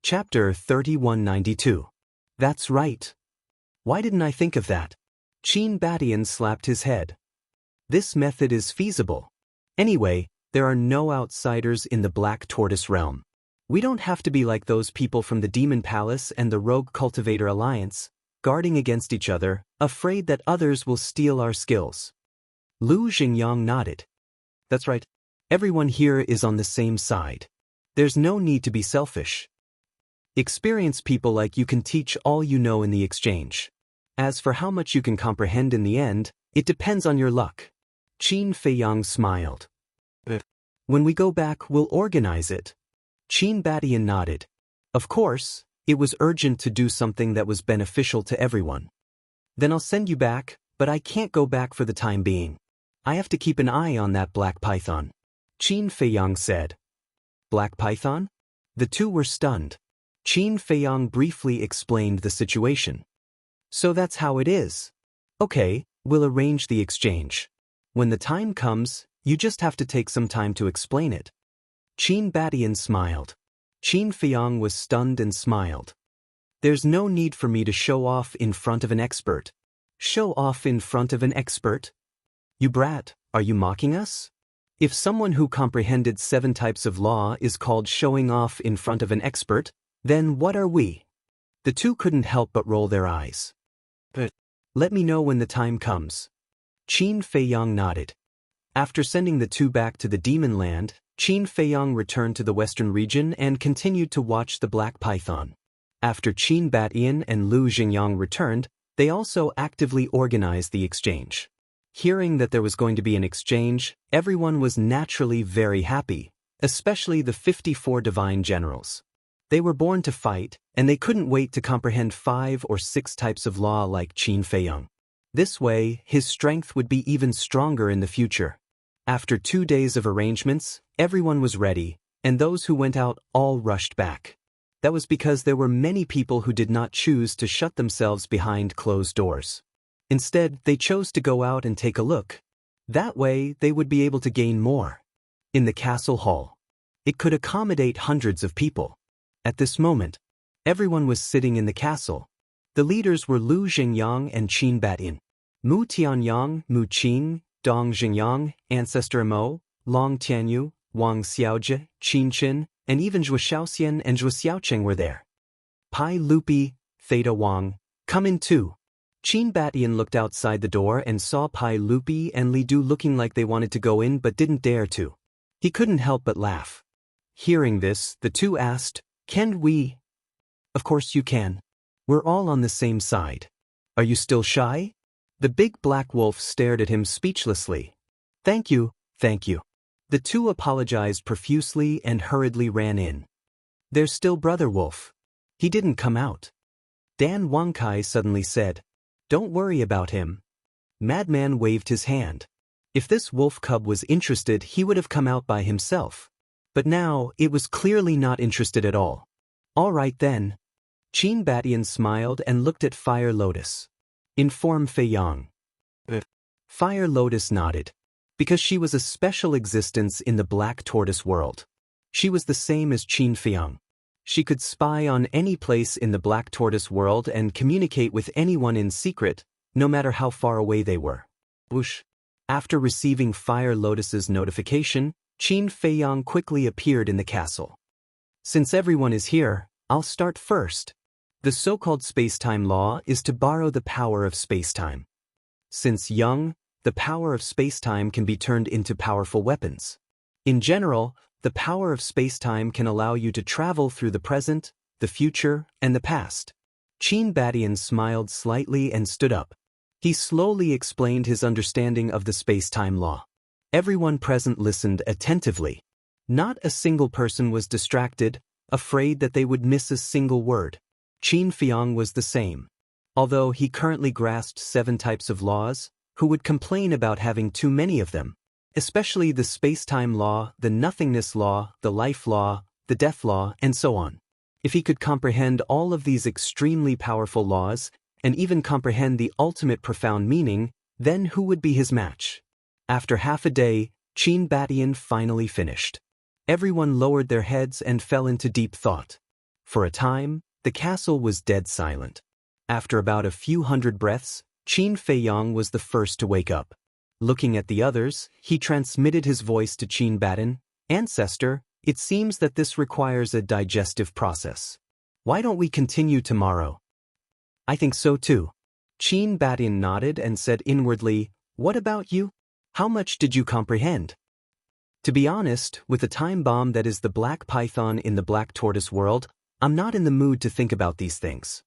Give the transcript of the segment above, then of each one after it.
Chapter 3192. That's right. Why didn't I think of that? Qin Batian slapped his head. This method is feasible. Anyway, there are no outsiders in the Black Tortoise realm. We don't have to be like those people from the Demon Palace and the Rogue Cultivator Alliance, guarding against each other, afraid that others will steal our skills. Lu Xingyang nodded. That's right. Everyone here is on the same side. There's no need to be selfish. Experienced people like you can teach all you know in the exchange. As for how much you can comprehend in the end, it depends on your luck. Qin Feiyang smiled. When we go back, we'll organize it. Qin Batian nodded. Of course, it was urgent to do something that was beneficial to everyone. Then I'll send you back, but I can't go back for the time being. I have to keep an eye on that black python. Qin Feiyang said. Black python? The two were stunned. Qin Feiyang briefly explained the situation. So that's how it is. Okay, we'll arrange the exchange. When the time comes, you just have to take some time to explain it. Qin Batian smiled. Qin Feiyang was stunned and smiled. There's no need for me to show off in front of an expert. Show off in front of an expert? You brat, are you mocking us? If someone who comprehended 7 types of law is called showing off in front of an expert, then what are we? The two couldn't help but roll their eyes. But let me know when the time comes. Qin Feiyang nodded. After sending the two back to the Demon Land, Qin Feiyang returned to the western region and continued to watch the black python. After Qin Batian and Lu Xingyang returned, they also actively organized the exchange. Hearing that there was going to be an exchange, everyone was naturally very happy, especially the 54 divine generals. They were born to fight, and they couldn't wait to comprehend 5 or 6 types of law like Qin Feiyang. This way, his strength would be even stronger in the future. After 2 days of arrangements, everyone was ready, and those who went out all rushed back. That was because there were many people who did not choose to shut themselves behind closed doors. Instead, they chose to go out and take a look. That way, they would be able to gain more. In the castle hall, it could accommodate hundreds of people. At this moment, everyone was sitting in the castle. The leaders were Lu Xingyang and Qin Batian. Mu Tianyang, Mu Qing, Dong Xingyang, Ancestor Mo, Long Tianyu, Wang Xiaojie, Qin Qin, and even Zhuo Xiaoxian and Zhuo Xiaocheng were there. Pai Lupi, Theta Wang, come in too. Qin Batian looked outside the door and saw Pai Lupi and Li Du looking like they wanted to go in but didn't dare to. He couldn't help but laugh. Hearing this, the two asked, Can we? Of course you can. We're all on the same side. Are you still shy? The big black wolf stared at him speechlessly. Thank you, thank you. The two apologized profusely and hurriedly ran in. There's still Brother Wolf. He didn't come out. Dan Wangkai suddenly said, Don't worry about him. Madman waved his hand. If this wolf cub was interested, he would have come out by himself. But now, it was clearly not interested at all. All right then. Qin Batian smiled and looked at Fire Lotus. Inform Feiyang. Fire Lotus nodded. Because she was a special existence in the Black Tortoise world. She was the same as Qin Feiyang. She could spy on any place in the Black Tortoise world and communicate with anyone in secret, no matter how far away they were. Whoosh. After receiving Fire Lotus's notification, Qin Feiyang quickly appeared in the castle. Since everyone is here, I'll start first. The so-called space-time law is to borrow the power of space-time. Since young, the power of space-time can be turned into powerful weapons. In general, the power of space-time can allow you to travel through the present, the future, and the past. Qin Batian smiled slightly and stood up. He slowly explained his understanding of the space-time law. Everyone present listened attentively. Not a single person was distracted, afraid that they would miss a single word. Qin Feiyang was the same. Although he currently grasped 7 types of laws, who would complain about having too many of them, especially the space-time law, the nothingness law, the life law, the death law, and so on. If he could comprehend all of these extremely powerful laws, and even comprehend the ultimate profound meaning, then who would be his match? After half a day, Qin Batian finally finished. Everyone lowered their heads and fell into deep thought. For a time, the castle was dead silent. After about a few hundred breaths, Qin Feiyang was the first to wake up. Looking at the others, he transmitted his voice to Qin Batin. Ancestor, it seems that this requires a digestive process. Why don't we continue tomorrow? I think so too. Qin Batin nodded and said inwardly, what about you? How much did you comprehend? To be honest, with the time bomb that is the black python in the black tortoise world, I'm not in the mood to think about these things.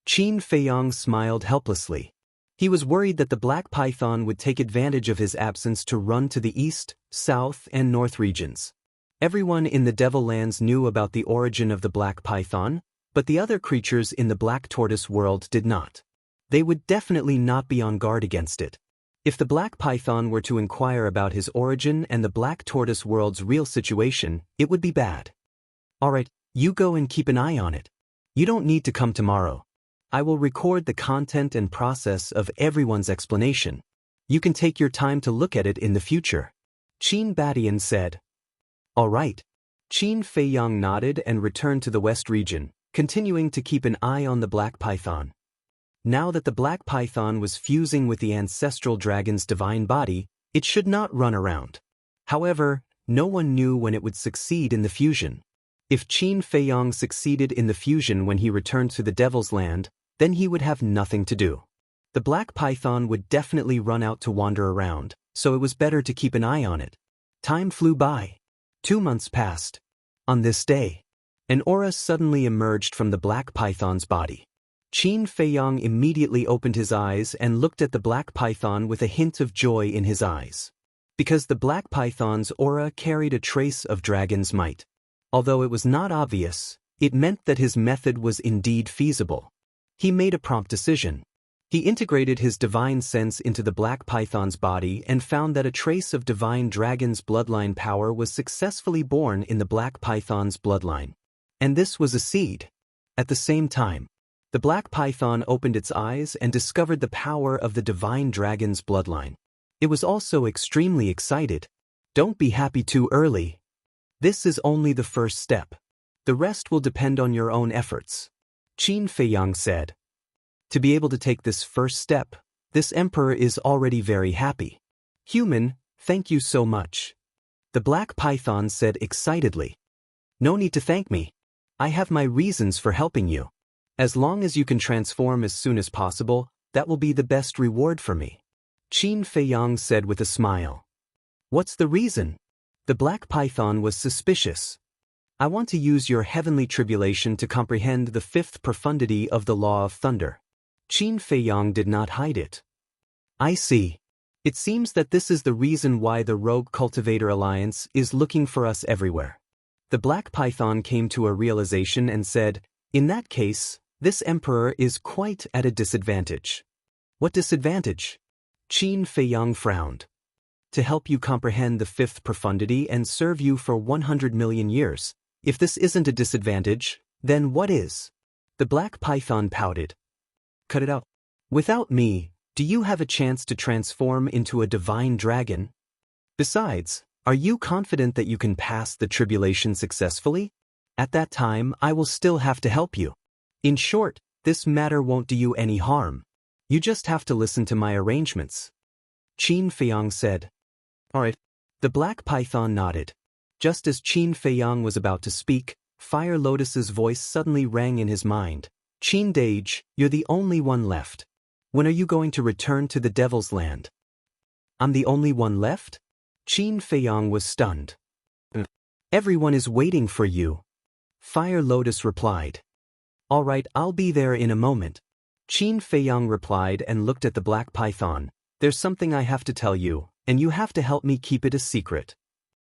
Qin Feiyang smiled helplessly. He was worried that the black python would take advantage of his absence to run to the east, south, and north regions. Everyone in the Devil Lands knew about the origin of the black python, but the other creatures in the black tortoise world did not. They would definitely not be on guard against it. If the black python were to inquire about his origin and the black tortoise world's real situation, it would be bad. Alright, you go and keep an eye on it. You don't need to come tomorrow. I will record the content and process of everyone's explanation. You can take your time to look at it in the future. Qin Batin said. Alright. Qin Feiyang nodded and returned to the west region, continuing to keep an eye on the black python. Now that the black python was fusing with the ancestral dragon's divine body, it should not run around. However, no one knew when it would succeed in the fusion. If Qin Feiyang succeeded in the fusion when he returned to the Devil's Land, then he would have nothing to do. The black python would definitely run out to wander around, so it was better to keep an eye on it. Time flew by. 2 months passed. On this day, an aura suddenly emerged from the black python's body. Qin Feiyang immediately opened his eyes and looked at the black python with a hint of joy in his eyes. Because the black python's aura carried a trace of dragon's might. Although it was not obvious, it meant that his method was indeed feasible. He made a prompt decision. He integrated his divine sense into the black python's body and found that a trace of divine dragon's bloodline power was successfully born in the black python's bloodline. And this was a seed. At the same time, the black python opened its eyes and discovered the power of the divine dragon's bloodline. It was also extremely excited. Don't be happy too early. This is only the first step. The rest will depend on your own efforts. Qin Feiyang said. To be able to take this first step, this emperor is already very happy. Human, thank you so much. The black python said excitedly. No need to thank me. I have my reasons for helping you. As long as you can transform as soon as possible, that will be the best reward for me. Qin Feiyang said with a smile. What's the reason? The black python was suspicious. I want to use your heavenly tribulation to comprehend the fifth profundity of the law of thunder. Qin Feiyang did not hide it. I see. It seems that this is the reason why the Rogue Cultivator Alliance is looking for us everywhere. The black python came to a realization and said, in that case, this emperor is quite at a disadvantage. What disadvantage? Qin Feiyang frowned. To help you comprehend the fifth profundity and serve you for 100 million years. If this isn't a disadvantage, then what is? The black python pouted. Cut it out. Without me, do you have a chance to transform into a divine dragon? Besides, are you confident that you can pass the tribulation successfully? At that time, I will still have to help you. In short, this matter won't do you any harm. You just have to listen to my arrangements. Qin Feiyang said. Alright. The black python nodded. Just as Qin Feiyang was about to speak, Fire Lotus's voice suddenly rang in his mind. Qin Dage, you're the only one left. When are you going to return to the Devil's Land? I'm the only one left? Qin Feiyang was stunned. Everyone is waiting for you. Fire Lotus replied. Alright, I'll be there in a moment. Qin Feiyang replied and looked at the black python. There's something I have to tell you, and you have to help me keep it a secret.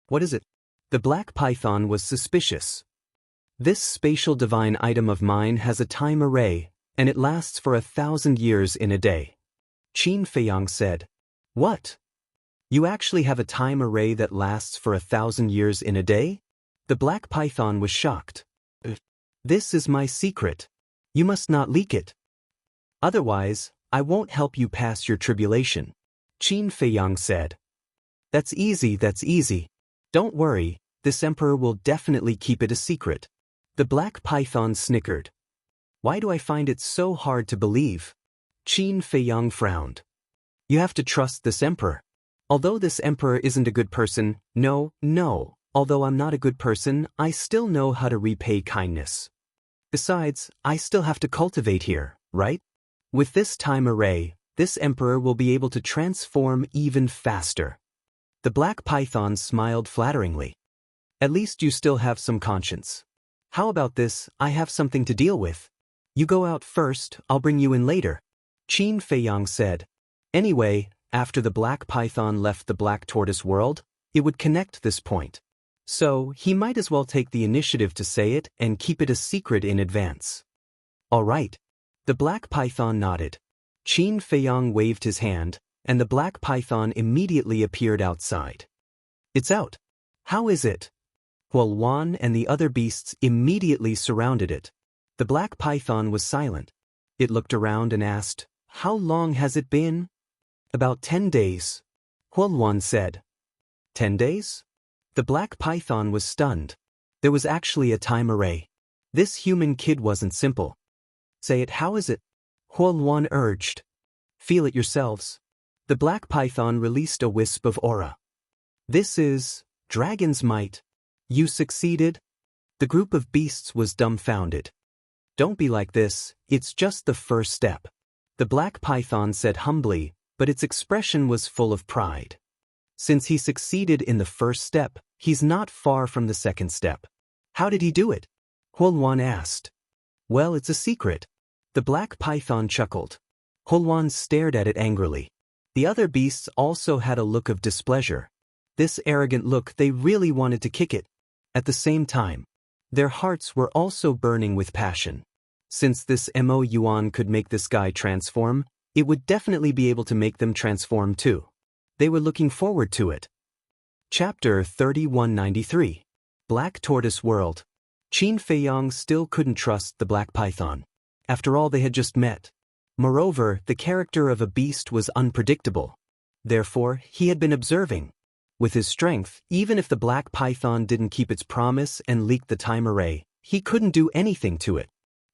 What is it? The black python was suspicious. This spatial divine item of mine has a time array, and it lasts for 1,000 years in a day. Qin Feiyang said. What? You actually have a time array that lasts for 1,000 years in a day? The black python was shocked. This is my secret. You must not leak it. Otherwise, I won't help you pass your tribulation. Qin Feiyang said. That's easy. Don't worry, this emperor will definitely keep it a secret. The black python snickered. Why do I find it so hard to believe? Qin Feiyang frowned. You have to trust this emperor. Although this emperor isn't a good person, no, although I'm not a good person, I still know how to repay kindness. Besides, I still have to cultivate here, right? With this time array, this emperor will be able to transform even faster. The black python smiled flatteringly. At least you still have some conscience. How about this? I have something to deal with. You go out first, I'll bring you in later. Qin Feiyang said. Anyway, after the black python left the black tortoise world, it would connect this point. So, he might as well take the initiative to say it and keep it a secret in advance. All right. The black python nodded. Qin Feiyang waved his hand, and the black python immediately appeared outside. It's out. How is it? Huoluan and the other beasts immediately surrounded it. The black python was silent. It looked around and asked, How long has it been? About 10 days. Huoluan said. 10 days? The black python was stunned. There was actually a time array. This human kid wasn't simple. Say it, how is it? Huoluan urged. Feel it yourselves. The black python released a wisp of aura. This is dragon's might. You succeeded? The group of beasts was dumbfounded. Don't be like this, it's just the first step. The black python said humbly, but its expression was full of pride. Since he succeeded in the first step, he's not far from the second step. How did he do it? Huoluan asked. Well, it's a secret. The black python chuckled. Huoluan stared at it angrily. The other beasts also had a look of displeasure. This arrogant look, they really wanted to kick it. At the same time, their hearts were also burning with passion. Since this Mo Yuan could make this guy transform, it would definitely be able to make them transform too. They were looking forward to it. Chapter 3193. Black Tortoise World. Qin Feiyang still couldn't trust the black python. After all, they had just met. Moreover, the character of a beast was unpredictable. Therefore, he had been observing. With his strength, even if the black python didn't keep its promise and leaked the time array, he couldn't do anything to it.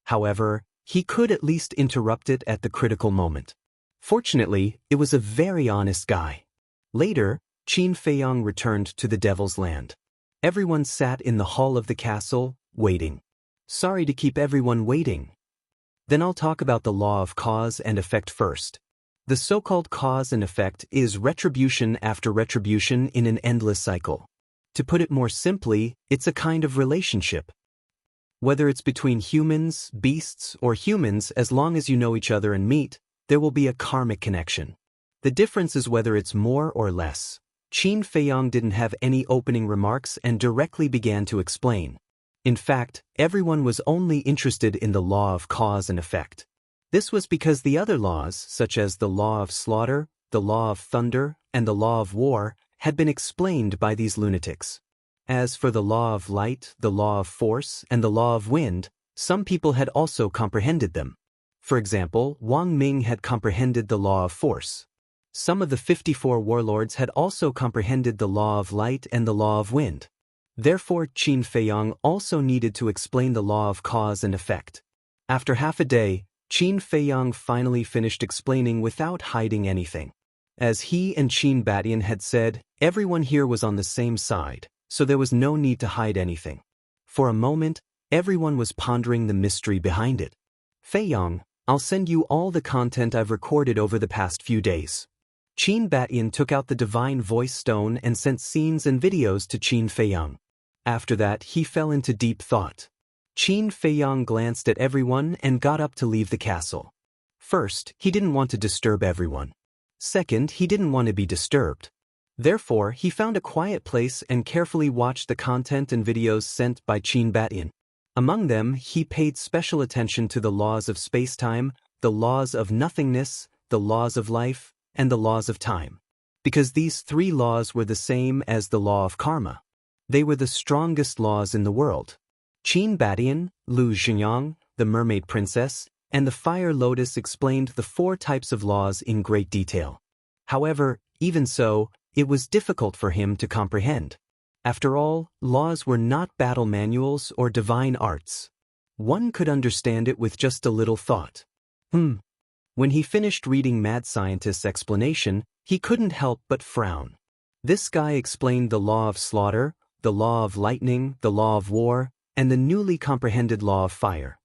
However, he could at least interrupt it at the critical moment. Fortunately, it was a very honest guy. Later, Qin Feiyang returned to the Devil's Land. Everyone sat in the hall of the castle, waiting. Sorry to keep everyone waiting. Then I'll talk about the law of cause and effect first. The so-called cause and effect is retribution after retribution in an endless cycle. To put it more simply, it's a kind of relationship. Whether it's between humans, beasts, or humans, as long as you know each other and meet, there will be a karmic connection. The difference is whether it's more or less. Qin Feiyang didn't have any opening remarks and directly began to explain. In fact, everyone was only interested in the law of cause and effect. This was because the other laws, such as the law of slaughter, the law of thunder, and the law of war, had been explained by these lunatics. As for the law of light, the law of force, and the law of wind, some people had also comprehended them. For example, Wang Ming had comprehended the law of force. Some of the 54 warlords had also comprehended the law of light and the law of wind. Therefore, Qin Feiyang also needed to explain the law of cause and effect. After half a day, Qin Feiyang finally finished explaining without hiding anything. As he and Qin Batian had said, everyone here was on the same side, so there was no need to hide anything. For a moment, everyone was pondering the mystery behind it. Feiyang, I'll send you all the content I've recorded over the past few days. Qin Batian took out the divine voice stone and sent scenes and videos to Qin Feiyang. After that, he fell into deep thought. Qin Feiyang glanced at everyone and got up to leave the castle. First, he didn't want to disturb everyone. Second, he didn't want to be disturbed. Therefore, he found a quiet place and carefully watched the content and videos sent by Qin Batian. Among them, he paid special attention to the laws of space-time, the laws of nothingness, the laws of life, and the laws of time. Because these three laws were the same as the law of karma. They were the strongest laws in the world. Qin Batian, Lu Xingyang, the Mermaid Princess, and the Fire Lotus explained the 4 types of laws in great detail. However, even so, it was difficult for him to comprehend. After all, laws were not battle manuals or divine arts. One could understand it with just a little thought. When he finished reading Mad Scientist's explanation, he couldn't help but frown. This guy explained the law of slaughter, the law of lightning, the law of war, and the newly comprehended law of fire.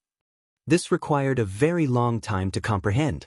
This required a very long time to comprehend.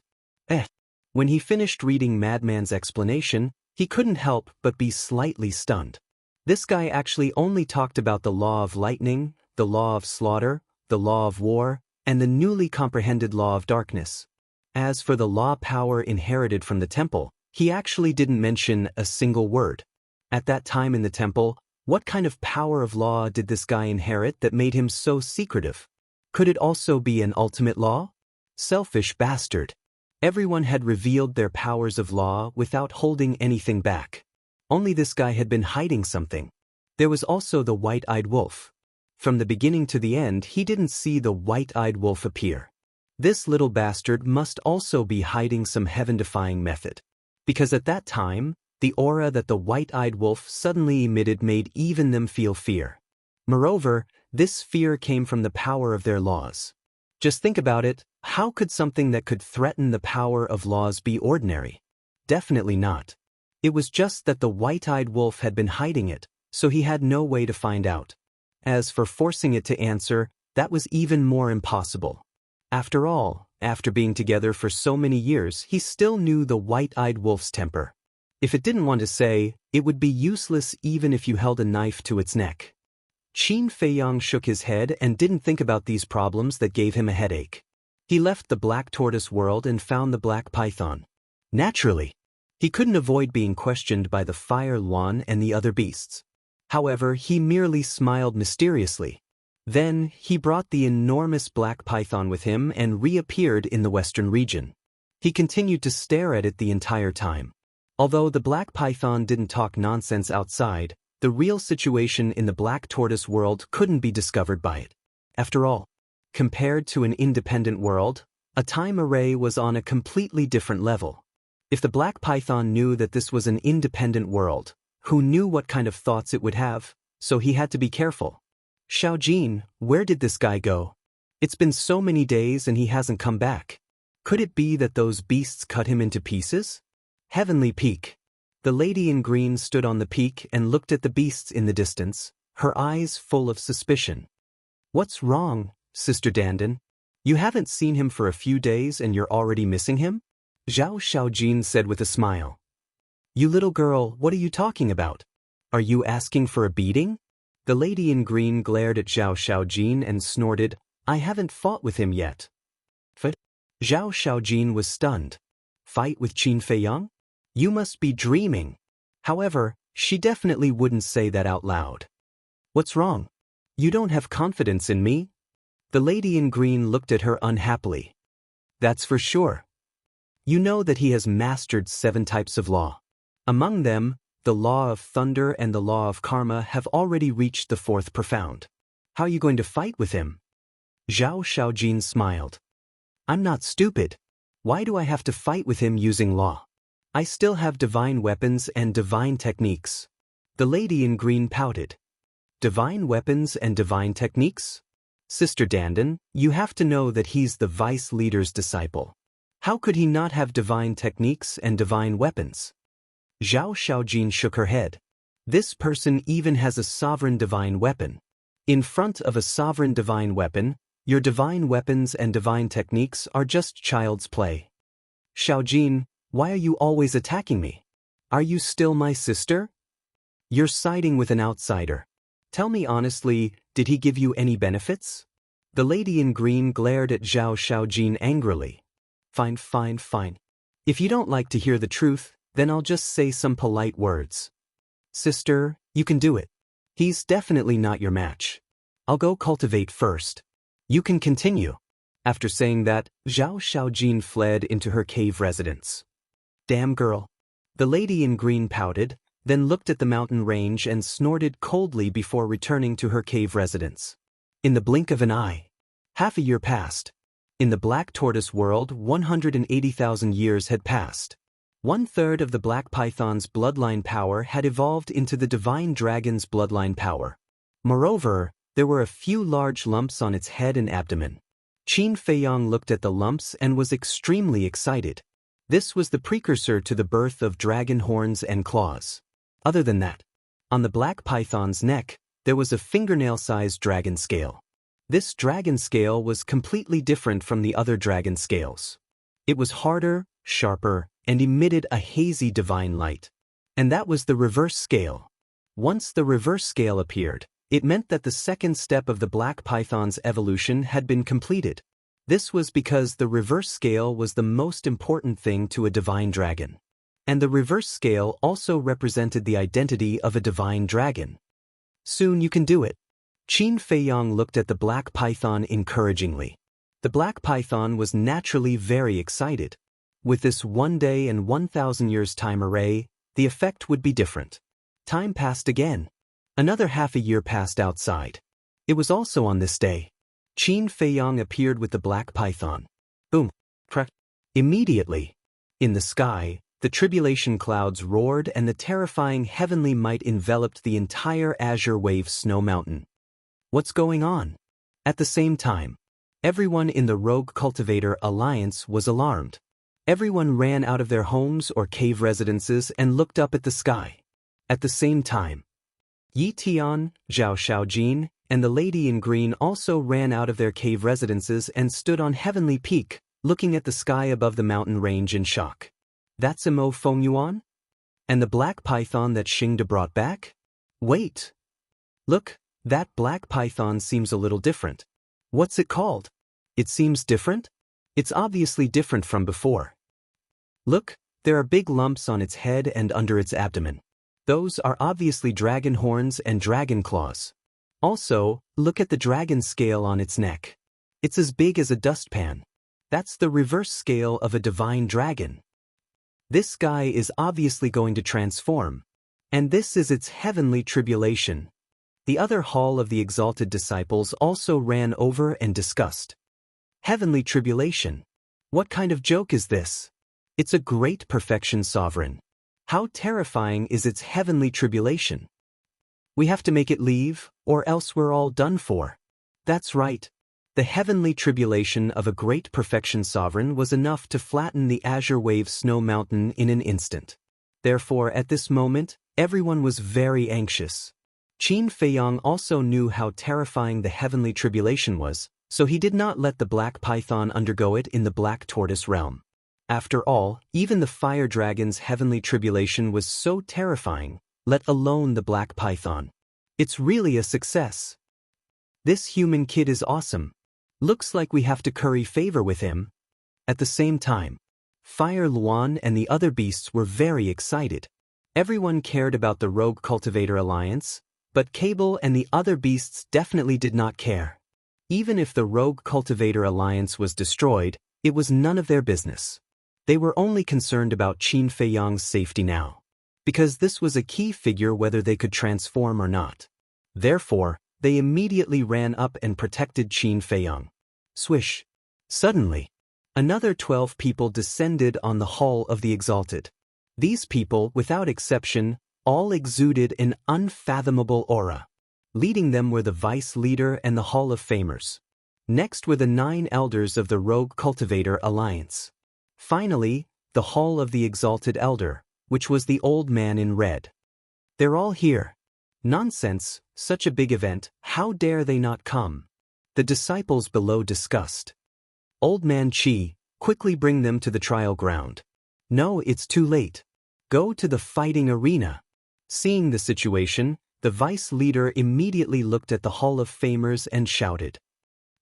When he finished reading Madman's explanation, he couldn't help but be slightly stunned. This guy actually only talked about the law of lightning, the law of slaughter, the law of war, and the newly comprehended law of darkness. As for the law power inherited from the temple, he actually didn't mention a single word. At that time in the temple, what kind of power of law did this guy inherit that made him so secretive? Could it also be an ultimate law? Selfish bastard. Everyone had revealed their powers of law without holding anything back. Only this guy had been hiding something. There was also the white-eyed wolf. From the beginning to the end, he didn't see the white-eyed wolf appear. This little bastard must also be hiding some heaven-defying method. Because at that time, the aura that the white-eyed wolf suddenly emitted made even them feel fear. Moreover, this fear came from the power of their laws. Just think about it, how could something that could threaten the power of laws be ordinary? Definitely not. It was just that the white-eyed wolf had been hiding it, so he had no way to find out. As for forcing it to answer, that was even more impossible. After all, after being together for so many years, he still knew the white-eyed wolf's temper. If it didn't want to say, it would be useless even if you held a knife to its neck. Qin Feiyang shook his head and didn't think about these problems that gave him a headache. He left the black tortoise world and found the black python. Naturally, he couldn't avoid being questioned by the fire Luan and the other beasts. However, he merely smiled mysteriously. Then, he brought the enormous black python with him and reappeared in the western region. He continued to stare at it the entire time. Although the black python didn't talk nonsense outside, the real situation in the black tortoise world couldn't be discovered by it. After all, compared to an independent world, a time array was on a completely different level. If the black python knew that this was an independent world, who knew what kind of thoughts it would have, so he had to be careful. Xiaojin, where did this guy go? It's been so many days and he hasn't come back. Could it be that those beasts cut him into pieces? Heavenly Peak. The lady in green stood on the peak and looked at the beasts in the distance, her eyes full of suspicion. What's wrong, Sister Dandan? You haven't seen him for a few days and you're already missing him? Zhao Xiaojin said with a smile. You little girl, what are you talking about? Are you asking for a beating? The lady in green glared at Zhao Xiaojin and snorted, I haven't fought with him yet. Zhao Xiaojin was stunned. Fight with Qin Feiyang? You must be dreaming. However, she definitely wouldn't say that out loud. What's wrong? You don't have confidence in me? The lady in green looked at her unhappily. That's for sure. You know that he has mastered 7 types of law. Among them, the law of thunder and the law of karma have already reached the 4th profound. How are you going to fight with him? Zhao Xiaojin smiled. I'm not stupid. Why do I have to fight with him using law? I still have divine weapons and divine techniques. The lady in green pouted. Divine weapons and divine techniques? Sister Dandan, you have to know that he's the vice leader's disciple. How could he not have divine techniques and divine weapons? Zhao Xiaojin shook her head. This person even has a sovereign divine weapon. In front of a sovereign divine weapon, your divine weapons and divine techniques are just child's play. Xiaojin, why are you always attacking me? Are you still my sister? You're siding with an outsider. Tell me honestly, did he give you any benefits? The lady in green glared at Zhao Xiaojin angrily. Fine. If you don't like to hear the truth, then I'll just say some polite words. Sister, you can do it. He's definitely not your match. I'll go cultivate first. You can continue. After saying that, Zhao Xiaojin fled into her cave residence. Damn girl. The lady in green pouted, then looked at the mountain range and snorted coldly before returning to her cave residence. In the blink of an eye. Half a year passed. In the black tortoise world, 180,000 years had passed. 1/3 of the black python's bloodline power had evolved into the divine dragon's bloodline power. Moreover, there were a few large lumps on its head and abdomen. Qin Feiyang looked at the lumps and was extremely excited. This was the precursor to the birth of dragon horns and claws. Other than that, on the black python's neck, there was a fingernail-sized dragon scale. This dragon scale was completely different from the other dragon scales. It was harder, sharper, and emitted a hazy divine light. And that was the reverse scale. Once the reverse scale appeared, it meant that the second step of the black python's evolution had been completed. This was because the reverse scale was the most important thing to a divine dragon. And the reverse scale also represented the identity of a divine dragon. Soon you can do it. Qin Feiyang looked at the black python encouragingly. The black python was naturally very excited. With this 1 day and 1,000 years time array, the effect would be different. Time passed again. Another half a year passed outside. It was also on this day. Qin Feiyang appeared with the black python. Boom! Crack! Immediately. In the sky, the tribulation clouds roared and the terrifying heavenly might enveloped the entire azure wave snow mountain. What's going on? At the same time, everyone in the Rogue Cultivator Alliance was alarmed. Everyone ran out of their homes or cave residences and looked up at the sky. At the same time, Yi Tian, Zhao Shaojin, and the lady in green also ran out of their cave residences and stood on Heavenly Peak, looking at the sky above the mountain range in shock. That's Mo Fengyuan? And the black python that Xingde brought back? Wait! Look, that black python seems a little different. What's it called? It seems different? It's obviously different from before. Look, there are big lumps on its head and under its abdomen. Those are obviously dragon horns and dragon claws. Also, look at the dragon scale on its neck. It's as big as a dustpan. That's the reverse scale of a divine dragon. This guy is obviously going to transform. And this is its heavenly tribulation. The other hall of the exalted disciples also ran over and discussed. Heavenly tribulation. What kind of joke is this? It's a great perfection sovereign. How terrifying is its heavenly tribulation? We have to make it leave, or else we're all done for. That's right. The heavenly tribulation of a great perfection sovereign was enough to flatten the azure wave snow mountain in an instant. Therefore, at this moment, everyone was very anxious. Qin Feiyang also knew how terrifying the heavenly tribulation was, so he did not let the black python undergo it in the black tortoise realm. After all, even the fire dragon's heavenly tribulation was so terrifying, let alone the black python. It's really a success. This human kid is awesome. Looks like we have to curry favor with him. At the same time, Fire Luan and the other beasts were very excited. Everyone cared about the Rogue Cultivator Alliance, but Cable and the other beasts definitely did not care. Even if the Rogue Cultivator Alliance was destroyed, it was none of their business. They were only concerned about Qin Feiyang's safety now, because this was a key figure whether they could transform or not. Therefore, they immediately ran up and protected Qin Feiyang. Swish! Suddenly, another 12 people descended on the Hall of the Exalted. These people, without exception, all exuded an unfathomable aura. Leading them were the Vice Leader and the Hall of Famers. Next were the 9 elders of the Rogue Cultivator Alliance. Finally, the Hall of the Exalted Elder, which was the old man in red. They're all here. Nonsense, such a big event, how dare they not come? The disciples below discussed. Old man Qi, quickly bring them to the trial ground. No, it's too late. Go to the fighting arena. Seeing the situation, the Vice Leader immediately looked at the Hall of Famers and shouted.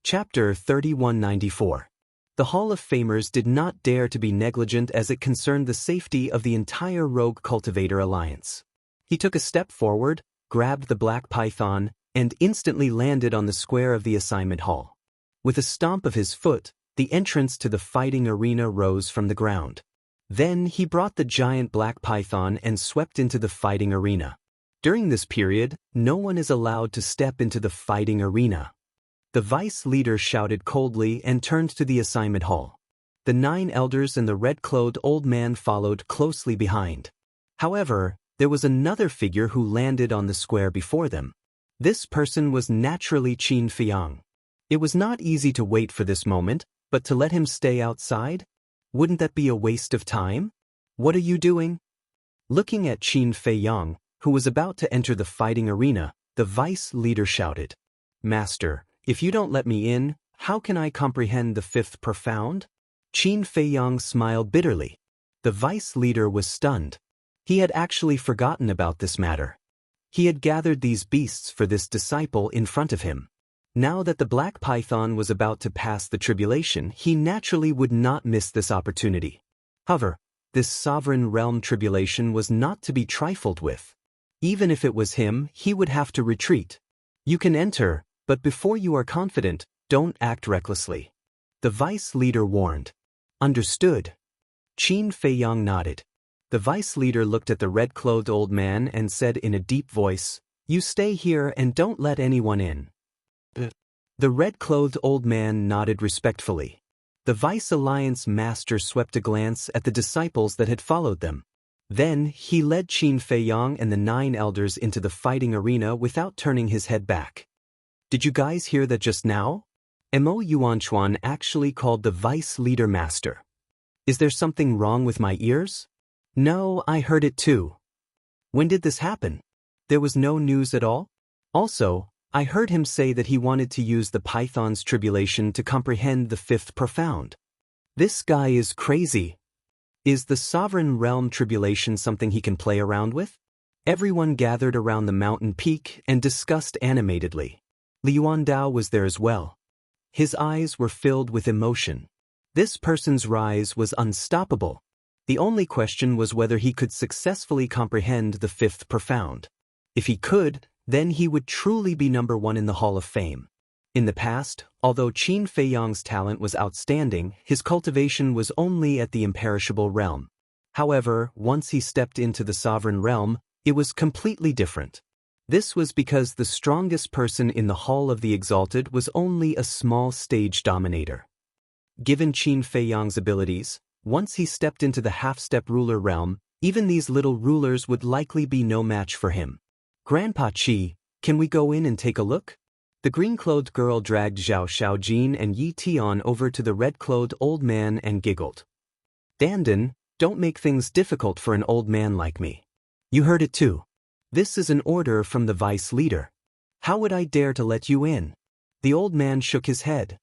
Chapter 3194. The Hall of Famers did not dare to be negligent as it concerned the safety of the entire Rogue Cultivator Alliance. He took a step forward, grabbed the black python, and instantly landed on the square of the assignment hall. With a stomp of his foot, the entrance to the fighting arena rose from the ground. Then he brought the giant black python and swept into the fighting arena. During this period, no one is allowed to step into the fighting arena. The Vice Leader shouted coldly and turned to the assignment hall. The 9 elders and the red-clothed old man followed closely behind. However, there was another figure who landed on the square before them. This person was naturally Qin Feiyang. It was not easy to wait for this moment, but to let him stay outside? Wouldn't that be a waste of time? What are you doing? Looking at Qin Feiyang, who was about to enter the fighting arena, the vice leader shouted, "Master, if you don't let me in, how can I comprehend the fifth profound?" Qin Feiyang smiled bitterly. The vice leader was stunned. He had actually forgotten about this matter. He had gathered these beasts for this disciple in front of him. Now that the black python was about to pass the tribulation, he naturally would not miss this opportunity. However, this sovereign realm tribulation was not to be trifled with. Even if it was him, he would have to retreat. You can enter, but before you are confident, don't act recklessly. The vice leader warned. Understood. Qin Feiyang nodded. The vice leader looked at the red-clothed old man and said in a deep voice, "You stay here and don't let anyone in." The red-clothed old man nodded respectfully. The Vice Alliance master swept a glance at the disciples that had followed them. Then, he led Qin Feiyang and the 9 elders into the fighting arena without turning his head back. Did you guys hear that just now? Mo Yuanchuan actually called the vice leader master. Is there something wrong with my ears? No, I heard it too. When did this happen? There was no news at all? Also, I heard him say that he wanted to use the python's tribulation to comprehend the fifth profound. This guy is crazy. Is the sovereign realm tribulation something he can play around with? Everyone gathered around the mountain peak and discussed animatedly. Liuan Dao was there as well. His eyes were filled with emotion. This person's rise was unstoppable. The only question was whether he could successfully comprehend the fifth profound. If he could, then he would truly be number 1 in the Hall of Fame. In the past, although Qin Feiyang's talent was outstanding, his cultivation was only at the imperishable realm. However, once he stepped into the sovereign realm, it was completely different. This was because the strongest person in the Hall of the Exalted was only a small stage dominator. Given Qin Feiyang's abilities, once he stepped into the half-step ruler realm, even these little rulers would likely be no match for him. Grandpa Qi, can we go in and take a look? The green-clothed girl dragged Zhao Xiaojin and Yi Tian over to the red-clothed old man and giggled. Dandan, don't make things difficult for an old man like me. You heard it too. This is an order from the vice leader. How would I dare to let you in? The old man shook his head.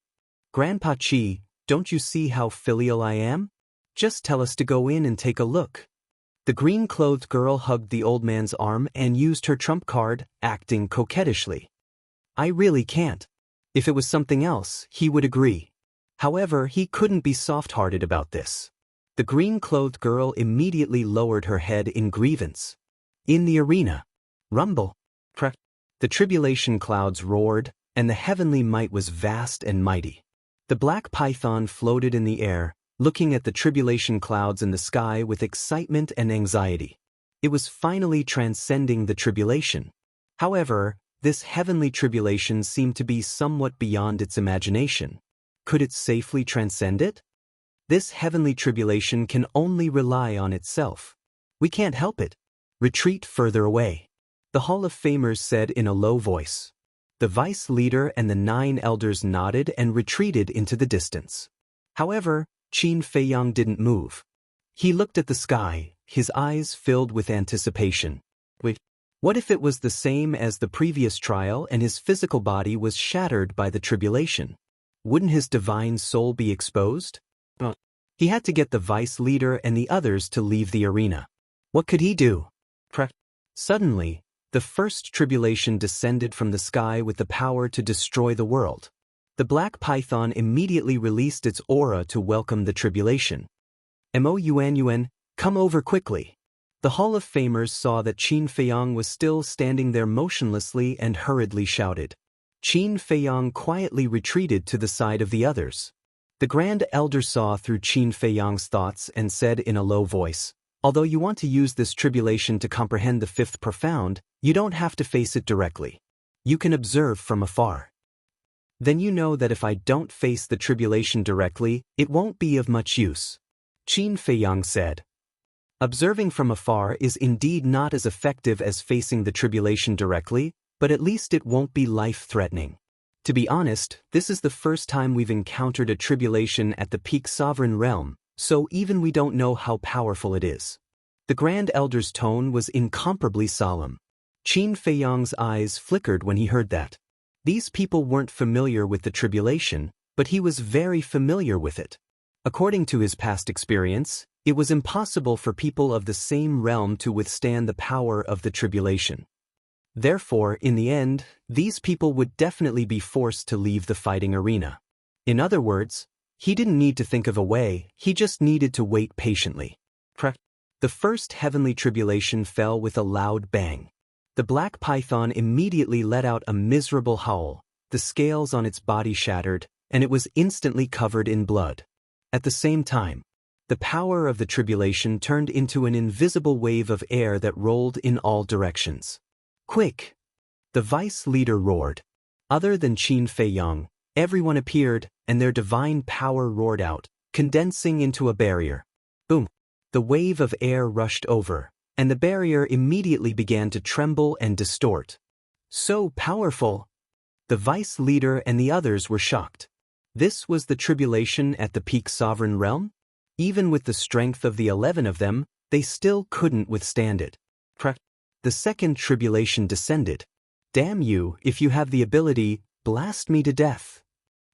Grandpa Qi, don't you see how filial I am? Just tell us to go in and take a look. The green-clothed girl hugged the old man's arm and used her trump card, acting coquettishly. I really can't. If it was something else, he would agree. However, he couldn't be soft-hearted about this. The green-clothed girl immediately lowered her head in grievance. In the arena, rumble, crack. The tribulation clouds roared, and the heavenly might was vast and mighty. The black python floated in the air, looking at the tribulation clouds in the sky with excitement and anxiety. It was finally transcending the tribulation. However, this heavenly tribulation seemed to be somewhat beyond its imagination. Could it safely transcend it? This heavenly tribulation can only rely on itself. We can't help it. Retreat further away. The Hall of Famers said in a low voice. The vice leader and the 9 elders nodded and retreated into the distance. However, Qin Feiyang didn't move. He looked at the sky, his eyes filled with anticipation. Wait, what if it was the same as the previous trial and his physical body was shattered by the tribulation? Wouldn't his divine soul be exposed? He had to get the vice leader and the others to leave the arena. What could he do? Suddenly, the first tribulation descended from the sky with the power to destroy the world. The black python immediately released its aura to welcome the tribulation. Mo Yuan, come over quickly. The Hall of Famers saw that Qin Feiyang was still standing there motionlessly and hurriedly shouted. Qin Feiyang quietly retreated to the side of the others. The Grand Elder saw through Qin Feiyang's thoughts and said in a low voice, although you want to use this tribulation to comprehend the fifth profound, you don't have to face it directly. You can observe from afar. Then you know that if I don't face the tribulation directly, it won't be of much use. Qin Feiyang said. Observing from afar is indeed not as effective as facing the tribulation directly, but at least it won't be life-threatening. To be honest, this is the first time we've encountered a tribulation at the peak sovereign realm, so even we don't know how powerful it is. The Grand Elder's tone was incomparably solemn. Qin Feiyang's eyes flickered when he heard that. These people weren't familiar with the tribulation, but he was very familiar with it. According to his past experience, it was impossible for people of the same realm to withstand the power of the tribulation. Therefore, in the end, these people would definitely be forced to leave the fighting arena. In other words, he didn't need to think of a way, he just needed to wait patiently. The first heavenly tribulation fell with a loud bang. The black python immediately let out a miserable howl, the scales on its body shattered, and it was instantly covered in blood. At the same time, the power of the tribulation turned into an invisible wave of air that rolled in all directions. Quick! The vice leader roared. Other than Qin Feiyang, everyone appeared, and their divine power roared out, condensing into a barrier. Boom! The wave of air rushed over, and the barrier immediately began to tremble and distort. So powerful! The vice leader and the others were shocked. This was the tribulation at the peak sovereign realm? Even with the strength of the 11 of them, they still couldn't withstand it. The second tribulation descended. Damn you, if you have the ability, blast me to death.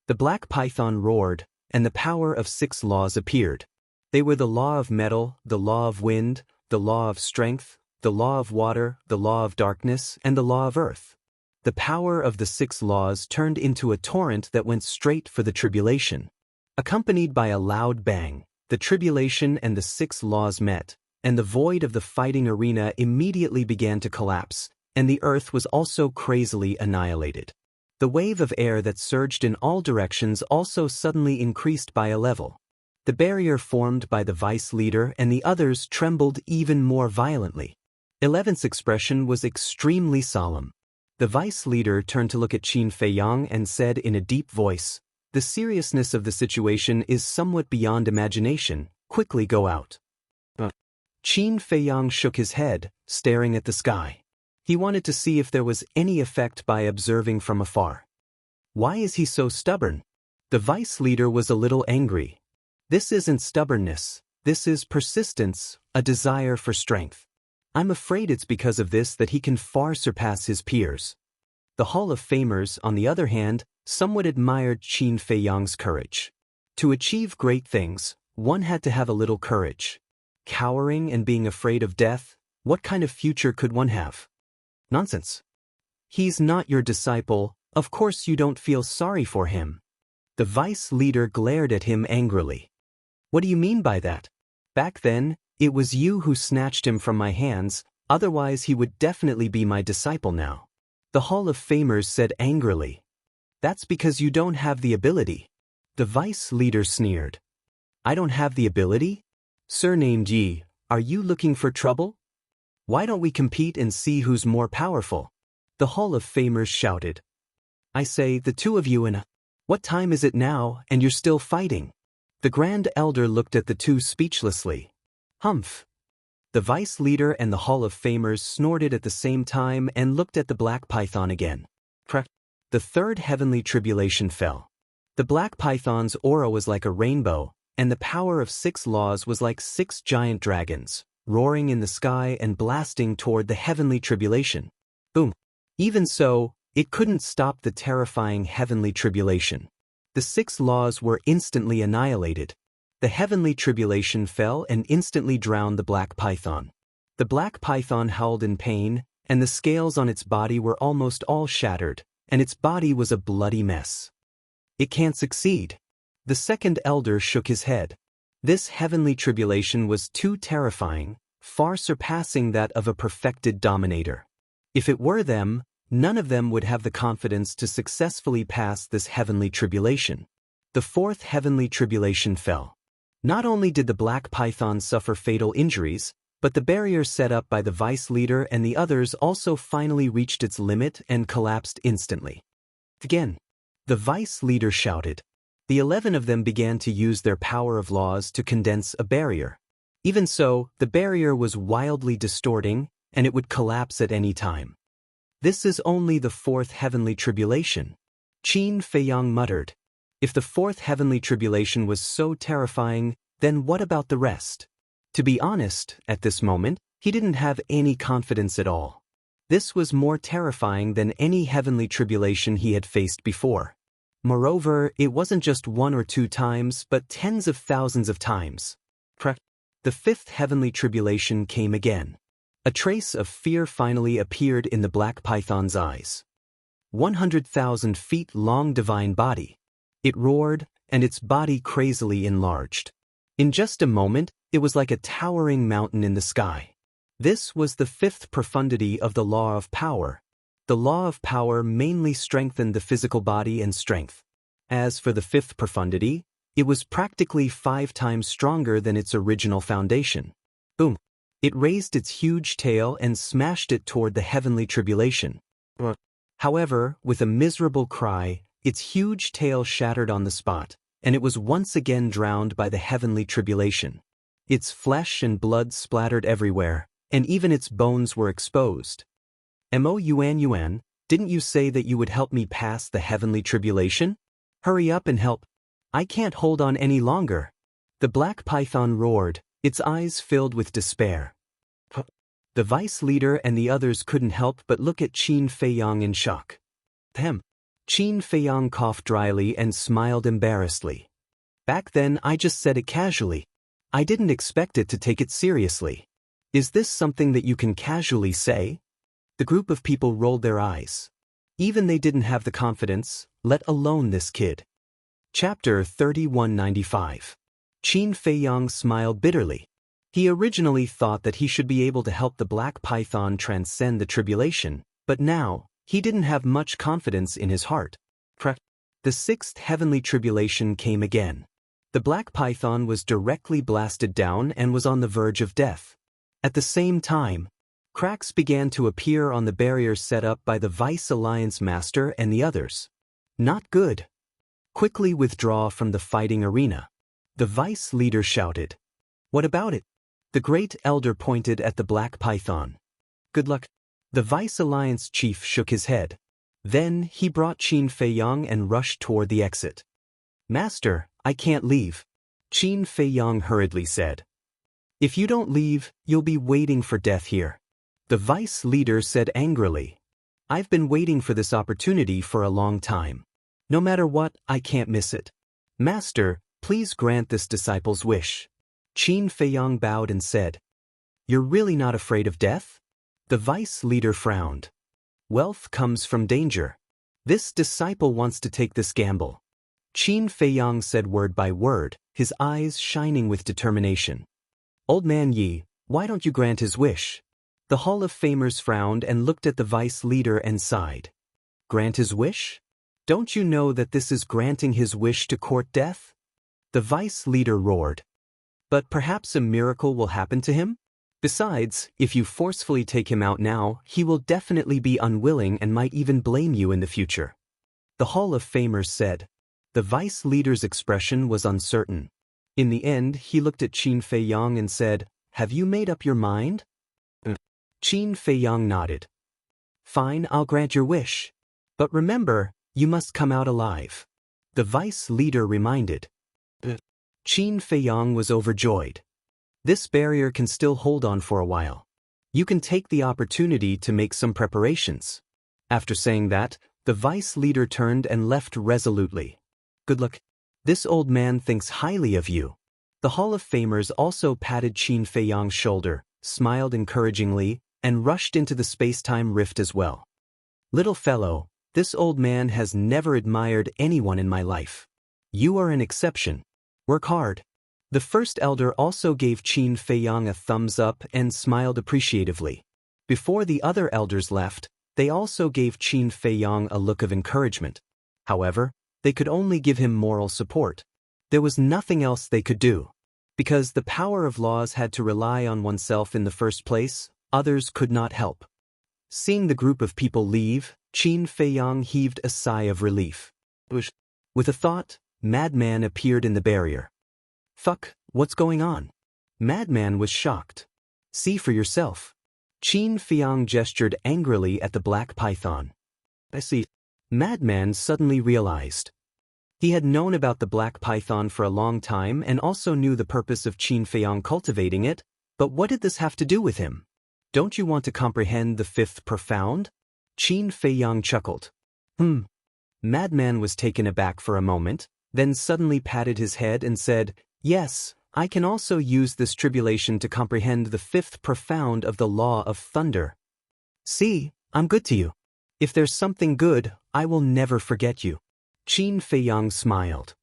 The black python roared, and the power of 6 laws appeared. They were the law of metal, the law of wind, the law of strength, the law of water, the law of darkness, and the law of earth. The power of the 6 laws turned into a torrent that went straight for the tribulation. Accompanied by a loud bang, the tribulation and the 6 laws met, and the void of the fighting arena immediately began to collapse, and the earth was also crazily annihilated. The wave of air that surged in all directions also suddenly increased by a level. The barrier formed by the vice leader and the others trembled even more violently. 11's expression was extremely solemn. The vice leader turned to look at Qin Feiyang and said in a deep voice, "The seriousness of the situation is somewhat beyond imagination, quickly go out." Qin Feiyang shook his head, staring at the sky. He wanted to see if there was any effect by observing from afar. Why is he so stubborn? The vice leader was a little angry. This isn't stubbornness, this is persistence, a desire for strength. I'm afraid it's because of this that he can far surpass his peers. The Hall of Famers, on the other hand, somewhat admired Qin Feiyang's courage. To achieve great things, one had to have a little courage. Cowering and being afraid of death, what kind of future could one have? Nonsense. He's not your disciple, of course you don't feel sorry for him. The vice leader glared at him angrily. What do you mean by that? Back then, it was you who snatched him from my hands, otherwise he would definitely be my disciple now. The Hall of Famers said angrily. That's because you don't have the ability. The vice leader sneered. I don't have the ability? Surnamed Yi, are you looking for trouble? Why don't we compete and see who's more powerful? The Hall of Famers shouted. I say, the two of you and what time is it now, and you're still fighting? The Grand Elder looked at the two speechlessly. Humph. The vice leader and the Hall of Famers snorted at the same time and looked at the black python again. The third heavenly tribulation fell. The black python's aura was like a rainbow, and the power of 6 laws was like 6 giant dragons, roaring in the sky and blasting toward the heavenly tribulation. Boom. Even so, it couldn't stop the terrifying heavenly tribulation. The 6 laws were instantly annihilated. The heavenly tribulation fell and instantly drowned the black python. The black python howled in pain, and the scales on its body were almost all shattered, and its body was a bloody mess. It can't succeed. The second elder shook his head. This heavenly tribulation was too terrifying, far surpassing that of a perfected dominator. If it were them, none of them would have the confidence to successfully pass this heavenly tribulation. The fourth heavenly tribulation fell. Not only did the black python suffer fatal injuries, but the barrier set up by the vice leader and the others also finally reached its limit and collapsed instantly. Again, The vice leader shouted. The 11 of them began to use their power of laws to condense a barrier. Even so, the barrier was wildly distorting, and it would collapse at any time. This is only the fourth heavenly tribulation, Qin Feiyang muttered. If the fourth heavenly tribulation was so terrifying, then what about the rest? To be honest, at this moment, he didn't have any confidence at all. This was more terrifying than any heavenly tribulation he had faced before. Moreover, it wasn't just 1 or 2 times, but tens of thousands of times. The fifth heavenly tribulation came again. A trace of fear finally appeared in the black python's eyes. 100,000 feet long divine body. It roared, and its body crazily enlarged. In just a moment, it was like a towering mountain in the sky. This was the fifth profundity of the law of power. The law of power mainly strengthened the physical body and strength. As for the fifth profundity, it was practically 5 times stronger than its original foundation. Boom! It raised its huge tail and smashed it toward the heavenly tribulation. However, with a miserable cry, its huge tail shattered on the spot, and it was once again drowned by the heavenly tribulation. Its flesh and blood splattered everywhere, and even its bones were exposed. Mo Yuan, didn't you say that you would help me pass the heavenly tribulation? Hurry up and help. I can't hold on any longer. The black python roared, its eyes filled with despair. The vice leader and the others couldn't help but look at Qin Feiyang in shock. Qin Feiyang coughed dryly and smiled embarrassedly. Back then I just said it casually. I didn't expect it to take it seriously. Is this something that you can casually say? The group of people rolled their eyes. Even they didn't have the confidence, let alone this kid. Chapter 3195. Qin Feiyang smiled bitterly. He originally thought that he should be able to help the black python transcend the tribulation, but now, he didn't have much confidence in his heart. The sixth heavenly tribulation came again. The black python was directly blasted down and was on the verge of death. At the same time, cracks began to appear on the barrier set up by the Vice Alliance Master and the others. Not good. Quickly withdraw from the fighting arena. The Vice leader shouted. What about it? The Great Elder pointed at the black python. Good luck. The Vice Alliance chief shook his head. Then he brought Qin Feiyang and rushed toward the exit. Master, I can't leave. Qin Feiyang hurriedly said. If you don't leave, you'll be waiting for death here. The vice leader said angrily. I've been waiting for this opportunity for a long time. No matter what, I can't miss it. Master, please grant this disciple's wish. Qin Feiyang bowed and said. You're really not afraid of death? The vice leader frowned. Wealth comes from danger. This disciple wants to take this gamble. Qin Feiyang said word by word, his eyes shining with determination. Old man Yi, why don't you grant his wish? The Hall of Famers frowned and looked at the vice leader and sighed. Grant his wish? Don't you know that this is granting his wish to court death? The vice leader roared. But perhaps a miracle will happen to him? Besides, if you forcefully take him out now, he will definitely be unwilling and might even blame you in the future. The Hall of Famers said. The vice leader's expression was uncertain. In the end, he looked at Qin Feiyang and said, Have you made up your mind? Qin Feiyang nodded. Fine, I'll grant your wish. But remember, you must come out alive. The vice leader reminded. Qin Feiyang was overjoyed. This barrier can still hold on for a while. You can take the opportunity to make some preparations. After saying that, the vice leader turned and left resolutely. Good luck. This old man thinks highly of you. The Hall of Famers also patted Qin Feiyang's shoulder, smiled encouragingly, and rushed into the space-time rift as well. Little fellow, this old man has never admired anyone in my life. You are an exception. Work hard. The first elder also gave Qin Feiyang a thumbs up and smiled appreciatively. Before the other elders left, they also gave Qin Feiyang a look of encouragement. However, they could only give him moral support. There was nothing else they could do. Because the power of laws had to rely on oneself in the first place, others could not help. Seeing the group of people leave, Qin Feiyang heaved a sigh of relief. Whoosh. With a thought, Madman appeared in the barrier. Fuck, what's going on? Madman was shocked. See for yourself. Qin Fiang gestured angrily at the black python. I see. Madman suddenly realized. He had known about the black python for a long time and also knew the purpose of Qin Fiang cultivating it, but what did this have to do with him? Don't you want to comprehend the fifth profound? Qin Fiang chuckled. Madman was taken aback for a moment, then suddenly patted his head and said, Yes, I can also use this tribulation to comprehend the fifth profound of the law of thunder. See, I'm good to you. If there's something good, I will never forget you. Qin Feiyang smiled.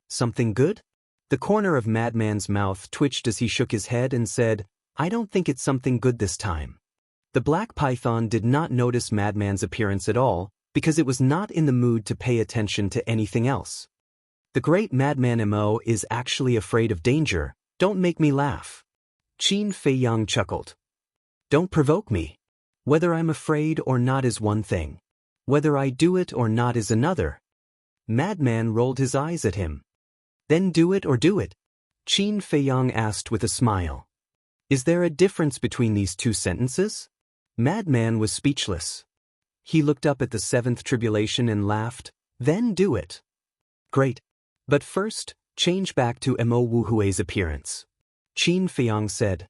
Something good? The corner of Madman's mouth twitched as he shook his head and said, I don't think it's something good this time. The black python did not notice Madman's appearance at all, because it was not in the mood to pay attention to anything else. The great Madman Mo is actually afraid of danger, don't make me laugh. Qin Feiyang chuckled. Don't provoke me. Whether I'm afraid or not is one thing. Whether I do it or not is another. Madman rolled his eyes at him. Then do it or do it? Qin Feiyang asked with a smile. Is there a difference between these two sentences? Madman was speechless. He looked up at the seventh tribulation and laughed. Then do it. Great. But first, change back to Mo Wuhui's appearance. Qin Feiyang said.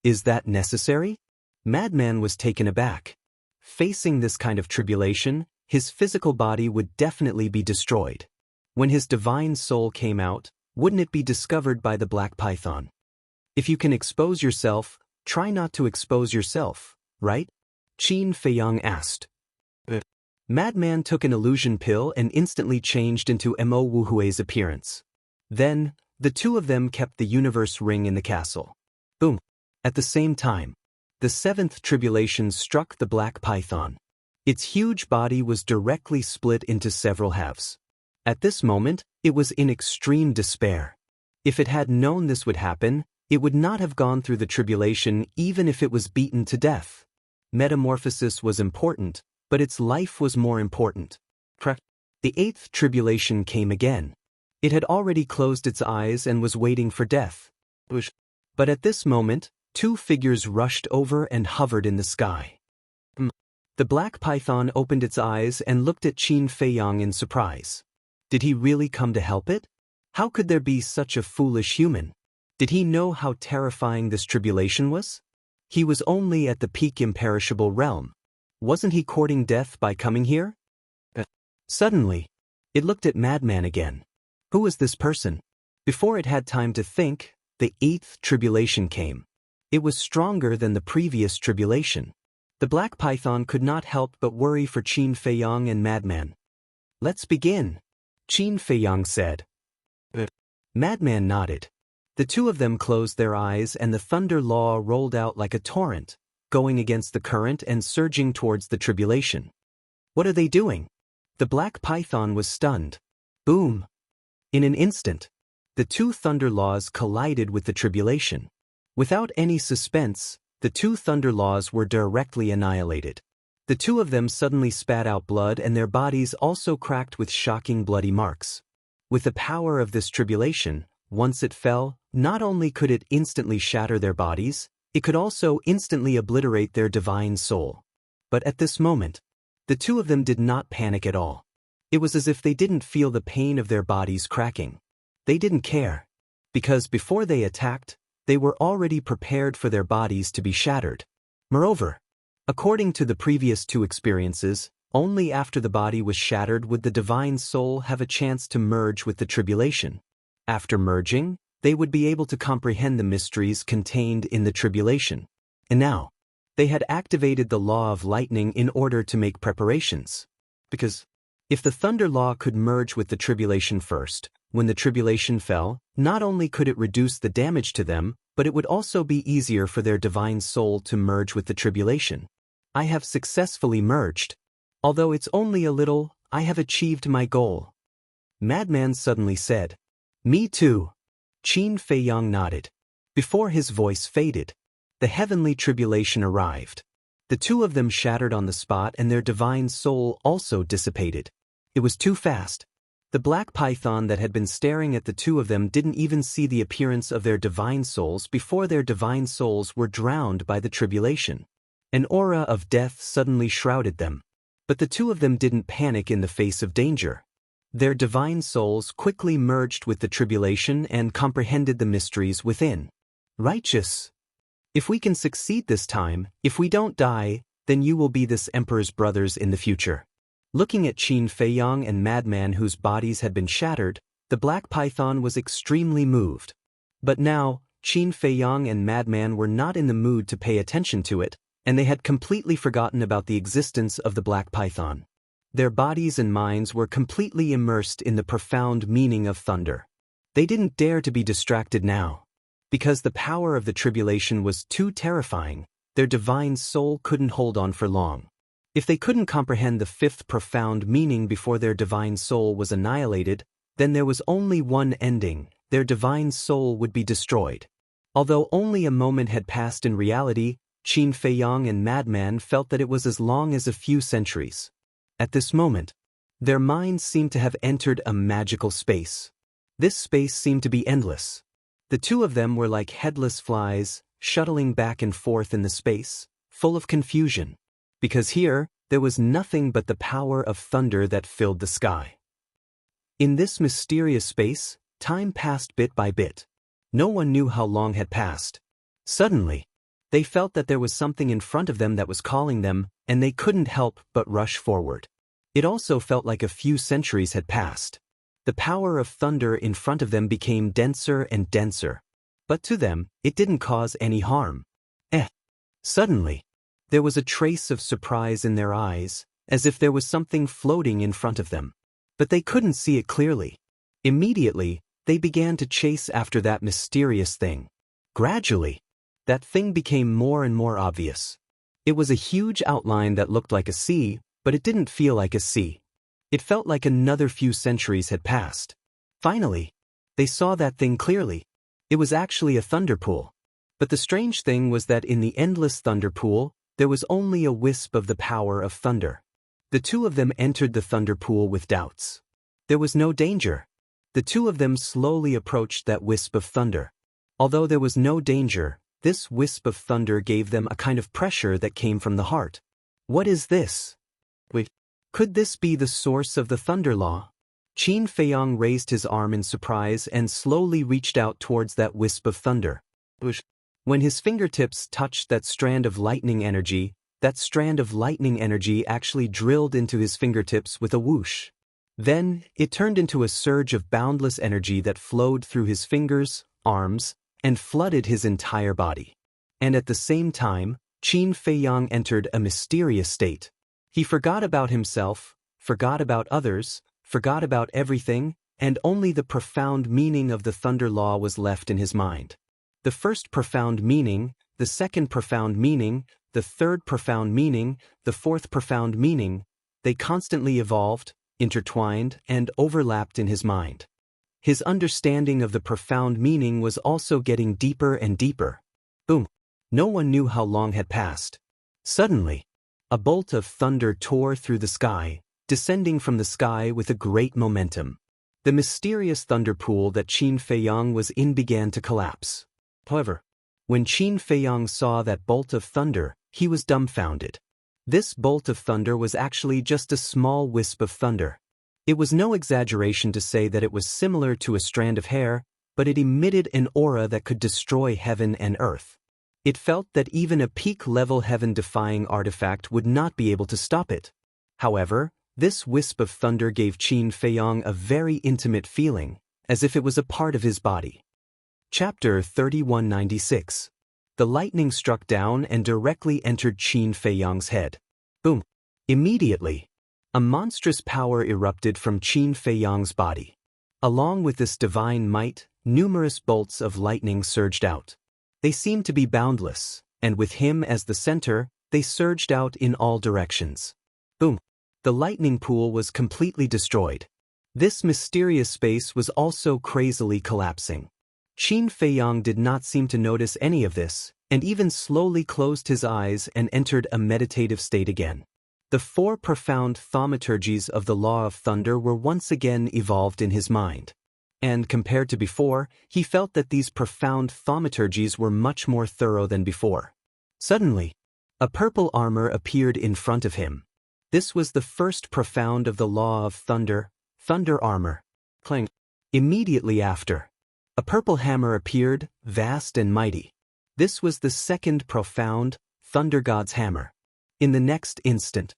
Is that necessary? Madman was taken aback. Facing this kind of tribulation, his physical body would definitely be destroyed. When his divine soul came out, wouldn't it be discovered by the black python? If you can expose yourself, try not to expose yourself, right? Qin Feiyang asked. Madman took an illusion pill and instantly changed into Mo Wuhui's appearance. Then, the two of them kept the universe ring in the castle. Boom. At the same time, the seventh tribulation struck the black python. Its huge body was directly split into several halves. At this moment, it was in extreme despair. If it had known this would happen, it would not have gone through the tribulation even if it was beaten to death. Metamorphosis was important, but its life was more important. The eighth tribulation came again. It had already closed its eyes and was waiting for death. But at this moment, two figures rushed over and hovered in the sky. The black python opened its eyes and looked at Qin Feiyang in surprise. Did he really come to help it? How could there be such a foolish human? Did he know how terrifying this tribulation was? He was only at the peak imperishable realm. Wasn't he courting death by coming here? Suddenly, it looked at Madman again. Who was this person? Before it had time to think, the eighth tribulation came. It was stronger than the previous tribulation. The black python could not help but worry for Qin Feiyang and Madman. Let's begin, Qin Feiyang said. Madman nodded. The two of them closed their eyes and the thunder law rolled out like a torrent, going against the current and surging towards the tribulation. What are they doing? The black python was stunned. Boom! In an instant, the two thunder laws collided with the tribulation. Without any suspense, the two thunder laws were directly annihilated. The two of them suddenly spat out blood and their bodies also cracked with shocking bloody marks. With the power of this tribulation, once it fell, not only could it instantly shatter their bodies, it could also instantly obliterate their divine soul. But at this moment, the two of them did not panic at all. It was as if they didn't feel the pain of their bodies cracking. They didn't care. Because before they attacked, they were already prepared for their bodies to be shattered. Moreover, according to the previous two experiences, only after the body was shattered would the divine soul have a chance to merge with the tribulation. After merging, they would be able to comprehend the mysteries contained in the tribulation. And now, they had activated the law of lightning in order to make preparations. Because, if the thunder law could merge with the tribulation first, when the tribulation fell, not only could it reduce the damage to them, but it would also be easier for their divine soul to merge with the tribulation. I have successfully merged. Although it's only a little, I have achieved my goal. Madman suddenly said. Me too. Qin Feiyang nodded. Before his voice faded, the heavenly tribulation arrived. The two of them shattered on the spot and their divine soul also dissipated. It was too fast. The black python that had been staring at the two of them didn't even see the appearance of their divine souls before their divine souls were drowned by the tribulation. An aura of death suddenly shrouded them. But the two of them didn't panic in the face of danger. Their divine souls quickly merged with the tribulation and comprehended the mysteries within. Righteous. If we can succeed this time, if we don't die, then you will be this emperor's brothers in the future. Looking at Qin Feiyang and Madman whose bodies had been shattered, the black python was extremely moved. But now, Qin Feiyang and Madman were not in the mood to pay attention to it, and they had completely forgotten about the existence of the black python. Their bodies and minds were completely immersed in the profound meaning of thunder. They didn't dare to be distracted now. Because the power of the tribulation was too terrifying, their divine soul couldn't hold on for long. If they couldn't comprehend the fifth profound meaning before their divine soul was annihilated, then there was only one ending: their divine soul would be destroyed. Although only a moment had passed in reality, Qin Feiyang and Madman felt that it was as long as a few centuries. At this moment, their minds seemed to have entered a magical space. This space seemed to be endless. The two of them were like headless flies, shuttling back and forth in the space, full of confusion. Because here, there was nothing but the power of thunder that filled the sky. In this mysterious space, time passed bit by bit. No one knew how long had passed. Suddenly, they felt that there was something in front of them that was calling them, and they couldn't help but rush forward. It also felt like a few centuries had passed. The power of thunder in front of them became denser and denser. But to them, it didn't cause any harm. Suddenly, there was a trace of surprise in their eyes, as if there was something floating in front of them. But they couldn't see it clearly. Immediately, they began to chase after that mysterious thing. Gradually, that thing became more and more obvious. It was a huge outline that looked like a sea, but it didn't feel like a sea. It felt like another few centuries had passed. Finally, they saw that thing clearly. It was actually a thunder pool. But the strange thing was that in the endless thunder pool, there was only a wisp of the power of thunder. The two of them entered the thunder pool with doubts. There was no danger. The two of them slowly approached that wisp of thunder. Although there was no danger, this wisp of thunder gave them a kind of pressure that came from the heart. What is this? Wait, could this be the source of the thunder law? Qin Feiyang raised his arm in surprise and slowly reached out towards that wisp of thunder. When his fingertips touched that strand of lightning energy, that strand of lightning energy actually drilled into his fingertips with a whoosh. Then, it turned into a surge of boundless energy that flowed through his fingers, arms, and flooded his entire body. And at the same time, Qin Feiyang entered a mysterious state. He forgot about himself, forgot about others, forgot about everything, and only the profound meaning of the thunder law was left in his mind. The first profound meaning, the second profound meaning, the third profound meaning, the fourth profound meaning, they constantly evolved, intertwined, and overlapped in his mind. His understanding of the profound meaning was also getting deeper and deeper. Boom! No one knew how long had passed. Suddenly, a bolt of thunder tore through the sky, descending from the sky with a great momentum. The mysterious thunder pool that Qin Feiyang was in began to collapse. However, when Qin Feiyang saw that bolt of thunder, he was dumbfounded. This bolt of thunder was actually just a small wisp of thunder. It was no exaggeration to say that it was similar to a strand of hair, but it emitted an aura that could destroy heaven and earth. It felt that even a peak-level heaven-defying artifact would not be able to stop it. However, this wisp of thunder gave Qin Feiyang a very intimate feeling, as if it was a part of his body. Chapter 3196. The lightning struck down and directly entered Qin Feiyang's head. Boom! Immediately, a monstrous power erupted from Qin Feiyang's body. Along with this divine might, numerous bolts of lightning surged out. They seemed to be boundless, and with him as the center, they surged out in all directions. Boom! The lightning pool was completely destroyed. This mysterious space was also crazily collapsing. Qin Feiyang did not seem to notice any of this, and even slowly closed his eyes and entered a meditative state again. The 4 profound thaumaturgies of the law of thunder were once again evolved in his mind. And compared to before, he felt that these profound thaumaturgies were much more thorough than before. Suddenly, a purple armor appeared in front of him. This was the first profound of the law of thunder, thunder armor. Clang. Immediately after, a purple hammer appeared, vast and mighty. This was the second profound, thunder god's hammer. In the next instant,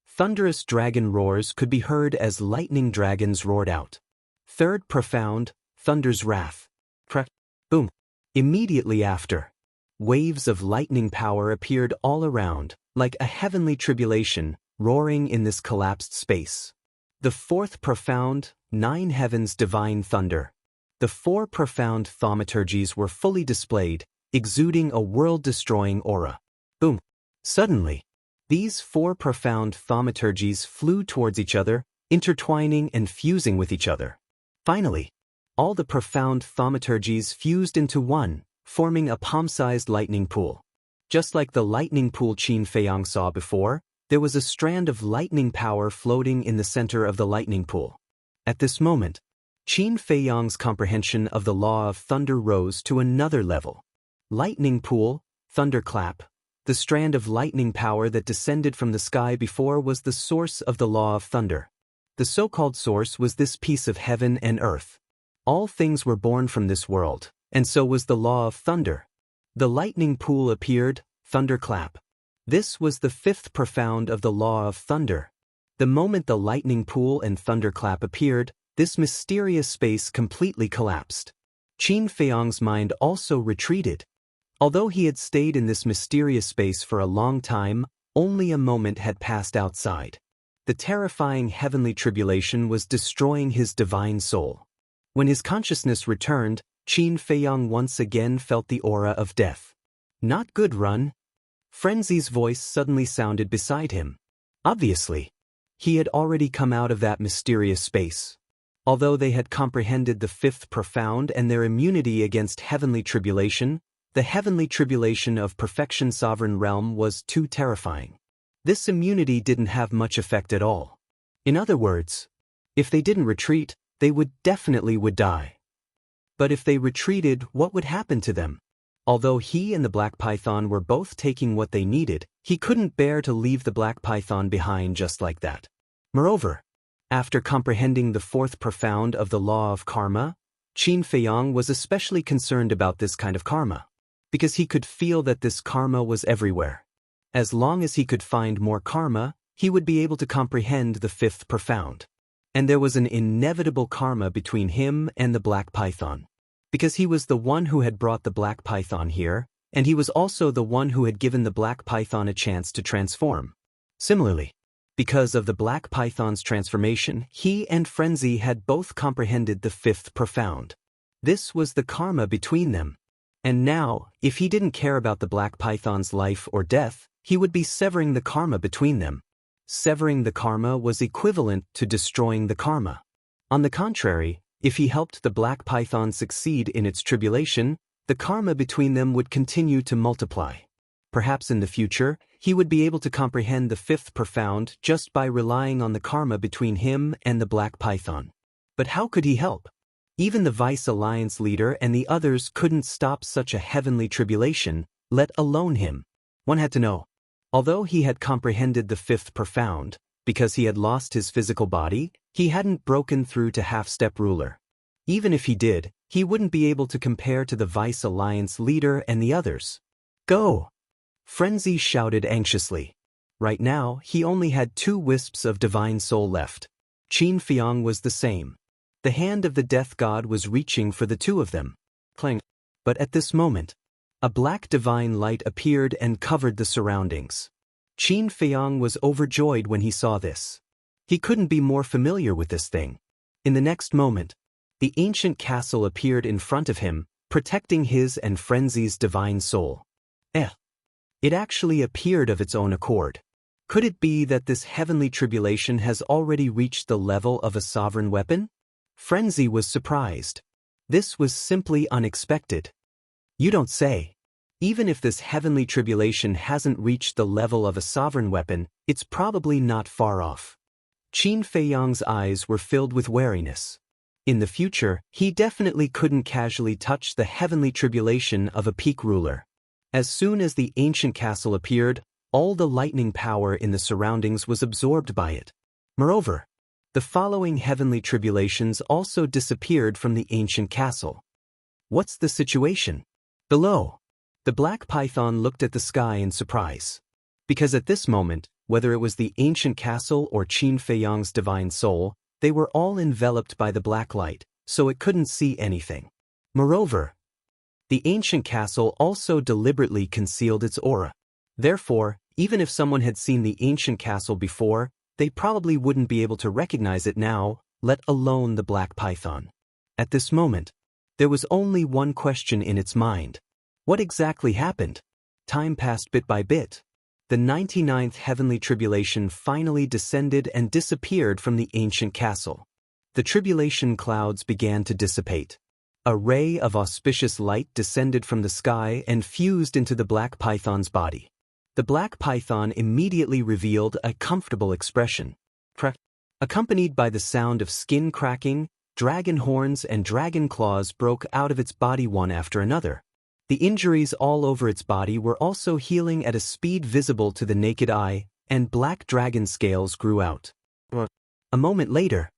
thunderous dragon roars could be heard as lightning dragons roared out. Third profound, thunder's wrath. Crack. Boom. Immediately after, waves of lightning power appeared all around, like a heavenly tribulation, roaring in this collapsed space. The fourth profound, 9 heavens divine thunder. The 4 profound thaumaturgies were fully displayed, exuding a world-destroying aura. Boom. Suddenly, these 4 profound thaumaturgies flew towards each other, intertwining and fusing with each other. Finally, all the profound thaumaturgies fused into one, forming a palm-sized lightning pool. Just like the lightning pool Qin Feiyang saw before, there was a strand of lightning power floating in the center of the lightning pool. At this moment, Qin Feiyang's comprehension of the law of thunder rose to another level. Lightning pool, thunderclap. The strand of lightning power that descended from the sky before was the source of the law of thunder. The so-called source was this piece of heaven and earth. All things were born from this world, and so was the law of thunder. The lightning pool appeared, thunderclap. This was the 5th profound of the law of thunder. The moment the lightning pool and thunderclap appeared, this mysterious space completely collapsed. Qin Feiyang's mind also retreated. Although he had stayed in this mysterious space for a long time, only a moment had passed outside. The terrifying heavenly tribulation was destroying his divine soul. When his consciousness returned, Qin Feiyang once again felt the aura of death. Not good, run. Frenzy's voice suddenly sounded beside him. Obviously, he had already come out of that mysterious space. Although they had comprehended the 5th profound and their immunity against heavenly tribulation, the heavenly tribulation of Perfection Sovereign Realm was too terrifying. This immunity didn't have much effect at all. In other words, if they didn't retreat, they would die. But if they retreated, what would happen to them? Although he and the Black Python were both taking what they needed, he couldn't bear to leave the Black Python behind just like that. Moreover, after comprehending the 4th profound of the law of karma, Qin Feiyang was especially concerned about this kind of karma, because he could feel that this karma was everywhere. As long as he could find more karma, he would be able to comprehend the 5th profound. And there was an inevitable karma between him and the Black Python. Because he was the one who had brought the Black Python here, and he was also the one who had given the Black Python a chance to transform. Similarly, because of the Black Python's transformation, he and Frenzy had both comprehended the 5th profound. This was the karma between them. And now, if he didn't care about the Black Python's life or death, he would be severing the karma between them. Severing the karma was equivalent to destroying the karma. On the contrary, if he helped the Black Python succeed in its tribulation, the karma between them would continue to multiply. Perhaps in the future, he would be able to comprehend the 5th profound just by relying on the karma between him and the Black Python. But how could he help? Even the Vice Alliance leader and the others couldn't stop such a heavenly tribulation, let alone him. One had to know. Although he had comprehended the 5th profound, because he had lost his physical body, he hadn't broken through to half-step ruler. Even if he did, he wouldn't be able to compare to the Vice Alliance leader and the others. Go! Frenzy shouted anxiously. Right now, he only had 2 wisps of divine soul left. Qin Feiyang was the same. The hand of the death god was reaching for the 2 of them. Clang. But at this moment, a black divine light appeared and covered the surroundings. Qin Feiyang was overjoyed when he saw this. He couldn't be more familiar with this thing. In the next moment, the ancient castle appeared in front of him, protecting his and Frenzy's divine soul. It actually appeared of its own accord. Could it be that this heavenly tribulation has already reached the level of a sovereign weapon? Frenzy was surprised. This was simply unexpected. You don't say. Even if this heavenly tribulation hasn't reached the level of a sovereign weapon, it's probably not far off. Qin Feiyang's eyes were filled with wariness. In the future, he definitely couldn't casually touch the heavenly tribulation of a peak ruler. As soon as the ancient castle appeared, all the lightning power in the surroundings was absorbed by it. Moreover, the following heavenly tribulations also disappeared from the ancient castle. What's the situation? Below. The black python looked at the sky in surprise. Because at this moment, whether it was the ancient castle or Qin Feiyang's divine soul, they were all enveloped by the black light, so it couldn't see anything. Moreover, the ancient castle also deliberately concealed its aura. Therefore, even if someone had seen the ancient castle before, they probably wouldn't be able to recognize it now, let alone the black python. At this moment, there was only one question in its mind. What exactly happened? Time passed bit by bit. The 99th heavenly tribulation finally descended and disappeared from the ancient castle. The tribulation clouds began to dissipate. A ray of auspicious light descended from the sky and fused into the black python's body. The black python immediately revealed a comfortable expression. Accompanied by the sound of skin cracking, dragon horns and dragon claws broke out of its body one after another. The injuries all over its body were also healing at a speed visible to the naked eye, and black dragon scales grew out. A moment later,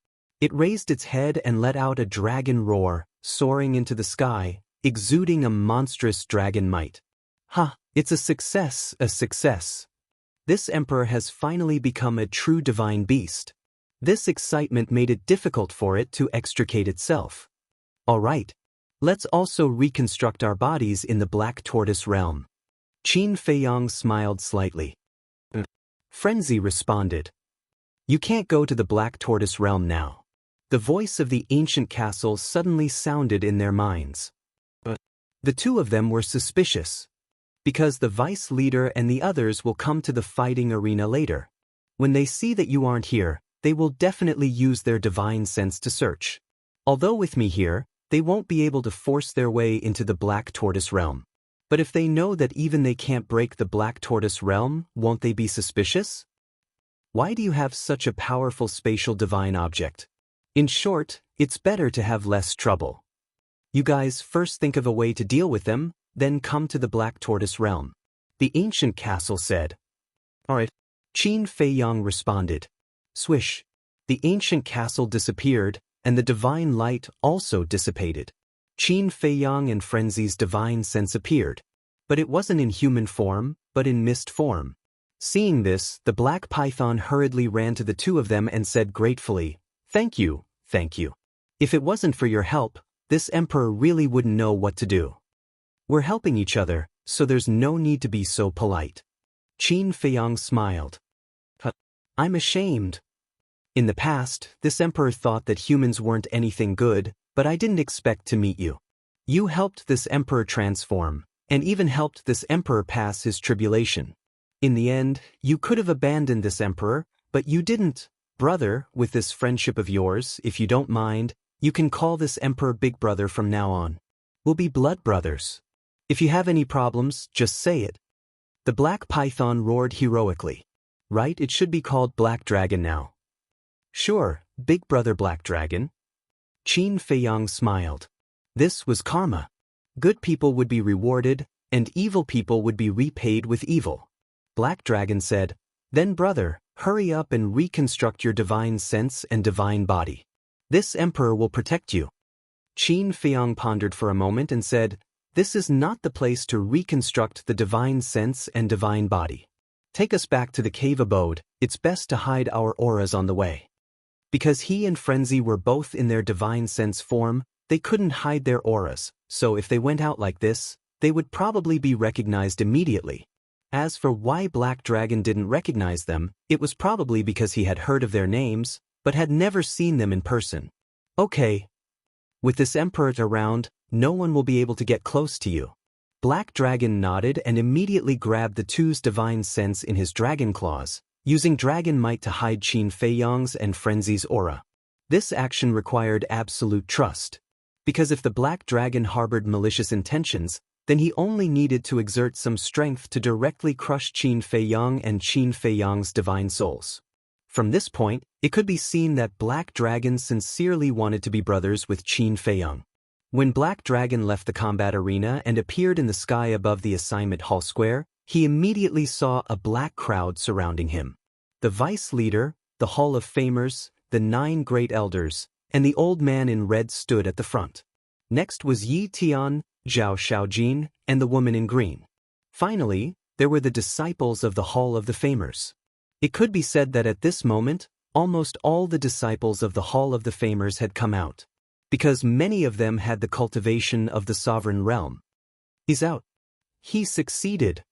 it raised its head and let out a dragon roar, soaring into the sky, exuding a monstrous dragon might. Ha! It's a success, a success. This emperor has finally become a true divine beast. This excitement made it difficult for it to extricate itself. All right. Let's also reconstruct our bodies in the Black Tortoise realm. Qin Feiyang smiled slightly. Frenzy responded. You can't go to the Black Tortoise realm now. The voice of the ancient castle suddenly sounded in their minds. The two of them were suspicious. Because the vice leader and the others will come to the fighting arena later. When they see that you aren't here, they will definitely use their divine sense to search. Although with me here, they won't be able to force their way into the Black Tortoise realm. But if they know that even they can't break the Black Tortoise realm, won't they be suspicious? Why do you have such a powerful spatial divine object? In short, it's better to have less trouble. You guys first think of a way to deal with them, then come to the Black Tortoise realm. The ancient castle said. Alright. Qin Feiyang responded. Swish. The ancient castle disappeared, and the divine light also dissipated. Qin Feiyang and Frenzy's divine sense appeared. But it wasn't in human form, but in mist form. Seeing this, the black python hurriedly ran to the two of them and said gratefully, Thank you, thank you. If it wasn't for your help, this emperor really wouldn't know what to do. We're helping each other, so there's no need to be so polite. Qin Feiyang smiled. I'm ashamed. In the past, this emperor thought that humans weren't anything good, but I didn't expect to meet you. You helped this emperor transform, and even helped this emperor pass his tribulation. In the end, you could have abandoned this emperor, but you didn't. Brother, with this friendship of yours, if you don't mind, you can call this emperor Big Brother from now on. We'll be blood brothers. If you have any problems, just say it. The black python roared heroically. Right, it should be called Black Dragon now. Sure, Big Brother Black Dragon. Qin Feiyang smiled. This was karma. Good people would be rewarded, and evil people would be repaid with evil. Black Dragon said, Then brother, hurry up and reconstruct your divine sense and divine body. This emperor will protect you. Qin Feiyang pondered for a moment and said, This is not the place to reconstruct the divine sense and divine body. Take us back to the cave abode, it's best to hide our auras on the way. Because he and Frenzy were both in their divine sense form, they couldn't hide their auras, so if they went out like this, they would probably be recognized immediately. As for why Black Dragon didn't recognize them, it was probably because he had heard of their names, but had never seen them in person. Okay. With this emperor around, no one will be able to get close to you. Black Dragon nodded and immediately grabbed the two's divine sense in his dragon claws, using dragon might to hide Qin Feiyang's and Frenzy's aura. This action required absolute trust. Because if the Black Dragon harbored malicious intentions, then he only needed to exert some strength to directly crush Qin Feiyang and Qin Feiyang's divine souls. From this point, it could be seen that Black Dragon sincerely wanted to be brothers with Qin Feiyang. When Black Dragon left the combat arena and appeared in the sky above the assignment hall square, he immediately saw a black crowd surrounding him. The vice leader, the Hall of Famers, the 9 great elders, and the old man in red stood at the front. Next was Yi Tian, Zhao Shaojin, and the woman in green. Finally, there were the disciples of the Hall of the Famers. It could be said that at this moment, almost all the disciples of the Hall of the Famers had come out, because many of them had the cultivation of the sovereign realm. He's out. He succeeded.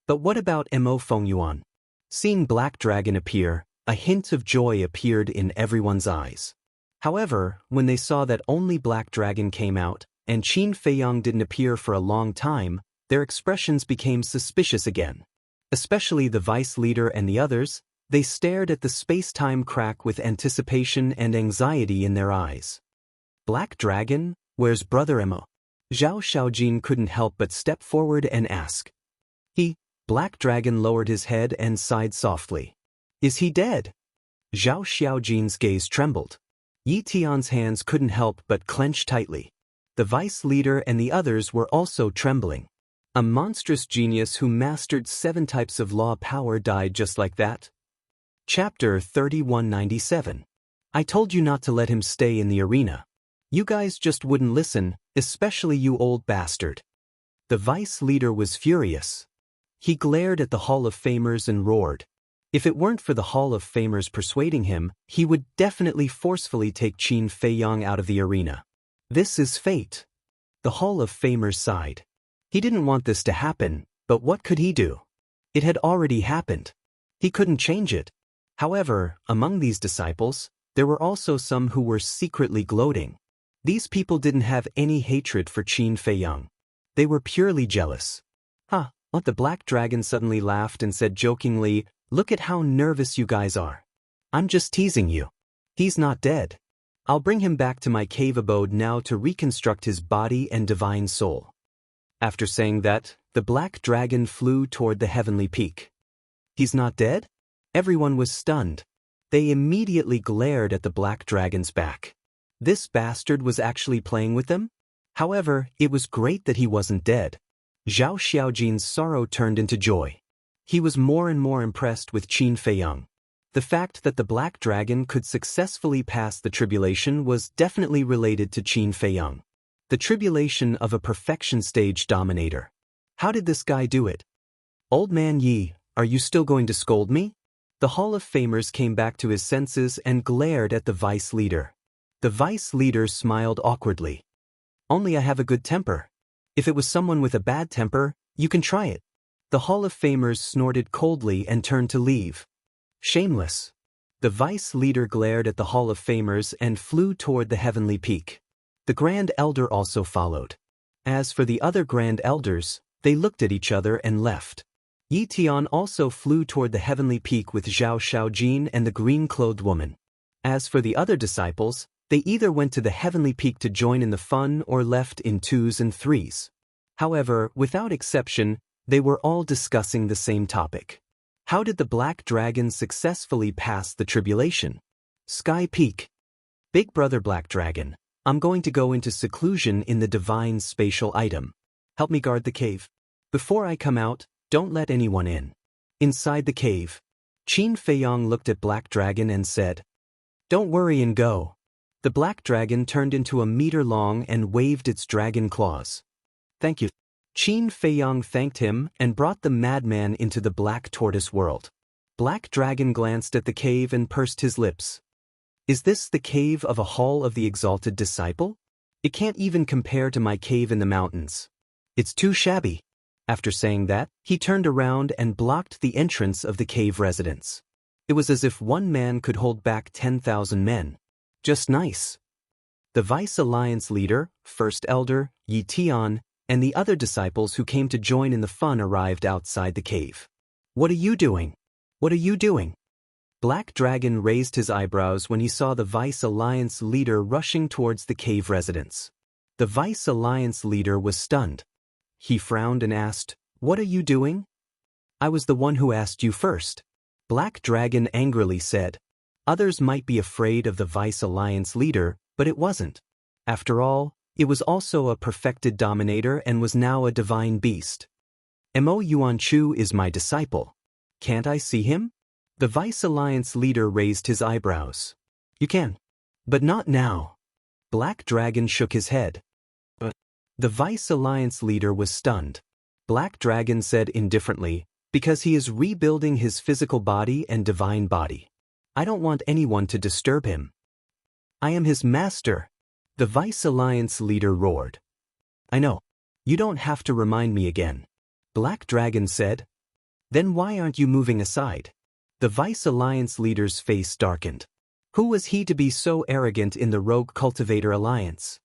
But what about Mo Fengyuan? Seeing Black Dragon appear, a hint of joy appeared in everyone's eyes. However, when they saw that only Black Dragon came out, and Qin Feiyang didn't appear for a long time, their expressions became suspicious again. Especially the vice leader and the others, they stared at the space-time crack with anticipation and anxiety in their eyes. Black Dragon, where's Brother Mo? Zhao Shaojin couldn't help but step forward and ask. Black Dragon lowered his head and sighed softly. Is he dead? Zhao Xiaojin's gaze trembled. Yi Tian's hands couldn't help but clench tightly. The vice leader and the others were also trembling. A monstrous genius who mastered 7 types of law power died just like that? Chapter 3197. I told you not to let him stay in the arena. You guys just wouldn't listen, especially you old bastard. The vice leader was furious. He glared at the Hall of Famers and roared. If it weren't for the Hall of Famers persuading him, he would definitely forcefully take Qin Feiyang out of the arena. This is fate. The Hall of Famers sighed. He didn't want this to happen, but what could he do? It had already happened. He couldn't change it. However, among these disciples, there were also some who were secretly gloating. These people didn't have any hatred for Qin Feiyang. They were purely jealous. The Black Dragon suddenly laughed and said jokingly, look at how nervous you guys are. I'm just teasing you. He's not dead. I'll bring him back to my cave abode now to reconstruct his body and divine soul. After saying that, the Black Dragon flew toward the heavenly peak. He's not dead? Everyone was stunned. They immediately glared at the Black Dragon's back. This bastard was actually playing with them? However, it was great that he wasn't dead. Zhao Xiaojin's sorrow turned into joy. He was more and more impressed with Qin Feiyang. The fact that the Black Dragon could successfully pass the tribulation was definitely related to Qin Feiyang. The tribulation of a perfection stage dominator. How did this guy do it? Old man Yi, are you still going to scold me? The Hall of Famers came back to his senses and glared at the vice leader. The vice leader smiled awkwardly. Only I have a good temper. If it was someone with a bad temper, you can try it. The Hall of Famers snorted coldly and turned to leave. Shameless. The vice leader glared at the Hall of Famers and flew toward the heavenly peak. The Grand Elder also followed. As for the other Grand Elders, they looked at each other and left. Yi Tian also flew toward the heavenly peak with Zhao Shaojin and the green-clothed woman. As for the other disciples, they either went to the heavenly peak to join in the fun or left in 2s and 3s. However, without exception, they were all discussing the same topic. How did the Black Dragon successfully pass the tribulation? Sky Peak. Big Brother Black Dragon, I'm going to go into seclusion in the divine spatial item. Help me guard the cave. Before I come out, don't let anyone in. Inside the cave, Qin Feiyang looked at Black Dragon and said, Don't worry and go. The Black Dragon turned into a meter long and waved its dragon claws. Thank you. Qin Feiyang thanked him and brought the madman into the Black Tortoise world. Black Dragon glanced at the cave and pursed his lips. Is this the cave of a Hall of the Exalted Disciple? It can't even compare to my cave in the mountains. It's too shabby. After saying that, he turned around and blocked the entrance of the cave residence. It was as if one man could hold back 10,000 men. Just nice. The Vice Alliance leader, First Elder, Yi Tian, and the other disciples who came to join in the fun arrived outside the cave. What are you doing? What are you doing? Black Dragon raised his eyebrows when he saw the Vice Alliance leader rushing towards the cave residence. The Vice Alliance leader was stunned. He frowned and asked, "What are you doing?" "I was the one who asked you first," Black Dragon angrily said. Others might be afraid of the Vice Alliance leader, but it wasn't. After all, it was also a perfected dominator and was now a divine beast. Mo Yuanchu is my disciple. Can't I see him? The Vice Alliance leader raised his eyebrows. You can. But not now. Black Dragon shook his head. But the Vice Alliance leader was stunned. Black Dragon said indifferently, because he is rebuilding his physical body and divine body. I don't want anyone to disturb him. I am his master. The Vice Alliance leader roared. I know. You don't have to remind me again. Black Dragon said. Then why aren't you moving aside? The Vice Alliance leader's face darkened. Who was he to be so arrogant in the Rogue Cultivator Alliance?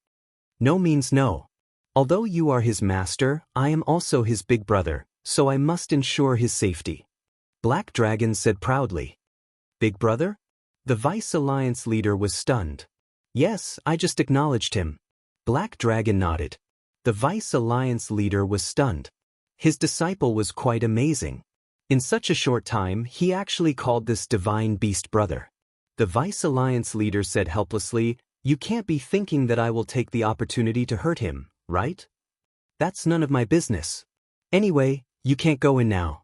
No means no. Although you are his master, I am also his big brother, so I must ensure his safety. Black Dragon said proudly. Big brother? The Vice Alliance leader was stunned. Yes, I just acknowledged him. Black Dragon nodded. The Vice Alliance leader was stunned. His disciple was quite amazing. In such a short time, he actually called this divine beast brother. The Vice Alliance leader said helplessly, You can't be thinking that I will take the opportunity to hurt him, right? That's none of my business. Anyway, you can't go in now.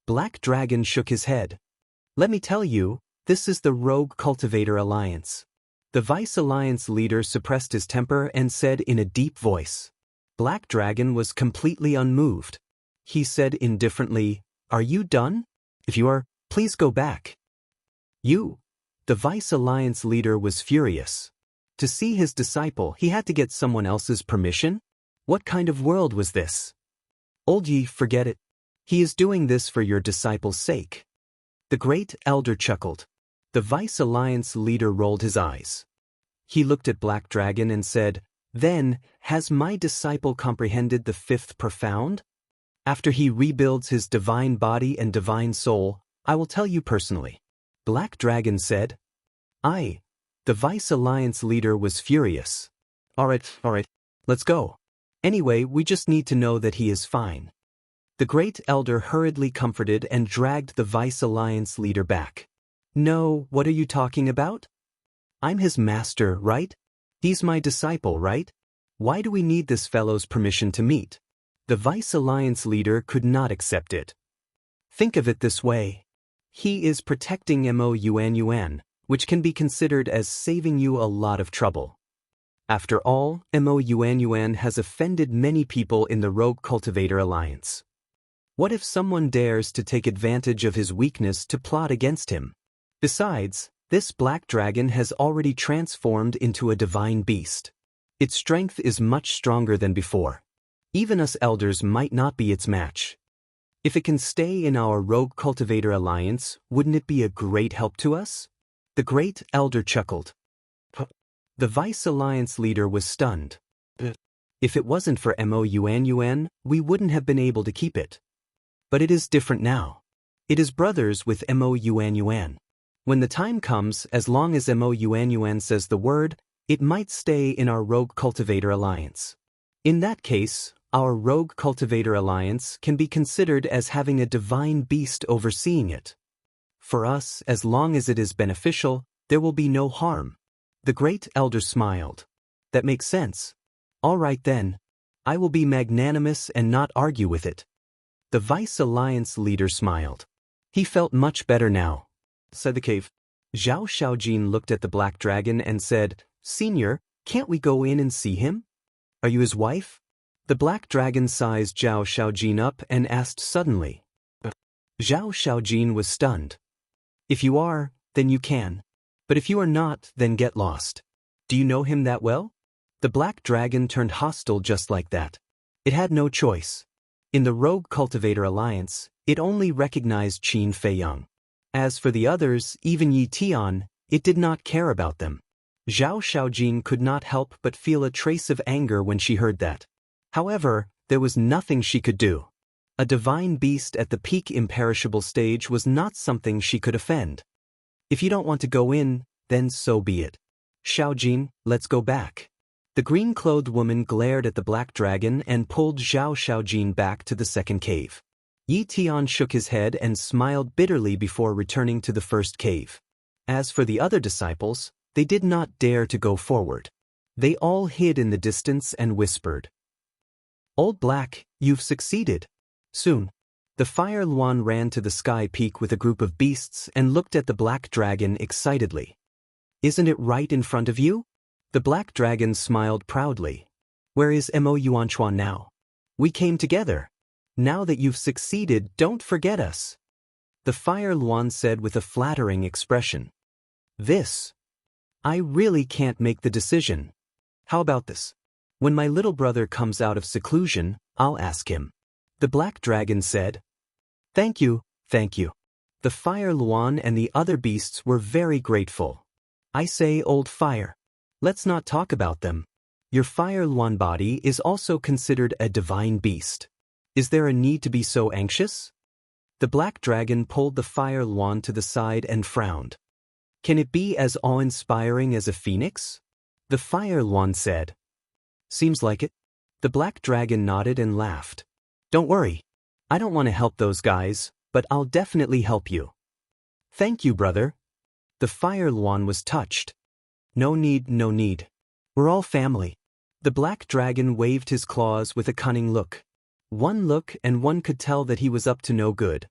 Black Dragon shook his head. Let me tell you, this is the Rogue Cultivator Alliance. The Vice Alliance leader suppressed his temper and said in a deep voice. Black Dragon was completely unmoved. He said indifferently, Are you done? If you are, please go back. You. The Vice Alliance leader was furious. To see his disciple, he had to get someone else's permission? What kind of world was this? Old Yi, forget it. He is doing this for your disciple's sake. The Great Elder chuckled. The Vice Alliance leader rolled his eyes. He looked at Black Dragon and said, Then, has my disciple comprehended the fifth profound? After he rebuilds his divine body and divine soul, I will tell you personally. Black Dragon said. The Vice Alliance leader was furious. All right, let's go. Anyway, we just need to know that he is fine. The Great Elder hurriedly comforted and dragged the Vice Alliance leader back. No, what are you talking about? I'm his master, right? He's my disciple, right? Why do we need this fellow's permission to meet? The Vice Alliance leader could not accept it. Think of it this way. He is protecting Mo Yuan, which can be considered as saving you a lot of trouble. After all, Mo Yuan has offended many people in the Rogue Cultivator Alliance. What if someone dares to take advantage of his weakness to plot against him? Besides, this Black Dragon has already transformed into a divine beast. Its strength is much stronger than before. Even us elders might not be its match. If it can stay in our Rogue Cultivator Alliance, wouldn't it be a great help to us? The Great Elder chuckled. The Vice Alliance leader was stunned. If it wasn't for Mo Yuan, we wouldn't have been able to keep it. But it is different now. It is brothers with Mo Yuan. When the time comes, as long as Mo Yuan says the word, it might stay in our Rogue Cultivator Alliance. In that case, our Rogue Cultivator Alliance can be considered as having a divine beast overseeing it. For us, as long as it is beneficial, there will be no harm. The Great Elder smiled. That makes sense. All right then. I will be magnanimous and not argue with it. The Vice Alliance leader smiled. He felt much better now, said the cave. Zhao Xiaojin looked at the Black Dragon and said, Senior, can't we go in and see him? Are you his wife? The Black Dragon sized Zhao Xiaojin up and asked suddenly. Zhao Xiaojin was stunned. If you are, then you can. But if you are not, then get lost. Do you know him that well? The Black Dragon turned hostile just like that. It had no choice. In the Rogue Cultivator Alliance, it only recognized Qin Feiyang. As for the others, even Yi Tian, it did not care about them. Zhao Xiaojin could not help but feel a trace of anger when she heard that. However, there was nothing she could do. A divine beast at the peak imperishable stage was not something she could offend. If you don't want to go in, then so be it. Xiaojin, let's go back. The green-clothed woman glared at the black dragon and pulled Zhao Shaojin back to the second cave. Yi Tian shook his head and smiled bitterly before returning to the first cave. As for the other disciples, they did not dare to go forward. They all hid in the distance and whispered, "Old Black, you've succeeded." Soon, the Fire Luan ran to the sky peak with a group of beasts and looked at the black dragon excitedly. "Isn't it right in front of you?" The black dragon smiled proudly. "Where is Mo Yuanchuan now? We came together. Now that you've succeeded, don't forget us." The Fire Luan said with a flattering expression. I really can't make the decision. How about this? When my little brother comes out of seclusion, I'll ask him." The black dragon said. Thank you. The Fire Luan and the other beasts were very grateful. "I say, Old Fire, let's not talk about them. Your Fire Luan body is also considered a divine beast. Is there a need to be so anxious?" The black dragon pulled the Fire Luan to the side and frowned. "Can it be as awe-inspiring as a phoenix?" The Fire Luan said. "Seems like it." The black dragon nodded and laughed. "Don't worry. I don't want to help those guys, but I'll definitely help you." "Thank you, brother." The Fire Luan was touched. No need. We're all family." The black dragon waved his claws with a cunning look. One look and one could tell that he was up to no good.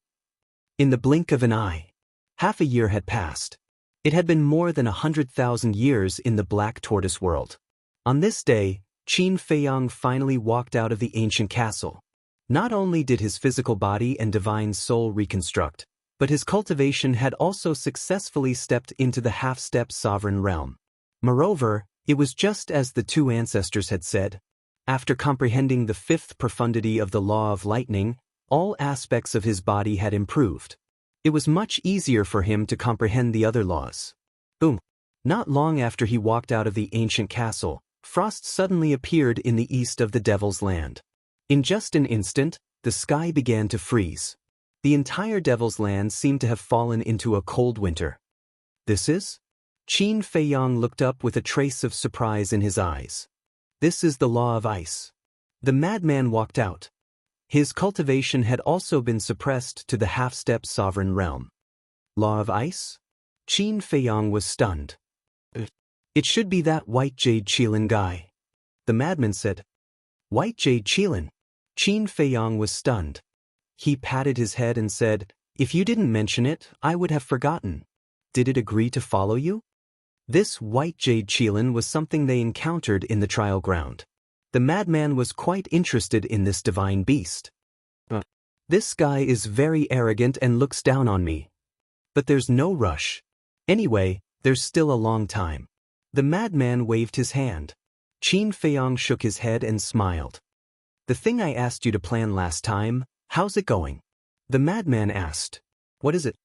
In the blink of an eye, half a year had passed. It had been more than 100,000 years in the Black Tortoise world. On this day, Qin Feiyang finally walked out of the ancient castle. Not only did his physical body and divine soul reconstruct, but his cultivation had also successfully stepped into the half-step sovereign realm. Moreover, it was just as the two ancestors had said. After comprehending the fifth profundity of the law of lightning, all aspects of his body had improved. It was much easier for him to comprehend the other laws. Boom! Not long after he walked out of the ancient castle, frost suddenly appeared in the east of the Devil's Land. In just an instant, the sky began to freeze. The entire Devil's Land seemed to have fallen into a cold winter. "This is?" Qin Feiyang looked up with a trace of surprise in his eyes. "This is the law of ice." The madman walked out. His cultivation had also been suppressed to the half-step sovereign realm. "Law of ice?" Qin Feiyang was stunned. "It should be that white jade Qilin guy." The madman said. "White jade Qilin?" Qin Feiyang was stunned. He patted his head and said, "If you didn't mention it, I would have forgotten. Did it agree to follow you?" This white jade Qilin was something they encountered in the trial ground. The madman was quite interested in this divine beast. "This guy is very arrogant and looks down on me. But there's no rush. Anyway, there's still a long time." The madman waved his hand. Qin Feiyang shook his head and smiled. "The thing I asked you to plan last time, how's it going?" The madman asked. "What is it?"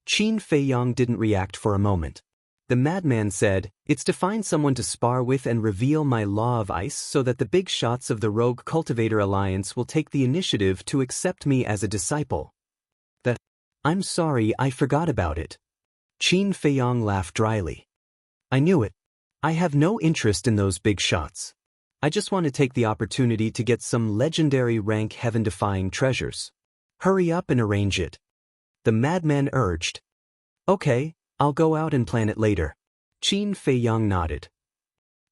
Qin Feiyang didn't react for a moment. The madman said, "It's to find someone to spar with and reveal my law of ice so that the big shots of the Rogue Cultivator Alliance will take the initiative to accept me as a disciple." "I'm sorry, I forgot about it." Qin Feiyang laughed dryly. "I knew it. I have no interest in those big shots. I just want to take the opportunity to get some legendary rank heaven-defying treasures. Hurry up and arrange it." The madman urged. "Okay, I'll go out and plan it later." Qin Feiyang nodded.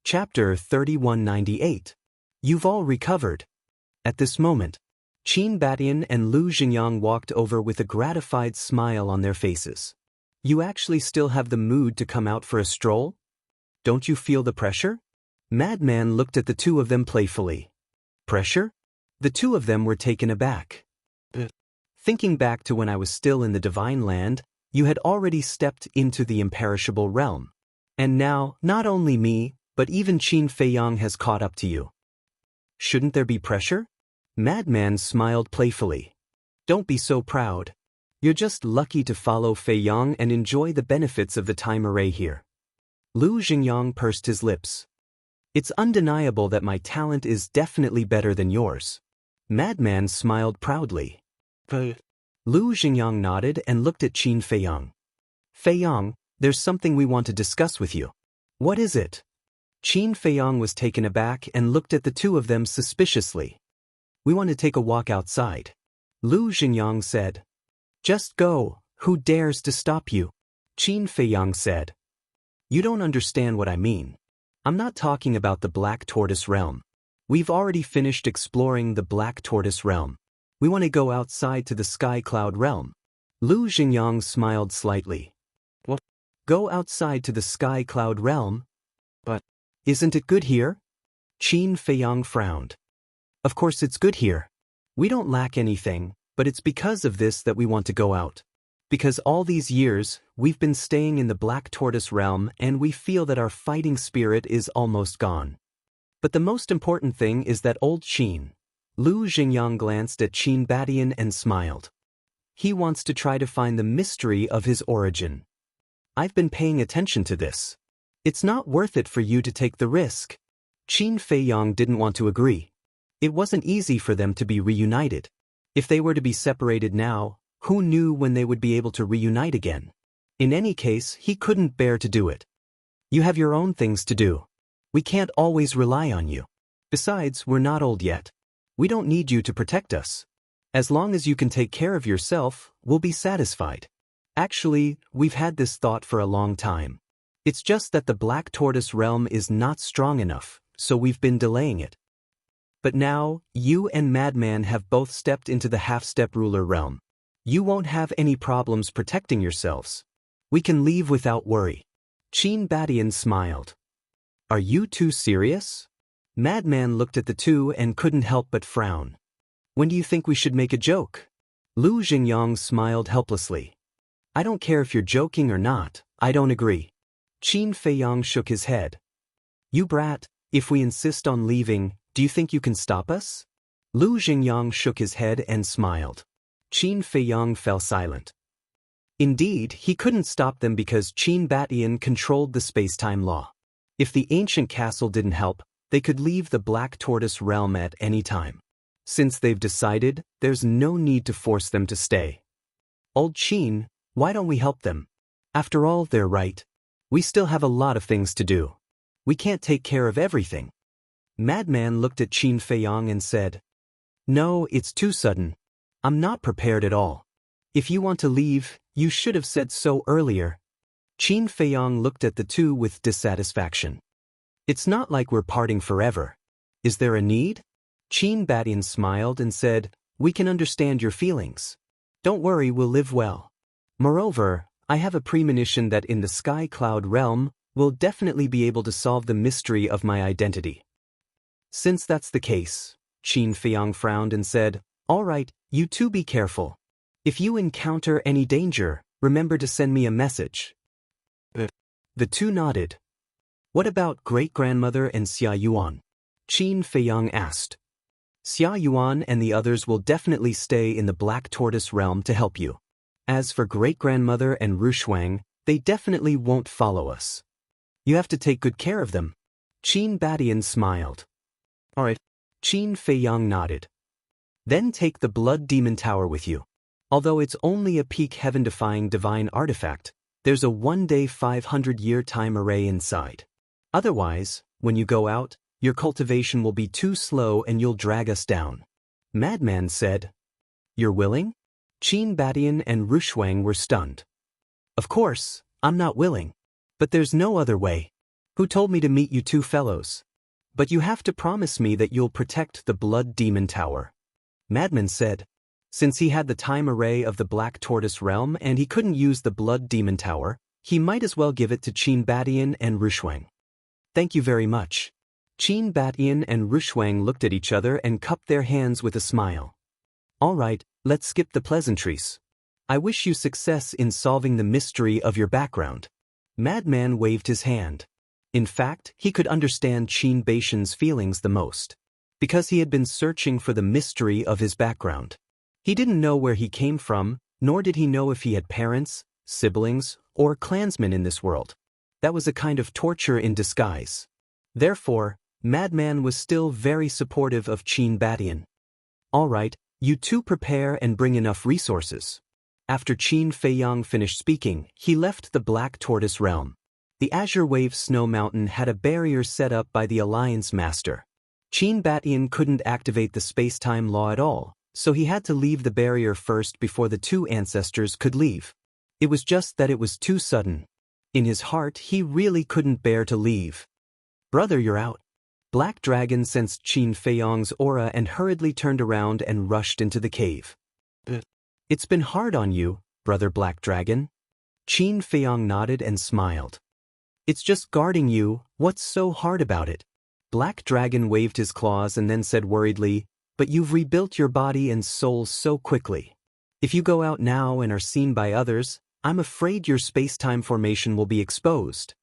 Chapter 3198. You've all recovered. At this moment, Qin Batian and Lu Xingyang walked over with a gratified smile on their faces. "You actually still have the mood to come out for a stroll? Don't you feel the pressure?" Madman looked at the two of them playfully. "Pressure?" The two of them were taken aback. "Thinking back to when I was still in the Divine Land, you had already stepped into the imperishable realm. And now, not only me, but even Qin Feiyang has caught up to you. Shouldn't there be pressure?" Madman smiled playfully. "Don't be so proud. You're just lucky to follow Feiyang and enjoy the benefits of the time array here." Lu Xingyang pursed his lips. "It's undeniable that my talent is definitely better than yours." Madman smiled proudly. Lu Xingyang nodded and looked at Qin Feiyang. "Feiyang, there's something we want to discuss with you." "What is it?" Qin Feiyang was taken aback and looked at the two of them suspiciously. We want to take a walk outside. Lu Xingyang said. Just go, who dares to stop you? Qin Feiyang said. You don't understand what I mean. I'm not talking about the Black Tortoise Realm. We've already finished exploring the Black Tortoise Realm. We want to go outside to the Sky Cloud Realm. Lu Xingyang smiled slightly. What? Go outside to the Sky Cloud Realm? But isn't it good here? Qin Feiyang frowned. Of course it's good here. We don't lack anything, but it's because of this that we want to go out. Because all these years, we've been staying in the Black Tortoise Realm and we feel that our fighting spirit is almost gone. But the most important thing is that old Qin. Lu Xingyang glanced at Qin Badian and smiled. He wants to try to find the mystery of his origin. I've been paying attention to this. It's not worth it for you to take the risk. Qin Feiyang didn't want to agree. It wasn't easy for them to be reunited. If they were to be separated now, who knew when they would be able to reunite again? In any case, he couldn't bear to do it. You have your own things to do. We can't always rely on you. Besides, we're not old yet. We don't need you to protect us. As long as you can take care of yourself, we'll be satisfied. Actually, we've had this thought for a long time. It's just that the Black Tortoise Realm is not strong enough, so we've been delaying it. But now, you and Madman have both stepped into the Half-Step Ruler Realm. You won't have any problems protecting yourselves. We can leave without worry. Qin Badian smiled. Are you two serious? Madman looked at the two and couldn't help but frown. When do you think we should make a joke? Lu Xingyang smiled helplessly. I don't care if you're joking or not, I don't agree. Qin Feiyang shook his head. You brat, if we insist on leaving, do you think you can stop us? Lu Xingyang shook his head and smiled. Qin Feiyang fell silent. Indeed, he couldn't stop them because Qin Badian controlled the space-time law. If the ancient castle didn't help, they could leave the Black Tortoise Realm at any time. Since they've decided, there's no need to force them to stay. Old Qin, why don't we help them? After all, they're right. We still have a lot of things to do. We can't take care of everything. Madman looked at Qin Feiyang and said, No, it's too sudden. I'm not prepared at all. If you want to leave, you should have said so earlier. Qin Feiyang looked at the two with dissatisfaction. It's not like we're parting forever. Is there a need? Qin Badian smiled and said, We can understand your feelings. Don't worry, we'll live well. Moreover, I have a premonition that in the Sky Cloud Realm, we'll definitely be able to solve the mystery of my identity. Since that's the case, Qin Feiyang frowned and said, All right, you two be careful. If you encounter any danger, remember to send me a message. The two nodded. What about great-grandmother and Xia Yuan? Qin Feiyang asked. Xia Yuan and the others will definitely stay in the Black Tortoise Realm to help you. As for great-grandmother and Rushuang, they definitely won't follow us. You have to take good care of them. Qin Badian smiled. All right. Qin Feiyang nodded. Then take the Blood Demon Tower with you. Although it's only a peak heaven-defying divine artifact, there's a 1-day 500-year time array inside. Otherwise, when you go out, your cultivation will be too slow and you'll drag us down. Madman said. You're willing? Qin Badian and Rushuang were stunned. Of course, I'm not willing. But there's no other way. Who told me to meet you two fellows? But you have to promise me that you'll protect the Blood Demon Tower. Madman said. Since he had the time array of the Black Tortoise Realm and he couldn't use the Blood Demon Tower, he might as well give it to Qin Badian and Rushuang. Thank you very much. Qin Badian and Rushuang looked at each other and cupped their hands with a smile. All right, let's skip the pleasantries. I wish you success in solving the mystery of your background. Madman waved his hand. In fact, he could understand Qin Baishan's feelings the most, because he had been searching for the mystery of his background. He didn't know where he came from, nor did he know if he had parents, siblings, or clansmen in this world. That was a kind of torture in disguise. Therefore, Madman was still very supportive of Qin Badian. All right, you two prepare and bring enough resources. After Qin Feiyang finished speaking, he left the Black Tortoise Realm. The Azure Wave Snow Mountain had a barrier set up by the Alliance Master. Qin Batian couldn't activate the space-time law at all, so he had to leave the barrier first before the two ancestors could leave. It was just that it was too sudden. In his heart, he really couldn't bear to leave. "Brother, you're out." Black Dragon sensed Qin Feiyong's aura and hurriedly turned around and rushed into the cave. "It's been hard on you, Brother Black Dragon." Qin Feiyong nodded and smiled. "It's just guarding you, what's so hard about it?" Black Dragon waved his claws and then said worriedly, "But you've rebuilt your body and soul so quickly. If you go out now and are seen by others, I'm afraid your space-time formation will be exposed."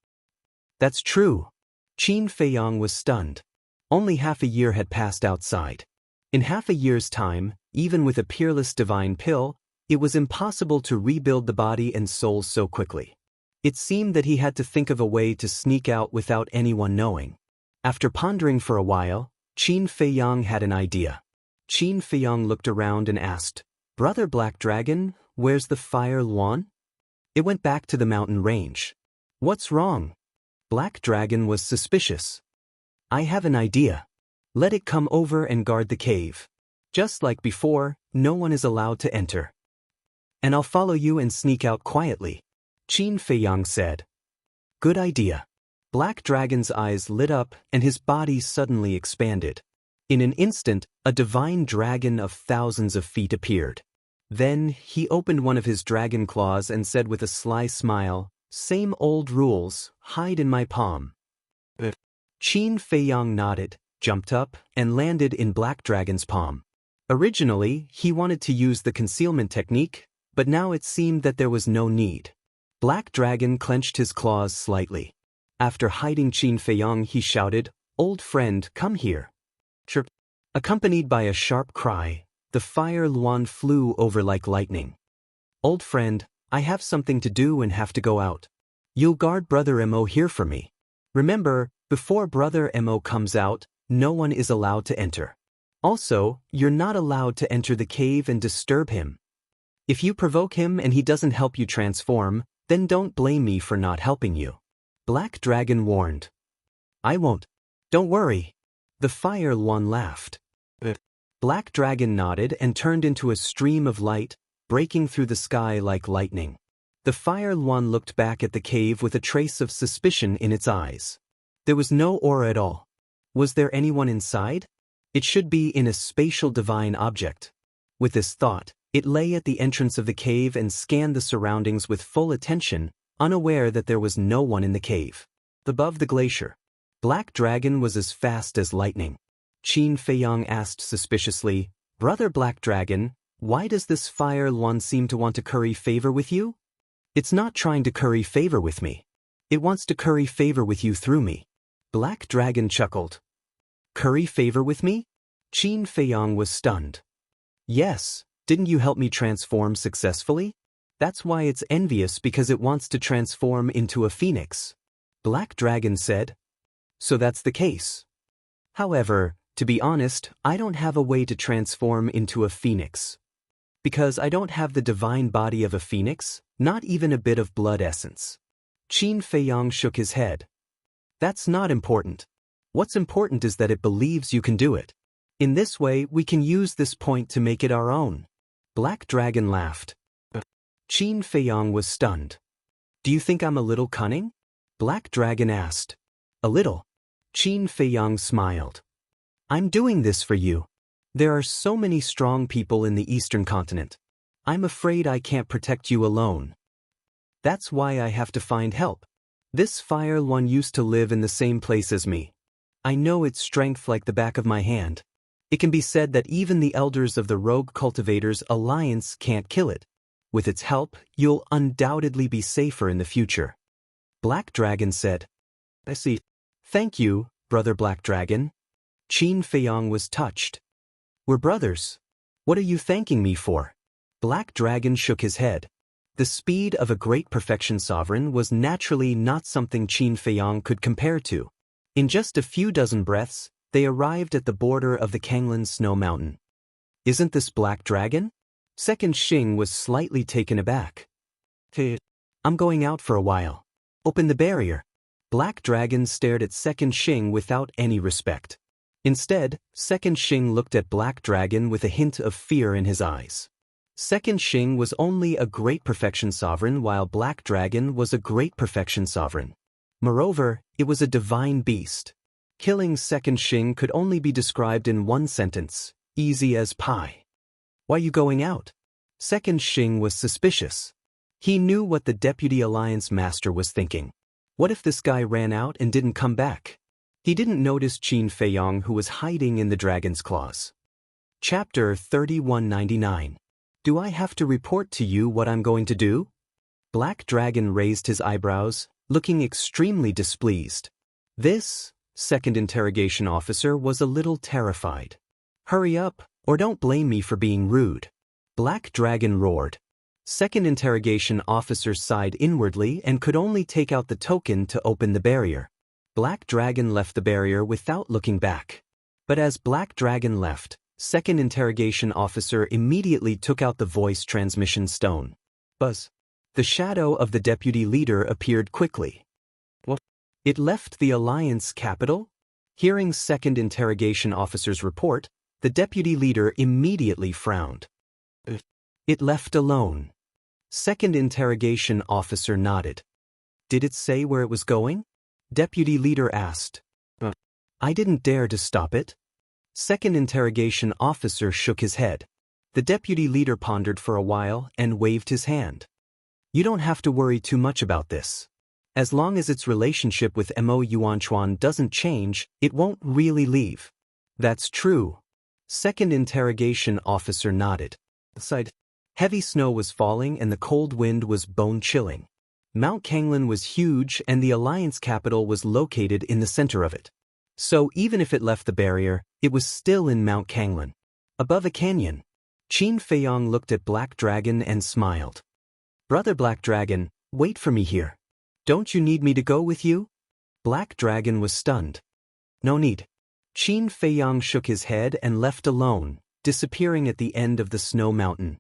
"That's true." Qin Feiyong was stunned. Only half a year had passed outside. In half a year's time, even with a peerless divine pill, it was impossible to rebuild the body and soul so quickly. It seemed that he had to think of a way to sneak out without anyone knowing. After pondering for a while, Qin Feiyong had an idea. Qin Feiyong looked around and asked, "Brother Black Dragon, where's the Fire Luan?" "It went back to the mountain range." "What's wrong?" Black Dragon was suspicious. "I have an idea. Let it come over and guard the cave. Just like before, no one is allowed to enter. And I'll follow you and sneak out quietly," Qin Feiyong said. "Good idea." Black Dragon's eyes lit up and his body suddenly expanded. In an instant, a divine dragon of thousands of feet appeared. Then, he opened one of his dragon claws and said with a sly smile, "Same old rules, hide in my palm." Qin Feiyong nodded, jumped up, and landed in Black Dragon's palm. Originally, he wanted to use the concealment technique, but now it seemed that there was no need. Black Dragon clenched his claws slightly. After hiding Qin Feiyong, he shouted, "Old friend, come here." Chirp. Accompanied by a sharp cry, the Fire Luan flew over like lightning. "Old friend, I have something to do and have to go out. You'll guard Brother Mo here for me. Remember, before Brother Mo comes out, no one is allowed to enter. Also, you're not allowed to enter the cave and disturb him. If you provoke him and he doesn't help you transform, then don't blame me for not helping you." Black Dragon warned. "I won't. Don't worry." The Fire Luan laughed. Black Dragon nodded and turned into a stream of light, breaking through the sky like lightning. The Fire Luan looked back at the cave with a trace of suspicion in its eyes. There was no aura at all. Was there anyone inside? It should be in a spatial divine object. With this thought, it lay at the entrance of the cave and scanned the surroundings with full attention, unaware that there was no one in the cave. Above the glacier, Black Dragon was as fast as lightning. Qin Feiyong asked suspiciously, "Brother Black Dragon, why does this Fire Luan seem to want to curry favor with you?" "It's not trying to curry favor with me. It wants to curry favor with you through me." Black Dragon chuckled. "Curry favor with me?" Qin Feiyong was stunned. "Yes, didn't you help me transform successfully? That's why it's envious, because it wants to transform into a phoenix." Black Dragon said. "So that's the case. However, to be honest, I don't have a way to transform into a phoenix. Because I don't have the divine body of a phoenix, not even a bit of blood essence." Qin Feiyong shook his head. "That's not important. What's important is that it believes you can do it. In this way, we can use this point to make it our own." Black Dragon laughed. Qin Feiyong was stunned. "Do you think I'm a little cunning?" Black Dragon asked. "A little." Qin Feiyong smiled. "I'm doing this for you. There are so many strong people in the Eastern continent. I'm afraid I can't protect you alone. That's why I have to find help. This Fire Luan used to live in the same place as me. I know its strength like the back of my hand. It can be said that even the elders of the Rogue Cultivators Alliance can't kill it. With its help, you'll undoubtedly be safer in the future." Black Dragon said. "I see. Thank you, Brother Black Dragon." Qin Feiyong was touched. "We're brothers. What are you thanking me for?" Black Dragon shook his head. The speed of a great perfection sovereign was naturally not something Qin Feiyong could compare to. In just a few dozen breaths, they arrived at the border of the Kanglan Snow Mountain. "Isn't this Black Dragon?" Second Xing was slightly taken aback. "Hey, I'm going out for a while. Open the barrier. Black Dragon stared at Second Xing without any respect. Instead, Second Xing looked at Black Dragon with a hint of fear in his eyes. Second Xing was only a great perfection sovereign while Black Dragon was a great perfection sovereign. Moreover, it was a divine beast. Killing Second Xing could only be described in one sentence: easy as pie. Why you going out? Second Xing was suspicious. He knew what the Deputy Alliance Master was thinking. What if this guy ran out and didn't come back? He didn't notice Qin Feiyong, who was hiding in the dragon's claws. Chapter 3199. Do I have to report to you what I'm going to do? Black Dragon raised his eyebrows, looking extremely displeased. This, second interrogation officer, was a little terrified. Hurry up, or don't blame me for being rude. Black Dragon roared. Second interrogation officer sighed inwardly and could only take out the token to open the barrier. Black Dragon left the barrier without looking back. But as Black Dragon left, second interrogation officer immediately took out the voice transmission stone. Buzz. The shadow of the deputy leader appeared quickly. What? It left the Alliance capital? Hearing second interrogation officer's report, the deputy leader immediately frowned. It left alone. Second interrogation officer nodded. Did it say where it was going? Deputy leader asked. I didn't dare to stop it. Second interrogation officer shook his head. The deputy leader pondered for a while and waved his hand. You don't have to worry too much about this. As long as its relationship with Mo Yuanchuan doesn't change, it won't really leave. That's true. Second interrogation officer nodded. Sighed. Heavy snow was falling and the cold wind was bone-chilling. Mount Kanglin was huge and the Alliance capital was located in the center of it. So even if it left the barrier, it was still in Mount Kanglin. Above a canyon. Qin Feiyong looked at Black Dragon and smiled. Brother Black Dragon, wait for me here. Don't you need me to go with you? Black Dragon was stunned. No need. Qin Feiyong shook his head and left alone, disappearing at the end of the snow mountain.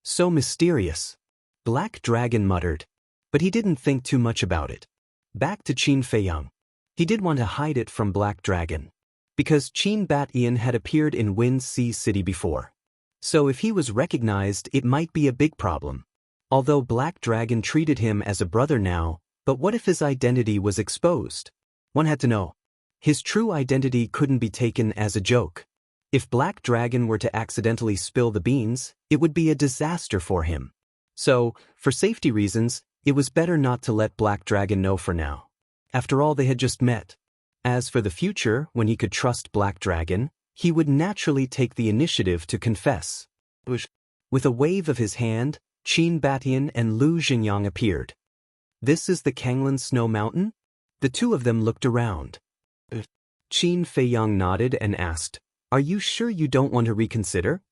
So mysterious. Black Dragon muttered. But he didn't think too much about it. Back to Qin Feiyong. He did want to hide it from Black Dragon. Because Qin Bat-Ian had appeared in Wind Sea City before. So if he was recognized, it might be a big problem. Although Black Dragon treated him as a brother now, but what if his identity was exposed? One had to know. His true identity couldn't be taken as a joke. If Black Dragon were to accidentally spill the beans, it would be a disaster for him. So, for safety reasons, it was better not to let Black Dragon know for now. After all, they had just met. As for the future, when he could trust Black Dragon, he would naturally take the initiative to confess. With a wave of his hand, Qin Batian and Lu Xingyang appeared. This is the Kanglin Snow Mountain? The two of them looked around. Qin Feiyong nodded and asked, Are you sure you don't want to reconsider?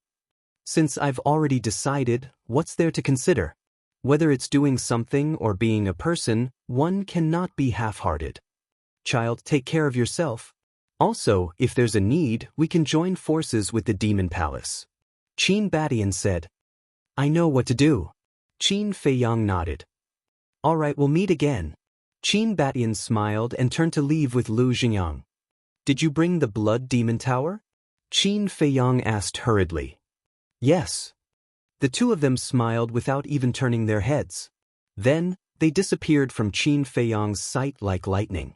Since I've already decided, what's there to consider? Whether it's doing something or being a person, one cannot be half-hearted. Child, take care of yourself. Also, if there's a need, we can join forces with the Demon Palace. Qin Batian said. I know what to do. Qin Feiyong nodded. All right, we'll meet again. Qin Batian smiled and turned to leave with Lu Xingyang. Did you bring the Blood Demon Tower? Qin Feiyong asked hurriedly. Yes. The two of them smiled without even turning their heads. Then, they disappeared from Qin Feiyong's sight like lightning.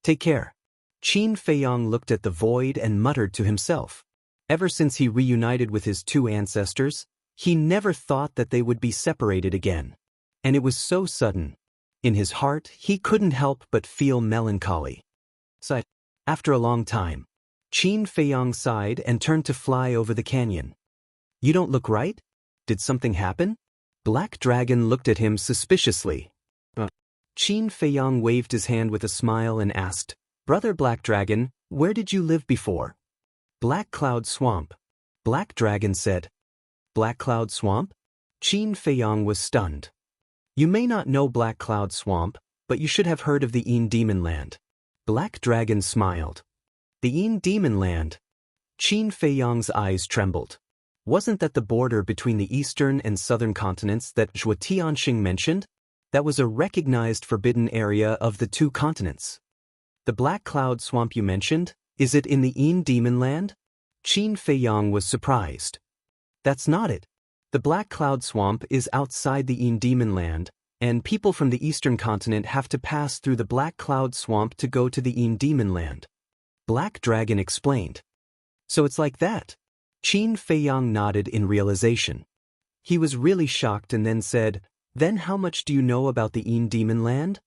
Take care. Qin Feiyong looked at the void and muttered to himself. Ever since he reunited with his two ancestors, he never thought that they would be separated again. And it was so sudden. In his heart, he couldn't help but feel melancholy. Sighed. After a long time, Qin Feiyong sighed and turned to fly over the canyon. You don't look right? Did something happen? Black Dragon looked at him suspiciously. Qin Feiyong waved his hand with a smile and asked, Brother Black Dragon, where did you live before? Black Cloud Swamp. Black Dragon said. Black Cloud Swamp? Qin Feiyong was stunned. You may not know Black Cloud Swamp, but you should have heard of the Een Demon Land. Black Dragon smiled. The Een Demon Land? Qin Feiyong's eyes trembled. Wasn't that the border between the eastern and southern continents that Zhuo Tianxing mentioned? That was a recognized forbidden area of the two continents. The Black Cloud Swamp you mentioned, is it in the Een Demon Land? Qin Feiyang was surprised. That's not it. The Black Cloud Swamp is outside the Een Demon Land, and people from the eastern continent have to pass through the Black Cloud Swamp to go to the Een Demon Land. Black Dragon explained. So it's like that. Qin Feiyang nodded in realization. He was really shocked and then said, "Then how much do you know about the Een Demon Land?"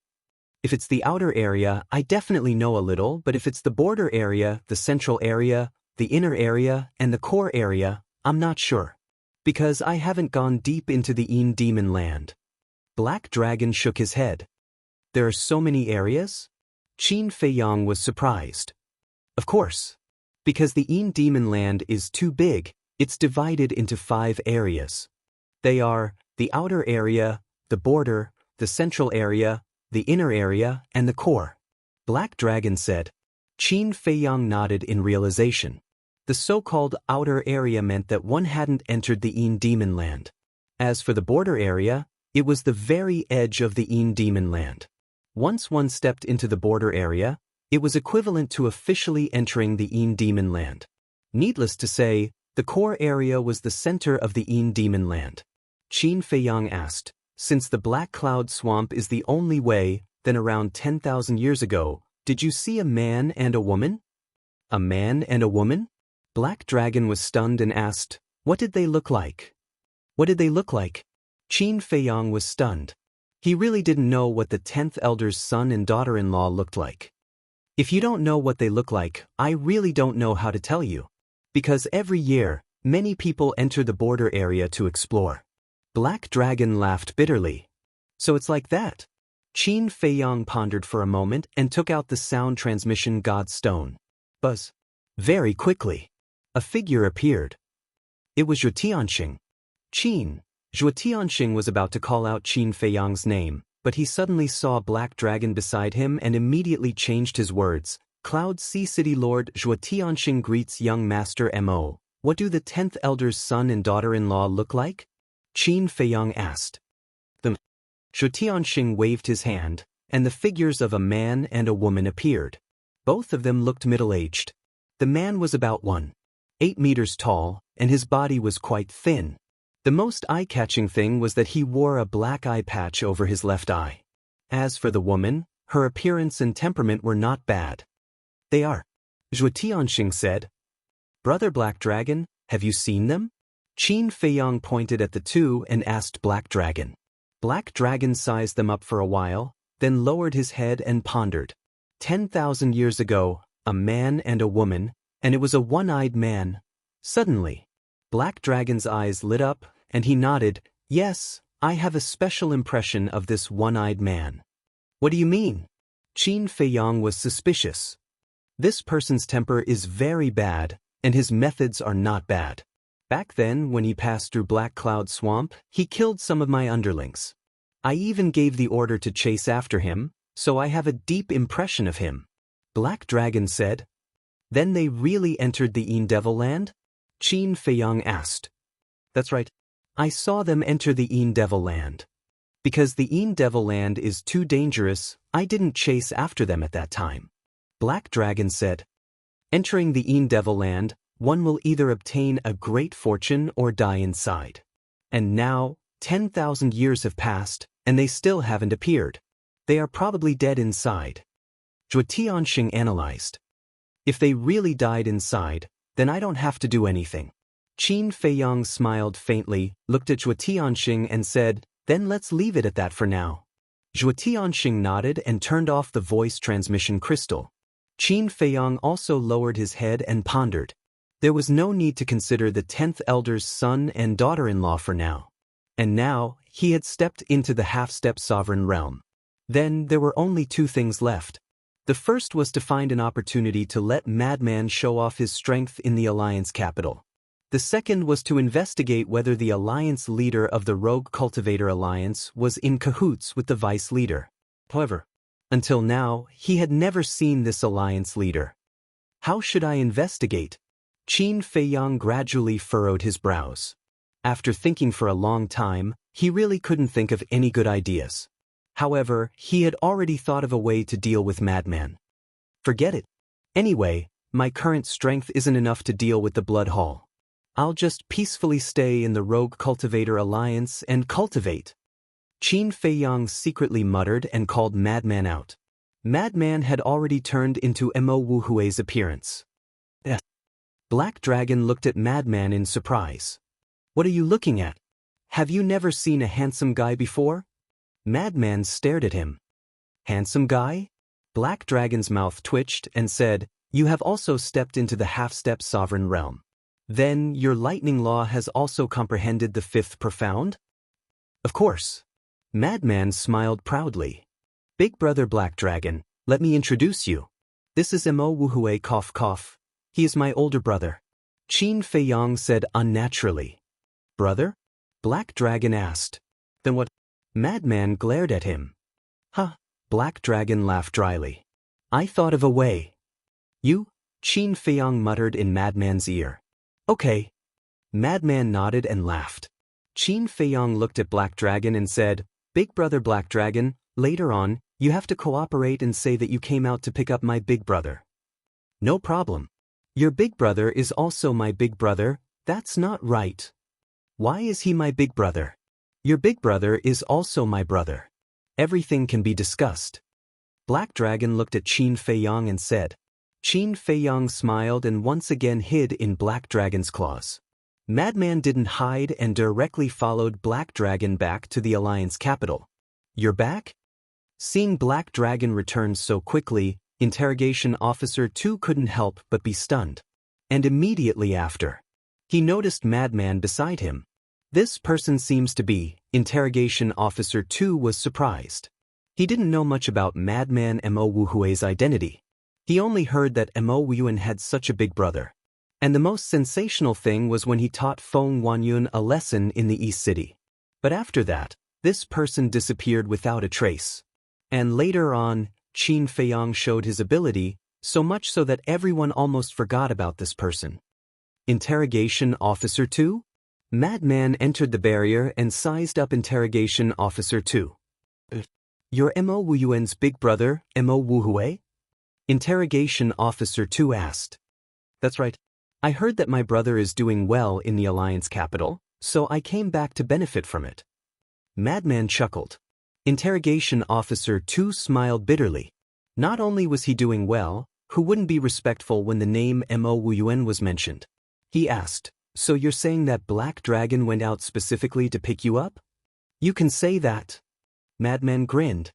"If it's the outer area, I definitely know a little, but if it's the border area, the central area, the inner area, and the core area, I'm not sure. Because I haven't gone deep into the Een Demon Land." Black Dragon shook his head. "There are so many areas?" Qin Feiyang was surprised. "Of course. Because the Een Demon Land is too big, it's divided into 5 areas. They are the outer area, the border, the central area, the inner area, and the core," Black Dragon said. Qin Feiyang nodded in realization. The so-called outer area meant that one hadn't entered the Een Demon Land. As for the border area, it was the very edge of the Een Demon Land. Once one stepped into the border area, it was equivalent to officially entering the Een Demon Land. Needless to say, the core area was the center of the Een Demon Land. Qin Feiyang asked, "Since the Black Cloud Swamp is the only way, then around 10,000 years ago, did you see a man and a woman?" "A man and a woman?" Black Dragon was stunned and asked, "What did they look like?" "What did they look like?" Qin Feiyang was stunned. He really didn't know what the 10th Elder's son and daughter-in-law looked like. "If you don't know what they look like, I really don't know how to tell you. Because every year, many people enter the border area to explore." Black Dragon laughed bitterly. "So it's like that." Qin Feiyang pondered for a moment and took out the sound transmission god stone. Buzz. Very quickly, a figure appeared. It was Zhuo Tianxing. "Qin." Zhuo Tianxing was about to call out Qin Feiyang's name, but he suddenly saw Black Dragon beside him and immediately changed his words. "Cloud Sea City Lord Zhuo Tianxing greets young Master Mo. What do the 10th Elder's son and daughter-in-law look like?" Qin Feiyang asked. Zhuo Tianxing waved his hand, and the figures of a man and a woman appeared. Both of them looked middle-aged. The man was about 1.8 meters tall, and his body was quite thin. The most eye-catching thing was that he wore a black eye patch over his left eye. As for the woman, her appearance and temperament were not bad. "They are," Zhuo Tianxing said. "Brother Black Dragon, have you seen them?" Qin Feiyang pointed at the two and asked Black Dragon. Black Dragon sized them up for a while, then lowered his head and pondered. 10,000 years ago, a man and a woman, and it was a one-eyed man. Suddenly, Black Dragon's eyes lit up, and he nodded. "Yes, I have a special impression of this one-eyed man." "What do you mean?" Qin Feiyang was suspicious. "This person's temper is very bad, and his methods are not bad. Back then, when he passed through Black Cloud Swamp, he killed some of my underlings. I even gave the order to chase after him, so I have a deep impression of him," Black Dragon said. "Then they really entered the Een Devil Land?" Qin Feiyang asked. "That's right. I saw them enter the Een Devil Land. Because the Een Devil Land is too dangerous, I didn't chase after them at that time," Black Dragon said. "Entering the Een Devil Land, one will either obtain a great fortune or die inside. And now, 10,000 years have passed, and they still haven't appeared. They are probably dead inside." Zhuo Tianxing analyzed. "If they really died inside, then I don't have to do anything." Qin Feiyang smiled faintly, looked at Zhuo Tianxing and said, "Then let's leave it at that for now." Zhuo Tianxing nodded and turned off the voice transmission crystal. Qin Feiyang also lowered his head and pondered. There was no need to consider the 10th Elder's son and daughter-in-law for now. And now, he had stepped into the half-step sovereign realm. Then there were only 2 things left. The first was to find an opportunity to let Madman show off his strength in the Alliance capital. The second was to investigate whether the Alliance leader of the Rogue Cultivator Alliance was in cahoots with the Vice leader. However, until now, he had never seen this Alliance leader. How should I investigate? Qin Feiyang gradually furrowed his brows. After thinking for a long time, he really couldn't think of any good ideas. However, he had already thought of a way to deal with Madman. Forget it. Anyway, my current strength isn't enough to deal with the Blood Hall. I'll just peacefully stay in the Rogue Cultivator Alliance and cultivate. Qin Feiyang secretly muttered and called Madman out. Madman had already turned into Mo Wuhui's appearance. Black Dragon looked at Madman in surprise. What are you looking at? Have you never seen a handsome guy before? Madman stared at him. Handsome guy? Black Dragon's mouth twitched and said, You have also stepped into the half-step sovereign realm. Then your lightning law has also comprehended the fifth profound? Of course. Madman smiled proudly. Big brother Black Dragon, let me introduce you. This is Mo Wuhui cough cough. He is my older brother. Qin Feiyang said unnaturally. Brother? Black Dragon asked. Then what? Madman glared at him. Huh, Black Dragon laughed dryly. I thought of a way. You? Qin Feiyang muttered in Madman's ear. Okay. Madman nodded and laughed. Qin Feiyang looked at Black Dragon and said, Big brother Black Dragon, later on, you have to cooperate and say that you came out to pick up my big brother. No problem. Your big brother is also my big brother, that's not right. Why is he my big brother? Your big brother is also my brother. Everything can be discussed. Black Dragon looked at Qin Feiyang and said. Qin Feiyang smiled and once again hid in Black Dragon's claws. Madman didn't hide and directly followed Black Dragon back to the Alliance capital. You're back? Seeing Black Dragon return so quickly, Interrogation Officer 2 couldn't help but be stunned. And immediately after, he noticed Madman beside him. This person seems to be, Interrogation Officer 2 was surprised. He didn't know much about Madman Mo Wuhui's identity. He only heard that Mo Wuyuan had such a big brother. And the most sensational thing was when he taught Feng Wanyun a lesson in the East City. But after that, this person disappeared without a trace. And later on, Qin Feiyang showed his ability, so much so that everyone almost forgot about this person. Interrogation Officer 2? Madman entered the barrier and sized up Interrogation Officer 2. You're Mo Wuyuan's big brother, Mo Wuhui? Interrogation Officer 2 asked. That's right. I heard that my brother is doing well in the Alliance capital, so I came back to benefit from it. Madman chuckled. Interrogation Officer 2 smiled bitterly. Not only was he doing well, who wouldn't be respectful when the name Mo Wuyuan was mentioned? He asked, So you're saying that Black Dragon went out specifically to pick you up? You can say that. Madman grinned.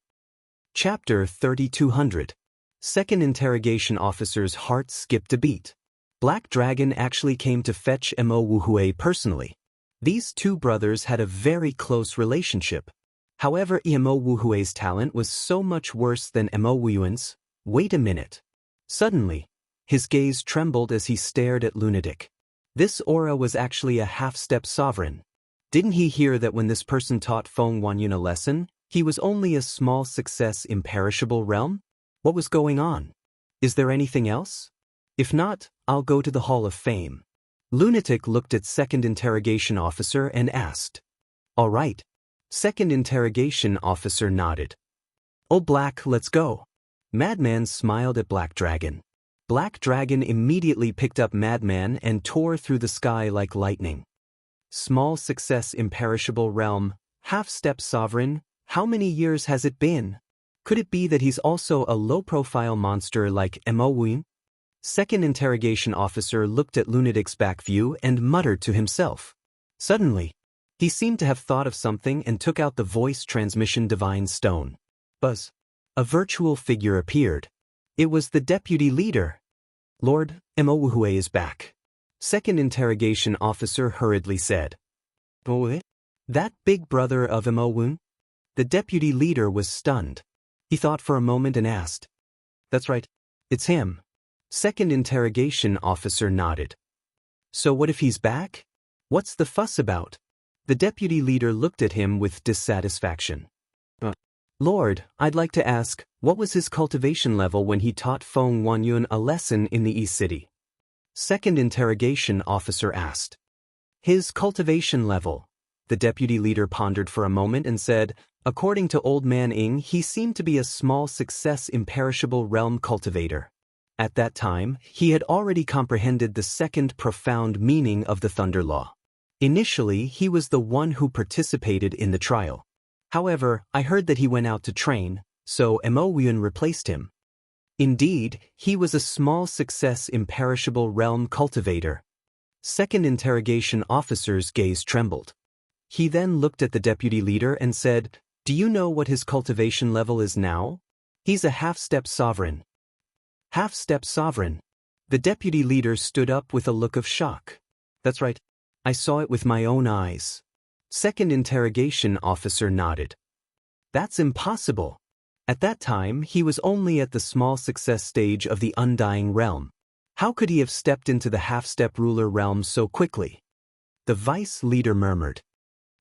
Chapter 3200. Second Interrogation Officer's heart skipped a beat. Black Dragon actually came to fetch Mo Wuhui personally. These two brothers had a very close relationship. However, Mo Wuhui's talent was so much worse than Mo Wuyuan's. Wait a minute. Suddenly, his gaze trembled as he stared at Lunatic. This aura was actually a half-step sovereign. Didn't he hear that when this person taught Feng Wanyun a lesson, he was only a small success imperishable realm? What was going on? Is there anything else? If not, I'll go to the Hall of Fame. Lunatic looked at Second Interrogation Officer and asked. All right. Second Interrogation Officer nodded. Oh Black, let's go. Madman smiled at Black Dragon. Black Dragon immediately picked up Madman and tore through the sky like lightning. Small success imperishable realm, half-step sovereign, how many years has it been? Could it be that he's also a low-profile monster like Mo Wuyuan? Second Interrogation Officer looked at Lunatic's back view and muttered to himself. Suddenly, he seemed to have thought of something and took out the voice transmission divine stone. Buzz. A virtual figure appeared. It was the deputy leader. Lord, Mo Wuhui is back. Second Interrogation Officer hurriedly said. Oh, that big brother of Mo Wuyuan? The deputy leader was stunned. He thought for a moment and asked. That's right. It's him. Second Interrogation Officer nodded. So what if he's back? What's the fuss about? The deputy leader looked at him with dissatisfaction. Lord, I'd like to ask, what was his cultivation level when he taught Feng Wanyun a lesson in the East City? Second Interrogation Officer asked. His cultivation level. The deputy leader pondered for a moment and said, according to Old Man Ing, he seemed to be a small success imperishable realm cultivator. At that time, he had already comprehended the second profound meaning of the Thunder Law. Initially, he was the one who participated in the trial. However, I heard that he went out to train, so Mo Yun replaced him. Indeed, he was a small success imperishable realm cultivator. Second interrogation officer's gaze trembled. He then looked at the deputy leader and said, do you know what his cultivation level is now? He's a half-step sovereign. Half-step sovereign. The deputy leader stood up with a look of shock. That's right. I saw it with my own eyes. Second interrogation officer nodded. That's impossible. At that time, he was only at the small success stage of the undying realm. How could he have stepped into the half-step ruler realm so quickly? The vice leader murmured.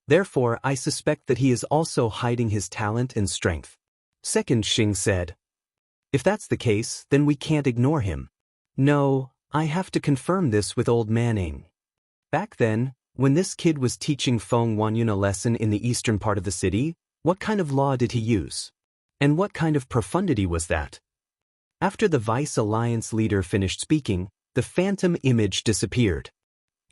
Therefore, I suspect that he is also hiding his talent and strength. Second Xing said. If that's the case, then we can't ignore him. No, I have to confirm this with Old Man Ing. Back then, when this kid was teaching Feng Wanyun a lesson in the eastern part of the city, what kind of law did he use? And what kind of profundity was that? After the Vice Alliance leader finished speaking, the phantom image disappeared.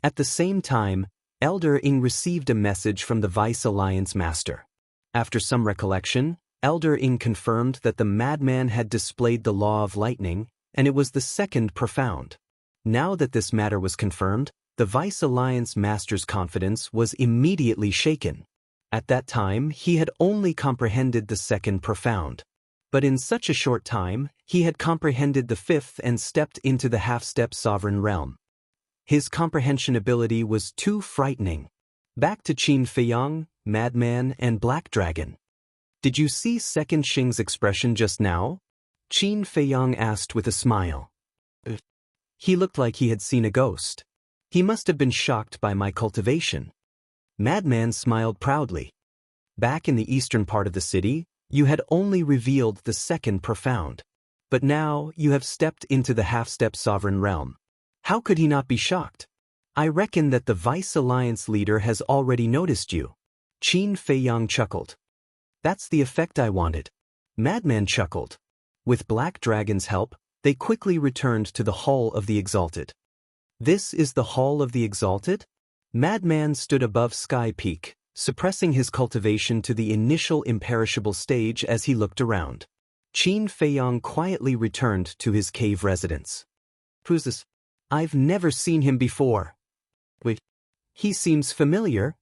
At the same time, Elder Ing received a message from the Vice Alliance master. After some recollection, Elder Ing confirmed that the madman had displayed the law of lightning, and it was the second profound. Now that this matter was confirmed, the Vice Alliance master's confidence was immediately shaken. At that time, he had only comprehended the second profound. But in such a short time, he had comprehended the fifth and stepped into the half-step sovereign realm. His comprehension ability was too frightening. Back to Qin Feiyang, Madman, and Black Dragon. Did you see Second Xing's expression just now? Qin Feiyang asked with a smile. He looked like he had seen a ghost. He must have been shocked by my cultivation. Madman smiled proudly. Back in the eastern part of the city, you had only revealed the second profound. But now you have stepped into the half-step sovereign realm. How could he not be shocked? I reckon that the Vice Alliance leader has already noticed you. Qin Feiyang chuckled. That's the effect I wanted. Madman chuckled. With Black Dragon's help, they quickly returned to the Hall of the Exalted. This is the Hall of the Exalted? Madman stood above Sky Peak, suppressing his cultivation to the initial imperishable stage as he looked around. Qin Feiyang quietly returned to his cave residence. Who's this? I've never seen him before. Wait, he seems familiar.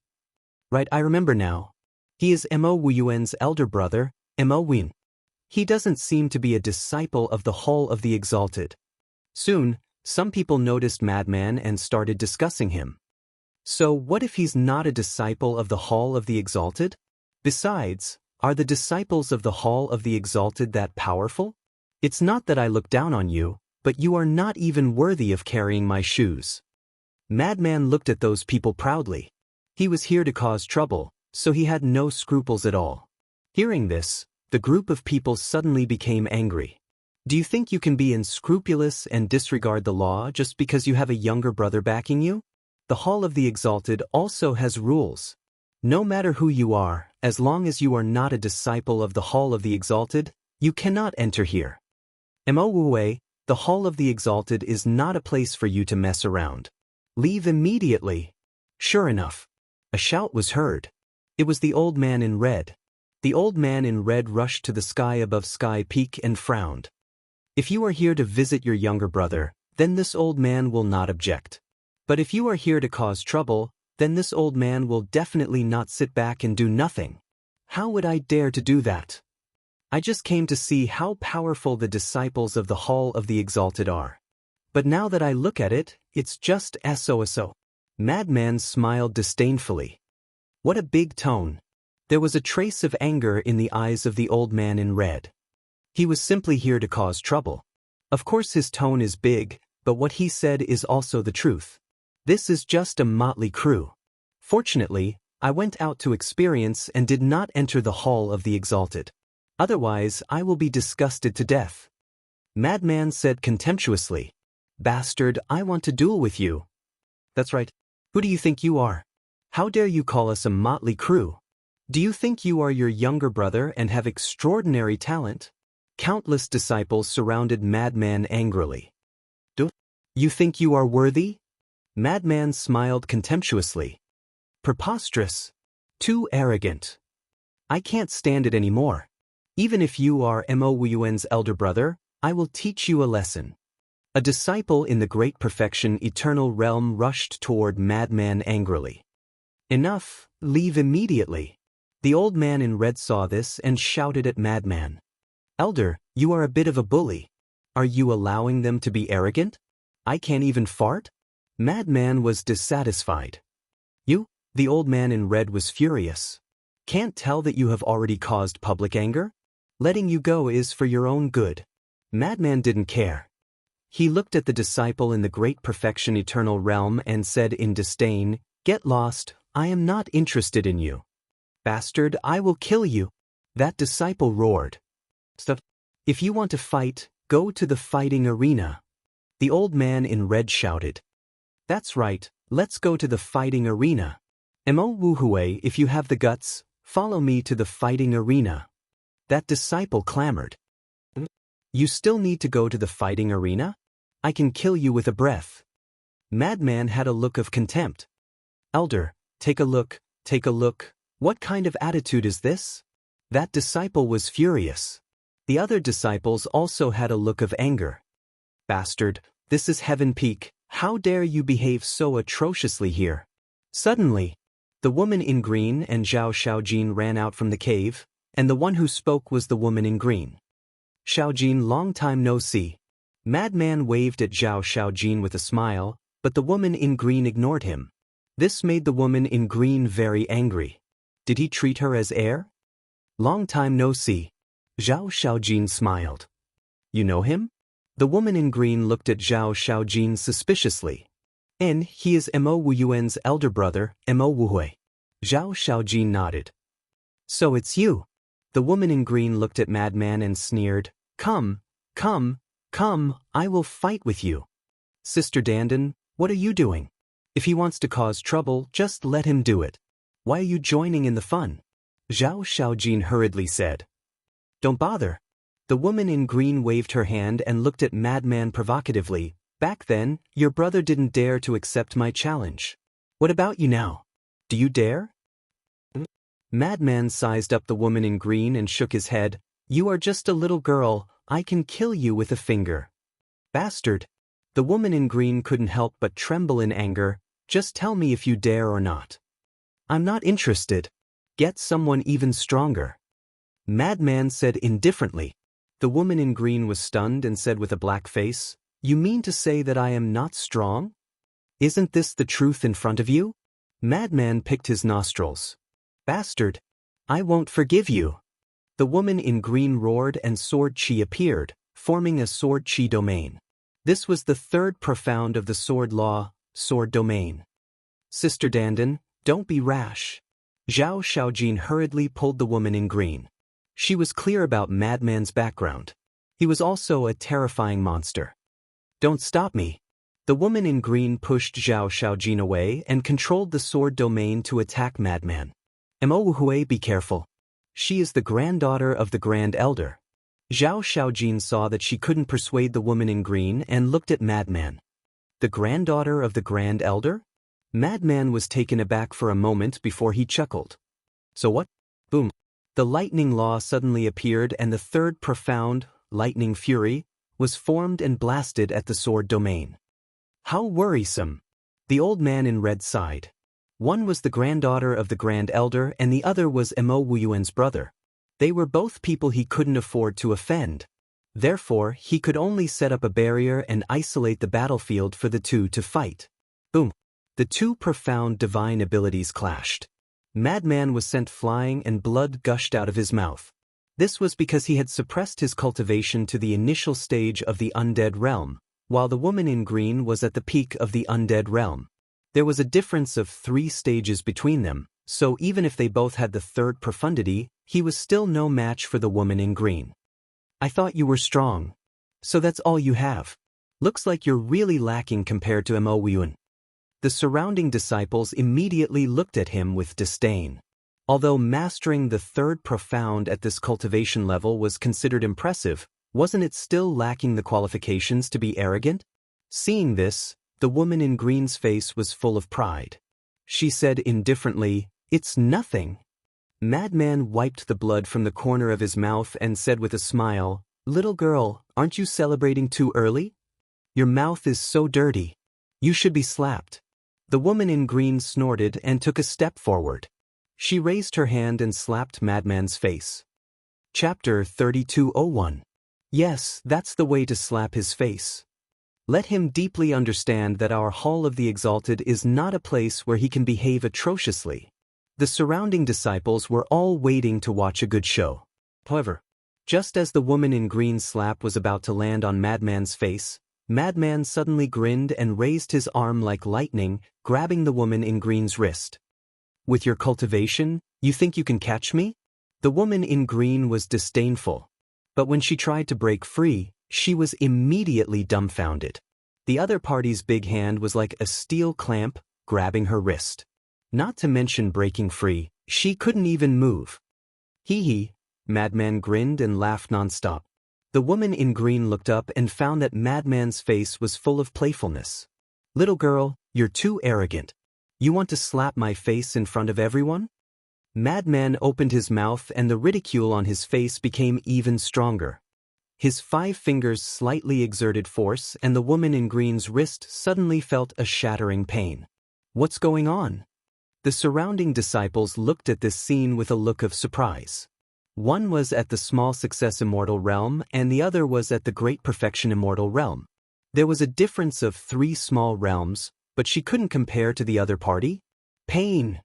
Right, I remember now. He is Mo Wuyuan's elder brother, Mo Win. He doesn't seem to be a disciple of the Hall of the Exalted. Soon, some people noticed Madman and started discussing him. So what if he's not a disciple of the Hall of the Exalted? Besides, are the disciples of the Hall of the Exalted that powerful? It's not that I look down on you, but you are not even worthy of carrying my shoes. Madman looked at those people proudly. He was here to cause trouble, so he had no scruples at all. Hearing this, the group of people suddenly became angry. Do you think you can be unscrupulous and disregard the law just because you have a younger brother backing you? The Hall of the Exalted also has rules. No matter who you are, as long as you are not a disciple of the Hall of the Exalted, you cannot enter here. Mo Wu, the Hall of the Exalted is not a place for you to mess around. Leave immediately. Sure enough, a shout was heard. It was the old man in red. The old man in red rushed to the sky above Sky Peak and frowned. If you are here to visit your younger brother, then this old man will not object. But if you are here to cause trouble, then this old man will definitely not sit back and do nothing. How would I dare to do that? I just came to see how powerful the disciples of the Hall of the Exalted are. But now that I look at it, it's just so. Madman smiled disdainfully. What a big tone. There was a trace of anger in the eyes of the old man in red. He was simply here to cause trouble. Of course his tone is big, but what he said is also the truth. This is just a motley crew. Fortunately, I went out to experience and did not enter the Hall of the Exalted. Otherwise, I will be disgusted to death. Madman said contemptuously. Bastard, I want to duel with you. That's right. Who do you think you are? How dare you call us a motley crew? Do you think you are your younger brother and have extraordinary talent? Countless disciples surrounded Madman angrily. Do you think you are worthy? Madman smiled contemptuously. Preposterous. Too arrogant. I can't stand it anymore. Even if you are Mo Wuyuan's elder brother, I will teach you a lesson. A disciple in the Great Perfection Eternal Realm rushed toward Madman angrily. Enough, leave immediately. The old man in red saw this and shouted at Madman. Elder, you are a bit of a bully. Are you allowing them to be arrogant? I can't even fart? Madman was dissatisfied. You? The old man in red was furious. Can't tell that you have already caused public anger? Letting you go is for your own good. Madman didn't care. He looked at the disciple in the Great Perfection Eternal Realm and said in disdain, Get lost, I am not interested in you. Bastard, I will kill you. That disciple roared. Stop. If you want to fight, go to the fighting arena. The old man in red shouted. That's right, let's go to the fighting arena. Mo Wuhui, if you have the guts, follow me to the fighting arena. That disciple clamored. You still need to go to the fighting arena? I can kill you with a breath. Madman had a look of contempt. Elder, take a look, take a look. What kind of attitude is this? That disciple was furious. The other disciples also had a look of anger. Bastard, this is Heaven Peak, how dare you behave so atrociously here? Suddenly, the woman in green and Zhao Shaojin ran out from the cave, and the one who spoke was the woman in green. Shaojin, long time no see. Madman waved at Zhao Shaojin with a smile, but the woman in green ignored him. This made the woman in green very angry. Did he treat her as air? Long time no see. Zhao Shaojin smiled. You know him? The woman in green looked at Zhao Shaojin suspiciously. And he is Mo Wuyuan's elder brother, Mo Wuhui. Zhao Shaojin nodded. So it's you. The woman in green looked at Madman and sneered. Come, come, come, I will fight with you. Sister Dandan, what are you doing? If he wants to cause trouble, just let him do it. Why are you joining in the fun? Zhao Shaojin hurriedly said. Don't bother. The woman in green waved her hand and looked at Madman provocatively. Back then, your brother didn't dare to accept my challenge. What about you now? Do you dare? Madman sized up the woman in green and shook his head. You are just a little girl, I can kill you with a finger. Bastard. The woman in green couldn't help but tremble in anger. Just tell me if you dare or not. I'm not interested. Get someone even stronger. Madman said indifferently. The woman in green was stunned and said with a black face, You mean to say that I am not strong? Isn't this the truth in front of you? Madman picked his nostrils. Bastard. I won't forgive you. The woman in green roared and sword chi appeared, forming a sword chi domain. This was the third profound of the sword law, sword domain. Sister Dandan, don't be rash. Zhao Shaojin hurriedly pulled the woman in green. She was clear about Madman's background. He was also a terrifying monster. Don't stop me. The woman in green pushed Zhao Shaojin away and controlled the sword domain to attack Madman. Mo Wuhui, be careful. She is the granddaughter of the Grand Elder. Zhao Shaojin saw that she couldn't persuade the woman in green and looked at Madman. The granddaughter of the Grand Elder? Madman was taken aback for a moment before he chuckled. So what? Boom. The lightning law suddenly appeared and the third profound, lightning fury, was formed and blasted at the sword domain. How worrisome. The old man in red sighed. One was the granddaughter of the Grand Elder and the other was Mo Wuyuan's brother. They were both people he couldn't afford to offend. Therefore, he could only set up a barrier and isolate the battlefield for the two to fight. Boom. The two profound divine abilities clashed. Madman was sent flying and blood gushed out of his mouth. This was because he had suppressed his cultivation to the initial stage of the undead realm, while the woman in green was at the peak of the undead realm. There was a difference of 3 stages between them, so even if they both had the third profundity, he was still no match for the woman in green. I thought you were strong. So that's all you have. Looks like you're really lacking compared to Mo Wuyuan. The surrounding disciples immediately looked at him with disdain. Although mastering the third profound at this cultivation level was considered impressive, wasn't it still lacking the qualifications to be arrogant? Seeing this, the woman in green's face was full of pride. She said indifferently, "It's nothing." Madman wiped the blood from the corner of his mouth and said with a smile, "Little girl, aren't you celebrating too early? Your mouth is so dirty. You should be slapped." The woman in green snorted and took a step forward. She raised her hand and slapped Madman's face. Chapter 32:01. Yes, that's the way to slap his face. Let him deeply understand that our Hall of the Exalted is not a place where he can behave atrociously. The surrounding disciples were all waiting to watch a good show. However, just as the woman in green slap was about to land on Madman's face, Madman suddenly grinned and raised his arm like lightning, grabbing the woman in green's wrist. "With your cultivation, you think you can catch me?" The woman in green was disdainful. But when she tried to break free, she was immediately dumbfounded. The other party's big hand was like a steel clamp, grabbing her wrist. Not to mention breaking free, she couldn't even move. "Hee hee," Madman grinned and laughed nonstop. The woman in green looked up and found that Madman's face was full of playfulness. "Little girl, you're too arrogant. You want to slap my face in front of everyone?" Madman opened his mouth and the ridicule on his face became even stronger. His 5 fingers slightly exerted force and the woman in green's wrist suddenly felt a shattering pain. "What's going on?" The surrounding disciples looked at this scene with a look of surprise. One was at the small success immortal realm and the other was at the great perfection immortal realm. There was a difference of 3 small realms, but she couldn't compare to the other party. Pain.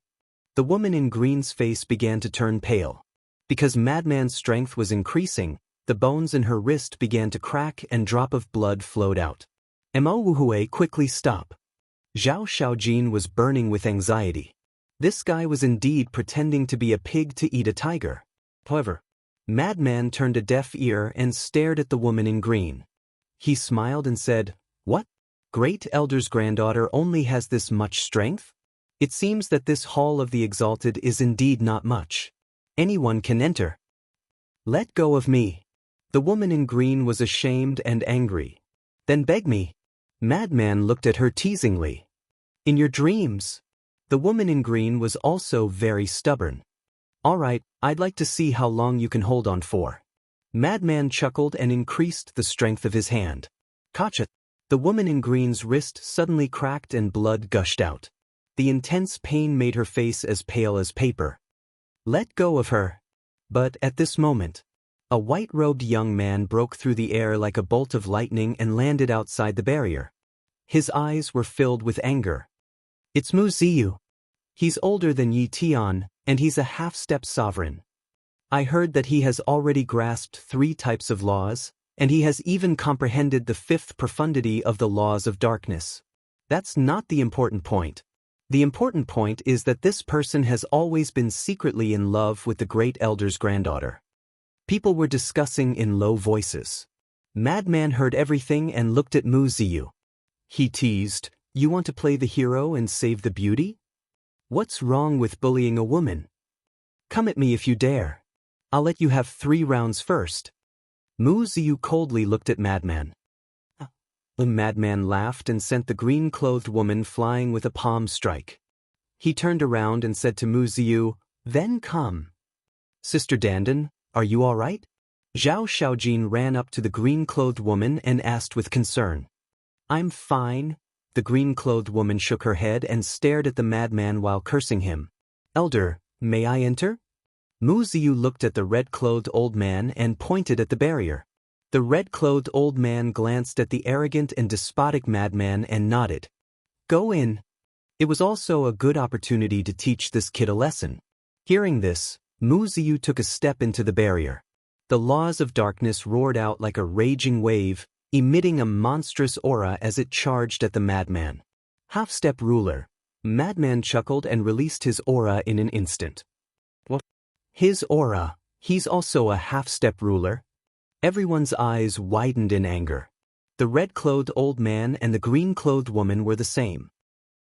The woman in green's face began to turn pale. Because Madman's strength was increasing, the bones in her wrist began to crack and drop of blood flowed out. Mo Wuhui, quickly stop. Zhao Shaojin was burning with anxiety. This guy was indeed pretending to be a pig to eat a tiger. However, Madman turned a deaf ear and stared at the woman in green. He smiled and said, "What? Great Elder's granddaughter only has this much strength? It seems that this Hall of the Exalted is indeed not much. Anyone can enter. Let go of me." The woman in green was ashamed and angry. "Then beg me." Madman looked at her teasingly. "In your dreams." The woman in green was also very stubborn. "All right, I'd like to see how long you can hold on for." Madman chuckled and increased the strength of his hand. "Gotcha." The woman in green's wrist suddenly cracked and blood gushed out. The intense pain made her face as pale as paper. "Let go of her." But at this moment, a white-robed young man broke through the air like a bolt of lightning and landed outside the barrier. His eyes were filled with anger. "It's Mu Ziyu. He's older than Yi Tian, and he's a half-step sovereign. I heard that he has already grasped 3 types of laws, and he has even comprehended the 5th profundity of the laws of darkness. That's not the important point. The important point is that this person has always been secretly in love with the great elder's granddaughter." People were discussing in low voices. Madman heard everything and looked at Mu Ziyu. He teased, "You want to play the hero and save the beauty? What's wrong with bullying a woman? Come at me if you dare. I'll let you have 3 rounds first." Mu Ziyu coldly looked at Madman. The Madman laughed and sent the green-clothed woman flying with a palm strike. He turned around and said to Mu Ziyu, "Then come." "Sister Dandan, are you all right?" Zhao Shaojin ran up to the green-clothed woman and asked with concern. "I'm fine." The green-clothed woman shook her head and stared at the Madman while cursing him. "Elder, may I enter?" Mu Ziyu looked at the red-clothed old man and pointed at the barrier. The red-clothed old man glanced at the arrogant and despotic Madman and nodded. "Go in." It was also a good opportunity to teach this kid a lesson. Hearing this, Mu Ziyu took a step into the barrier. The laws of darkness roared out like a raging wave, emitting a monstrous aura as it charged at the Madman. "Half-step ruler." Madman chuckled and released his aura in an instant. "What? His aura? He's also a half-step ruler?" Everyone's eyes widened in anger. The red-clothed old man and the green-clothed woman were the same.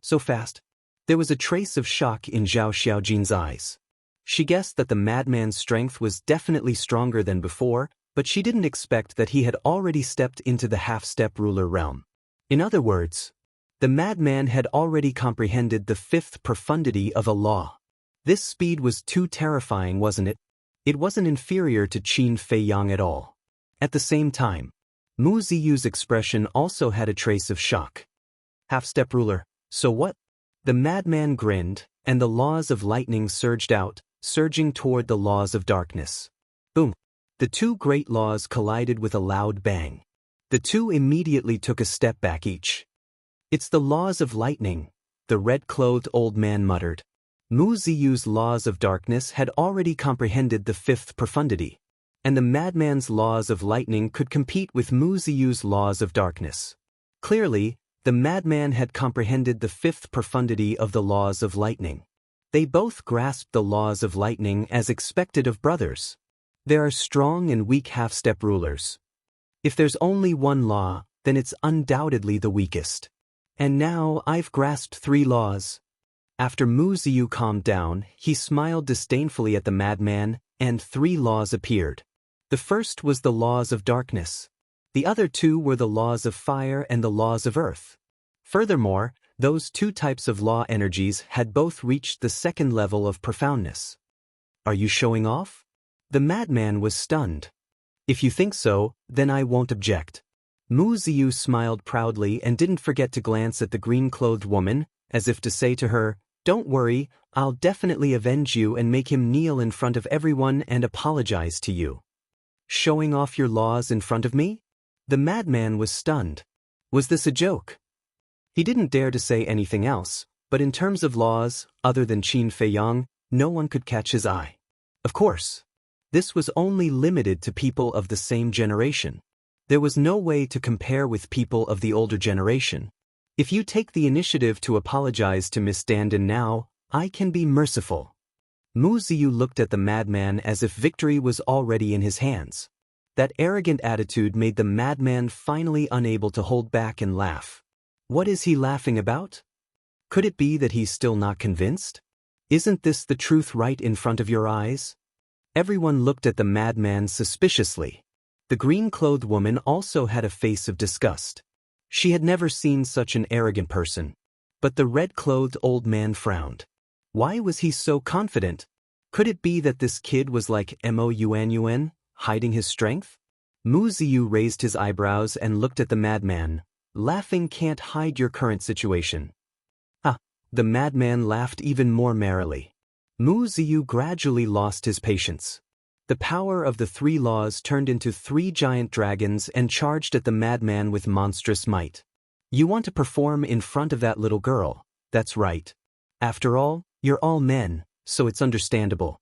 So fast? There was a trace of shock in Zhao Xiaojin's eyes. She guessed that the madman's strength was definitely stronger than before, but she didn't expect that he had already stepped into the half-step ruler realm. In other words, the madman had already comprehended the fifth profundity of a law. This speed was too terrifying, wasn't it? It wasn't inferior to Qin Feiyang at all. At the same time, Mu Ziyu's expression also had a trace of shock. Half-step ruler, so what? The madman grinned, and the laws of lightning surged out, surging toward the laws of darkness. Boom! The two great laws collided with a loud bang. The two immediately took a step back each. It's the laws of lightning, the red-clothed old man muttered. Mu Ziyu's laws of darkness had already comprehended the fifth profundity, and the madman's laws of lightning could compete with Mu Ziyu's laws of darkness. Clearly, the madman had comprehended the fifth profundity of the laws of lightning. They both grasped the laws of lightning as expected of brothers. There are strong and weak half-step rulers. If there's only one law, then it's undoubtedly the weakest. And now I've grasped three laws. After Mu Ziyu calmed down, he smiled disdainfully at the madman, and three laws appeared. The first was the laws of darkness. The other two were the laws of fire and the laws of earth. Furthermore, those two types of law energies had both reached the second level of profoundness. Are you showing off? The madman was stunned. If you think so, then I won't object. Mu Ziyu smiled proudly and didn't forget to glance at the green-clothed woman, as if to say to her, "Don't worry, I'll definitely avenge you and make him kneel in front of everyone and apologize to you." Showing off your laws in front of me? The madman was stunned. Was this a joke? He didn't dare to say anything else, but in terms of laws, other than Qin Feiyang, no one could catch his eye. Of course, this was only limited to people of the same generation. There was no way to compare with people of the older generation. If you take the initiative to apologize to Miss Dandin now, I can be merciful. Mu Ziyu looked at the madman as if victory was already in his hands. That arrogant attitude made the madman finally unable to hold back and laugh. What is he laughing about? Could it be that he's still not convinced? Isn't this the truth right in front of your eyes? Everyone looked at the madman suspiciously. The green-clothed woman also had a face of disgust. She had never seen such an arrogant person. But the red-clothed old man frowned. Why was he so confident? Could it be that this kid was like Mo Yuan, hiding his strength? Mu Ziyu raised his eyebrows and looked at the madman. Laughing can't hide your current situation. Ah, the madman laughed even more merrily. Mu Ziyu gradually lost his patience. The power of the three laws turned into three giant dragons and charged at the madman with monstrous might. You want to perform in front of that little girl, that's right. After all, you're all men, so it's understandable.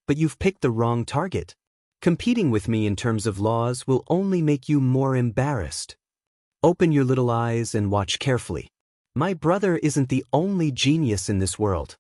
But you've picked the wrong target. Competing with me in terms of laws will only make you more embarrassed. Open your little eyes and watch carefully. My brother isn't the only genius in this world.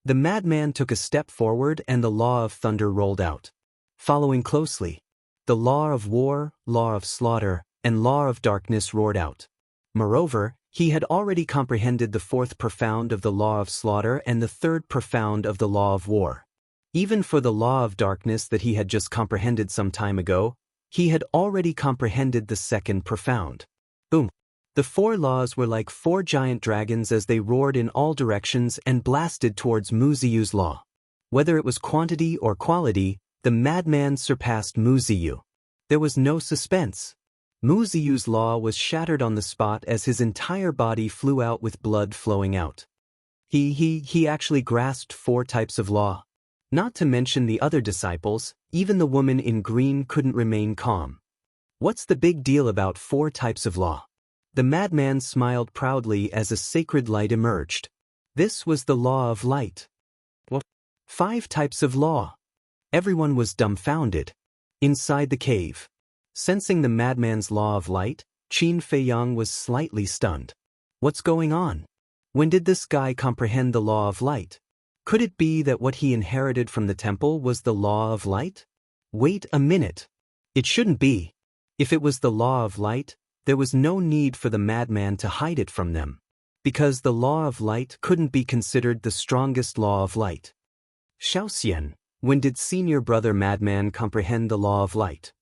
The madman took a step forward and the law of thunder rolled out. Following closely, the law of war, law of slaughter, and law of darkness roared out. Moreover, he had already comprehended the fourth profound of the law of slaughter and the third profound of the law of war. Even for the law of darkness that he had just comprehended some time ago, he had already comprehended the second profound. Boom! The four laws were like four giant dragons as they roared in all directions and blasted towards Mu Ziyu's law. Whether it was quantity or quality, the madman surpassed Mu Ziyu. There was no suspense. Mu Ziyu's law was shattered on the spot as his entire body flew out with blood flowing out. He actually grasped four types of law. Not to mention the other disciples, even the woman in green couldn't remain calm. What's the big deal about four types of law? The madman smiled proudly as a sacred light emerged. This was the law of light. What? 5 types of law. Everyone was dumbfounded. Inside the cave, sensing the madman's law of light, Qin Feiyang was slightly stunned. What's going on? When did this guy comprehend the law of light? Could it be that what he inherited from the temple was the law of light? Wait a minute. It shouldn't be. If it was the law of light, there was no need for the madman to hide it from them. because the law of light couldn't be considered the strongest law of light. Xiaoxian, when did senior brother Madman comprehend the law of light?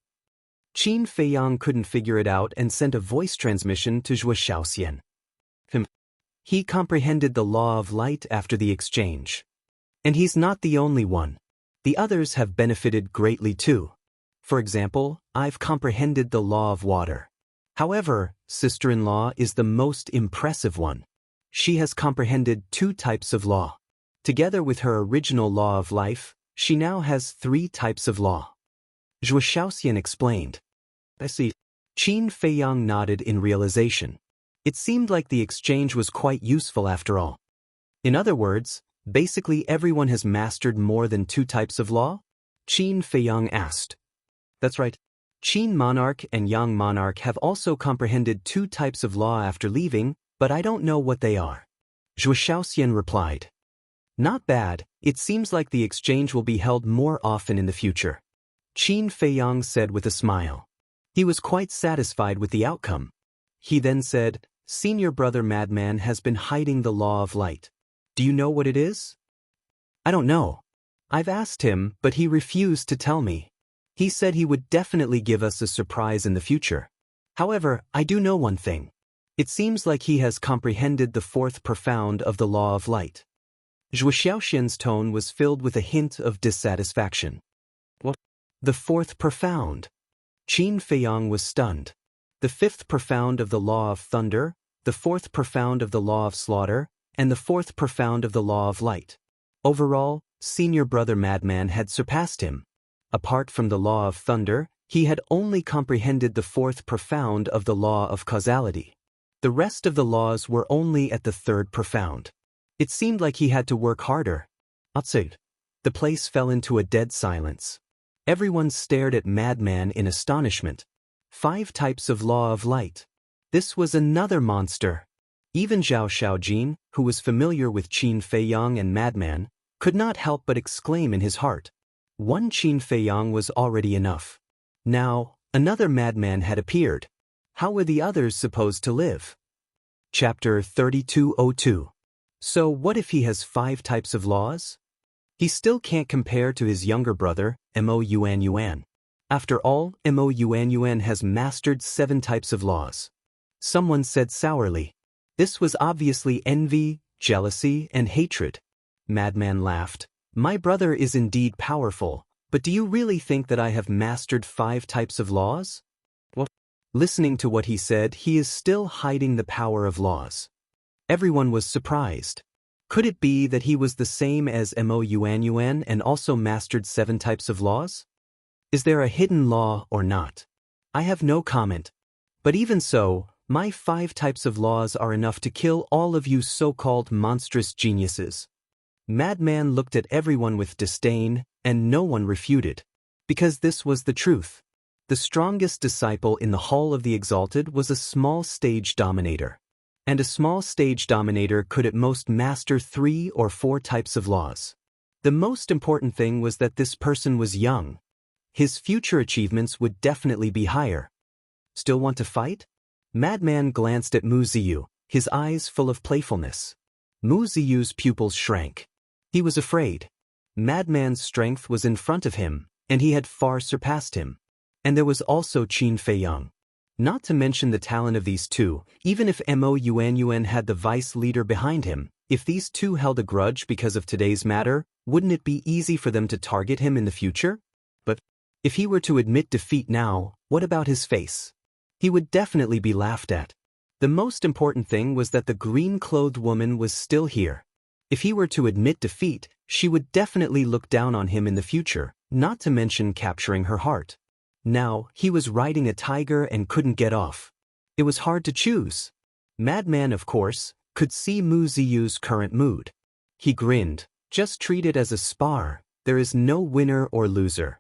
Qin Feiyang couldn't figure it out and sent a voice transmission to Zhuo Xiaoxian. He comprehended the law of light after the exchange. And he's not the only one. The others have benefited greatly too. For example, I've comprehended the law of water. However, sister-in-law is the most impressive one. She has comprehended 2 types of law. Together with her original law of life, she now has 3 types of law. Zhuo Xiaoxian explained. I see. Qin Feiyang nodded in realization. It seemed like the exchange was quite useful after all. In other words, basically everyone has mastered more than 2 types of law? Qin Feiyang asked. That's right. Qin Monarch and Yang Monarch have also comprehended 2 types of law after leaving, but I don't know what they are. Zhuo Xiaoxian replied. Not bad, it seems like the exchange will be held more often in the future. Qin Feiyang said with a smile. He was quite satisfied with the outcome. He then said, Senior brother Madman has been hiding the law of light. Do you know what it is? I don't know. I've asked him, but he refused to tell me. He said he would definitely give us a surprise in the future. However, I do know one thing. It seems like he has comprehended the 4th profound of the law of light. Zhuo Xiaoxian's tone was filled with a hint of dissatisfaction. What? The 4th profound? Qin Feiyang was stunned. The 5th profound of the law of thunder, the 4th profound of the law of slaughter, and the 4th profound of the law of light. Overall, senior brother Madman had surpassed him. Apart from the law of thunder, he had only comprehended the 4th profound of the law of causality. The rest of the laws were only at the 3rd profound. It seemed like he had to work harder. Outside, the place fell into a dead silence. Everyone stared at Madman in astonishment. 5 types of law of light. This was another monster. Even Zhao Xiaojin, who was familiar with Qin Feiyang and Madman, could not help but exclaim in his heart. 1 Qin Feiyang was already enough. Now, another Madman had appeared. How were the others supposed to live? Chapter 3202. So what if he has 5 types of laws? He still can't compare to his younger brother, Mo Yuan. After all, Mo Yuan has mastered 7 types of laws. Someone said sourly. This was obviously envy, jealousy, and hatred. Madman laughed. My brother is indeed powerful, but do you really think that I have mastered 5 types of laws? What? Listening to what he said, he is still hiding the power of laws. Everyone was surprised. Could it be that he was the same as Mo Yuan and also mastered 7 types of laws? Is there a hidden law or not? I have no comment. But even so, my 5 types of laws are enough to kill all of you so-called monstrous geniuses. Madman looked at everyone with disdain, and no one refuted. Because this was the truth. The strongest disciple in the Hall of the Exalted was a small stage dominator. And a small stage dominator could at most master 3 or 4 types of laws. The most important thing was that this person was young. His future achievements would definitely be higher. Still want to fight? Madman glanced at Mu Ziyu, his eyes full of playfulness. Mu Ziyu's pupils shrank. He was afraid. Madman's strength was in front of him, and he had far surpassed him. And there was also Qin Feiyang. Not to mention the talent of these two, even if Mo Yuan had the vice leader behind him, if these two held a grudge because of today's matter, wouldn't it be easy for them to target him in the future? But if he were to admit defeat now, what about his face? He would definitely be laughed at. The most important thing was that the green-clothed woman was still here. If he were to admit defeat, she would definitely look down on him in the future, not to mention capturing her heart. Now, he was riding a tiger and couldn't get off. It was hard to choose. Madman, of course, could see Mu Ziyu's current mood. He grinned. Just treat it as a spar. There is no winner or loser.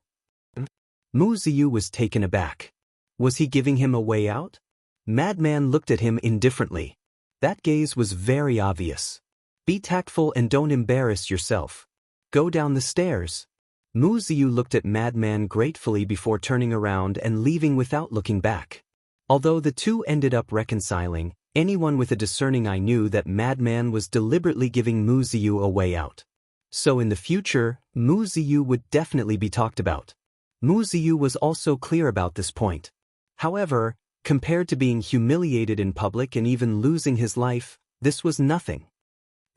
Mu Ziyu was taken aback. Was he giving him a way out? Madman looked at him indifferently. That gaze was very obvious. Be tactful and don't embarrass yourself. Go down the stairs. Mu Ziyu looked at Madman gratefully before turning around and leaving without looking back. Although the two ended up reconciling, Anyone with a discerning eye knew that Madman was deliberately giving Mu Ziyu a way out. So in the future, Mu Ziyu would definitely be talked about. Mu Ziyu was also clear about this point. However, compared to being humiliated in public and even losing his life, this was nothing.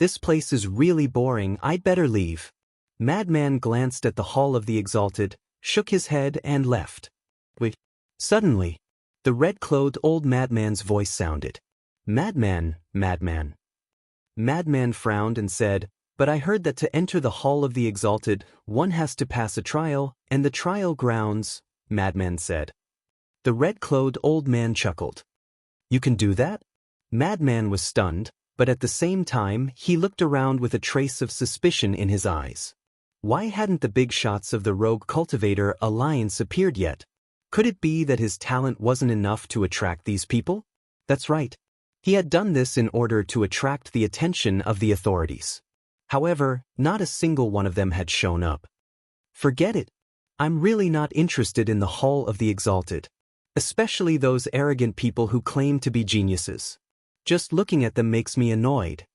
This place is really boring, I'd better leave. Madman glanced at the Hall of the Exalted, shook his head and left. Wait. Suddenly, the red-clothed old madman's voice sounded. Madman, madman. Madman frowned and said, "But I heard that to enter the Hall of the Exalted, one has to pass a trial, and the trial grounds," Madman said. The red-clothed old man chuckled. "You can do that?" Madman was stunned, but at the same time he looked around with a trace of suspicion in his eyes. Why hadn't the big shots of the Rogue Cultivator Alliance appeared yet? Could it be that his talent wasn't enough to attract these people? That's right. He had done this in order to attract the attention of the authorities. However, not a single one of them had shown up. Forget it. I'm really not interested in the Hall of the Exalted. Especially those arrogant people who claim to be geniuses. Just looking at them makes me annoyed.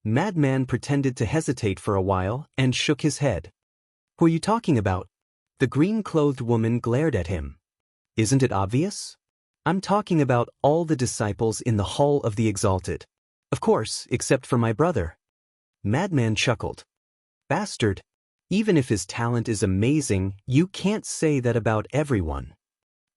Madman pretended to hesitate for a while and shook his head. Who are you talking about? The green-clothed woman glared at him. Isn't it obvious? I'm talking about all the disciples in the Hall of the Exalted. Of course, except for my brother. Madman chuckled. Bastard. Even if his talent is amazing, you can't say that about everyone.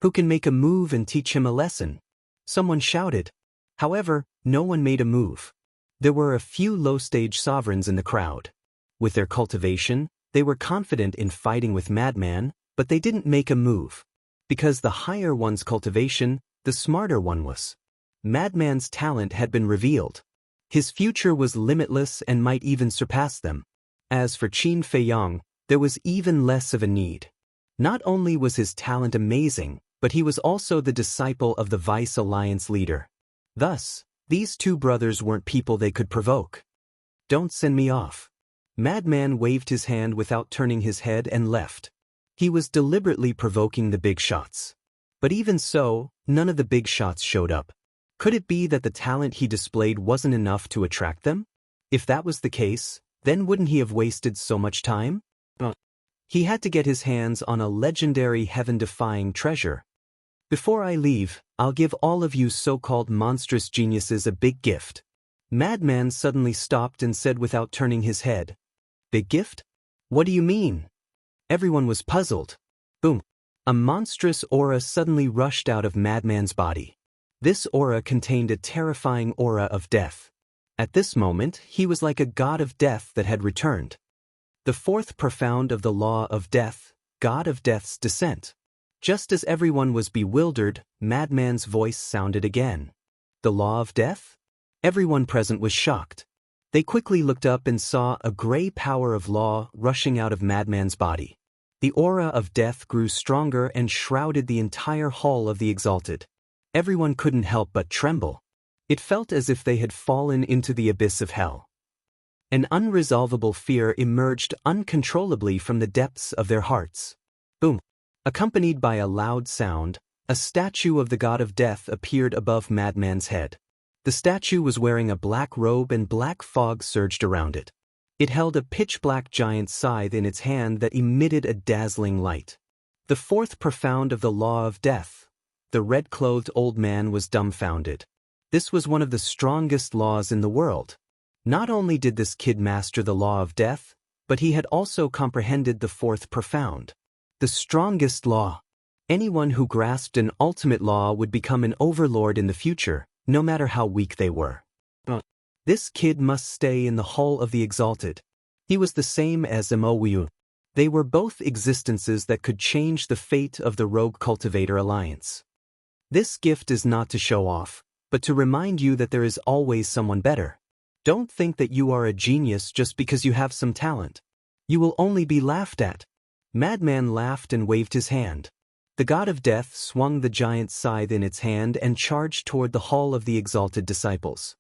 Who can make a move and teach him a lesson? Someone shouted. However, no one made a move. There were a few low-stage sovereigns in the crowd. With their cultivation, they were confident in fighting with Madman, but they didn't make a move. Because the higher one's cultivation, the smarter one was. Madman's talent had been revealed. His future was limitless and might even surpass them. As for Qin Feiyang, there was even less of a need. Not only was his talent amazing, but he was also the disciple of the Vice Alliance leader. Thus, these two brothers weren't people they could provoke. Don't send me off. Madman waved his hand without turning his head and left. He was deliberately provoking the big shots. But even so, none of the big shots showed up. Could it be that the talent he displayed wasn't enough to attract them? If that was the case, then wouldn't he have wasted so much time? He had to get his hands on a legendary heaven-defying treasure. Before I leave, I'll give all of you so-called monstrous geniuses a big gift. Madman suddenly stopped and said without turning his head. Big gift? What do you mean? Everyone was puzzled. Boom. A monstrous aura suddenly rushed out of Madman's body. This aura contained a terrifying aura of death. At this moment, he was like a god of death that had returned. The fourth profound of the law of death, god of death's descent. Just as everyone was bewildered, Madman's voice sounded again. The law of death? Everyone present was shocked. They quickly looked up and saw a gray power of law rushing out of Madman's body. The aura of death grew stronger and shrouded the entire Hall of the Exalted. Everyone couldn't help but tremble. It felt as if they had fallen into the abyss of hell. An unresolvable fear emerged uncontrollably from the depths of their hearts. Boom! Accompanied by a loud sound, a statue of the god of death appeared above Madman's head. The statue was wearing a black robe and black fog surged around it. It held a pitch-black giant scythe in its hand that emitted a dazzling light. The fourth profound of the law of death. The red-clothed old man was dumbfounded. This was one of the strongest laws in the world. Not only did this kid master the law of death, but he had also comprehended the fourth profound. The strongest law. Anyone who grasped an ultimate law would become an overlord in the future, no matter how weak they were. This kid must stay in the Hall of the Exalted. He was the same as Moyu. They were both existences that could change the fate of the Rogue Cultivator Alliance. This gift is not to show off, but to remind you that there is always someone better. Don't think that you are a genius just because you have some talent. You will only be laughed at. Madman laughed and waved his hand. The god of death swung the giant scythe in its hand and charged toward the Hall of the Exalted Disciples.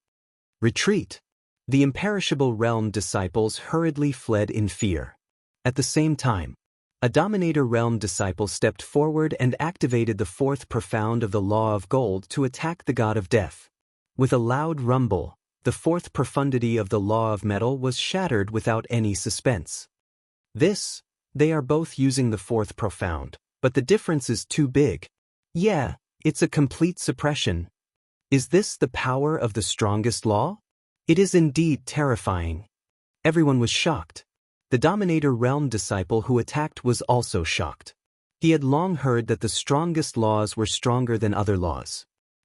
Retreat! The imperishable realm disciples hurriedly fled in fear. At the same time, a Dominator Realm disciple stepped forward and activated the fourth profound of the Law of Gold to attack the god of death. With a loud rumble, the fourth profundity of the law of metal was shattered without any suspense. They are both using the fourth profound, but the difference is too big. Yeah, it's a complete suppression. Is this the power of the strongest law? It is indeed terrifying. Everyone was shocked. The Dominator Realm disciple who attacked was also shocked. He had long heard that the strongest laws were stronger than other laws.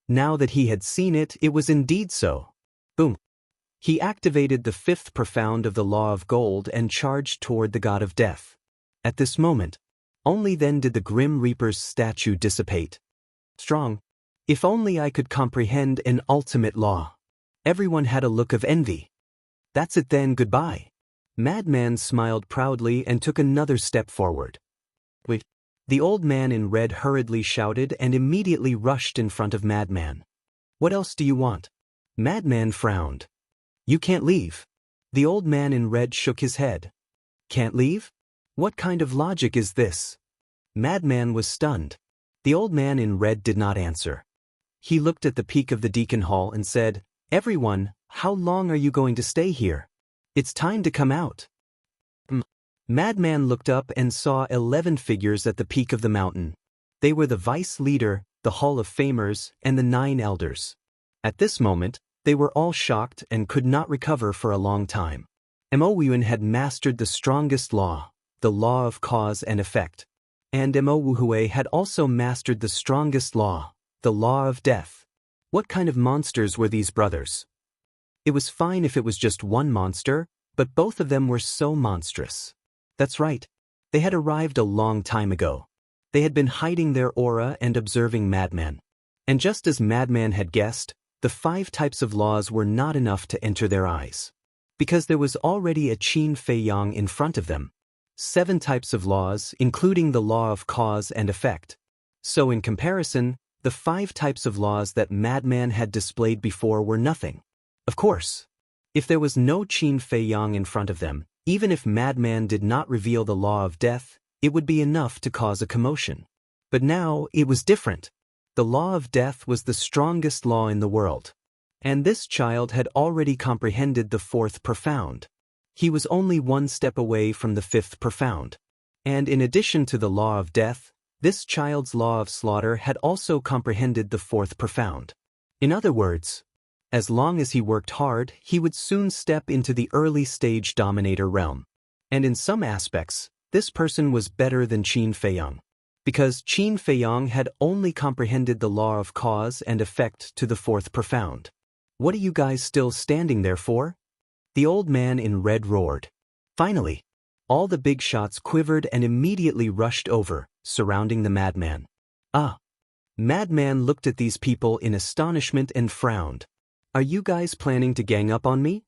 Now that he had seen it, it was indeed so. Boom. He activated the fifth profound of the Law of Gold and charged toward the God of Death. At this moment, only then did the Grim Reaper's statue dissipate. Strong. If only I could comprehend an ultimate law. Everyone had a look of envy. That's it then, goodbye. Madman smiled proudly and took another step forward. Wait. The old man in red hurriedly shouted and immediately rushed in front of Madman. What else do you want? Madman frowned. You can't leave. The old man in red shook his head. Can't leave? What kind of logic is this? Madman was stunned. The old man in red did not answer. He looked at the peak of the Deacon Hall and said, Everyone, how long are you going to stay here? It's time to come out. Madman looked up and saw 11 figures at the peak of the mountain. They were the Vice Leader, the Hall of Famers, and the 9 Elders. At this moment, they were all shocked and could not recover for a long time. Emoyuan had mastered the strongest law, the law of cause and effect. And Emowuhue had also mastered the strongest law, the law of death. What kind of monsters were these brothers? It was fine if it was just one monster, but both of them were so monstrous. That's right. They had arrived a long time ago. They had been hiding their aura and observing Madman. And just as Madman had guessed, the 5 types of laws were not enough to enter their eyes. Because there was already a Qin Fei Yang in front of them. 7 types of laws, including the law of cause and effect. So in comparison, the 5 types of laws that Madman had displayed before were nothing. Of course, if there was no Qin Fei Yang in front of them, even if Madman did not reveal the law of death, it would be enough to cause a commotion. But now it was different. The law of death was the strongest law in the world. And this child had already comprehended the 4th profound. He was only 1 step away from the 5th profound. And in addition to the law of death, this child's law of slaughter had also comprehended the 4th profound. In other words, as long as he worked hard, he would soon step into the early stage Dominator realm. And in some aspects, this person was better than Qin Fei Yang. Because Qin Fei Yang had only comprehended the law of cause and effect to the 4th profound. What are you guys still standing there for? The old man in red roared. Finally, all the big shots quivered and immediately rushed over, surrounding the madman. Madman looked at these people in astonishment and frowned. Are you guys planning to gang up on me?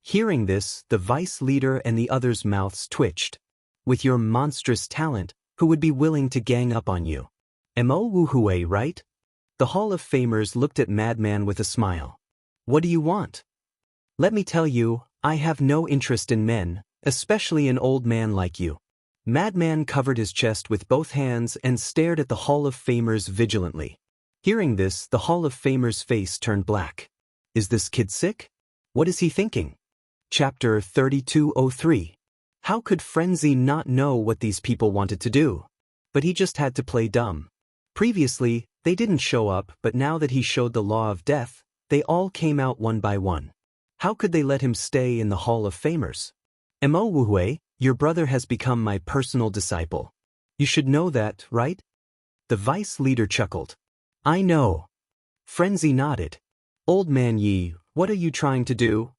Hearing this, the Vice Leader and the others' mouths twitched. With your monstrous talent, who would be willing to gang up on you? Emoyuhue, right? The Hall of Famers looked at Madman with a smile. What do you want? Let me tell you, I have no interest in men, especially an old man like you. Madman covered his chest with both hands and stared at the Hall of Famers vigilantly. Hearing this, the Hall of Famers' face turned black. Is this kid sick? What is he thinking? Chapter 3203. How could Frenzy not know what these people wanted to do? But he just had to play dumb. Previously, they didn't show up, but now that he showed the law of death, they all came out one by one. How could they let him stay in the Hall of Famers? Emoyuhue, your brother has become my personal disciple. You should know that, right? The Vice Leader chuckled. I know. Frenzy nodded. Old man Yi, what are you trying to do?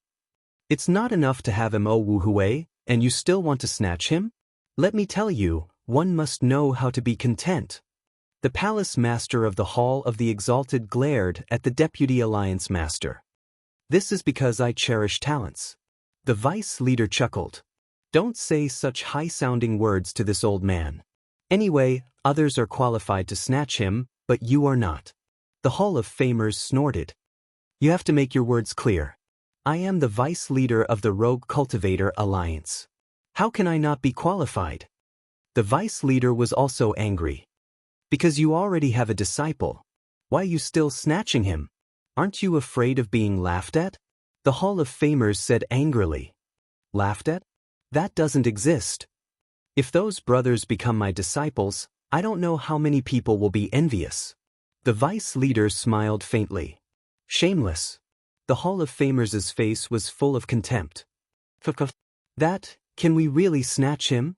It's not enough to have Emoyuhue, and you still want to snatch him? Let me tell you, one must know how to be content. The Palace Master of the Hall of the Exalted glared at the Deputy Alliance Master. This is because I cherish talents. The Vice Leader chuckled. Don't say such high-sounding words to this old man. Anyway, others are qualified to snatch him, but you are not. The Hall of Famers snorted. You have to make your words clear. I am the Vice Leader of the Rogue Cultivator Alliance. How can I not be qualified? The Vice Leader was also angry. Because you already have a disciple. Why are you still snatching him? Aren't you afraid of being laughed at? The Hall of Famers said angrily. Laughed at? That doesn't exist. If those brothers become my disciples, I don't know how many people will be envious. The vice leader smiled faintly. Shameless. The Hall of Famers' face was full of contempt. That, can we really snatch him?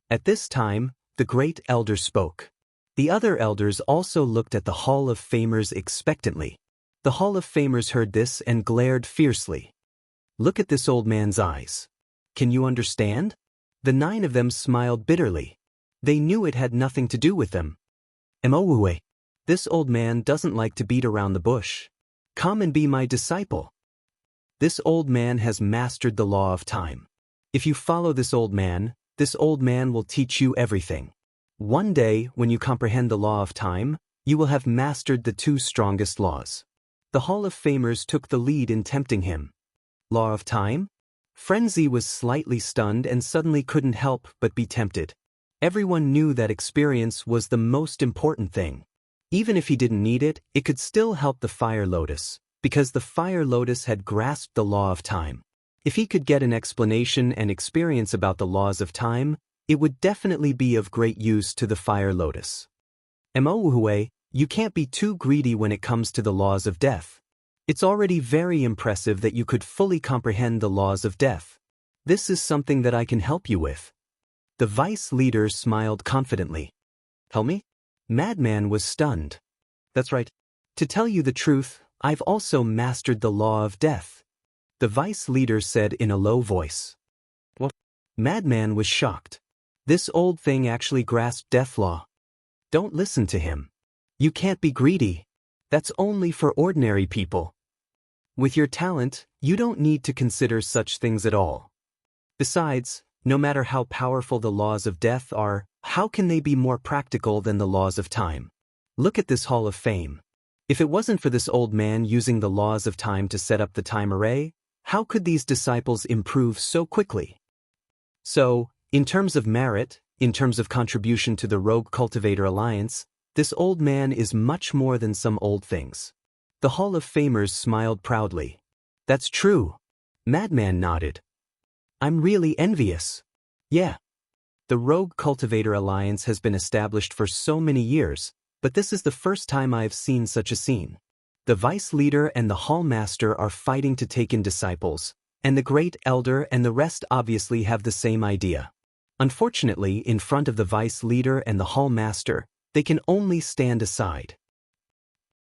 At this time, the great elder spoke. The other elders also looked at the Hall of Famers expectantly. The Hall of Famers heard this and glared fiercely. Look at this old man's eyes. Can you understand? The 9 of them smiled bitterly. They knew it had nothing to do with them. Emoue. This old man doesn't like to beat around the bush. Come and be my disciple. This old man has mastered the law of time. If you follow this old man will teach you everything. One day, when you comprehend the law of time, you will have mastered the 2 strongest laws. The Hall of Famers took the lead in tempting him. Law of time? Frenzy was slightly stunned and suddenly couldn't help but be tempted. Everyone knew that experience was the most important thing. Even if he didn't need it, it could still help the Fire Lotus, because the Fire Lotus had grasped the law of time. If he could get an explanation and experience about the laws of time, it would definitely be of great use to the Fire Lotus. Emoue, you can't be too greedy when it comes to the laws of death. It's already very impressive that you could fully comprehend the laws of death. This is something that I can help you with. The vice leader smiled confidently. Tell me? Madman was stunned. That's right. To tell you the truth, I've also mastered the law of death. The vice leader said in a low voice. What? Madman was shocked. This old thing actually grasped death law. Don't listen to him. You can't be greedy. That's only for ordinary people. With your talent, you don't need to consider such things at all. Besides, no matter how powerful the laws of death are, how can they be more practical than the laws of time? Look at this Hall of Fame. If it wasn't for this old man using the laws of time to set up the time array, how could these disciples improve so quickly? So, in terms of merit, in terms of contribution to the Rogue Cultivator Alliance, this old man is much more than some old things. The Hall of Famers smiled proudly. That's true. Madman nodded. I'm really envious. Yeah. The Rogue Cultivator Alliance has been established for so many years, but this is the first time I've seen such a scene. The Vice Leader and the Hall Master are fighting to take in disciples, and the Great Elder and the rest obviously have the same idea. Unfortunately, in front of the Vice Leader and the Hall Master, they can only stand aside.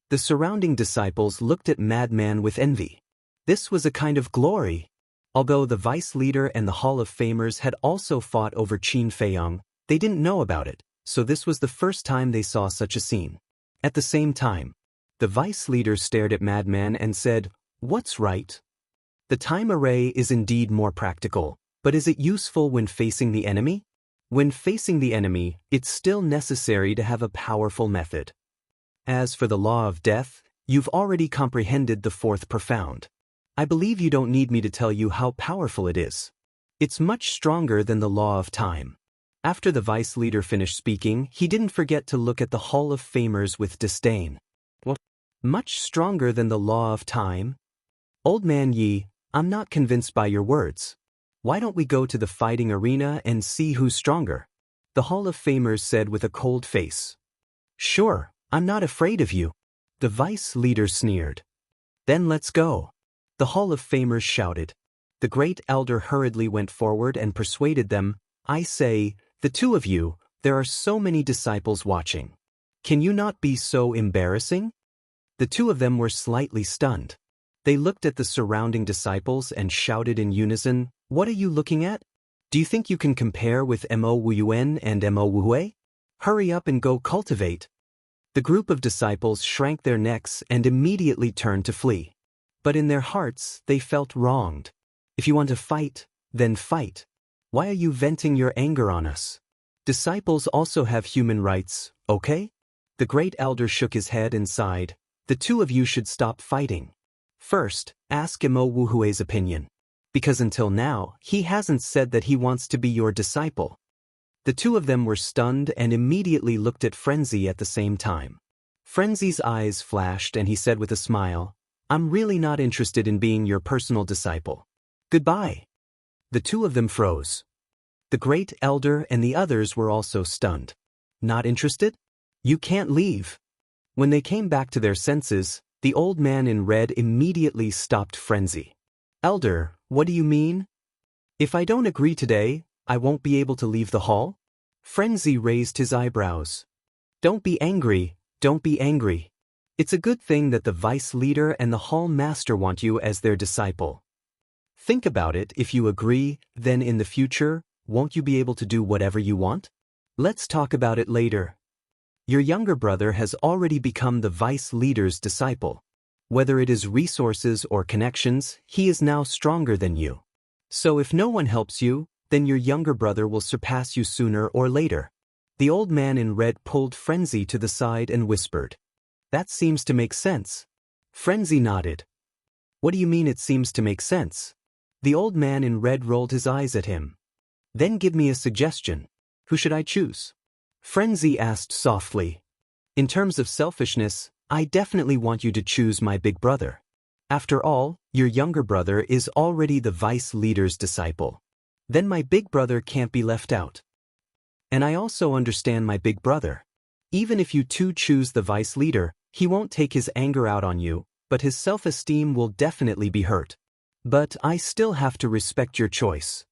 The surrounding disciples looked at Madman with envy. This was a kind of glory. Although the Vice Leader and the Hall of Famers had also fought over Qin Feiyong, they didn't know about it, so this was the first time they saw such a scene. At the same time, the Vice Leader stared at Madman and said, "What's right? The time array is indeed more practical, but is it useful when facing the enemy? When facing the enemy, it's still necessary to have a powerful method. As for the law of death, you've already comprehended the 4th profound. I believe you don't need me to tell you how powerful it is. It's much stronger than the law of time." After the Vice Leader finished speaking, he didn't forget to look at the Hall of Famers with disdain. What? Much stronger than the law of time? Old Man Yi, I'm not convinced by your words. Why don't we go to the fighting arena and see who's stronger? The Hall of Famers said with a cold face. Sure, I'm not afraid of you. The Vice Leader sneered. Then let's go. The Hall of Famers shouted. The Great Elder hurriedly went forward and persuaded them. I say, the 2 of you, there are so many disciples watching. Can you not be so embarrassing? The 2 of them were slightly stunned. They looked at the surrounding disciples and shouted in unison, "What are you looking at? Do you think you can compare with Mo Wuyuan and Mo Wuhui? Hurry up and go cultivate." The group of disciples shrank their necks and immediately turned to flee. But in their hearts, they felt wronged. If you want to fight, then fight. Why are you venting your anger on us? Disciples also have human rights, okay? The Great Elder shook his head and sighed. The 2 of you should stop fighting. First, ask Mo Wuhui's opinion. Because until now, he hasn't said that he wants to be your disciple. The 2 of them were stunned and immediately looked at Frenzy at the same time. Frenzy's eyes flashed and he said with a smile, I'm really not interested in being your personal disciple. Goodbye. The two of them froze. The great elder and the others were also stunned. Not interested? You can't leave. When they came back to their senses, the old man in red immediately stopped frenzy. Elder, what do you mean? If I don't agree today, I won't be able to leave the hall? Frenzy raised his eyebrows. Don't be angry, don't be angry. It's a good thing that the vice leader and the hall master want you as their disciple. Think about it. If you agree, then in the future, won't you be able to do whatever you want? Let's talk about it later. Your younger brother has already become the vice leader's disciple. Whether it is resources or connections, he is now stronger than you. So if no one helps you, then your younger brother will surpass you sooner or later. The old man in red pulled Frenzy to the side and whispered. That seems to make sense. Frenzy nodded. What do you mean it seems to make sense? The old man in red rolled his eyes at him. Then give me a suggestion. Who should I choose? Frenzy asked softly. In terms of selfishness, I definitely want you to choose my big brother. After all, your younger brother is already the vice leader's disciple. Then my big brother can't be left out. And I also understand my big brother. Even if you two choose the vice leader, he won't take his anger out on you, but his self-esteem will definitely be hurt. But I still have to respect your choice.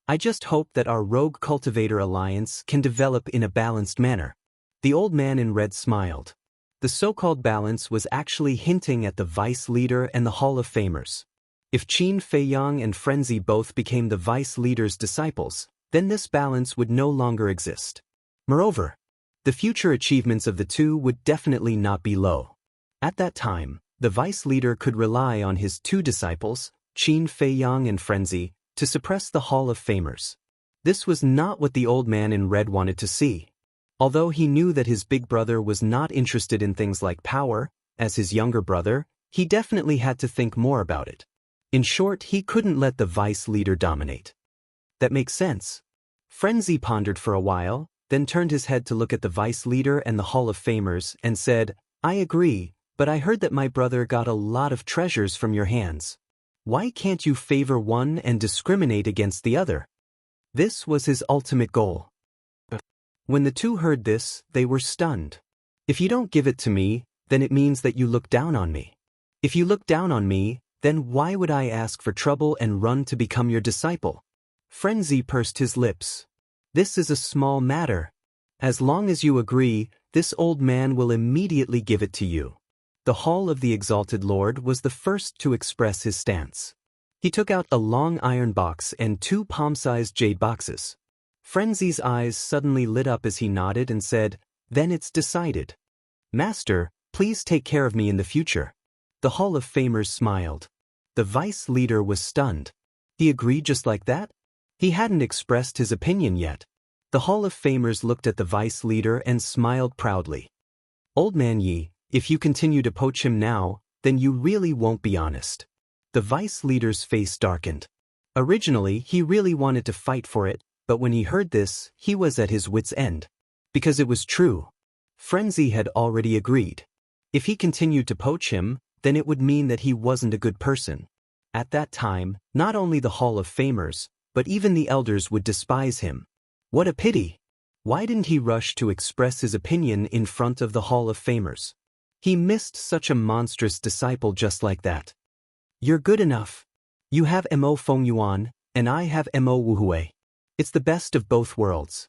I just hope that our Rogue Cultivator Alliance can develop in a balanced manner. The old man in red smiled. The so-called balance was actually hinting at the vice leader and the Hall of Famers. If Qin Feiyang and Frenzy both became the vice leader's disciples, then this balance would no longer exist. Moreover, the future achievements of the two would definitely not be low. At that time, the vice leader could rely on his two disciples, Qin Feiyang and Frenzy, to suppress the Hall of Famers. This was not what the old man in red wanted to see. Although he knew that his big brother was not interested in things like power, as his younger brother, he definitely had to think more about it. In short, he couldn't let the vice leader dominate. That makes sense. Frenzy pondered for a while, then turned his head to look at the vice leader and the Hall of Famers and said, I agree, but I heard that my brother got a lot of treasures from your hands. Why can't you favor one and discriminate against the other? This was his ultimate goal. When the two heard this, they were stunned. If you don't give it to me, then it means that you look down on me. If you look down on me, then why would I ask for trouble and run to become your disciple? Frenzy pursed his lips. This is a small matter. As long as you agree, this old man will immediately give it to you. The Hall of the Exalted Lord was the first to express his stance. He took out a long iron box and two palm-sized jade boxes. Frenzy's eyes suddenly lit up as he nodded and said, Then it's decided. Master, please take care of me in the future. The Hall of Famers smiled. The vice leader was stunned. He agreed just like that? He hadn't expressed his opinion yet. The Hall of Famers looked at the vice leader and smiled proudly. Old man Yi, if you continue to poach him now, then you really won't be honest. The vice leader's face darkened. Originally, he really wanted to fight for it, but when he heard this, he was at his wit's end. Because it was true. Frenzy had already agreed. If he continued to poach him, then it would mean that he wasn't a good person. At that time, not only the Hall of Famers, but even the elders would despise him. What a pity! Why didn't he rush to express his opinion in front of the Hall of Famers? He missed such a monstrous disciple just like that. You're good enough. You have Mo Fengyuan, and I have Mo Wuhui. It's the best of both worlds.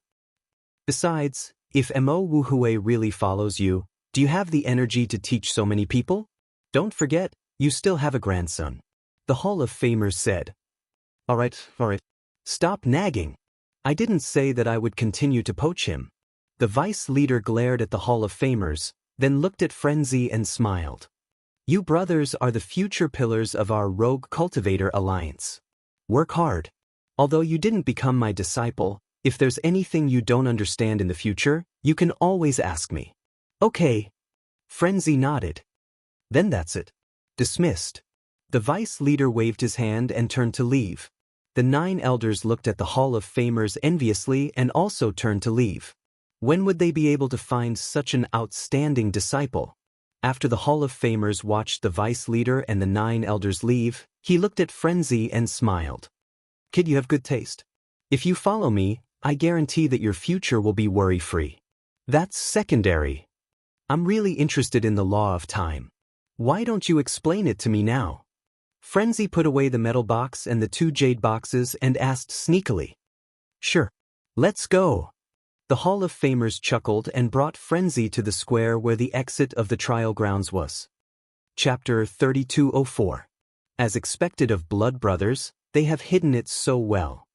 Besides, if Mo Wuhui really follows you, do you have the energy to teach so many people? Don't forget, you still have a grandson. The Hall of Famers said. All right. Stop nagging. I didn't say that I would continue to poach him. The vice leader glared at the Hall of Famers, then looked at Frenzy and smiled. You brothers are the future pillars of our Rogue Cultivator Alliance. Work hard. Although you didn't become my disciple, if there's anything you don't understand in the future, you can always ask me. Okay. Frenzy nodded. Then that's it. Dismissed. The vice leader waved his hand and turned to leave. The 9 elders looked at the Hall of Famers enviously and also turned to leave. When would they be able to find such an outstanding disciple? After the Hall of Famers watched the vice leader and the 9 elders leave, he looked at Frenzy and smiled. Kid, you have good taste. If you follow me, I guarantee that your future will be worry-free. That's secondary. I'm really interested in the law of time. Why don't you explain it to me now? Frenzy put away the metal box and the 2 jade boxes and asked sneakily. Sure. Let's go. The Hall of Famers chuckled and brought Frenzy to the square where the exit of the trial grounds was. Chapter 3204. As expected of blood brothers, they have hidden it so well.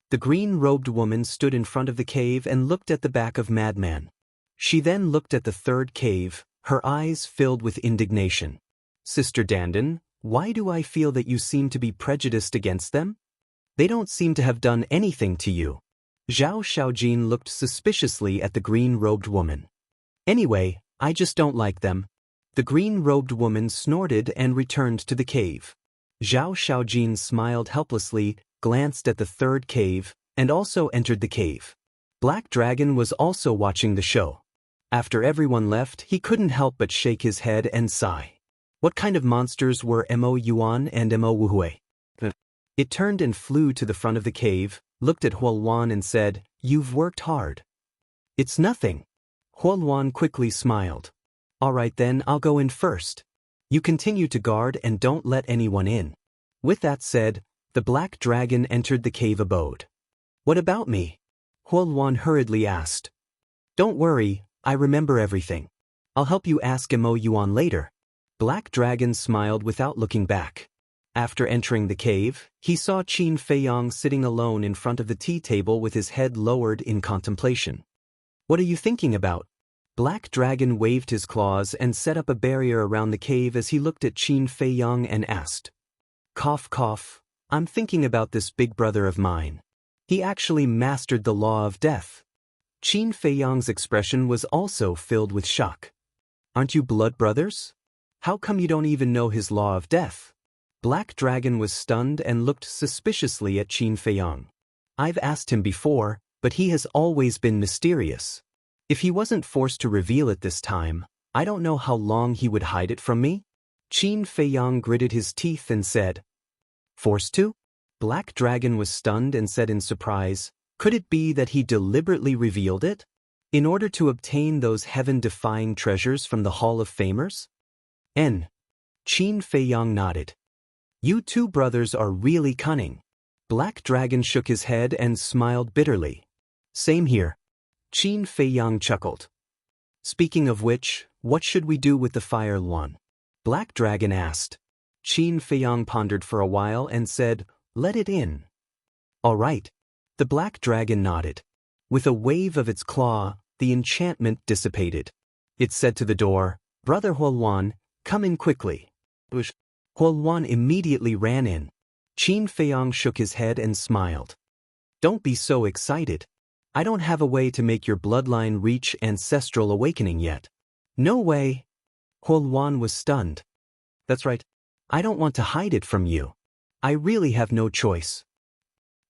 The green-robed woman stood in front of the cave and looked at the back of Madman. She then looked at the 3rd cave, her eyes filled with indignation. Sister Dandan, why do I feel that you seem to be prejudiced against them? They don't seem to have done anything to you. Zhao Xiaojin looked suspiciously at the green-robed woman. Anyway, I just don't like them. The green-robed woman snorted and returned to the cave. Zhao Xiaojin smiled helplessly, glanced at the 3rd cave, and also entered the cave. Black Dragon was also watching the show. After everyone left, he couldn't help but shake his head and sigh. What kind of monsters were Mo Yuan and Mo Wuhui? It turned and flew to the front of the cave, looked at Huoluan and said, "You've worked hard." "It's nothing." Huoluan quickly smiled. "All right then, I'll go in first. You continue to guard and don't let anyone in." With that said, the Black Dragon entered the cave abode. "What about me?" Huoluan hurriedly asked. "Don't worry, I remember everything. I'll help you ask Mo Yuan later." Black Dragon smiled without looking back. After entering the cave, he saw Qin Feiyang sitting alone in front of the tea table with his head lowered in contemplation. "What are you thinking about?" Black Dragon waved his claws and set up a barrier around the cave as he looked at Qin Feiyang and asked. "Cough cough, I'm thinking about this big brother of mine. He actually mastered the law of death." Qin Feiyang's expression was also filled with shock. "Aren't you blood brothers? How come you don't even know his law of death?" Black Dragon was stunned and looked suspiciously at Qin Feiyang. "I've asked him before, but he has always been mysterious. If he wasn't forced to reveal it this time, I don't know how long he would hide it from me." Qin Feiyang gritted his teeth and said, "Forced to?" Black Dragon was stunned and said in surprise, "Could it be that he deliberately revealed it? In order to obtain those heaven-defying treasures from the Hall of Famers?" Qin Feiyang nodded. "You 2 brothers are really cunning." Black Dragon shook his head and smiled bitterly. "Same here." Qin Feiyang chuckled. "Speaking of which, what should we do with the Fire One?" Black Dragon asked. Qin Feiyang pondered for a while and said, "Let it in." "All right." The Black Dragon nodded. With a wave of its claw, the enchantment dissipated. It said to the door, "Brother Huoluan, come in quickly." Huoluan immediately ran in. Qin Feiyang shook his head and smiled. "Don't be so excited. I don't have a way to make your bloodline reach ancestral awakening yet." "No way." Huoluan was stunned. "That's right. I don't want to hide it from you. I really have no choice."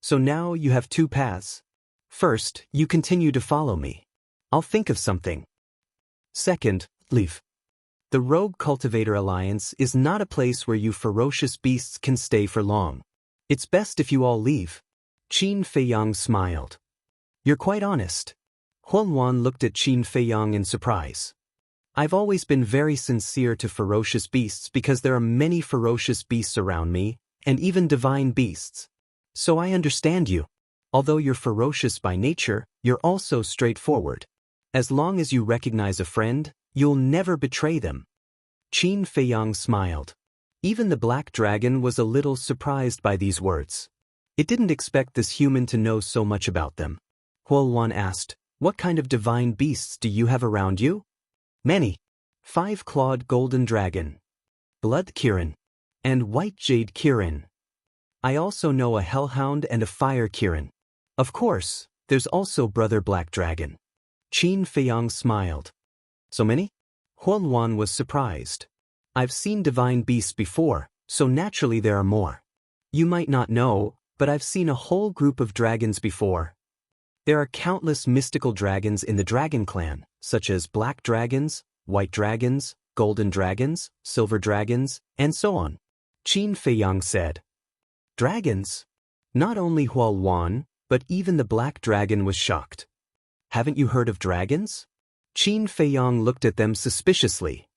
"So now you have 2 paths. First, you continue to follow me. I'll think of something. Second, leave. The Rogue Cultivator Alliance is not a place where you ferocious beasts can stay for long. It's best if you all leave." Qin Feiyang smiled. "You're quite honest." Huoluan looked at Qin Feiyang in surprise. "I've always been very sincere to ferocious beasts because there are many ferocious beasts around me, and even divine beasts. So I understand you. Although you're ferocious by nature, you're also straightforward. As long as you recognize a friend, you'll never betray them." Qin Feiyang smiled. Even the Black Dragon was a little surprised by these words. It didn't expect this human to know so much about them. Huoluan asked, "What kind of divine beasts do you have around you?" "Many. 5-clawed golden dragon, blood kirin, and white jade kirin. I also know a hellhound and a fire kirin. Of course, there's also Brother Black Dragon." Qin Feiyang smiled. "So many?" Huoluan was surprised. "I've seen divine beasts before, so naturally there are more. You might not know, but I've seen a whole group of dragons before. There are countless mystical dragons in the Dragon Clan, such as black dragons, white dragons, golden dragons, silver dragons, and so on. Qin Feiyang said. Dragons? Not only Huoluan, but even the black dragon was shocked. Haven't you heard of dragons? Qin Feiyang looked at them suspiciously.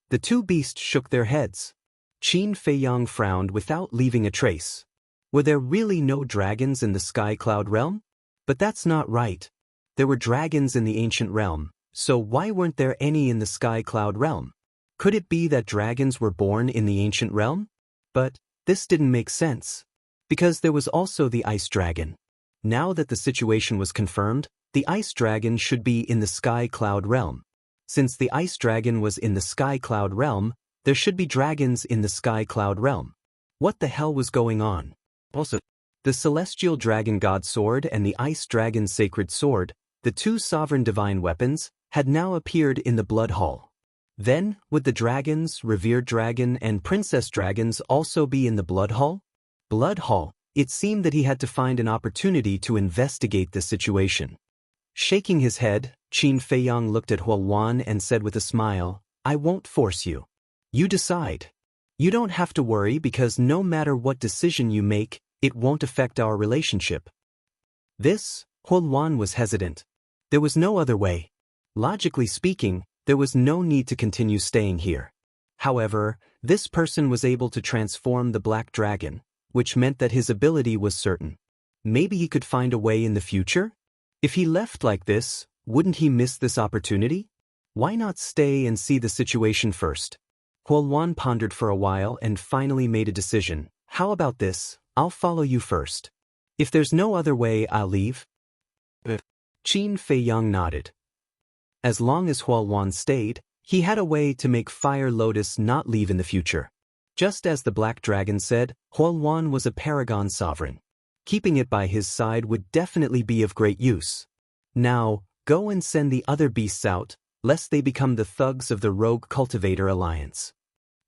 The two beasts shook their heads. Qin Feiyang frowned without leaving a trace. Were there really no dragons in the Sky Cloud realm? But that's not right. There were dragons in the ancient realm, so why weren't there any in the Sky Cloud realm? Could it be that dragons were born in the ancient realm? But this didn't make sense. Because there was also the ice dragon. Now that the situation was confirmed, the ice dragon should be in the Sky Cloud realm. Since the ice dragon was in the Sky Cloud realm, there should be dragons in the Sky Cloud realm. What the hell was going on? Also, the celestial dragon god sword and the ice dragon sacred sword, the two sovereign divine weapons, had now appeared in the blood hall. Then, would the dragons, revered dragon and princess dragons also be in the blood hall? Blood hall. It seemed that he had to find an opportunity to investigate the situation. Shaking his head, Qin Feiyang looked at Huoluan and said with a smile, I won't force you. You decide. You don't have to worry because no matter what decision you make, it won't affect our relationship. Huoluan was hesitant. There was no other way. Logically speaking, there was no need to continue staying here. However, this person was able to transform the black dragon, which meant that his ability was certain. Maybe he could find a way in the future? If he left like this, wouldn't he miss this opportunity? Why not stay and see the situation first? Huoluan pondered for a while and finally made a decision. How about this? I'll follow you first. If there's no other way, I'll leave. Qin Feiyang nodded. As long as Huoluan stayed, he had a way to make Fire Lotus not leave in the future. Just as the Black Dragon said, Huoluan was a paragon sovereign. Keeping it by his side would definitely be of great use. Now, go and send the other beasts out, lest they become the thugs of the Rogue Cultivator Alliance.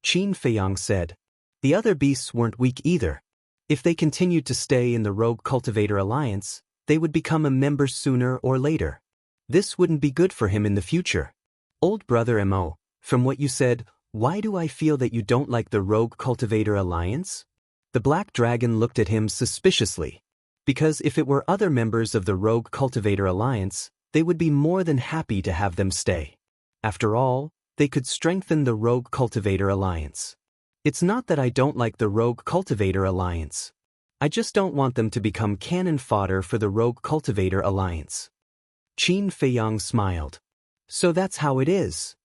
Qin Feiyang said. The other beasts weren't weak either. If they continued to stay in the Rogue Cultivator Alliance, they would become a member sooner or later. This wouldn't be good for him in the future. Old brother Mo, from what you said, why do I feel that you don't like the Rogue Cultivator Alliance? The Black Dragon looked at him suspiciously. Because if it were other members of the Rogue Cultivator Alliance, they would be more than happy to have them stay. After all, they could strengthen the Rogue Cultivator Alliance. It's not that I don't like the Rogue Cultivator Alliance. I just don't want them to become cannon fodder for the Rogue Cultivator Alliance. Qin Feiyang smiled. So that's how it is.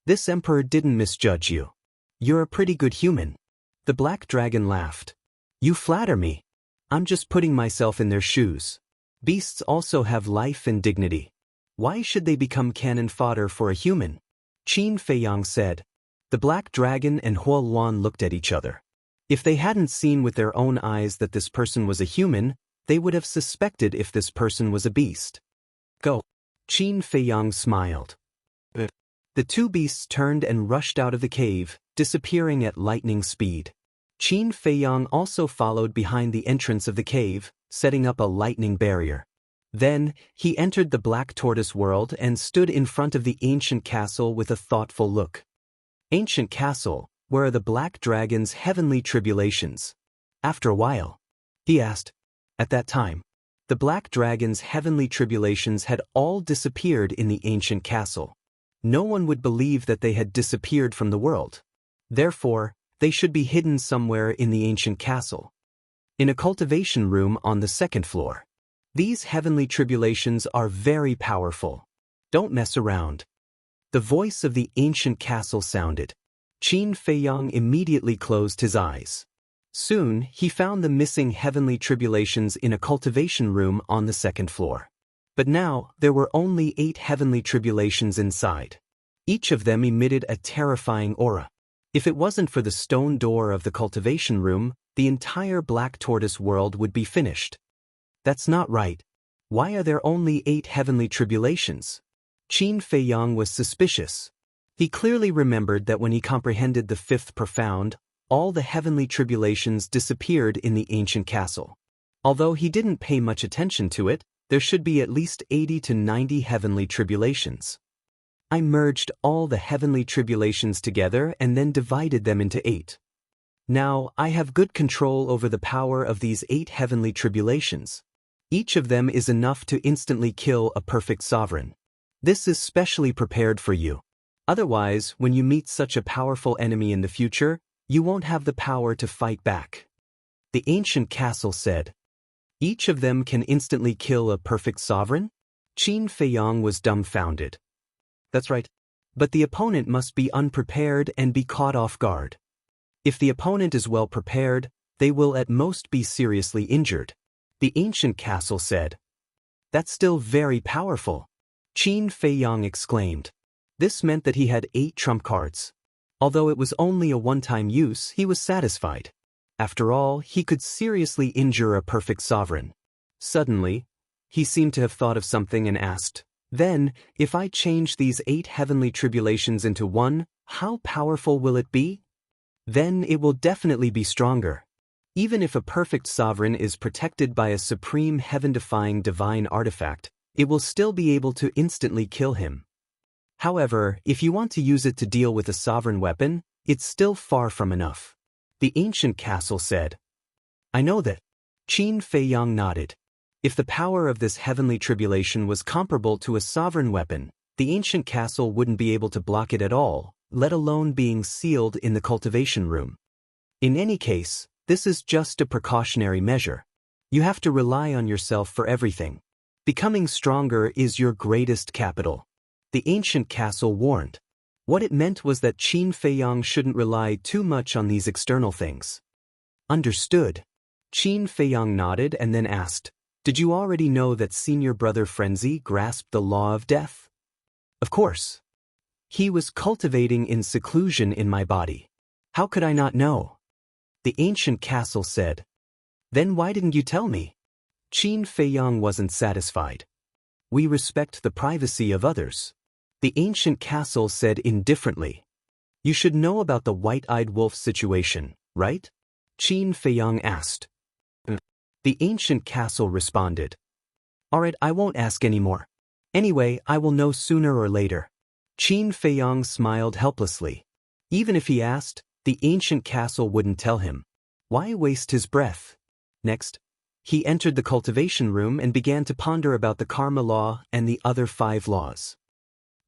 This emperor didn't misjudge you. You're a pretty good human. The Black Dragon laughed. You flatter me. I'm just putting myself in their shoes. Beasts also have life and dignity. Why should they become cannon fodder for a human? Qin Feiyang said. The Black Dragon and Huoluan looked at each other. If they hadn't seen with their own eyes that this person was a human, they would have suspected if this person was a beast. Go. Qin Feiyang smiled. The two beasts turned and rushed out of the cave, disappearing at lightning speed. Qin Feiyang also followed behind the entrance of the cave, setting up a lightning barrier. Then, he entered the Black Tortoise world and stood in front of the ancient castle with a thoughtful look. Ancient castle, where are the Black Dragon's heavenly tribulations? After a while, he asked. At that time, the Black Dragon's heavenly tribulations had all disappeared in the ancient castle. No one would believe that they had disappeared from the world. Therefore, they should be hidden somewhere in the ancient castle. In a cultivation room on the second floor. These heavenly tribulations are very powerful. Don't mess around. The voice of the ancient castle sounded. Qin Feiyang immediately closed his eyes. Soon, he found the missing heavenly tribulations in a cultivation room on the second floor. But now, there were only 8 heavenly tribulations inside. Each of them emitted a terrifying aura. If it wasn't for the stone door of the cultivation room, the entire Black Tortoise world would be finished. That's not right. Why are there only 8 heavenly tribulations? Qin Feiyang was suspicious. He clearly remembered that when he comprehended the 5th profound, all the heavenly tribulations disappeared in the ancient castle. Although he didn't pay much attention to it, there should be at least 80 to 90 heavenly tribulations. I merged all the heavenly tribulations together and then divided them into 8. Now, I have good control over the power of these 8 heavenly tribulations. Each of them is enough to instantly kill a perfect sovereign. This is specially prepared for you. Otherwise, when you meet such a powerful enemy in the future, you won't have the power to fight back. The ancient castle said. Each of them can instantly kill a perfect sovereign? Qin Feiyang was dumbfounded. That's right. But the opponent must be unprepared and be caught off guard. If the opponent is well prepared, they will at most be seriously injured. The ancient castle said. That's still very powerful. Qin Feiyang exclaimed. This meant that he had 8 trump cards. Although it was only a one-time use, he was satisfied. After all, he could seriously injure a perfect sovereign. Suddenly, he seemed to have thought of something and asked, then, if I change these 8 heavenly tribulations into one, how powerful will it be? Then it will definitely be stronger. Even if a perfect sovereign is protected by a supreme heaven-defying divine artifact, it will still be able to instantly kill him. However, if you want to use it to deal with a sovereign weapon, it's still far from enough. The ancient castle said. I know that. Qin Feiyang nodded. If the power of this heavenly tribulation was comparable to a sovereign weapon, the ancient castle wouldn't be able to block it at all, let alone being sealed in the cultivation room. In any case, this is just a precautionary measure. You have to rely on yourself for everything. Becoming stronger is your greatest capital. The ancient castle warned. What it meant was that Qin Feiyang shouldn't rely too much on these external things. Understood. Qin Feiyang nodded and then asked, did you already know that senior brother Frenzy grasped the law of death? Of course. He was cultivating in seclusion in my body. How could I not know? The ancient castle said. Then why didn't you tell me? Qin Feiyang wasn't satisfied. We respect the privacy of others. The ancient castle said indifferently. You should know about the white-eyed wolf situation, right? Qin Feiyang asked. The ancient castle responded. Alright, I won't ask anymore. Anyway, I will know sooner or later. Qin Feiyang smiled helplessly. Even if he asked, the ancient castle wouldn't tell him. Why waste his breath? Next, he entered the cultivation room and began to ponder about the karma law and the other 5 laws.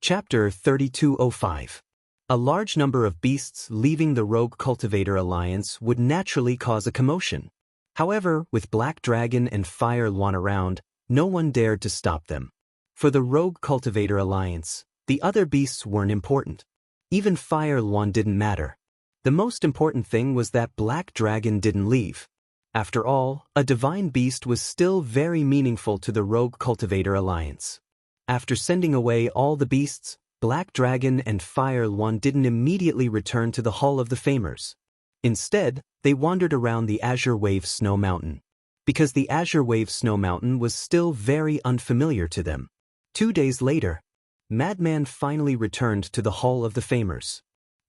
Chapter 3205. A large number of beasts leaving the Rogue Cultivator Alliance would naturally cause a commotion. However, with Black Dragon and Fire Luan around, no one dared to stop them. For the Rogue Cultivator Alliance, the other beasts weren't important. Even Fire Luan didn't matter. The most important thing was that Black Dragon didn't leave. After all, a divine beast was still very meaningful to the Rogue Cultivator Alliance. After sending away all the beasts, Black Dragon and Fire Luan didn't immediately return to the Hall of the Famers. Instead, they wandered around the Azure Wave Snow Mountain. Because the Azure Wave Snow Mountain was still very unfamiliar to them. 2 days later, Madman finally returned to the Hall of the Famers.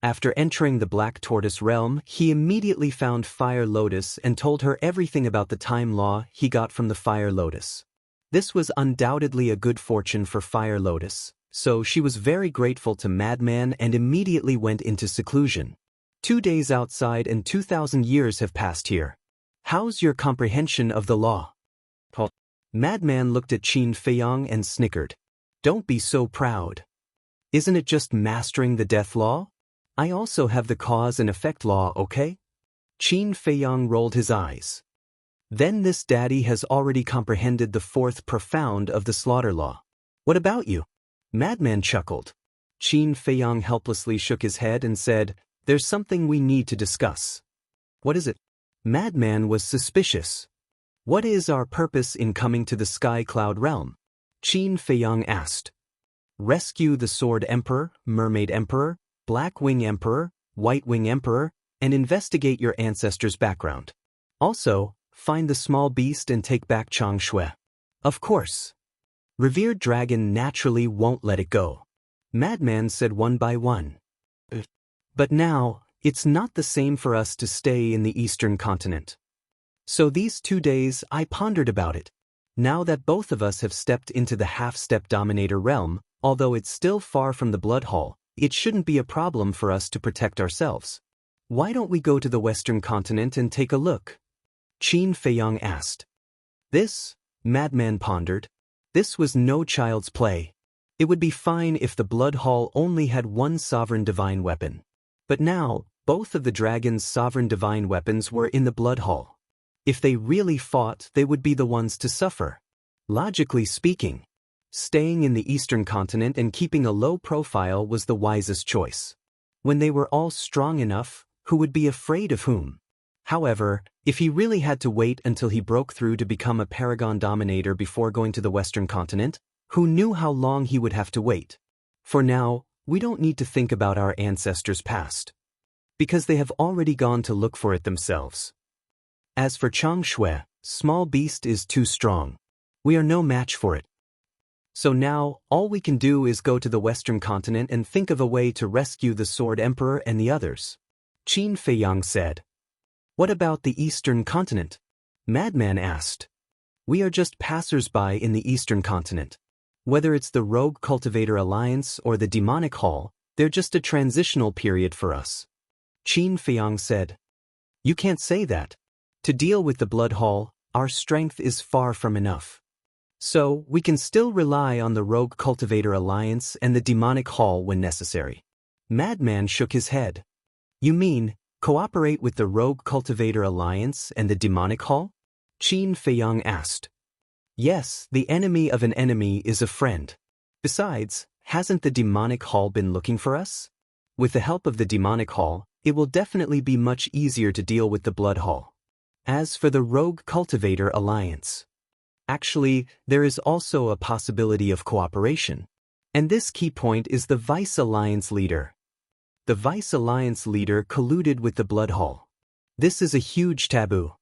After entering the Black Tortoise realm, he immediately found Fire Lotus and told her everything about the time law he got from the Fire Lotus. This was undoubtedly a good fortune for Fire Lotus, so she was very grateful to Madman and immediately went into seclusion. 2 days outside and 2,000 years have passed here. How's your comprehension of the law? Madman looked at Qin Feiyang and snickered. Don't be so proud. Isn't it just mastering the death law? I also have the cause and effect law, okay? Qin Feiyang rolled his eyes. Then this daddy has already comprehended the 4th profound of the slaughter law. What about you? Madman chuckled. Qin Feiyang helplessly shook his head and said, there's something we need to discuss. What is it? Madman was suspicious. What is our purpose in coming to the Sky Cloud realm? Qin Feiyang asked. Rescue the Sword Emperor, Mermaid Emperor, Black Wing Emperor, White Wing Emperor, and investigate your ancestors' background. Also, find the small beast and take back Chang Shui. Of course. Revered Dragon naturally won't let it go. Madman said one by one. But now, it's not the same for us to stay in the Eastern continent. So these 2 days I pondered about it. Now that both of us have stepped into the half-step dominator realm, Although it's still far from the blood hall, it shouldn't be a problem for us to protect ourselves. Why don't we go to the Western continent and take a look? Qin Feiyang asked. This, Madman pondered. This was no child's play. It would be fine if the blood hall only had one sovereign divine weapon. But now, both of the dragon's sovereign divine weapons were in the blood hall. If they really fought, they would be the ones to suffer. Logically speaking, staying in the Eastern continent and keeping a low profile was the wisest choice. When they were all strong enough, who would be afraid of whom? However, if he really had to wait until he broke through to become a Paragon Dominator before going to the Western continent, who knew how long he would have to wait? For now, we don't need to think about our ancestors' past, because they have already gone to look for it themselves. As for Chang Shui, small beast is too strong. We are no match for it. So now, all we can do is go to the Western continent and think of a way to rescue the Sword Emperor and the others. Qin Feiyang said. What about the Eastern continent? Madman asked. We are just passers-by in the Eastern continent. Whether it's the Rogue Cultivator Alliance or the Demonic Hall, they're just a transitional period for us. Qin Feiyang said. You can't say that. To deal with the Blood Hall, our strength is far from enough. So, we can still rely on the Rogue Cultivator Alliance and the Demonic Hall when necessary. Madman shook his head. You mean, cooperate with the Rogue Cultivator Alliance and the Demonic Hall? Qin Feiyang asked. Yes, the enemy of an enemy is a friend. Besides, hasn't the Demonic Hall been looking for us? With the help of the Demonic Hall, it will definitely be much easier to deal with the Blood Hall. As for the Rogue Cultivator Alliance, actually, there is also a possibility of cooperation. And this key point is the Vice Alliance leader. The Vice Alliance leader colluded with the Blood Hall. This is a huge taboo.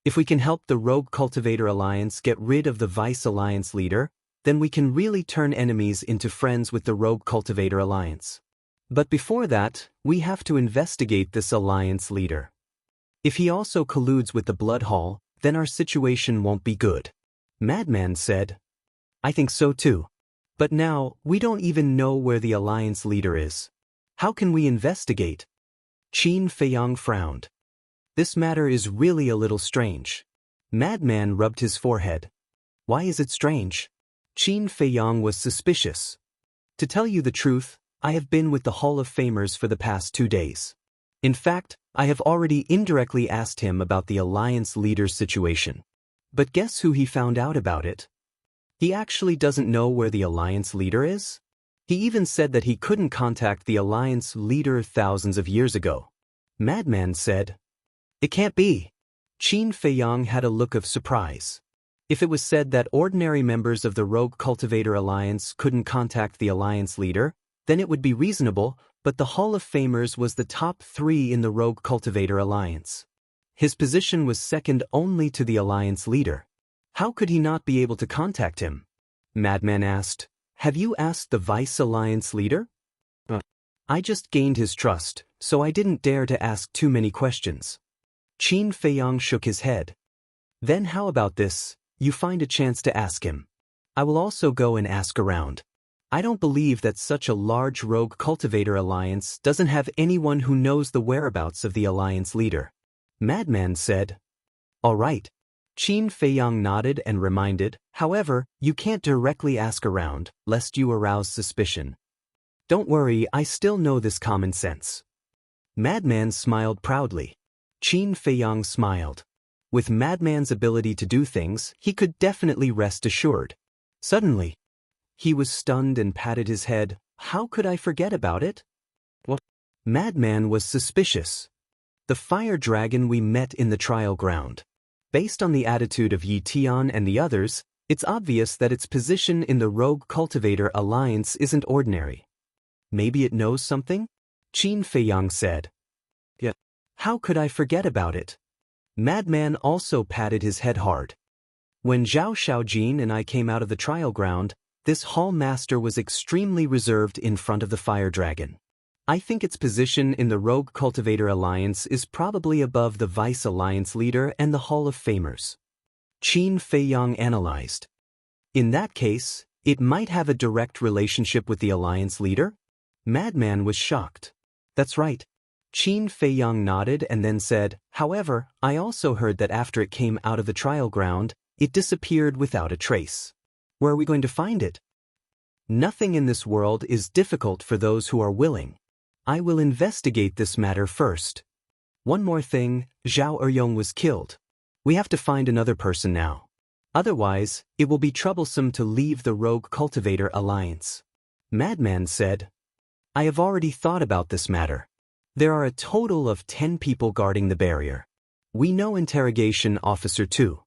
If we can help the Rogue Cultivator Alliance get rid of the Vice Alliance leader, then we can really turn enemies into friends with the Rogue Cultivator Alliance. But before that, we have to investigate this Alliance leader. If he also colludes with the Blood Hall, then our situation won't be good. Madman said. I think so too. But now, we don't even know where the Alliance leader is. How can we investigate? Qin Feiyang frowned. This matter is really a little strange. Madman rubbed his forehead. Why is it strange? Qin Feiyang was suspicious. To tell you the truth, I have been with the Hall of Famers for the past 2 days. In fact, I have already indirectly asked him about the Alliance leader's situation. But guess who he found out about it? He actually doesn't know where the Alliance leader is? He even said that he couldn't contact the Alliance leader thousands of years ago. Madman said. It can't be. Qin Feiyang had a look of surprise. If it was said that ordinary members of the Rogue Cultivator Alliance couldn't contact the Alliance leader, then it would be reasonable, but the Hall of Famers was the top 3 in the Rogue Cultivator Alliance. His position was second only to the Alliance leader. How could he not be able to contact him? Madman asked. Have you asked the Vice Alliance leader? I just gained his trust, so I didn't dare to ask too many questions. Qin Feiyang shook his head. Then how about this, you find a chance to ask him. I will also go and ask around. I don't believe that such a large Rogue Cultivator Alliance doesn't have anyone who knows the whereabouts of the Alliance leader. Madman said. All right. Qin Feiyang nodded and reminded, however, you can't directly ask around, lest you arouse suspicion. Don't worry, I still know this common sense. Madman smiled proudly. Qin Feiyang smiled. With Madman's ability to do things, he could definitely rest assured. Suddenly, he was stunned and patted his head. How could I forget about it? What? Madman was suspicious. The fire dragon we met in the trial ground. Based on the attitude of Yi Tian and the others, it's obvious that its position in the Rogue Cultivator Alliance isn't ordinary. Maybe it knows something? Qin Feiyang said. Yeah. How could I forget about it? Madman also patted his head hard. When Zhao Shaojin and I came out of the trial ground, this Hall Master was extremely reserved in front of the fire dragon. I think its position in the Rogue Cultivator Alliance is probably above the Vice Alliance leader and the Hall of Famers. Qin Feiyang analyzed. In that case, It might have a direct relationship with the alliance leader? Madman was shocked. That's right. Qin Feiyang nodded and then said, however, I also heard that after it came out of the trial ground, it disappeared without a trace. Where are we going to find it? Nothing in this world is difficult for those who are willing. I will investigate this matter first. One more thing, Zhao Eryong was killed. We have to find another person now. Otherwise, it will be troublesome to leave the Rogue Cultivator Alliance. Madman said, I have already thought about this matter. There are a total of 10 people guarding the barrier. We know Interrogation Officer 2.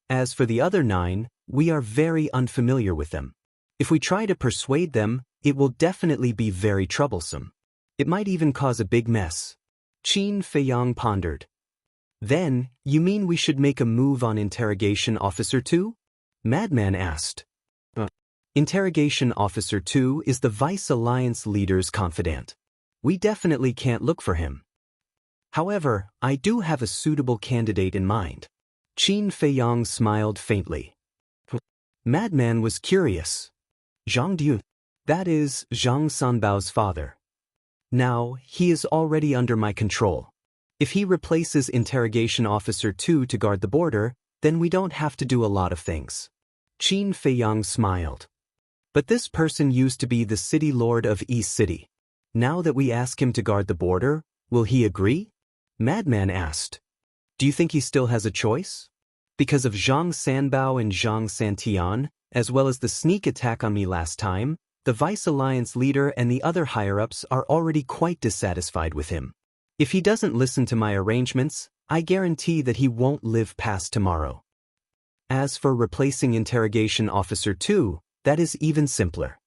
As for the other 9, we are very unfamiliar with them. If we try to persuade them, it will definitely be very troublesome. It might even cause a big mess. Qin Feiyang pondered. Then, you mean we should make a move on Interrogation Officer 2? Madman asked. Interrogation Officer 2 is the Vice Alliance leader's confidant. We definitely can't look for him. However, I do have a suitable candidate in mind. Qin Feiyang smiled faintly. Madman was curious. Zhang Du, that is Zhang Sanbao's father. Now, he is already under my control. If he replaces Interrogation Officer 2 to guard the border, then we don't have to do a lot of things. Qin Feiyang smiled. But this person used to be the city lord of East City. Now that we ask him to guard the border, will he agree? Madman asked. Do you think he still has a choice? Because of Zhang Sanbao and Zhang Santian, as well as the sneak attack on me last time, the Vice Alliance leader and the other higher-ups are already quite dissatisfied with him. If he doesn't listen to my arrangements, I guarantee that he won't live past tomorrow. As for replacing Interrogation Officer 2, that is even simpler.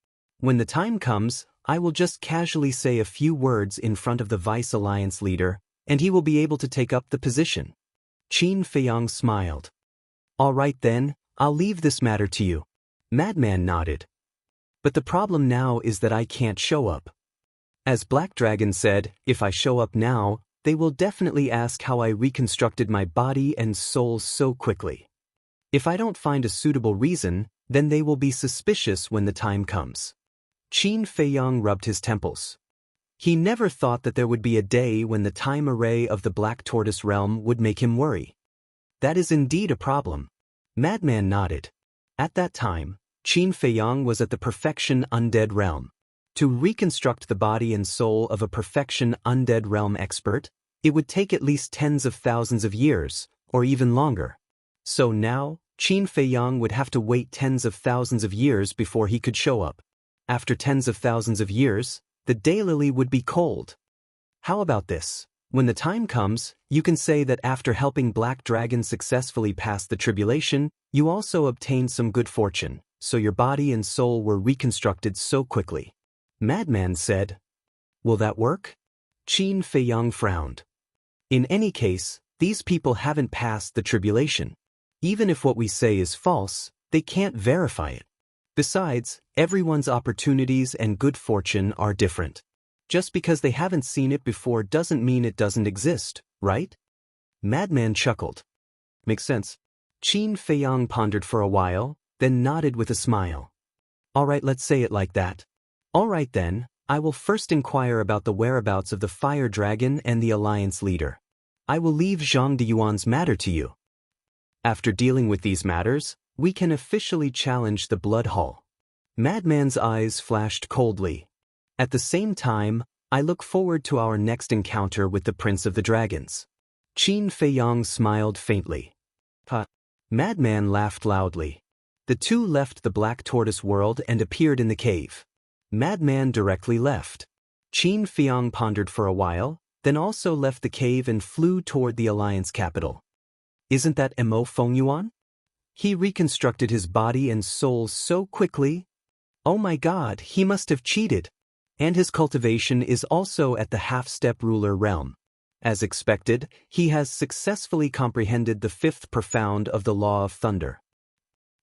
When the time comes, I will just casually say a few words in front of the Vice Alliance leader, and he will be able to take up the position. Qin Feiyang smiled. All right then, I'll leave this matter to you. Madman nodded. But the problem now is that I can't show up. As Black Dragon said, if I show up now, they will definitely ask how I reconstructed my body and soul so quickly. If I don't find a suitable reason, then they will be suspicious when the time comes. Qin Feiyang rubbed his temples. He never thought that there would be a day when the time array of the Black Tortoise realm would make him worry. That is indeed a problem. Madman nodded. At that time, Qin Feiyang was at the Perfection Undead realm. To reconstruct the body and soul of a Perfection Undead realm expert, it would take at least tens of thousands of years, or even longer. So now, Qin Feiyang would have to wait tens of thousands of years before he could show up. After tens of thousands of years, the daylily would be cold. How about this? When the time comes, you can say that after helping Black Dragon successfully pass the tribulation, you also obtained some good fortune, so your body and soul were reconstructed so quickly. Madman said. Will that work? Qin Feiyang frowned. In any case, these people haven't passed the tribulation. Even if what we say is false, they can't verify it. Besides, everyone's opportunities and good fortune are different. Just because they haven't seen it before doesn't mean it doesn't exist, right? Madman chuckled. Makes sense. Qin Feiyang pondered for a while, then nodded with a smile. All right, let's say it like that. All right then, I will first inquire about the whereabouts of the Fire Dragon and the Alliance leader. I will leave Zhang Deyuan's matter to you. After dealing with these matters, we can officially challenge the Blood Hall. Madman's eyes flashed coldly. At the same time, I look forward to our next encounter with the Prince of the Dragons. Qin Feiyang smiled faintly. Madman laughed loudly. The two left the Black Tortoise world and appeared in the cave. Madman directly left. Qin Feiyang pondered for a while, then also left the cave and flew toward the Alliance capital. Isn't that Mo Fengyuan? He reconstructed his body and soul so quickly. Oh my god, he must have cheated. And his cultivation is also at the half-step ruler realm. As expected, he has successfully comprehended the fifth profound of the Law of Thunder.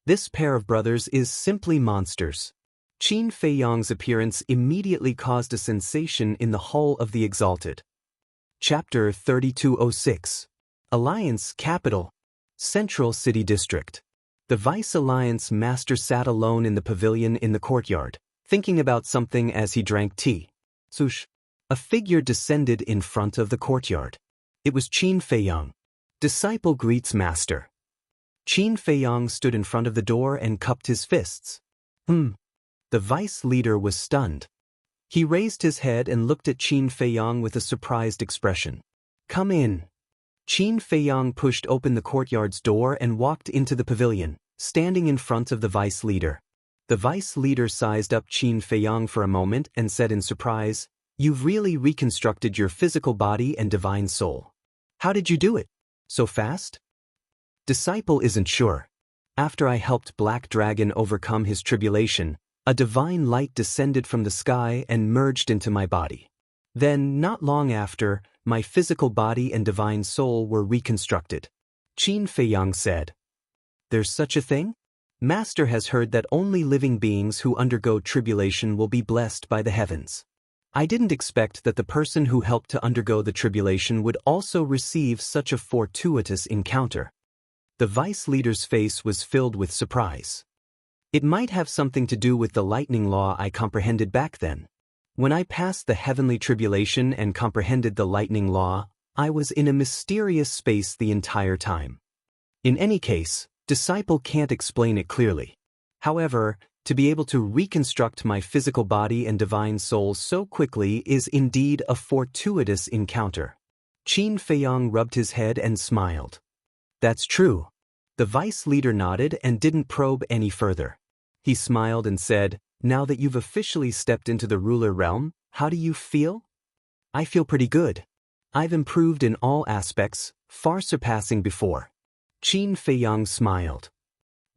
This pair of brothers is simply monsters. Qin Feiyang's appearance immediately caused a sensation in the Hall of the Exalted. Chapter 3206. Alliance Capital. Central City District. The Vice Alliance master sat alone in the pavilion in the courtyard, thinking about something as he drank tea. Swoosh! A figure descended in front of the courtyard. It was Qin Feiyang. Disciple greets master. Qin Feiyang stood in front of the door and cupped his fists. The vice leader was stunned. He raised his head and looked at Qin Feiyang with a surprised expression. Come in. Qin Feiyang pushed open the courtyard's door and walked into the pavilion, standing in front of the vice leader. The vice leader sized up Qin Feiyang for a moment and said in surprise, You've really reconstructed your physical body and divine soul. How did you do it? So fast? Disciple isn't sure. After I helped Black Dragon overcome his tribulation, a divine light descended from the sky and merged into my body. Then, not long after, my physical body and divine soul were reconstructed. Qin Feiyang said. There's such a thing? Master has heard that only living beings who undergo tribulation will be blessed by the heavens. I didn't expect that the person who helped to undergo the tribulation would also receive such a fortuitous encounter. The vice leader's face was filled with surprise. It might have something to do with the lightning law I comprehended back then. When I passed the heavenly tribulation and comprehended the lightning law, I was in a mysterious space the entire time. In any case, disciple can't explain it clearly. However, to be able to reconstruct my physical body and divine soul so quickly is indeed a fortuitous encounter. Qin Feiyang rubbed his head and smiled. That's true. The vice leader nodded and didn't probe any further. He smiled and said, Now that you've officially stepped into the ruler realm, how do you feel? I feel pretty good. I've improved in all aspects, far surpassing before. Qin Feiyang smiled.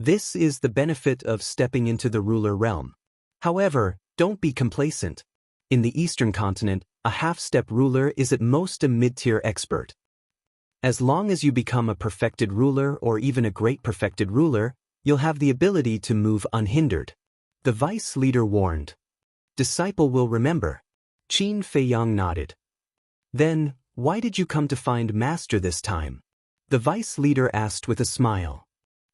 This is the benefit of stepping into the ruler realm. However, don't be complacent. In the Eastern continent, a half-step ruler is at most a mid-tier expert. As long as you become a perfected ruler or even a great perfected ruler, you'll have the ability to move unhindered. The vice leader warned. Disciple will remember. Qin Feiyang nodded. Then, why did you come to find Master this time? The vice leader asked with a smile.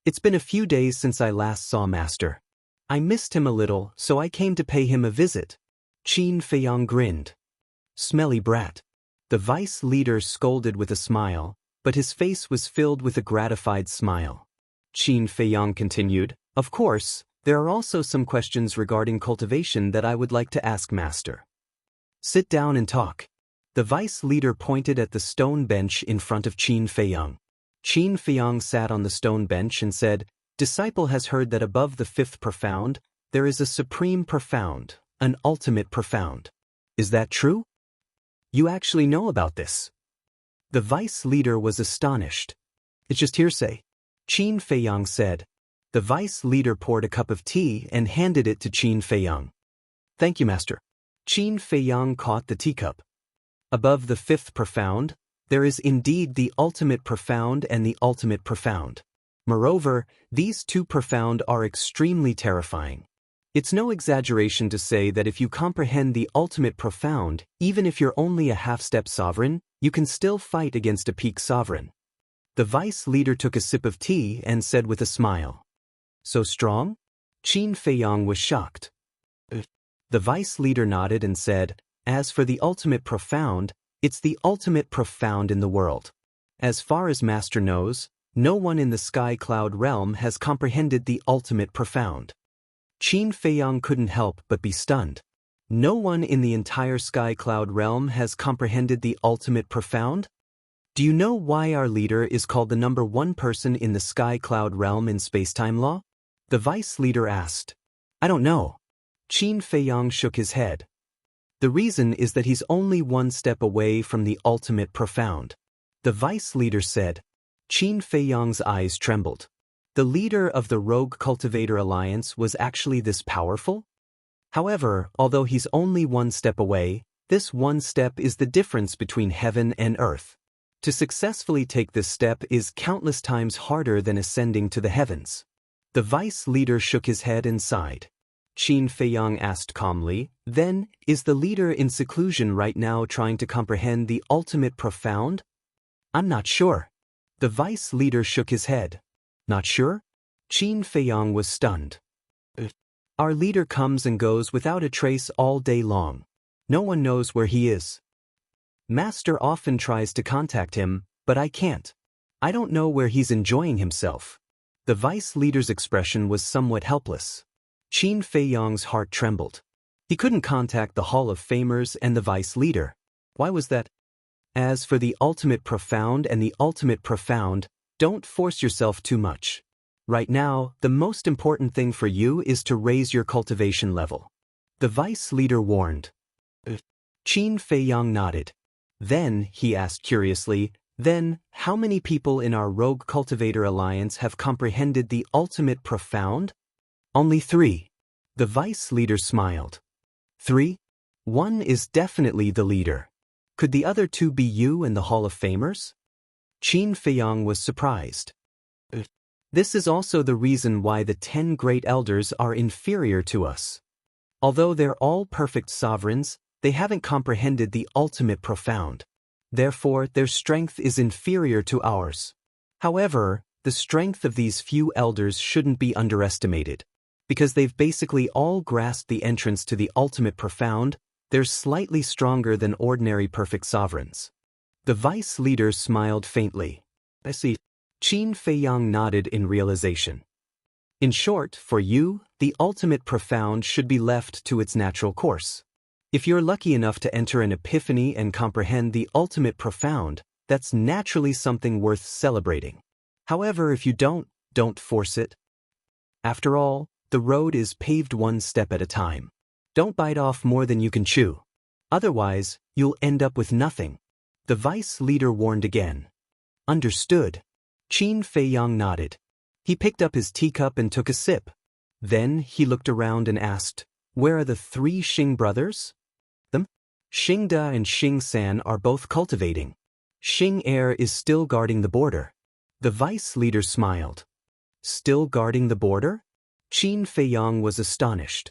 It's been a few days since I last saw Master. I missed him a little, so I came to pay him a visit. Qin Feiyang grinned. Smelly brat. The vice leader scolded with a smile, but his face was filled with a gratified smile. Qin Feiyang continued, Of course, there are also some questions regarding cultivation that I would like to ask Master. Sit down and talk. The vice leader pointed at the stone bench in front of Qin Feiyang. Qin Feiyang sat on the stone bench and said, Disciple has heard that above the fifth profound, there is a supreme profound, an ultimate profound. Is that true? You actually know about this? The vice leader was astonished. It's just hearsay. Qin Feiyang said. The vice leader poured a cup of tea and handed it to Qin Feiyang. Thank you, Master. Qin Feiyang caught the teacup. Above the fifth profound, there is indeed the ultimate profound and the ultimate profound. Moreover, these two profound are extremely terrifying. It's no exaggeration to say that if you comprehend the ultimate profound, even if you're only a half-step sovereign, you can still fight against a peak sovereign. The vice leader took a sip of tea and said with a smile. So strong? Qin Feiyang was shocked. The vice leader nodded and said, As for the ultimate profound, it's the ultimate profound in the world. As far as Master knows, no one in the sky cloud realm has comprehended the ultimate profound. Qin Feiyang couldn't help but be stunned. No one in the entire sky cloud realm has comprehended the ultimate profound? Do you know why our leader is called the number one person in the sky cloud realm in space-time law? The vice leader asked. I don't know. Qin Feiyang shook his head. The reason is that he's only one step away from the ultimate profound. The vice leader said. Qin Feiyang's eyes trembled. The leader of the Rogue Cultivator Alliance was actually this powerful? However, although he's only one step away, this one step is the difference between heaven and earth. To successfully take this step is countless times harder than ascending to the heavens. The vice leader shook his head and sighed. Qin Feiyang asked calmly, Then, is the leader in seclusion right now trying to comprehend the ultimate profound? I'm not sure. The vice leader shook his head. Not sure? Qin Feiyang was stunned. Our leader comes and goes without a trace all day long. No one knows where he is. Master often tries to contact him, but I can't. I don't know where he's enjoying himself. The vice leader's expression was somewhat helpless. Qin Feiyang's heart trembled. He couldn't contact the Hall of Famers and the vice leader. Why was that? As for the ultimate profound and the ultimate profound, don't force yourself too much. Right now, the most important thing for you is to raise your cultivation level. The vice leader warned. Qin Feiyang nodded. Then, he asked curiously, then, how many people in our Rogue Cultivator Alliance have comprehended the ultimate profound? Only 3. The vice leader smiled. 3? One is definitely the leader. Could the other 2 be you and the Hall of Famers? Qin Feiyang was surprised. This is also the reason why the 10 great elders are inferior to us. Although they're all perfect sovereigns, they haven't comprehended the ultimate profound. Therefore, their strength is inferior to ours. However, the strength of these few elders shouldn't be underestimated. Because they've basically all grasped the entrance to the ultimate profound, they're slightly stronger than ordinary perfect sovereigns. The vice leader smiled faintly. I see. Qin Feiyang nodded in realization. In short, for you, the ultimate profound should be left to its natural course. If you're lucky enough to enter an epiphany and comprehend the ultimate profound, that's naturally something worth celebrating. However, if you don't force it. After all, the road is paved one step at a time. Don't bite off more than you can chew. Otherwise, you'll end up with nothing. The vice leader warned again. Understood. Qin Feiyang nodded. He picked up his teacup and took a sip. Then he looked around and asked, where are the 3 Xing brothers? Them? Xing Da and Xing San are both cultivating. Xing Air is still guarding the border. The vice leader smiled. Still guarding the border? Qin Feiyang was astonished.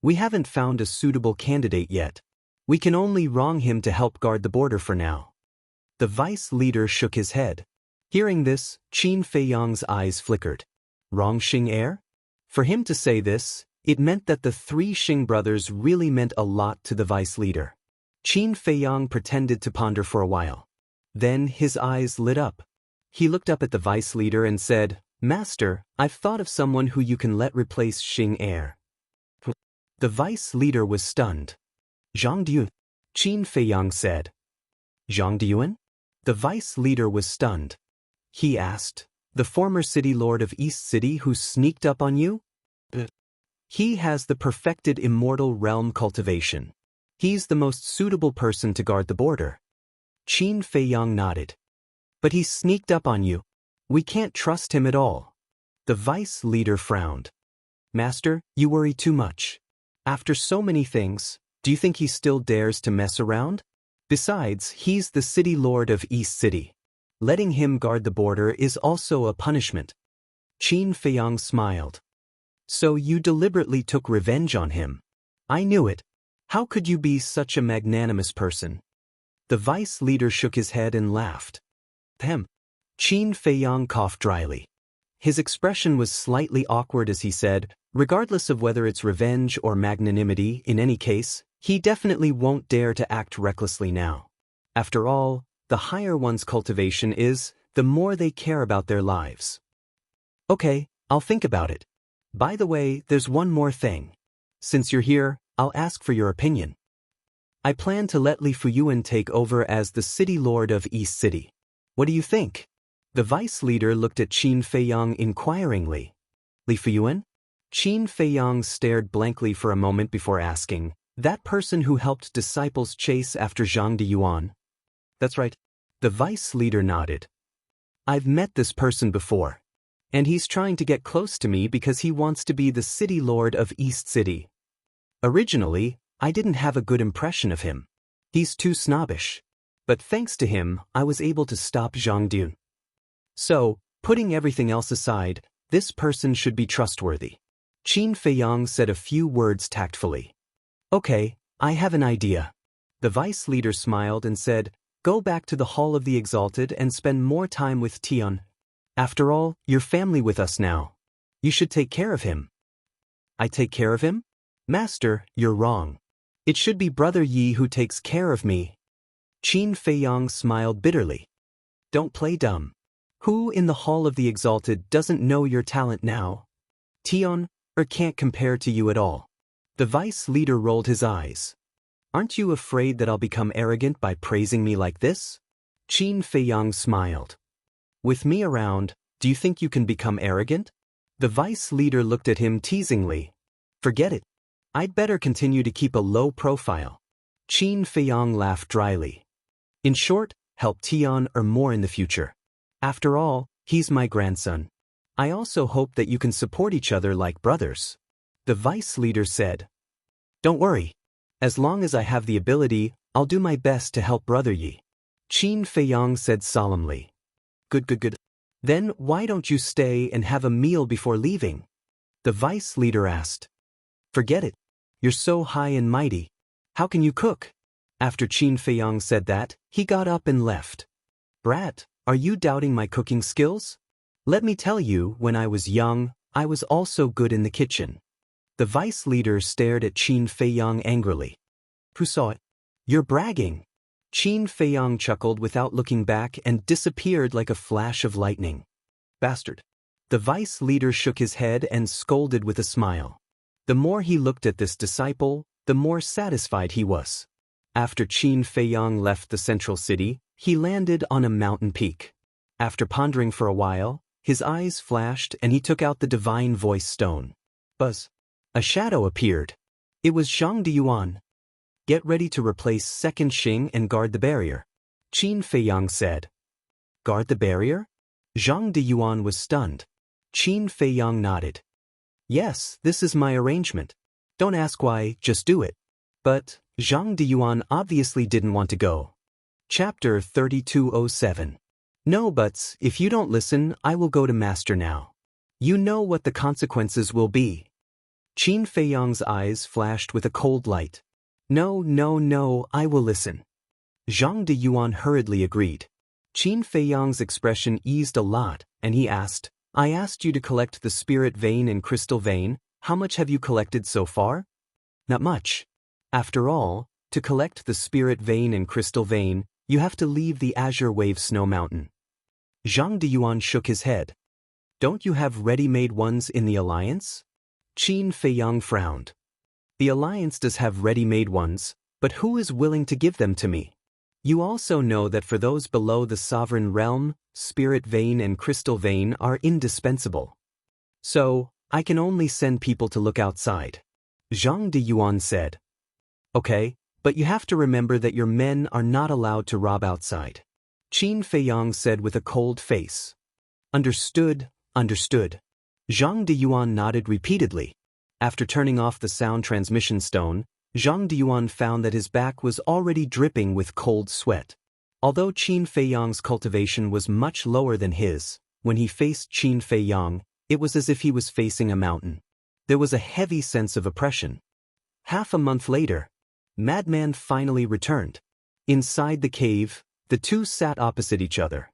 We haven't found a suitable candidate yet. We can only wrong him to help guard the border for now. The vice leader shook his head. Hearing this, Qin Feiyang's eyes flickered. Wrong Xing Air? For him to say this, it meant that the 3 Xing brothers really meant a lot to the vice leader. Qin Feiyang pretended to ponder for a while. Then his eyes lit up. He looked up at the vice leader and said, Master, I've thought of someone who you can let replace Xing Air. The vice leader was stunned. Zhang Duyun, Qin Feiyang said. Zhang Duyun? The vice leader was stunned. He asked, the former city lord of East City who sneaked up on you? He has the perfected immortal realm cultivation. He's the most suitable person to guard the border. Qin Feiyang nodded. But he sneaked up on you. We can't trust him at all. The vice leader frowned. Master, you worry too much. After so many things, do you think he still dares to mess around? Besides, he's the city lord of East City. Letting him guard the border is also a punishment. Qin Feiyang smiled. So you deliberately took revenge on him. I knew it. How could you be such a magnanimous person? The vice leader shook his head and laughed. Qin Feiyang coughed dryly. His expression was slightly awkward as he said, regardless of whether it's revenge or magnanimity, in any case, he definitely won't dare to act recklessly now. After all, the higher one's cultivation is, the more they care about their lives. Okay, I'll think about it. By the way, there's one more thing. Since you're here, I'll ask for your opinion. I plan to let Li Fuyuan take over as the city lord of East City. What do you think? The vice leader looked at Qin Feiyang inquiringly. Li Fuyuan? Qin Feiyang stared blankly for a moment before asking, that person who helped disciples chase after Zhang Diyuan? That's right. The vice leader nodded. I've met this person before. And he's trying to get close to me because he wants to be the city lord of East City. Originally, I didn't have a good impression of him. He's too snobbish. But thanks to him, I was able to stop Zhang Dun. So, putting everything else aside, this person should be trustworthy. Qin Feiyang said a few words tactfully. Okay, I have an idea. The vice leader smiled and said, go back to the Hall of the Exalted and spend more time with Tian. After all, you're family with us now. You should take care of him. I take care of him? Master, you're wrong. It should be Brother Yi who takes care of me. Qin Feiyang smiled bitterly. Don't play dumb. Who in the Hall of the Exalted doesn't know your talent now? Tion, can't compare to you at all. The vice leader rolled his eyes. Aren't you afraid that I'll become arrogant by praising me like this? Qin Feiyang smiled. With me around, do you think you can become arrogant? The vice leader looked at him teasingly. Forget it. I'd better continue to keep a low profile. Qin Feiyang laughed dryly. In short, help Tion earn more in the future. After all, he's my grandson. I also hope that you can support each other like brothers. The vice leader said. Don't worry. As long as I have the ability, I'll do my best to help Brother Yi. Qin Feiyang said solemnly. Good. Then why don't you stay and have a meal before leaving? The vice leader asked. Forget it. You're so high and mighty. How can you cook? After Qin Feiyang said that, he got up and left. Brat, are you doubting my cooking skills? Let me tell you, when I was young, I was also good in the kitchen. The vice leader stared at Qin Feiyang angrily. Who saw it? You're bragging. Qin Feiyang chuckled without looking back and disappeared like a flash of lightning. Bastard. The vice leader shook his head and scolded with a smile. The more he looked at this disciple, the more satisfied he was. After Qin Feiyang left the central city, he landed on a mountain peak. After pondering for a while, his eyes flashed and he took out the divine voice stone. Buzz. A shadow appeared. It was Zhang Deyuan. Get ready to replace Second Xing and guard the barrier. Qin Feiyang said. Guard the barrier? Zhang Deyuan was stunned. Qin Feiyang nodded. Yes, this is my arrangement. Don't ask why, just do it. But Zhang Deyuan obviously didn't want to go. Chapter 3207. No buts, if you don't listen, I will go to Master now. You know what the consequences will be. Qin Feiyang's eyes flashed with a cold light. No, I will listen. Zhang Deyuan hurriedly agreed. Qin Feiyang's expression eased a lot, and he asked, I asked you to collect the spirit vein and crystal vein, how much have you collected so far? Not much. After all, to collect the spirit vein and crystal vein, you have to leave the Azure Wave Snow Mountain. Zhang Deyuan shook his head. Don't you have ready-made ones in the Alliance? Qin Feiyang frowned. The Alliance does have ready-made ones, but who is willing to give them to me? You also know that for those below the Sovereign Realm, Spirit Vein and Crystal Vein are indispensable. So, I can only send people to look outside. Zhang Deyuan said. Okay, but you have to remember that your men are not allowed to rob outside. Qin Feiyang said with a cold face. Understood. Zhang Deyuan nodded repeatedly. After turning off the sound transmission stone, Zhang Deyuan found that his back was already dripping with cold sweat. Although Qin Feiyang's cultivation was much lower than his, when he faced Qin Feiyang, it was as if he was facing a mountain. There was a heavy sense of oppression. Half a month later, Madman finally returned. Inside the cave, the two sat opposite each other.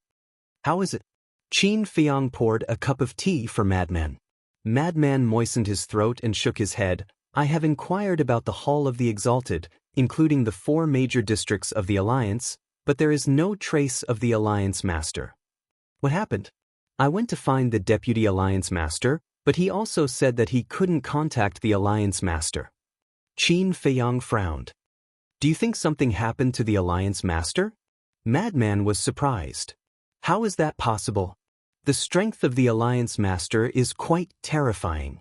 How is it? Qin Feiyang poured a cup of tea for Madman. Madman moistened his throat and shook his head. I have inquired about the Hall of the Exalted, including the 4 major districts of the Alliance, but there is no trace of the Alliance Master. What happened? I went to find the Deputy Alliance Master, but he also said that he couldn't contact the Alliance Master. Qin Feiyang frowned. Do you think something happened to the Alliance Master? Madman was surprised. How is that possible? The strength of the Alliance Master is quite terrifying.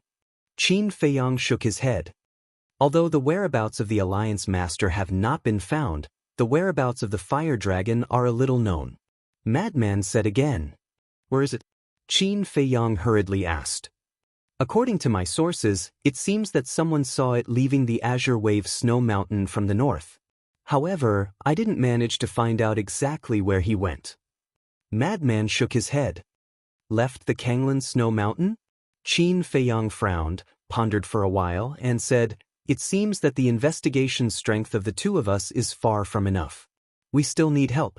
Qin Feiyang shook his head. Although the whereabouts of the Alliance Master have not been found, the whereabouts of the Fire Dragon are a little known. Madman said again. Where is it? Qin Feiyang hurriedly asked. According to my sources, it seems that someone saw it leaving the Azure Wave Snow Mountain from the north. However, I didn't manage to find out exactly where he went. Madman shook his head. Left the Kanglan Snow Mountain? Qin Feiyang frowned, pondered for a while, and said, It seems that the investigation strength of the two of us is far from enough. We still need help.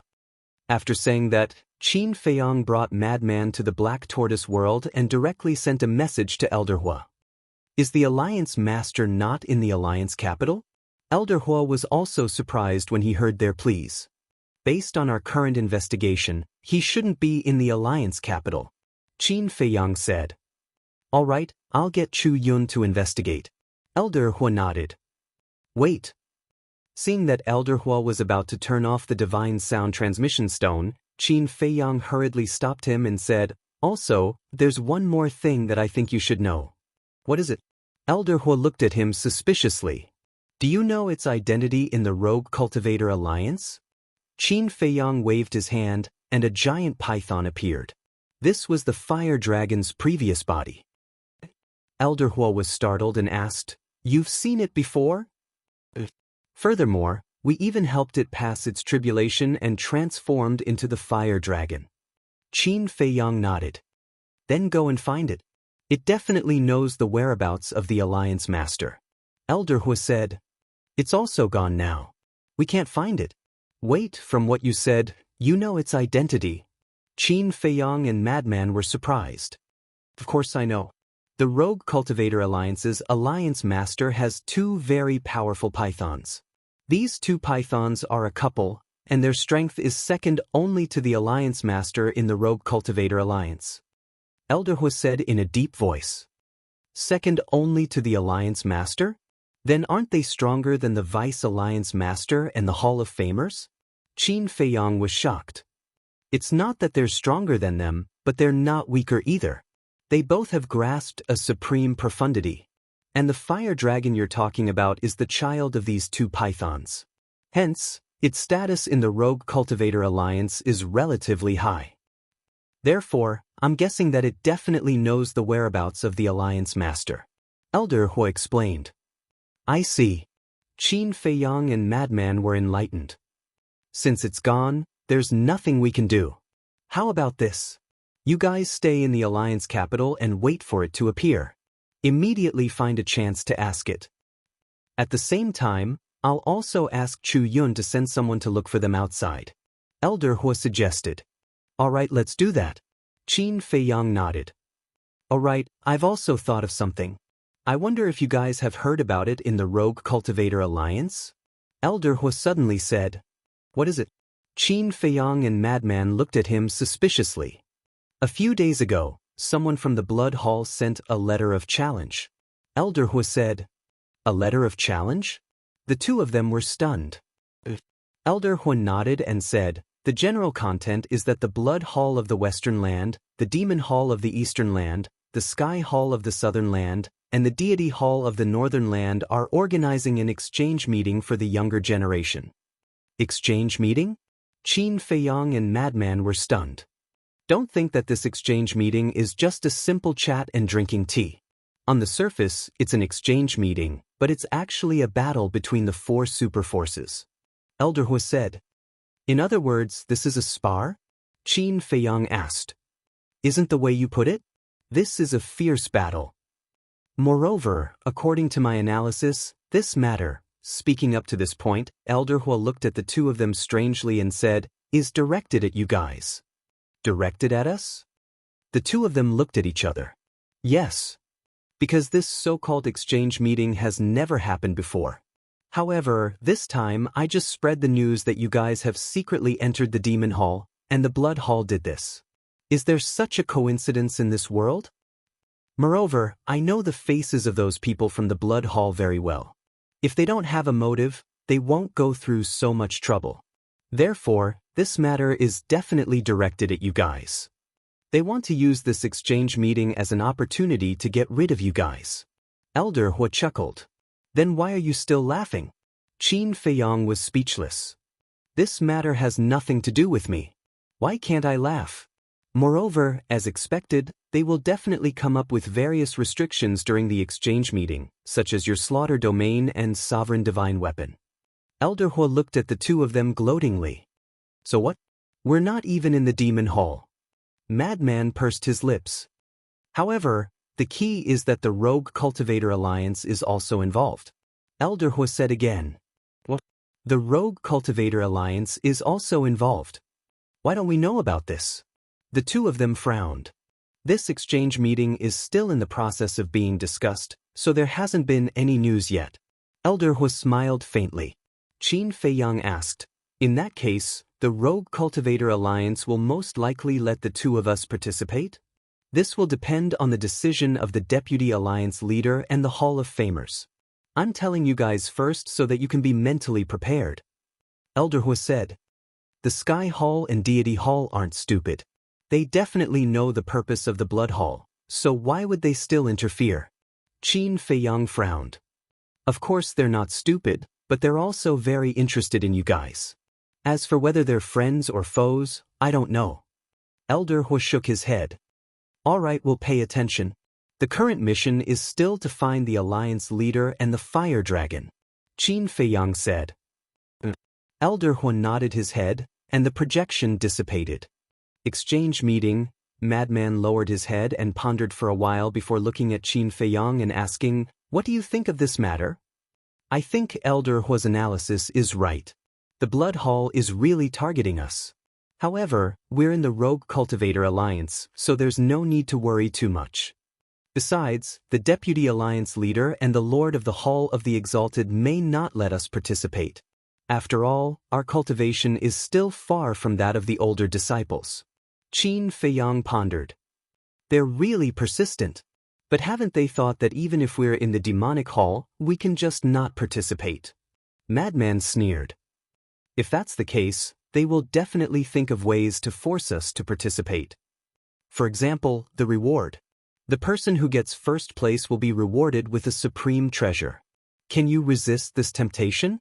After saying that, Qin Feiyang brought Madman to the Black Tortoise world and directly sent a message to Elder Hua. Is the Alliance Master not in the Alliance capital? Elder Hua was also surprised when he heard their pleas. Based on our current investigation, he shouldn't be in the Alliance capital, Qin Feiyang said. All right, I'll get Chu Yun to investigate. Elder Hua nodded. Wait. Seeing that Elder Hua was about to turn off the divine sound transmission stone, Qin Feiyang hurriedly stopped him and said, Also, there's one more thing that I think you should know. What is it? Elder Hua looked at him suspiciously. Do you know its identity in the Rogue Cultivator Alliance? Qin Feiyang waved his hand, and a giant python appeared. This was the fire dragon's previous body. Elder Hua was startled and asked, You've seen it before? Furthermore, we even helped it pass its tribulation and transformed into the fire dragon. Qin Feiyang nodded. Then go and find it. It definitely knows the whereabouts of the Alliance Master. Elder Hua said, It's also gone now. We can't find it. Wait, from what you said, you know its identity. Qin Feiyang and Madman were surprised. Of course I know. The Rogue Cultivator Alliance's Alliance Master has two very powerful pythons. These two pythons are a couple, and their strength is second only to the Alliance Master in the Rogue Cultivator Alliance. Elder Hua said in a deep voice. Second only to the Alliance Master? Then aren't they stronger than the Vice Alliance Master and the Hall of Famers? Qin Feiyang was shocked. It's not that they're stronger than them, but they're not weaker either. They both have grasped a supreme profundity. And the fire dragon you're talking about is the child of these two pythons. Hence, its status in the Rogue Cultivator Alliance is relatively high. Therefore, I'm guessing that it definitely knows the whereabouts of the Alliance Master. Elder Hua explained. I see. Qin Feiyang and Madman were enlightened. Since it's gone, there's nothing we can do. How about this? You guys stay in the Alliance capital and wait for it to appear. Immediately find a chance to ask it. At the same time, I'll also ask Chu Yun to send someone to look for them outside. Elder Hua suggested. All right, let's do that. Qin Feiyang nodded. All right, I've also thought of something. I wonder if you guys have heard about it in the Rogue Cultivator Alliance? Elder Hua suddenly said. What is it? Qin Feiyang and Madman looked at him suspiciously. A few days ago, someone from the Blood Hall sent a letter of challenge. Elder Hua said, A letter of challenge? The two of them were stunned. Elder Hua nodded and said, The general content is that the Blood Hall of the Western Land, the Demon Hall of the Eastern Land, the Sky Hall of the Southern Land, and the Deity Hall of the Northern Land are organizing an exchange meeting for the younger generation. Exchange meeting? Qin Feiyang and Madman were stunned. Don't think that this exchange meeting is just a simple chat and drinking tea. On the surface, it's an exchange meeting, but it's actually a battle between the four super forces. Elder Hua said. In other words, this is a spar? Qin Feiyang asked. Isn't the way you put it? This is a fierce battle. Moreover, according to my analysis, this matter, speaking up to this point, Elder Hua looked at the two of them strangely and said, is directed at you guys. Directed at us? The two of them looked at each other. Yes. Because this so-called exchange meeting has never happened before. However, this time I just spread the news that you guys have secretly entered the Demon Hall, and the Blood Hall did this. Is there such a coincidence in this world? Moreover, I know the faces of those people from the Blood Hall very well. If they don't have a motive, they won't go through so much trouble. Therefore, this matter is definitely directed at you guys. They want to use this exchange meeting as an opportunity to get rid of you guys. Elder Hua chuckled. Then why are you still laughing? Qin Feiyang was speechless. This matter has nothing to do with me. Why can't I laugh? Moreover, as expected, they will definitely come up with various restrictions during the exchange meeting, such as your slaughter domain and sovereign divine weapon. Elder Hua looked at the two of them gloatingly. So what? We're not even in the Demon Hall. Madman pursed his lips. However, the key is that the Rogue Cultivator Alliance is also involved. Elder Hua said again. What? The Rogue Cultivator Alliance is also involved. Why don't we know about this? The two of them frowned. This exchange meeting is still in the process of being discussed, so there hasn't been any news yet. Elder Hu smiled faintly. Qin Feiyang asked, in that case, the Rogue Cultivator Alliance will most likely let the two of us participate? This will depend on the decision of the Deputy Alliance leader and the Hall of Famers. I'm telling you guys first so that you can be mentally prepared. Elder Hu said. The Sky Hall and Deity Hall aren't stupid. They definitely know the purpose of the Blood Hall, so why would they still interfere? Qin Feiyang frowned. Of course they're not stupid, but they're also very interested in you guys. As for whether they're friends or foes, I don't know. Elder Hu shook his head. All right, we'll pay attention. The current mission is still to find the Alliance leader and the Fire Dragon, Qin Feiyang said. Elder Hu nodded his head, and the projection dissipated. Exchange meeting. Madman lowered his head and pondered for a while before looking at Qin Feiyang and asking, what do you think of this matter? I think Elder Hu's analysis is right. The Blood Hall is really targeting us. However, we're in the Rogue Cultivator Alliance, so there's no need to worry too much. Besides, the Deputy Alliance leader and the Lord of the Hall of the Exalted may not let us participate. After all, our cultivation is still far from that of the older disciples. Qin Feiyang pondered. They're really persistent. But haven't they thought that even if we're in the demonic hall, we can just not participate? Madman sneered. If that's the case, they will definitely think of ways to force us to participate. For example, the reward. The person who gets first place will be rewarded with a supreme treasure. Can you resist this temptation?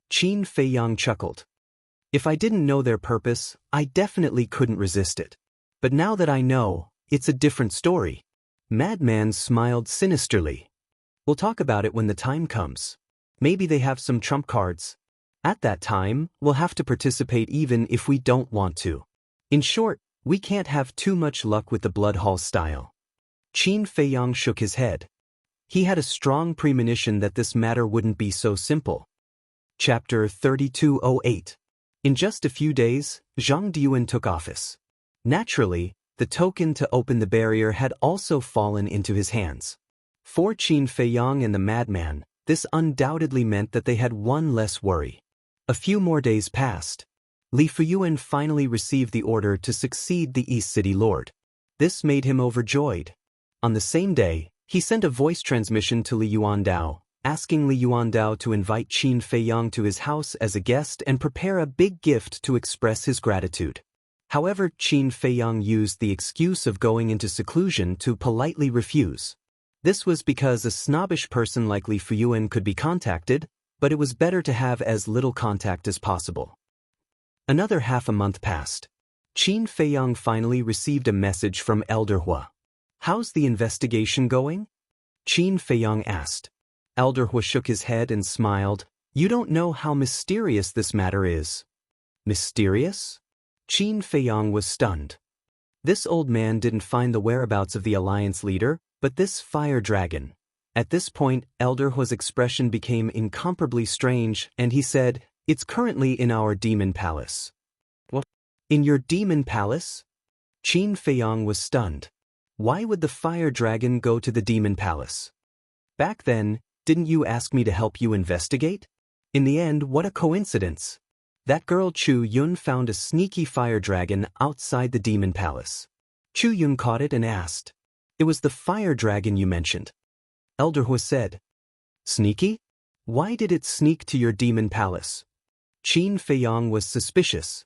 Qin Feiyang chuckled. If I didn't know their purpose, I definitely couldn't resist it. But now that I know, it's a different story. Madman smiled sinisterly. We'll talk about it when the time comes. Maybe they have some trump cards. At that time, we'll have to participate even if we don't want to. In short, we can't have too much luck with the Blood Hall style. Qin Feiyang shook his head. He had a strong premonition that this matter wouldn't be so simple. Chapter 3208. In just a few days, Zhang Diyuan took office. Naturally, the token to open the barrier had also fallen into his hands. For Qin Feiyang and the Madman, this undoubtedly meant that they had one less worry. A few more days passed. Li Fuyuan finally received the order to succeed the East City Lord. This made him overjoyed. On the same day, he sent a voice transmission to Li Yuandao, asking Li Yuandao to invite Qin Feiyang to his house as a guest and prepare a big gift to express his gratitude. However, Qin Feiyang used the excuse of going into seclusion to politely refuse. This was because a snobbish person like Li Fuyuan could be contacted, but it was better to have as little contact as possible. Another half a month passed. Qin Feiyang finally received a message from Elder Hu. How's the investigation going? Qin Feiyang asked. Elder Hu shook his head and smiled. You don't know how mysterious this matter is. Mysterious? Qin Feiyang was stunned. This old man didn't find the whereabouts of the Alliance leader, but this fire dragon. At this point, Elder Hu's expression became incomparably strange, and he said, It's currently in our demon palace. What? In your demon palace? Qin Feiyang was stunned. Why would the fire dragon go to the demon palace? Back then, didn't you ask me to help you investigate? In the end, what a coincidence. That girl Chu Yun found a sneaky fire dragon outside the demon palace. Chu Yun caught it and asked, It was the fire dragon you mentioned. Elder Hu said, Sneaky? Why did it sneak to your demon palace? Qin Feiyang was suspicious.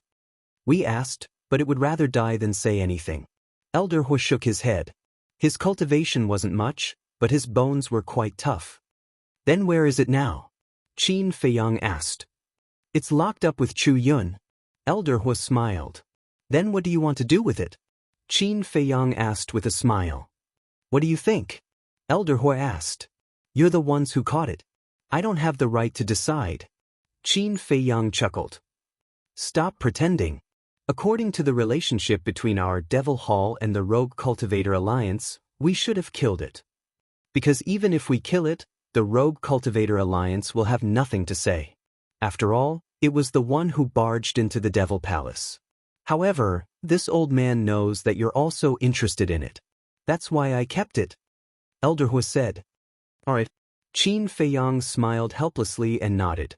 We asked, but it would rather die than say anything. Elder Hu shook his head. His cultivation wasn't much, but his bones were quite tough. Then where is it now? Qin Feiyang asked. It's locked up with Chu Yun. Elder Hu smiled. Then what do you want to do with it? Qin Feiyang asked with a smile. What do you think? Elder Hu asked. You're the ones who caught it. I don't have the right to decide. Qin Feiyang chuckled. Stop pretending. According to the relationship between our Devil Hall and the Rogue Cultivator Alliance, we should have killed it. Because even if we kill it, the Rogue Cultivator Alliance will have nothing to say. After all, it was the one who barged into the Devil Palace. However, this old man knows that you're also interested in it. That's why I kept it. Elder Hu said. Alright. Qin Feiyang smiled helplessly and nodded.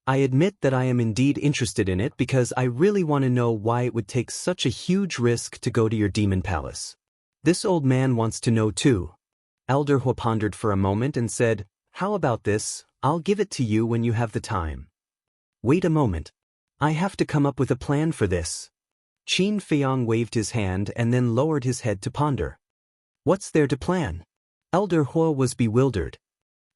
I admit that I am indeed interested in it because I really want to know why it would take such a huge risk to go to your demon palace. This old man wants to know too. Elder Hu pondered for a moment and said, How about this? I'll give it to you when you have the time. Wait a moment. I have to come up with a plan for this. Qin Feiyang waved his hand and then lowered his head to ponder. What's there to plan? Elder Hu was bewildered.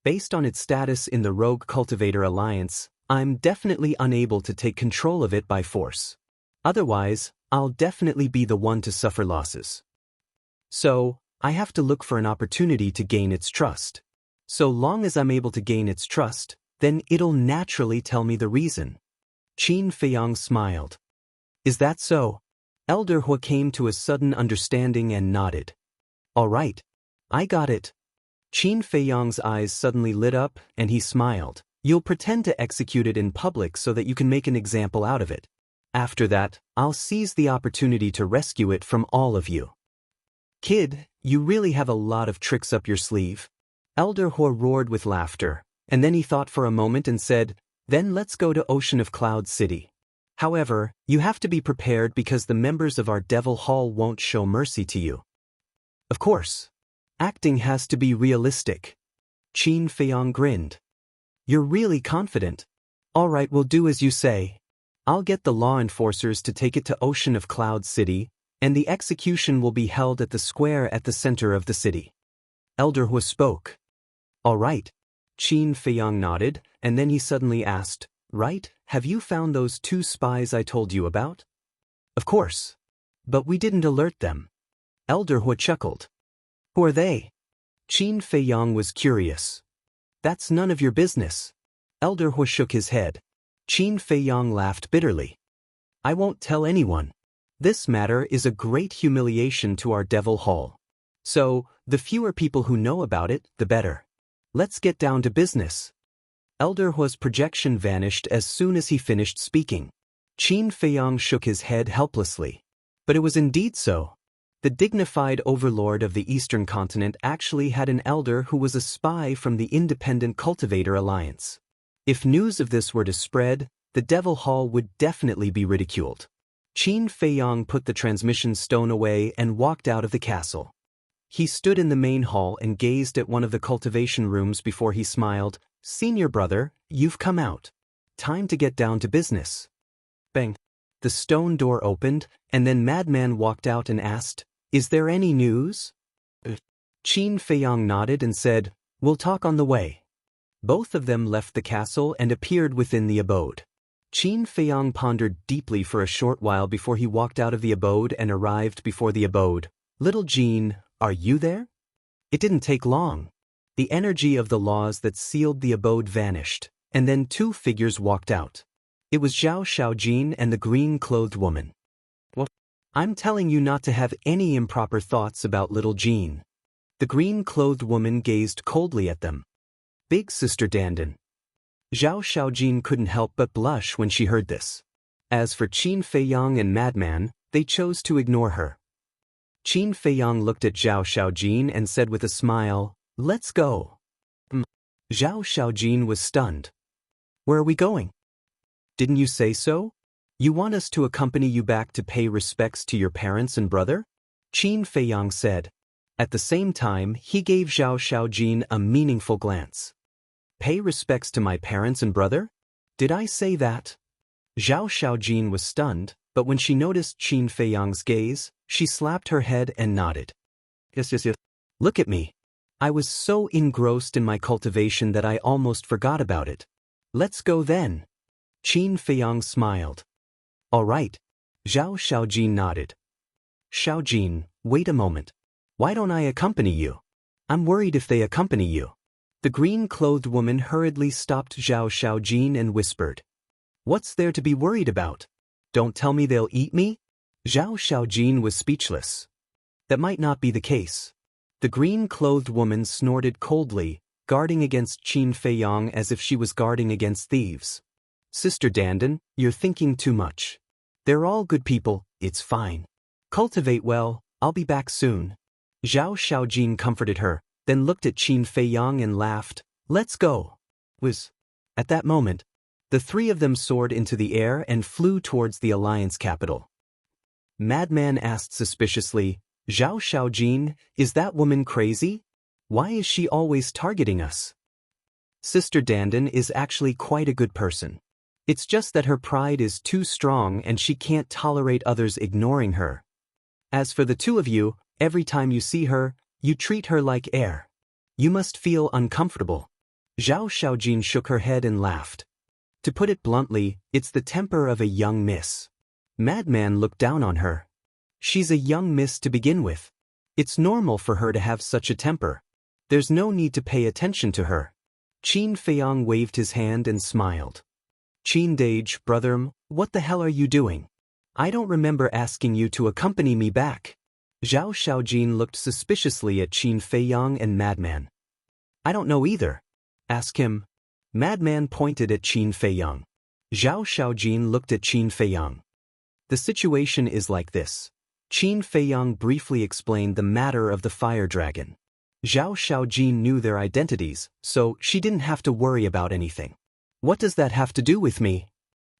Based on its status in the Rogue Cultivator Alliance, I'm definitely unable to take control of it by force. Otherwise, I'll definitely be the one to suffer losses. So, I have to look for an opportunity to gain its trust. So long as I'm able to gain its trust, then it'll naturally tell me the reason. Qin Feiyang smiled. Is that so? Elder Hu came to a sudden understanding and nodded. All right. I got it. Qin Feiyang's eyes suddenly lit up and he smiled. You'll pretend to execute it in public so that you can make an example out of it. After that, I'll seize the opportunity to rescue it from all of you. Kid, you really have a lot of tricks up your sleeve. Elder Hu roared with laughter, and then he thought for a moment and said, Then let's go to Ocean of Cloud City. However, you have to be prepared because the members of our Devil Hall won't show mercy to you. Of course. Acting has to be realistic. Qin Feiyang grinned. You're really confident. All right, we'll do as you say. I'll get the law enforcers to take it to Ocean of Cloud City, and the execution will be held at the square at the center of the city. Elder Hu spoke. All right. Qin Feiyang nodded, and then he suddenly asked, Right, have you found those 2 spies I told you about? Of course. But we didn't alert them. Elder Hu chuckled. Who are they? Qin Feiyang was curious. That's none of your business. Elder Hu shook his head. Qin Feiyang laughed bitterly. I won't tell anyone. This matter is a great humiliation to our Devil Hall. So, the fewer people who know about it, the better. Let's get down to business. Elder Hu's projection vanished as soon as he finished speaking. Qin Feiyang shook his head helplessly. But it was indeed so. The dignified overlord of the Eastern continent actually had an elder who was a spy from the Independent Cultivator Alliance. If news of this were to spread, the Devil Hall would definitely be ridiculed. Qin Feiyang put the transmission stone away and walked out of the castle. He stood in the main hall and gazed at one of the cultivation rooms before he smiled. Senior brother, you've come out. Time to get down to business. Bang. The stone door opened, and then Madman walked out and asked, Is there any news? Qin Feiyang nodded and said, We'll talk on the way. Both of them left the castle and appeared within the abode. Qin Feiyang pondered deeply for a short while before he walked out of the abode and arrived before the abode. Little Jean, are you there? It didn't take long. The energy of the laws that sealed the abode vanished, and then 2 figures walked out. It was Zhao Xiaojin and the green-clothed woman. What? I'm telling you not to have any improper thoughts about little Jean. The green-clothed woman gazed coldly at them. Big Sister Dandan. Zhao Xiaojin couldn't help but blush when she heard this. As for Qin Feiyang and Madman, they chose to ignore her. Qin Feiyang looked at Zhao Xiaojin and said with a smile, Let's go. Zhao Xiaojin was stunned. Where are we going? Didn't you say so? You want us to accompany you back to pay respects to your parents and brother? Qin Feiyang said. At the same time, he gave Zhao Xiaojin a meaningful glance. Pay respects to my parents and brother? Did I say that? Zhao Xiaojin was stunned, but when she noticed Qin Feiyang's gaze, she slapped her head and nodded. Yes. Look at me. I was so engrossed in my cultivation that I almost forgot about it. Let's go then. Qin Feiyang smiled. All right. Zhao Xiaojin nodded. Xiaojin, wait a moment. Why don't I accompany you? I'm worried if they accompany you. The green-clothed woman hurriedly stopped Zhao Xiaojin and whispered. What's there to be worried about? Don't tell me they'll eat me? Zhao Xiaojin was speechless. That might not be the case. The green-clothed woman snorted coldly, guarding against Qin Feiyang as if she was guarding against thieves. Sister Dandan, you're thinking too much. They're all good people, it's fine. Cultivate well, I'll be back soon. Zhao Xiaojin comforted her, then looked at Qin Feiyang and laughed. Let's go. At that moment, the three of them soared into the air and flew towards the alliance capital. Madman asked suspiciously, Zhao Xiaojin, is that woman crazy? Why is she always targeting us? Sister Dandan is actually quite a good person. It's just that her pride is too strong and she can't tolerate others ignoring her. As for the two of you, every time you see her, you treat her like air. You must feel uncomfortable. Zhao Xiaojin shook her head and laughed. To put it bluntly, it's the temper of a young miss. Madman looked down on her. She's a young miss to begin with. It's normal for her to have such a temper. There's no need to pay attention to her. Qin Feiyang waved his hand and smiled. Qin Dage, brother, what the hell are you doing? I don't remember asking you to accompany me back. Zhao Xiaojin looked suspiciously at Qin Feiyang and Madman. I don't know either. Ask him. Madman pointed at Qin Feiyang. Zhao Xiaojin looked at Qin Feiyang. The situation is like this. Qin Feiyang briefly explained the matter of the fire dragon. Zhao Xiaojin knew their identities, so she didn't have to worry about anything. What does that have to do with me?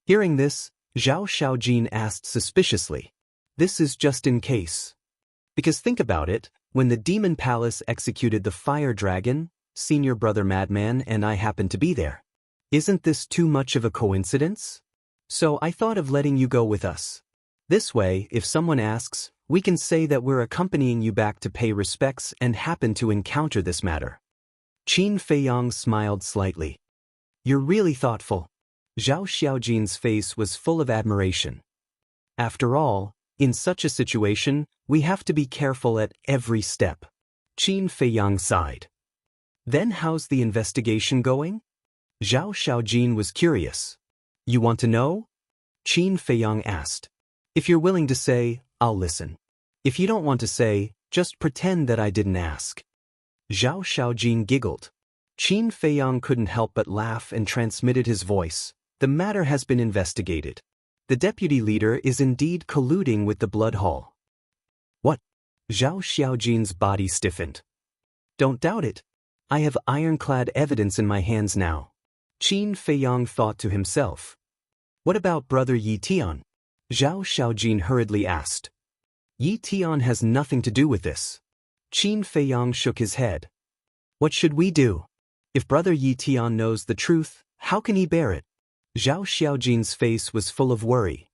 Hearing this, Zhao Xiaojin asked suspiciously. This is just in case. Because think about it, when the Demon Palace executed the fire dragon, Senior Brother Madman and I happened to be there. Isn't this too much of a coincidence? So I thought of letting you go with us. This way, if someone asks, we can say that we're accompanying you back to pay respects and happen to encounter this matter. Qin Feiyang smiled slightly. You're really thoughtful. Zhao Xiaojin's face was full of admiration. After all, in such a situation, we have to be careful at every step. Qin Feiyang sighed. Then how's the investigation going? Zhao Xiaojin was curious. You want to know? Qin Feiyang asked. If you're willing to say, I'll listen. If you don't want to say, just pretend that I didn't ask. Zhao Xiaojin giggled. Qin Feiyang couldn't help but laugh and transmitted his voice. The matter has been investigated. The deputy leader is indeed colluding with the Blood Hall. What? Zhao Xiaojin's body stiffened. Don't doubt it. I have ironclad evidence in my hands now. Qin Feiyang thought to himself. What about Brother Yi Tian? Zhao Xiaojin hurriedly asked. Yi Tian has nothing to do with this. Qin Feiyang shook his head. What should we do? If Brother Yi Tian knows the truth, how can he bear it? Zhao Xiaojin's face was full of worry.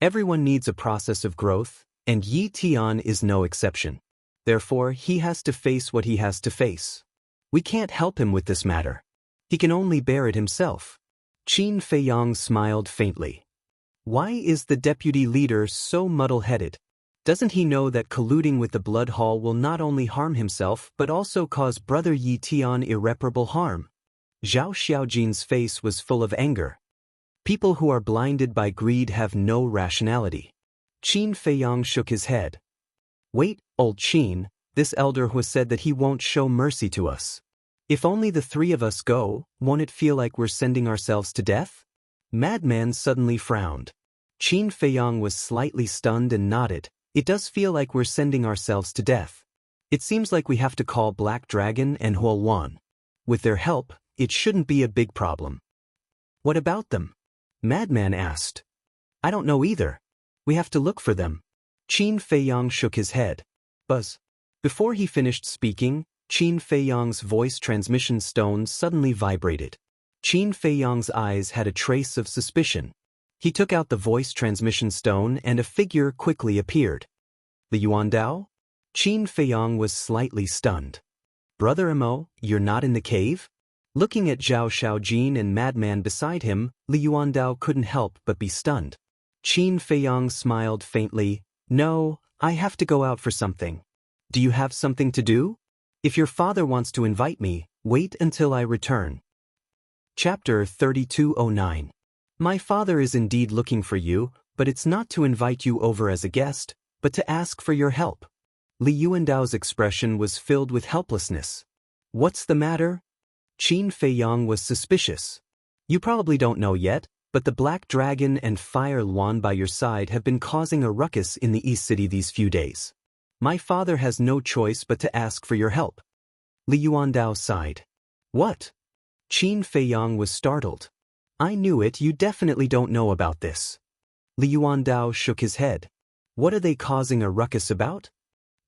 Everyone needs a process of growth, and Yi Tian is no exception. Therefore, he has to face what he has to face. We can't help him with this matter. He can only bear it himself. Qin Feiyang smiled faintly. Why is the deputy leader so muddle-headed? Doesn't he know that colluding with the Blood Hall will not only harm himself but also cause Brother Yi Tian irreparable harm? Zhao Xiaojin's face was full of anger. People who are blinded by greed have no rationality. Qin Feiyang shook his head. Wait, old Qin, this elder who said that he won't show mercy to us. If only the three of us go, won't it feel like we're sending ourselves to death? Madman suddenly frowned. Qin Feiyang was slightly stunned and nodded. It does feel like we're sending ourselves to death. It seems like we have to call Black Dragon and Huo Wan. With their help, it shouldn't be a big problem. What about them? Madman asked. I don't know either. We have to look for them. Qin Feiyang shook his head. Buzz. Before he finished speaking, Qin Feiyang's voice transmission stone suddenly vibrated. Qin Feiyang's eyes had a trace of suspicion. He took out the voice transmission stone and a figure quickly appeared. The Yuan Dao? Qin Feiyang was slightly stunned. Brother Mo, you're not in the cave? Looking at Zhao Xiaojin and Madman beside him, Li Yuandao couldn't help but be stunned. Qin Feiyang smiled faintly. No, I have to go out for something. Do you have something to do? If your father wants to invite me, wait until I return. Chapter 3209. My father is indeed looking for you, but it's not to invite you over as a guest, but to ask for your help. Li Yuandao's expression was filled with helplessness. What's the matter? Qin Feiyang was suspicious. You probably don't know yet, But the Black Dragon and Fire Luan by your side have been causing a ruckus in the East City these few days. My father has no choice but to ask for your help. Li Yuandao sighed. What? Qin Feiyang was startled. I knew it, you definitely don't know about this. Li Yuandao shook his head. What are they causing a ruckus about?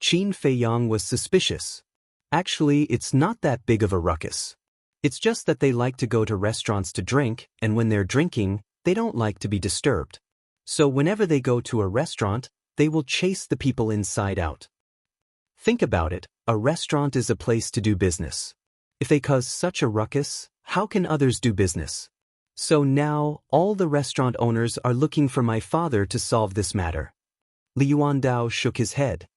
Qin Feiyang was suspicious. Actually, it's not that big of a ruckus. It's just that they like to go to restaurants to drink, and when they're drinking, they don't like to be disturbed. So whenever they go to a restaurant, they will chase the people inside out. Think about it, a restaurant is a place to do business. If they cause such a ruckus, how can others do business? So now, all the restaurant owners are looking for my father to solve this matter. Li Yuandao shook his head.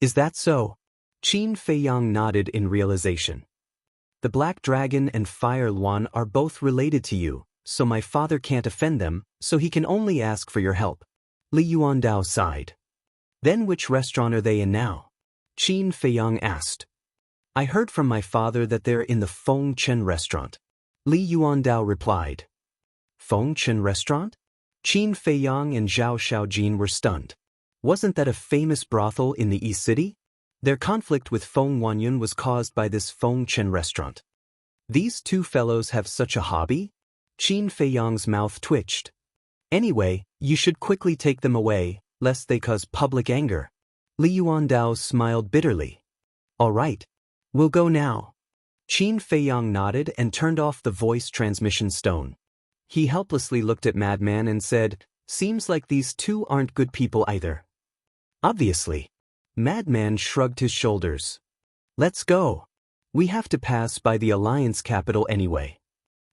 Is that so? Qin Feiyang nodded in realization. The Black Dragon and Fire Luan are both related to you, so my father can't offend them, so he can only ask for your help. Li Yuandao sighed. Then which restaurant are they in now? Qin Feiyang asked. I heard from my father that they're in the Feng Chen restaurant. Li Yuandao replied. Feng Chen restaurant? Qin Feiyang and Zhao Shaojin were stunned. Wasn't that a famous brothel in the East City? Their conflict with Feng Wanyun was caused by this Feng Chen restaurant. These two fellows have such a hobby? Qin Feiyang's mouth twitched. Anyway, you should quickly take them away, lest they cause public anger. Li Yuandao smiled bitterly. All right. We'll go now. Qin Feiyang nodded and turned off the voice transmission stone. He helplessly looked at Madman and said, Seems like these two aren't good people either. Obviously. Madman shrugged his shoulders. Let's go. We have to pass by the Alliance capital anyway.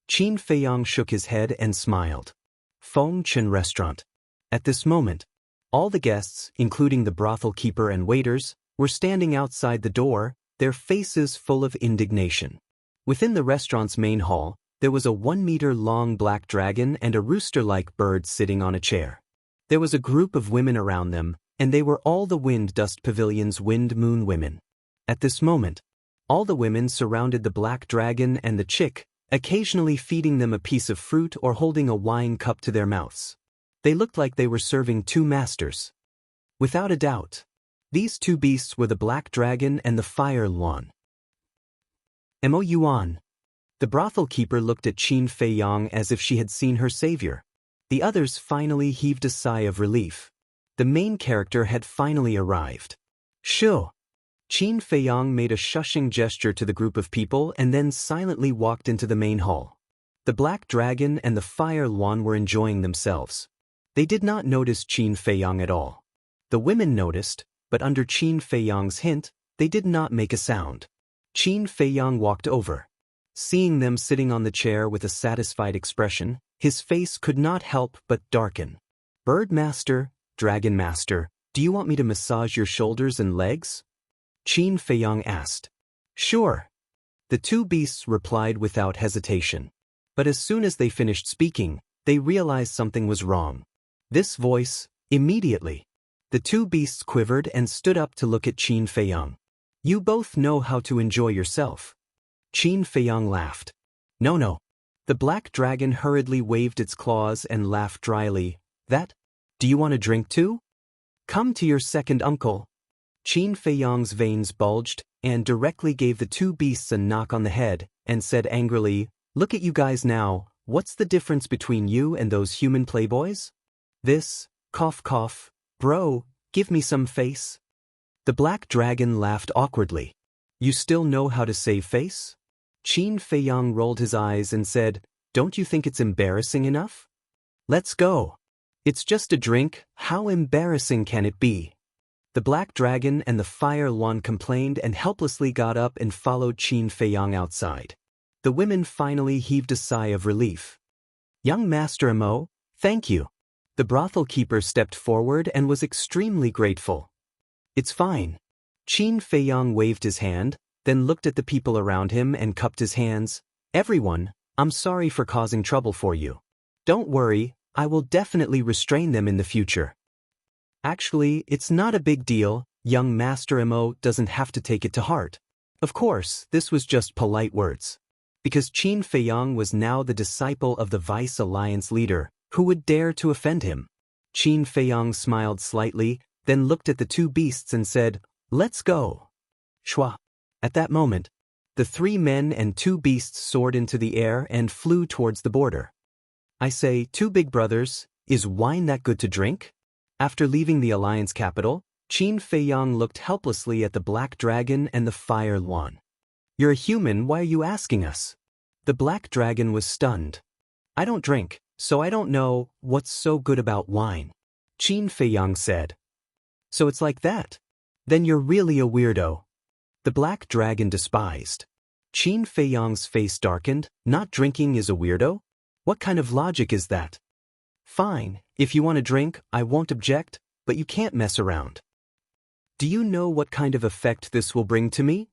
Qin Feiyang shook his head and smiled. Feng Chen restaurant. At this moment, all the guests, including the brothel keeper and waiters, were standing outside the door, their faces full of indignation. Within the restaurant's main hall, there was a 1-meter-long black dragon and a rooster-like bird sitting on a chair. There was a group of women around them, and they were all the Wind Dust Pavilion's Wind Moon women. At this moment, all the women surrounded the black dragon and the chick, occasionally feeding them a piece of fruit or holding a wine cup to their mouths. They looked like they were serving two masters. Without a doubt, these two beasts were the Black Dragon and the Fire Luan. Mo Yuan. The brothel keeper looked at Qin Feiyang as if she had seen her savior. The others finally heaved a sigh of relief. The main character had finally arrived. Shoo! Qin Feiyang made a shushing gesture to the group of people and then silently walked into the main hall. The Black Dragon and the Fire Luan were enjoying themselves. They did not notice Qin Feiyang at all. The women noticed, but under Qin Feiyang's hint, they did not make a sound. Qin Feiyang walked over. Seeing them sitting on the chair with a satisfied expression, his face could not help but darken. Bird Master, Dragon Master, do you want me to massage your shoulders and legs? Qin Feiyang asked. Sure. The two beasts replied without hesitation. But as soon as they finished speaking, they realized something was wrong. This voice, immediately. The two beasts quivered and stood up to look at Qin Feiyang. You both know how to enjoy yourself. Qin Feiyang laughed. No. The black dragon hurriedly waved its claws and laughed dryly. That? Do you want a drink too? Come to your second uncle. Qin Feiyang's veins bulged and directly gave the two beasts a knock on the head and said angrily, Look at you guys now, what's the difference between you and those human playboys? This, cough cough, bro, give me some face. The black dragon laughed awkwardly. You still know how to save face? Qin Feiyang rolled his eyes and said, Don't you think it's embarrassing enough? Let's go. It's just a drink, how embarrassing can it be? The Black Dragon and the Fire Luan complained and helplessly got up and followed Qin Feiyang outside. The women finally heaved a sigh of relief. Young Master Mo, thank you. The brothel keeper stepped forward and was extremely grateful. It's fine. Qin Feiyang waved his hand, then looked at the people around him and cupped his hands. Everyone, I'm sorry for causing trouble for you. Don't worry, I will definitely restrain them in the future. Actually, it's not a big deal, young Master Mo doesn't have to take it to heart. Of course, this was just polite words. because Qin Feiyang was now the disciple of the Vice Alliance leader, who would dare to offend him. Qin Feiyang smiled slightly, then looked at the two beasts and said, "Let's go." Shua. At that moment, the 3 men and 2 beasts soared into the air and flew towards the border. I say, 2 big brothers, is wine that good to drink? After leaving the Alliance capital, Qin Feiyang looked helplessly at the Black Dragon and the Fire Luan. "You're a human, why are you asking us?" The Black Dragon was stunned. "I don't drink, so I don't know what's so good about wine," Qin Feiyang said. "So it's like that? Then you're really a weirdo." The Black Dragon despised. Qin Feiyang's face darkened. "Not drinking is a weirdo? What kind of logic is that?" "Fine, if you want to drink, I won't object, but you can't mess around. Do you know what kind of effect this will bring to me?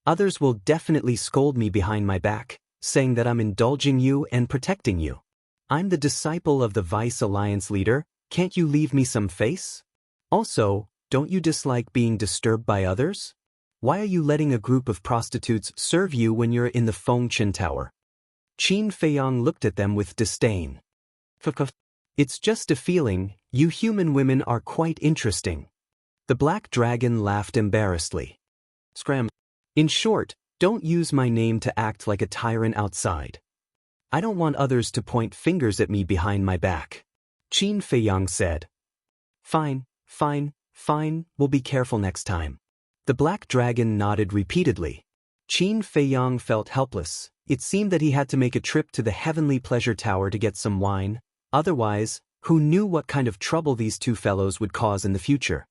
Others will definitely scold me behind my back, saying that I'm indulging you and protecting you. I'm the disciple of the Vice Alliance leader, can't you leave me some face? Also, don't you dislike being disturbed by others? Why are you letting a group of prostitutes serve you when you're in the Fengqian Tower?" Qin Feiyang looked at them with disdain. "It's just a feeling, you human women are quite interesting." The Black Dragon laughed embarrassedly. "Scram. In short, don't use my name to act like a tyrant outside. I don't want others to point fingers at me behind my back," Qin Feiyang said. Fine, we'll be careful next time." The Black Dragon nodded repeatedly. Qin Feiyang felt helpless. It seemed that he had to make a trip to the Heavenly Pleasure Tower to get some wine. Otherwise, who knew what kind of trouble these 2 fellows would cause in the future?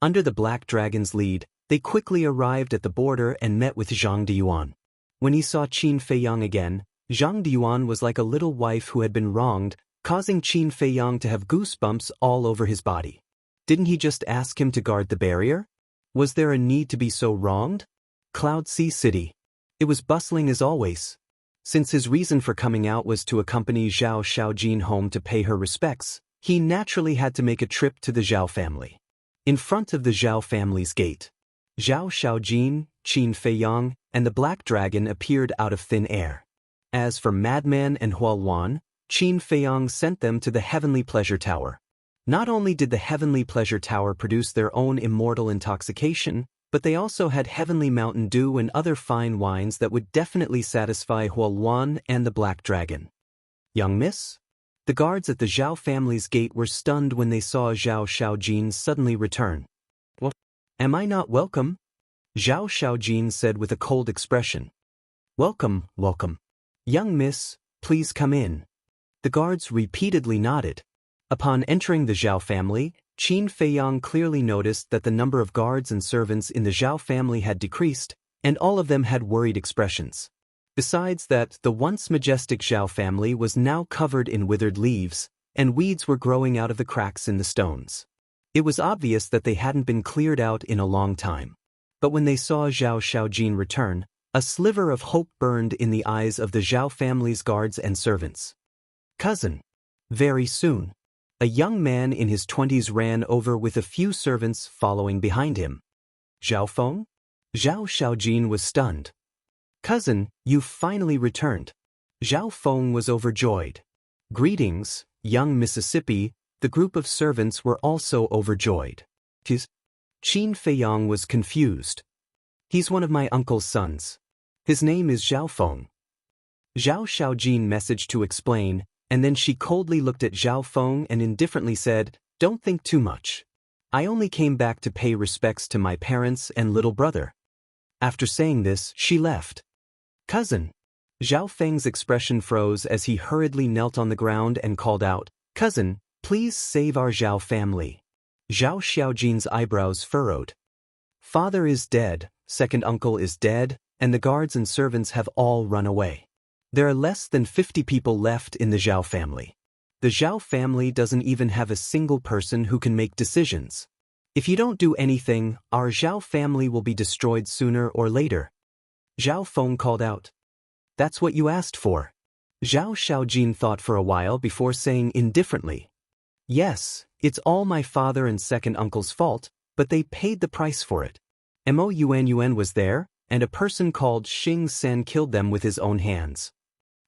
Under the Black Dragon's lead, they quickly arrived at the border and met with Zhang Diyuan. When he saw Qin Feiyang again, Zhang Diyuan was like a little wife who had been wronged, causing Qin Feiyang to have goosebumps all over his body. Didn't he just ask him to guard the barrier? Was there a need to be so wronged? Cloud Sea City. It was bustling as always. Since his reason for coming out was to accompany Zhao Xiaojin home to pay her respects, he naturally had to make a trip to the Zhao family. In front of the Zhao family's gate, Zhao Xiaojin, Qin Feiyang, and the Black Dragon appeared out of thin air. As for Madman and Hualuan, Qin Feiyang sent them to the Heavenly Pleasure Tower. Not only did the Heavenly Pleasure Tower produce their own immortal intoxication, but they also had Heavenly Mountain Dew and other fine wines that would definitely satisfy Hualuan and the Black Dragon. "Young miss?" The guards at the Zhao family's gate were stunned when they saw Zhao Xiaojin suddenly return. "What? Am I not welcome?" Zhao Xiaojin said with a cold expression. Welcome. Young miss, please come in." The guards repeatedly nodded. Upon entering the Zhao family, Qin Feiyang clearly noticed that the number of guards and servants in the Zhao family had decreased, and all of them had worried expressions. Besides that, the once majestic Zhao family was now covered in withered leaves, and weeds were growing out of the cracks in the stones. It was obvious that they hadn't been cleared out in a long time. But when they saw Zhao Xiaojin return, a sliver of hope burned in the eyes of the Zhao family's guards and servants. "Cousin." Very soon, a young man in his 20s ran over with a few servants following behind him. "Zhao Feng?" Zhao Xiaojin was stunned. "Cousin, you've finally returned." Zhao Feng was overjoyed. "Greetings, young Mississippi." The group of servants were also overjoyed. Qin Feiyang was confused. "He's one of my uncle's sons. His name is Zhao Feng." Zhao Xiaojin messaged to explain, and then she coldly looked at Zhao Feng and indifferently said, "Don't think too much. I only came back to pay respects to my parents and little brother." After saying this, she left. "Cousin." Zhao Feng's expression froze as he hurriedly knelt on the ground and called out, "Cousin, please save our Zhao family." Zhao Xiaojin's eyebrows furrowed. "Father is dead, second uncle is dead, and the guards and servants have all run away. There are less than 50 people left in the Zhao family. The Zhao family doesn't even have a single person who can make decisions. If you don't do anything, our Zhao family will be destroyed sooner or later." Zhao Feng called out. "That's what you asked for." Zhao Xiaojin thought for a while before saying indifferently, "Yes, it's all my father and second uncle's fault, but they paid the price for it. Mo Yuan was there, and a person called Xing Sen killed them with his own hands.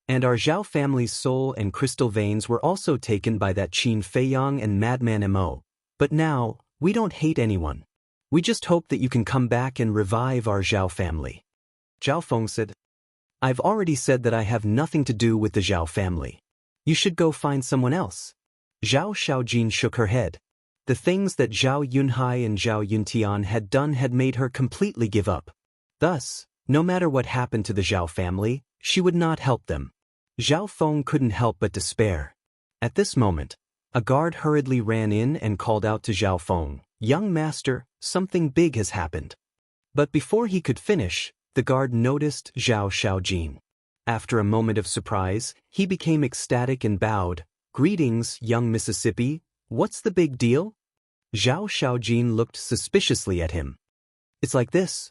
And our Zhao family's soul and crystal veins were also taken by that Qin Feiyang and Madman Mo. But now, we don't hate anyone. We just hope that you can come back and revive our Zhao family. Zhao Feng said, I've already said that I have nothing to do with the Zhao family. You should go find someone else. Zhao Xiaojin shook her head. The things that Zhao Yunhai and Zhao Yuntian had done had made her completely give up. Thus, no matter what happened to the Zhao family, she would not help them. Zhao Feng couldn't help but despair. At this moment, a guard hurriedly ran in and called out to Zhao Feng, Young master, something big has happened. But before he could finish, the guard noticed Zhao Xiaojin. After a moment of surprise, he became ecstatic and bowed. Greetings, young Mississippi, what's the big deal? Zhao Xiaojin looked suspiciously at him. It's like this.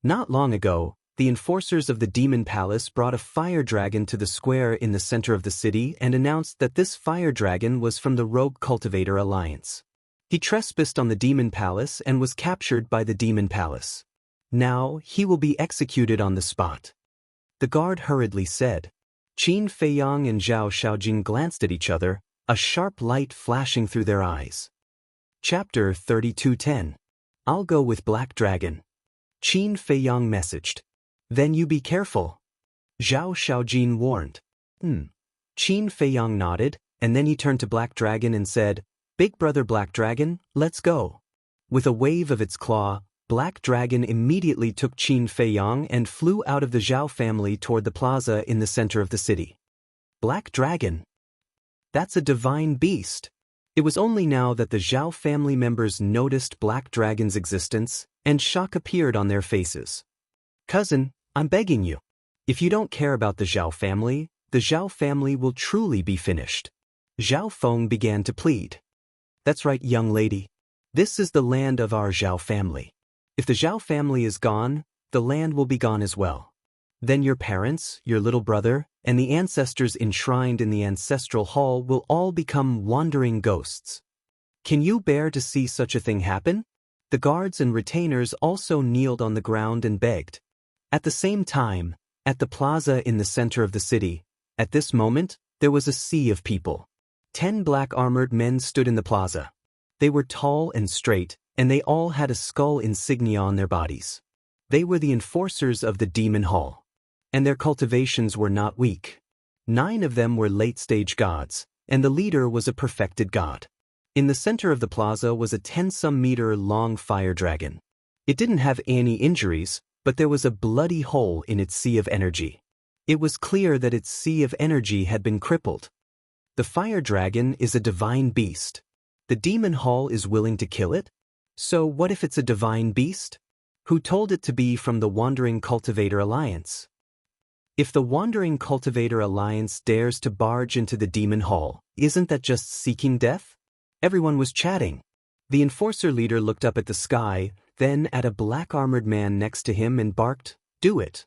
Not long ago, the enforcers of the Demon Palace brought a fire dragon to the square in the center of the city and announced that this fire dragon was from the Rogue Cultivator Alliance. He trespassed on the Demon Palace and was captured by the Demon Palace. Now, he will be executed on the spot. The guard hurriedly said. Qin Feiyang and Zhao Xiaojin glanced at each other, a sharp light flashing through their eyes. Chapter 32:10. I'll go with Black Dragon. Qin Feiyang messaged. Then you be careful. Zhao Xiaojin warned. Qin Feiyang nodded, and then he turned to Black Dragon and said, Big brother Black Dragon, let's go. With a wave of its claw, Black Dragon immediately took Qin Feiyang and flew out of the Zhao family toward the plaza in the center of the city. Black Dragon. That's a divine beast. It was only now that the Zhao family members noticed Black Dragon's existence, and shock appeared on their faces. Cousin, I'm begging you. If you don't care about the Zhao family will truly be finished. Zhao Feng began to plead. That's right, young lady. This is the land of our Zhao family. If the Zhao family is gone, the land will be gone as well. Then your parents, your little brother, and the ancestors enshrined in the ancestral hall will all become wandering ghosts. Can you bear to see such a thing happen? The guards and retainers also kneeled on the ground and begged. At the same time, at the plaza in the center of the city, at this moment, there was a sea of people. 10 black-armored men stood in the plaza. They were tall and straight, and they all had a skull insignia on their bodies. They were the enforcers of the Demon Hall. And their cultivations were not weak. 9 of them were late-stage gods, and the leader was a perfected god. In the center of the plaza was a 10-some-meter-long fire dragon. It didn't have any injuries, but there was a bloody hole in its sea of energy. It was clear that its sea of energy had been crippled. The fire dragon is a divine beast. The Demon Hall is willing to kill it? So what if it's a divine beast? Who told it to be from the Wandering Cultivator Alliance? If the Wandering Cultivator Alliance dares to barge into the Demon Hall, isn't that just seeking death? Everyone was chatting. The enforcer leader looked up at the sky, then at a black-armored man next to him and barked, Do it.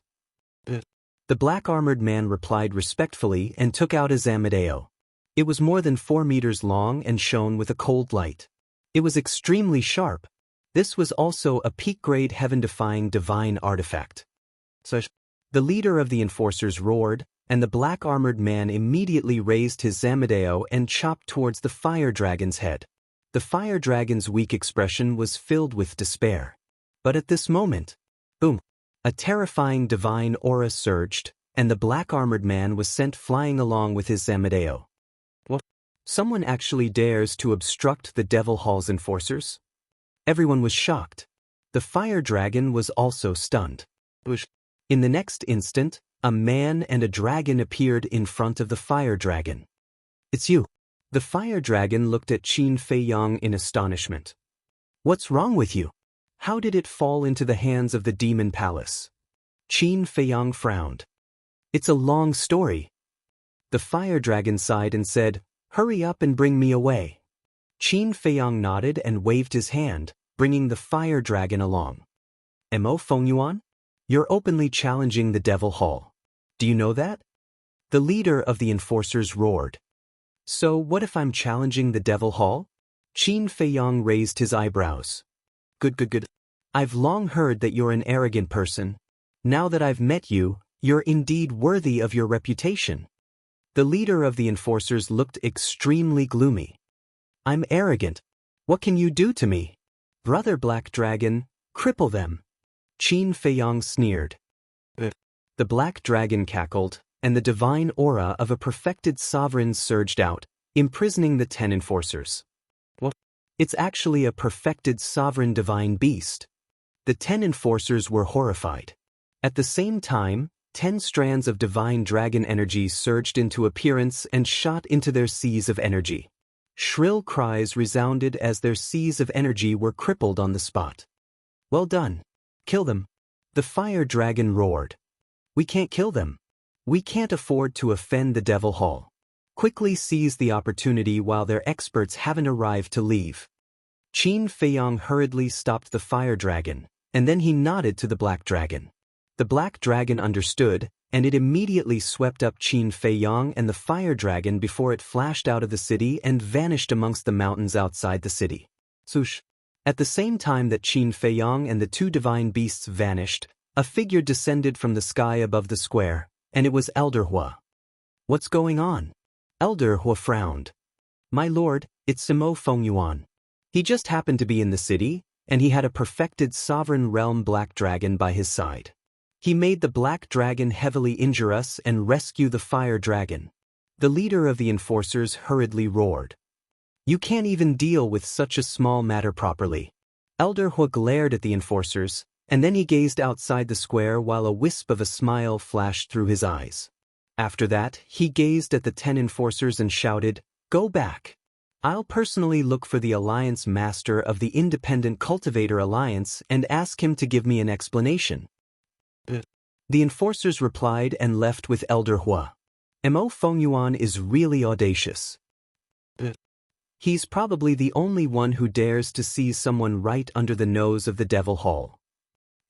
The black-armored man replied respectfully and took out a Zamadeo. It was more than 4 meters long and shone with a cold light. It was extremely sharp. This was also a peak-grade heaven-defying divine artifact. The leader of the enforcers roared, and the black-armored man immediately raised his Zamadeo and chopped towards the fire dragon's head. The fire dragon's weak expression was filled with despair. But at this moment, boom, a terrifying divine aura surged, and the black-armored man was sent flying along with his Zamadeo. What? Someone actually dares to obstruct the Devil Hall's enforcers? Everyone was shocked. The fire dragon was also stunned. In the next instant, a man and a dragon appeared in front of the fire dragon. It's you. The fire dragon looked at Qin Feiyang in astonishment. What's wrong with you? How did it fall into the hands of the Demon Palace? Qin Feiyang frowned. It's a long story. The fire dragon sighed and said, Hurry up and bring me away. Qin Feiyang nodded and waved his hand, bringing the fire dragon along. Mo Fengyuan? You're openly challenging the Devil Hall. Do you know that? The leader of the enforcers roared. So what if I'm challenging the Devil Hall? Qin Feiyang raised his eyebrows. Good. I've long heard that you're an arrogant person, Now that I've met you, you're indeed worthy of your reputation. The leader of the enforcers looked extremely gloomy. I'm arrogant. What can you do to me? Brother Black Dragon, cripple them. Qin Feiyang sneered. The Black Dragon cackled, and the divine aura of a perfected sovereign surged out, imprisoning the 10 enforcers. What? It's actually a perfected sovereign divine beast. The 10 enforcers were horrified. At the same time, 10 strands of divine dragon energy surged into appearance and shot into their seas of energy. Shrill cries resounded as their seas of energy were crippled on the spot. Well done. Kill them. The fire dragon roared. We can't kill them. We can't afford to offend the Devil Hall. Quickly seize the opportunity while their experts haven't arrived to leave. Qin Feiyang hurriedly stopped the fire dragon, and then he nodded to the black dragon. The black dragon understood, and it immediately swept up Qin Feiyang and the fire dragon before it flashed out of the city and vanished amongst the mountains outside the city. Swoosh. At the same time that Qin Feiyang and the 2 divine beasts vanished, a figure descended from the sky above the square, and it was Elder Hua. What's going on? Elder Hua frowned. My lord, it's Simo Fengyuan. He just happened to be in the city, and he had a perfected sovereign realm black dragon by his side. He made the black dragon heavily injure us and rescue the fire dragon. The leader of the enforcers hurriedly roared. You can't even deal with such a small matter properly. Elder Hua glared at the enforcers, and then he gazed outside the square while a wisp of a smile flashed through his eyes. After that, he gazed at the 10 enforcers and shouted, Go back. I'll personally look for the Alliance Master of the Independent Cultivator Alliance and ask him to give me an explanation. The enforcers replied and left with Elder Hua. Mo Fengyuan is really audacious. He's probably the only one who dares to seize someone right under the nose of the Devil Hall.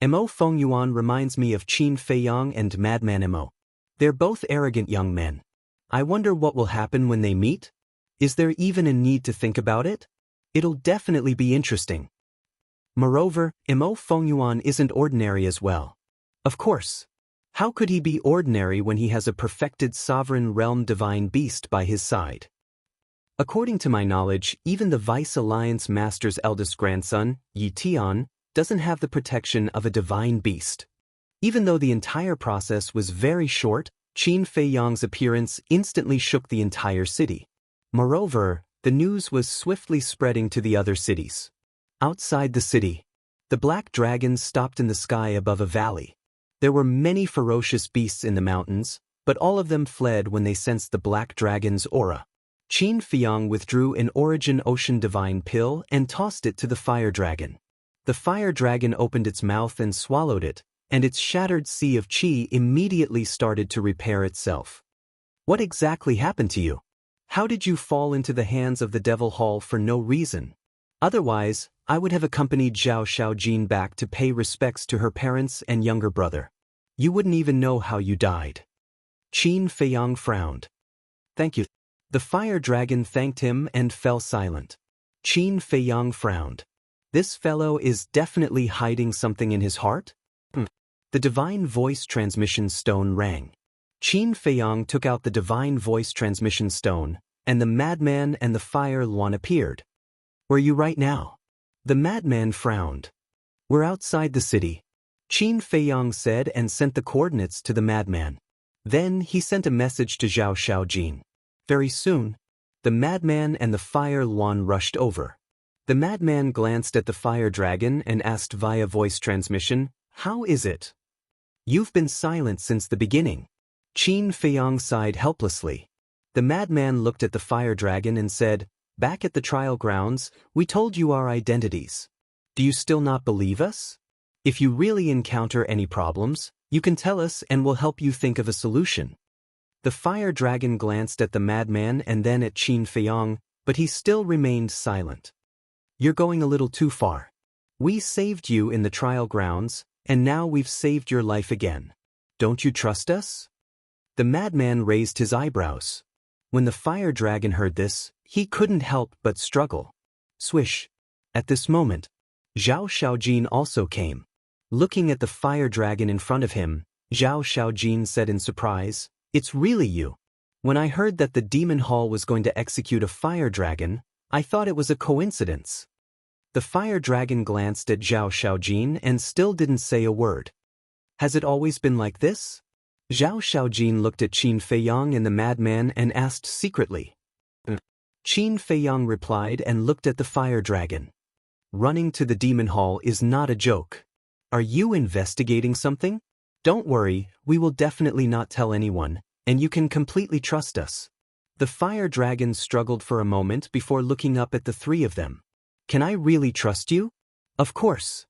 Mo Fengyuan reminds me of Qin Feiyang and Madman Mo. They're both arrogant young men. I wonder what will happen when they meet? Is there even a need to think about it? It'll definitely be interesting. Moreover, Mo Fengyuan isn't ordinary as well. Of course. How could he be ordinary when he has a perfected sovereign realm divine beast by his side? According to my knowledge, even the Vice Alliance Master's eldest grandson, Yi Tian, doesn't have the protection of a divine beast. Even though the entire process was very short, Qin Feiyang's appearance instantly shook the entire city. Moreover, the news was swiftly spreading to the other cities. Outside the city, the black dragon stopped in the sky above a valley. There were many ferocious beasts in the mountains, but all of them fled when they sensed the black dragon's aura. Qin Feiyang withdrew an Origin Ocean Divine Pill and tossed it to the fire dragon. The fire dragon opened its mouth and swallowed it, and its shattered sea of qi immediately started to repair itself. What exactly happened to you? How did you fall into the hands of the Devil Hall for no reason? Otherwise, I would have accompanied Zhao Xiaojin back to pay respects to her parents and younger brother. You wouldn't even know how you died. Qin Feiyang frowned. Thank you. The fire dragon thanked him and fell silent. Qin Feiyang frowned. This fellow is definitely hiding something in his heart? The divine voice transmission stone rang. Qin Feiyang took out the divine voice transmission stone, and the madman and the fire luan appeared. Where are you right now? The madman frowned. We're outside the city. Qin Feiyang said and sent the coordinates to the madman. Then he sent a message to Zhao Xiaojin. Very soon, the madman and the fire luan rushed over. The madman glanced at the fire dragon and asked via voice transmission, How is it? You've been silent since the beginning. Qin Feiyang sighed helplessly. The madman looked at the fire dragon and said, Back at the trial grounds, we told you our identities. Do you still not believe us? If you really encounter any problems, you can tell us and we'll help you think of a solution. The fire dragon glanced at the madman and then at Qin Feiyang, but he still remained silent. You're going a little too far. We saved you in the trial grounds, and now we've saved your life again. Don't you trust us? The madman raised his eyebrows. When the fire dragon heard this, he couldn't help but struggle. Swish. At this moment, Zhao Xiaojin also came. Looking at the fire dragon in front of him, Zhao Xiaojin said in surprise, "It's really you." When I heard that the demon hall was going to execute a fire dragon, I thought it was a coincidence. The fire dragon glanced at Zhao Xiaojin and still didn't say a word. Has it always been like this? Zhao Xiaojin looked at Qin Feiyang and the madman and asked secretly. Qin Feiyang replied and looked at the fire dragon. Running to the demon hall is not a joke. Are you investigating something? Don't worry, we will definitely not tell anyone, and you can completely trust us. The fire dragon struggled for a moment before looking up at the three of them. Can I really trust you? Of course.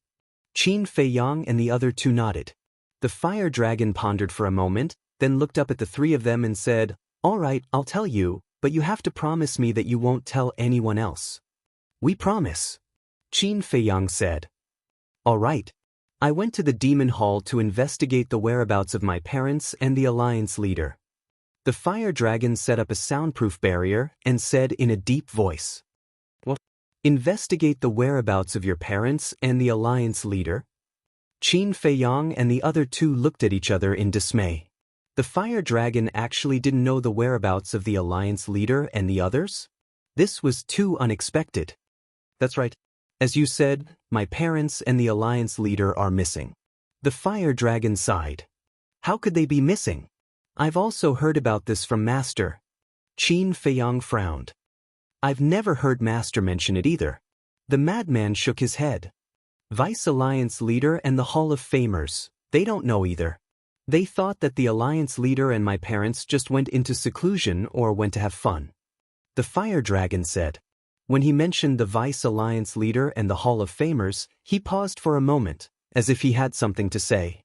Qin Feiyang and the other two nodded. The fire dragon pondered for a moment, then looked up at the three of them and said, "All right, I'll tell you, but you have to promise me that you won't tell anyone else." "We promise," Qin Feiyang said. "All right. I went to the demon hall to investigate the whereabouts of my parents and the alliance leader." The fire dragon set up a soundproof barrier and said in a deep voice, "What? Investigate the whereabouts of your parents and the alliance leader?" Qin Feiyang and the other two looked at each other in dismay. The fire dragon actually didn't know the whereabouts of the alliance leader and the others? This was too unexpected. "That's right. As you said, my parents and the alliance leader are missing." The fire dragon sighed. "How could they be missing? I've also heard about this from Master." Qin Feiyang frowned. "I've never heard Master mention it either." The madman shook his head. "Vice Alliance leader and the Hall of Famers, they don't know either. They thought that the Alliance leader and my parents just went into seclusion or went to have fun." The fire dragon said. When he mentioned the Vice Alliance leader and the Hall of Famers, he paused for a moment, as if he had something to say.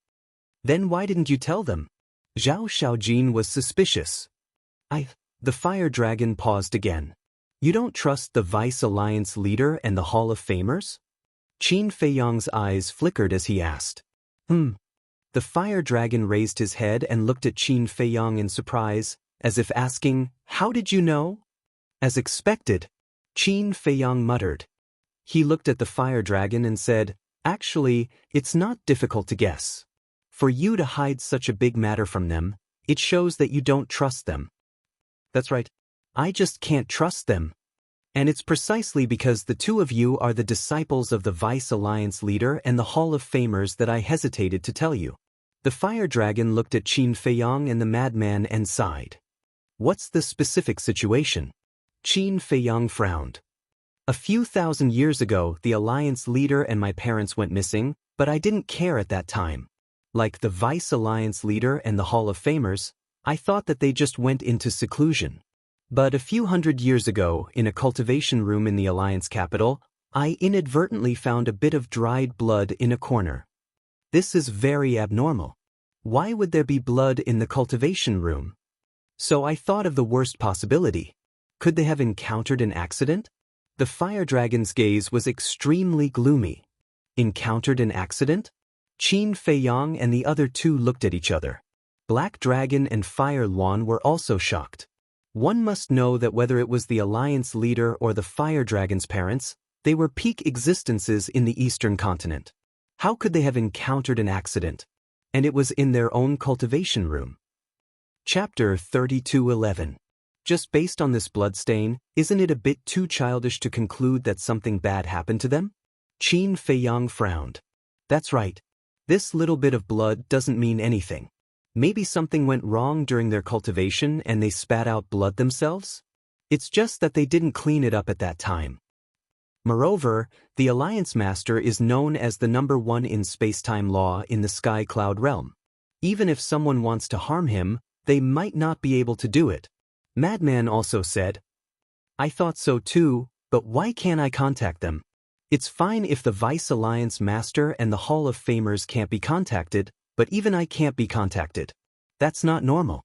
"Then why didn't you tell them?" Zhao Xiaojin was suspicious. The fire dragon paused again. "You don't trust the Vice Alliance leader and the Hall of Famers?" Qin Feiyang's eyes flickered as he asked. The fire dragon raised his head and looked at Qin Feiyang in surprise, as if asking, "How did you know?" As expected, Qin Feiyang muttered. He looked at the fire dragon and said, "Actually, it's not difficult to guess. For you to hide such a big matter from them, it shows that you don't trust them." "That's right. I just can't trust them. And it's precisely because the two of you are the disciples of the Vice Alliance leader and the Hall of Famers that I hesitated to tell you." The fire dragon looked at Qin Feiyang and the madman and sighed. "What's the specific situation?" Qin Feiyang frowned. "A few thousand years ago, the Alliance leader and my parents went missing, but I didn't care at that time. Like the Vice Alliance leader and the Hall of Famers, I thought that they just went into seclusion. But a few hundred years ago, in a cultivation room in the Alliance capital, I inadvertently found a bit of dried blood in a corner. This is very abnormal. Why would there be blood in the cultivation room? So I thought of the worst possibility. Could they have encountered an accident?" The fire dragon's gaze was extremely gloomy. "Encountered an accident?" Qin Feiyang and the other two looked at each other. Black Dragon and Fire Luan were also shocked. One must know that whether it was the Alliance leader or the Fire Dragon's parents, they were peak existences in the Eastern continent. How could they have encountered an accident? And it was in their own cultivation room. Chapter 32:11. Just based on this bloodstain, isn't it a bit too childish to conclude that something bad happened to them? Qin Feiyang frowned. "That's right. This little bit of blood doesn't mean anything. Maybe something went wrong during their cultivation and they spat out blood themselves? It's just that they didn't clean it up at that time. Moreover, the Alliance Master is known as the #1 in space-time law in the Sky Cloud realm. Even if someone wants to harm him, they might not be able to do it." Madman also said, "I thought so too, but why can't I contact them? It's fine if the Vice Alliance Master and the Hall of Famers can't be contacted, but even I can't be contacted. That's not normal."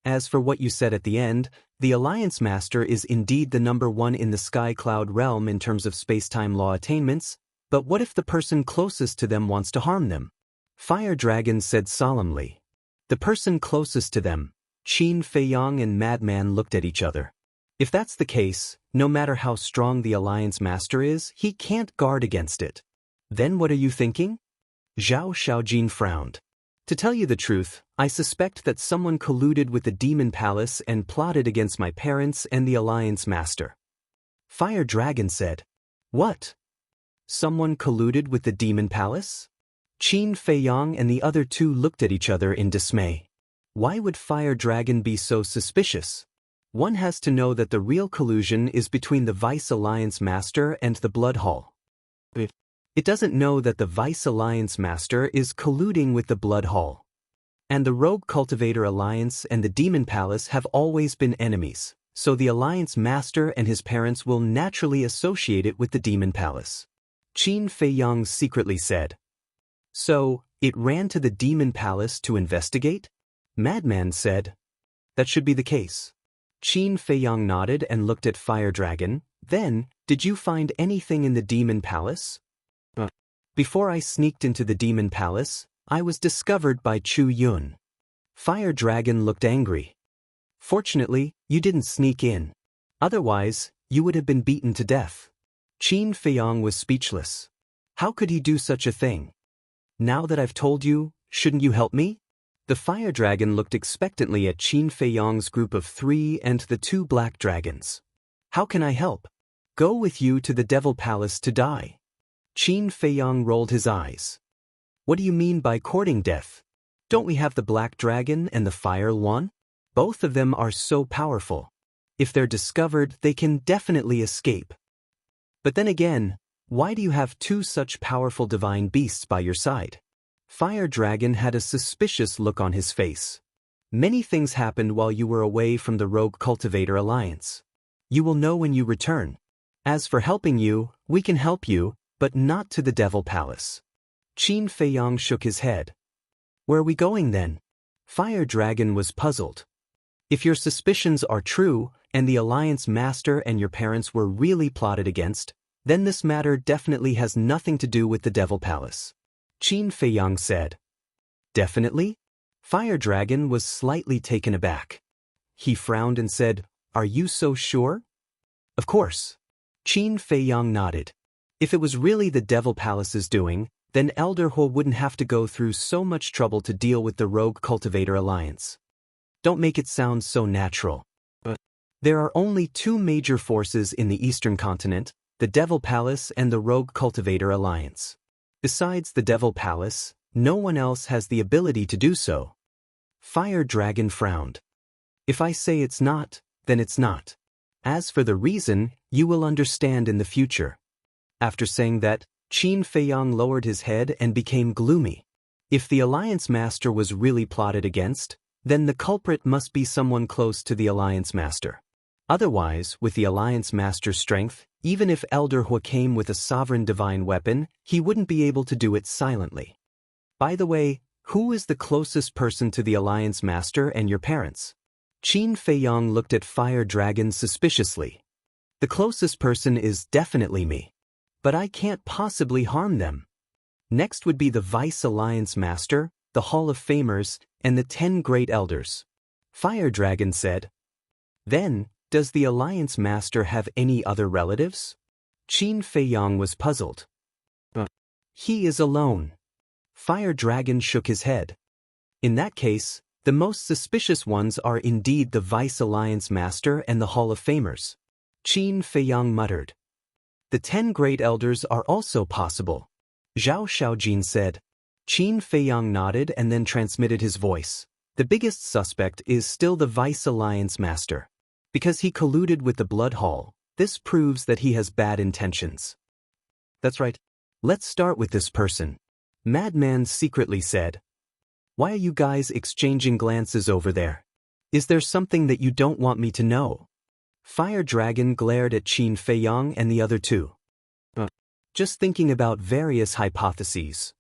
As for what you said at the end, the Alliance Master is indeed the #1 in the Sky Cloud realm in terms of space-time law attainments, but what if the person closest to them wants to harm them? Fire Dragon said solemnly. The person closest to them. Qin Feiyang and Madman looked at each other. If that's the case, no matter how strong the Alliance Master is, he can't guard against it. Then what are you thinking? Zhao Shaojin frowned. To tell you the truth, I suspect that someone colluded with the Demon Palace and plotted against my parents and the Alliance Master. Fire Dragon said. What? Someone colluded with the Demon Palace? Qin Feiyang and the other two looked at each other in dismay. Why would Fire Dragon be so suspicious? One has to know that the real collusion is between the Vice Alliance Master and the Blood Hall. It doesn't know that the Vice Alliance Master is colluding with the Blood Hall. And the Rogue Cultivator Alliance and the Demon Palace have always been enemies, so the Alliance Master and his parents will naturally associate it with the Demon Palace. Qin Feiyang secretly said. So, it ran to the Demon Palace to investigate? Madman said. That should be the case. Qin Feiyang nodded and looked at Fire Dragon. Then, did you find anything in the Demon Palace? Before I sneaked into the Demon Palace, I was discovered by Chu Yun. Fire Dragon looked angry. Fortunately, you didn't sneak in. Otherwise, you would have been beaten to death. Qin Feiyang was speechless. How could he do such a thing? Now that I've told you, shouldn't you help me? The Fire Dragon looked expectantly at Qin Feiyang's group of 3 and the 2 black dragons. How can I help? Go with you to the Devil Palace to die. Qin Feiyang rolled his eyes. What do you mean by courting death? Don't we have the Black Dragon and the Fire One? Both of them are so powerful. If they're discovered, they can definitely escape. But then again, why do you have 2 such powerful divine beasts by your side? Fire Dragon had a suspicious look on his face. Many things happened while you were away from the Rogue Cultivator Alliance. You will know when you return. As for helping you, we can help you, but not to the Devil Palace. Qin Feiyang shook his head. Where are we going then? Fire Dragon was puzzled. If your suspicions are true, and the Alliance Master and your parents were really plotted against, then this matter definitely has nothing to do with the Devil Palace. Qin Feiyang said. Definitely? Fire Dragon was slightly taken aback. He frowned and said, Are you so sure? Of course. Qin Feiyang nodded. If it was really the Devil Palace's doing, then Elder He wouldn't have to go through so much trouble to deal with the Rogue Cultivator Alliance. Don't make it sound so natural. There are only 2 major forces in the Eastern Continent, the Devil Palace and the Rogue Cultivator Alliance. Besides the Devil Palace, no one else has the ability to do so. Fire Dragon frowned. If I say it's not, then it's not. As for the reason, you will understand in the future. After saying that, Qin Feiyang lowered his head and became gloomy. If the Alliance Master was really plotted against, then the culprit must be someone close to the Alliance Master. Otherwise, with the Alliance Master's strength, even if Elder He came with a sovereign divine weapon, he wouldn't be able to do it silently. By the way, who is the closest person to the Alliance Master and your parents? Qin Feiyang looked at Fire Dragon suspiciously. The closest person is definitely me. But I can't possibly harm them. Next would be the Vice Alliance Master, the Hall of Famers, and the 10 Great Elders. Fire Dragon said. Then, does the Alliance Master have any other relatives? Qin Feiyang was puzzled. He is alone. Fire Dragon shook his head. In that case, the most suspicious ones are indeed the Vice Alliance Master and the Hall of Famers. Qin Feiyang muttered. The 10 Great Elders are also possible. Zhao Shaojin said. Qin Feiyang nodded and then transmitted his voice. The biggest suspect is still the Vice Alliance Master. Because he colluded with the Blood Hall, this proves that he has bad intentions. That's right. Let's start with this person. Madman secretly said. Why are you guys exchanging glances over there? Is there something that you don't want me to know? Fire Dragon glared at Qin Feiyang and the other 2. Just thinking about various hypotheses.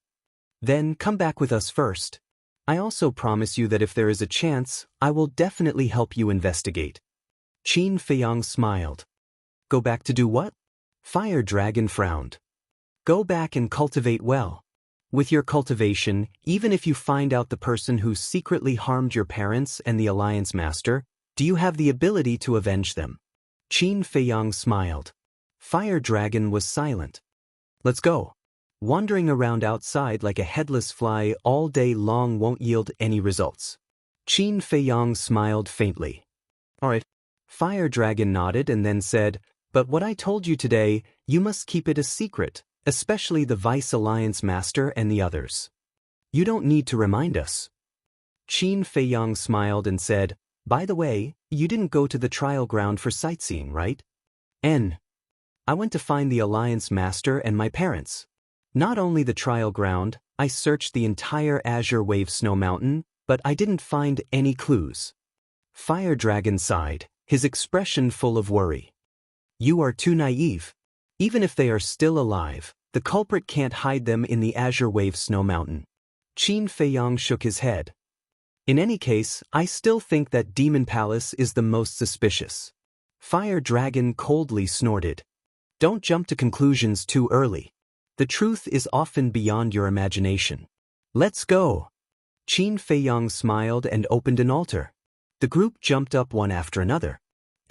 Then come back with us first. I also promise you that if there is a chance, I will definitely help you investigate. Qin Feiyang smiled. Go back to do what? Fire Dragon frowned. Go back and cultivate well. With your cultivation, even if you find out the person who secretly harmed your parents and the Alliance Master, do you have the ability to avenge them? Qin Feiyang smiled. Fire Dragon was silent. Let's go. Wandering around outside like a headless fly all day long won't yield any results. Qin Feiyang smiled faintly. Alright. Fire Dragon nodded and then said, but what I told you today, you must keep it a secret, especially the Vice Alliance Master and the others. You don't need to remind us. Qin Feiyang smiled and said, by the way, you didn't go to the trial ground for sightseeing, right? I went to find the Alliance Master and my parents. Not only the trial ground, I searched the entire Azure Wave Snow Mountain, but I didn't find any clues. Fire Dragon sighed, his expression full of worry. You are too naive. Even if they are still alive, the culprit can't hide them in the Azure Wave Snow Mountain. Qin Feiyang shook his head. In any case, I still think that Demon Palace is the most suspicious. Fire Dragon coldly snorted. Don't jump to conclusions too early. The truth is often beyond your imagination. Let's go. Qin Feiyang smiled and opened an altar. The group jumped up one after another.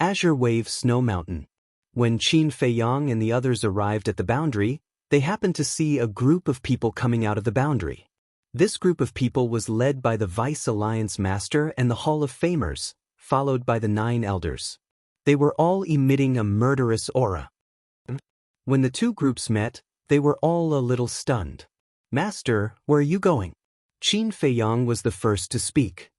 Azure Wave Snow Mountain. When Qin Feiyang and the others arrived at the boundary, they happened to see a group of people coming out of the boundary. This group of people was led by the Vice Alliance Master and the Hall of Famers, followed by the 9 Elders. They were all emitting a murderous aura. When the two groups met, they were all a little stunned. Master, where are you going? Qin Feiyang was the first to speak.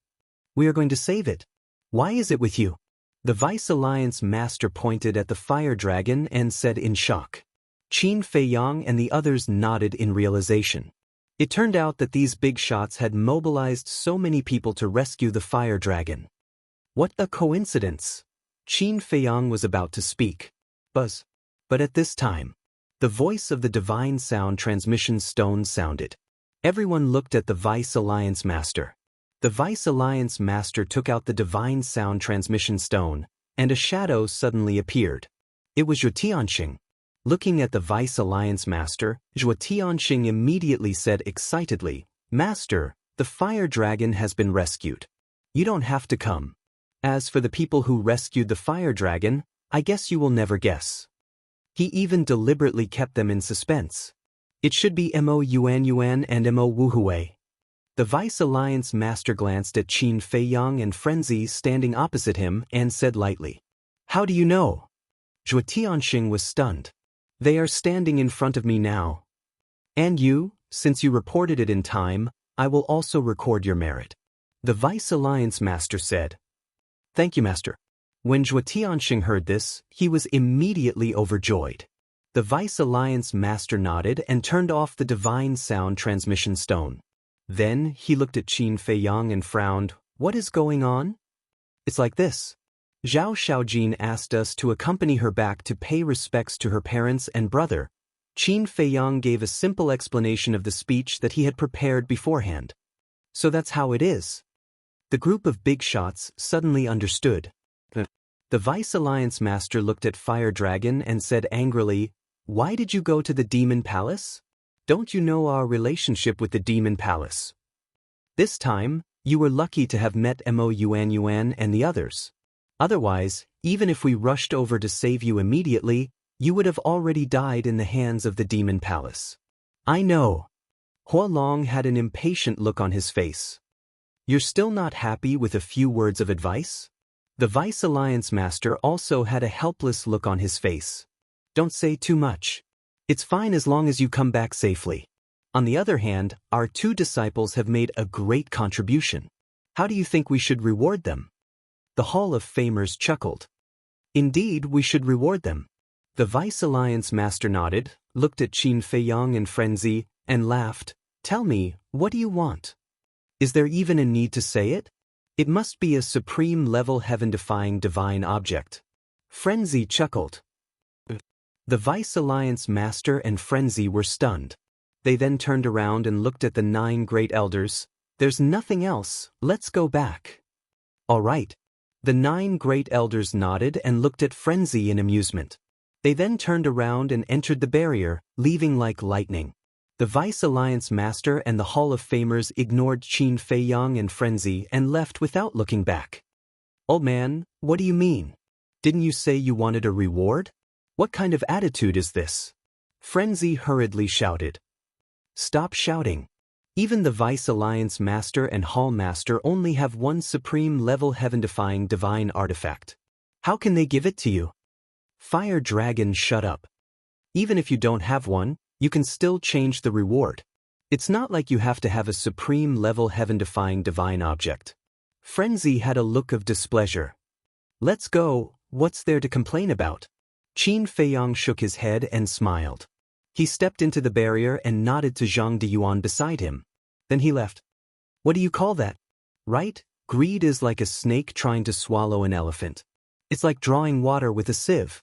We are going to save it. Why is it with you? The Vice Alliance Master pointed at the Fire Dragon and said in shock. Qin Feiyang and the others nodded in realization. It turned out that these big shots had mobilized so many people to rescue the Fire Dragon. What a coincidence! Qin Feiyang was about to speak. Buzz. But at this time, the voice of the Divine Sound Transmission Stone sounded. Everyone looked at the Vice Alliance Master. The Vice Alliance Master took out the Divine Sound Transmission Stone, and a shadow suddenly appeared. It was Zhuo Tianxing. Looking at the Vice Alliance Master, Zhuo Tianxing immediately said excitedly, Master, the Fire Dragon has been rescued. You don't have to come. As for the people who rescued the Fire Dragon, I guess you will never guess. He even deliberately kept them in suspense. It should be Mo Yuan Yuan and Mo Wuhui. The Vice Alliance Master glanced at Qin Feiyang and Frenzy standing opposite him and said lightly, How do you know? Zhuo Tianxing was stunned. They are standing in front of me now. And you, since you reported it in time, I will also record your merit. The Vice Alliance Master said. Thank you, Master. When Zhuo Tianxing heard this, he was immediately overjoyed. The Vice Alliance Master nodded and turned off the Divine Sound Transmission Stone. Then he looked at Qin Feiyang and frowned. What is going on? It's like this. Zhao Xiaojin asked us to accompany her back to pay respects to her parents and brother. Qin Feiyang gave a simple explanation of the speech that he had prepared beforehand. So that's how it is. The group of big shots suddenly understood. The Vice Alliance Master looked at Fire Dragon and said angrily, Why did you go to the Demon Palace? Don't you know our relationship with the Demon Palace? This time, you were lucky to have met Mo Yuan Yuan and the others. Otherwise, even if we rushed over to save you immediately, you would have already died in the hands of the Demon Palace. I know. Hua Long had an impatient look on his face. You're still not happy with a few words of advice? The Vice Alliance Master also had a helpless look on his face. Don't say too much. It's fine as long as you come back safely. On the other hand, our 2 disciples have made a great contribution. How do you think we should reward them? The Hall of Famers chuckled. Indeed, we should reward them. The Vice Alliance Master nodded, looked at Qin Feiyang and Frenzy, and laughed. Tell me, what do you want? Is there even a need to say it? It must be a supreme-level heaven-defying divine object. Frenzy chuckled. The Vice Alliance Master and Frenzy were stunned. They then turned around and looked at the 9 great elders. There's nothing else, let's go back. All right. The 9 great elders nodded and looked at Frenzy in amusement. They then turned around and entered the barrier, leaving like lightning. The Vice Alliance Master and the Hall of Famers ignored Qin Feiyang and Frenzy and left without looking back. Old man, what do you mean? Didn't you say you wanted a reward? What kind of attitude is this? Frenzy hurriedly shouted. Stop shouting. Even the Vice Alliance Master and Hall Master only have one supreme-level heaven-defying divine artifact. How can they give it to you? Fire Dragon, shut up. Even if you don't have one, you can still change the reward. It's not like you have to have a supreme-level heaven-defying divine object. Frenzy had a look of displeasure. Let's go, what's there to complain about? Qin Feiyang shook his head and smiled. He stepped into the barrier and nodded to Zhang Deyuan beside him. Then he left. What do you call that? Right? Greed is like a snake trying to swallow an elephant. It's like drawing water with a sieve.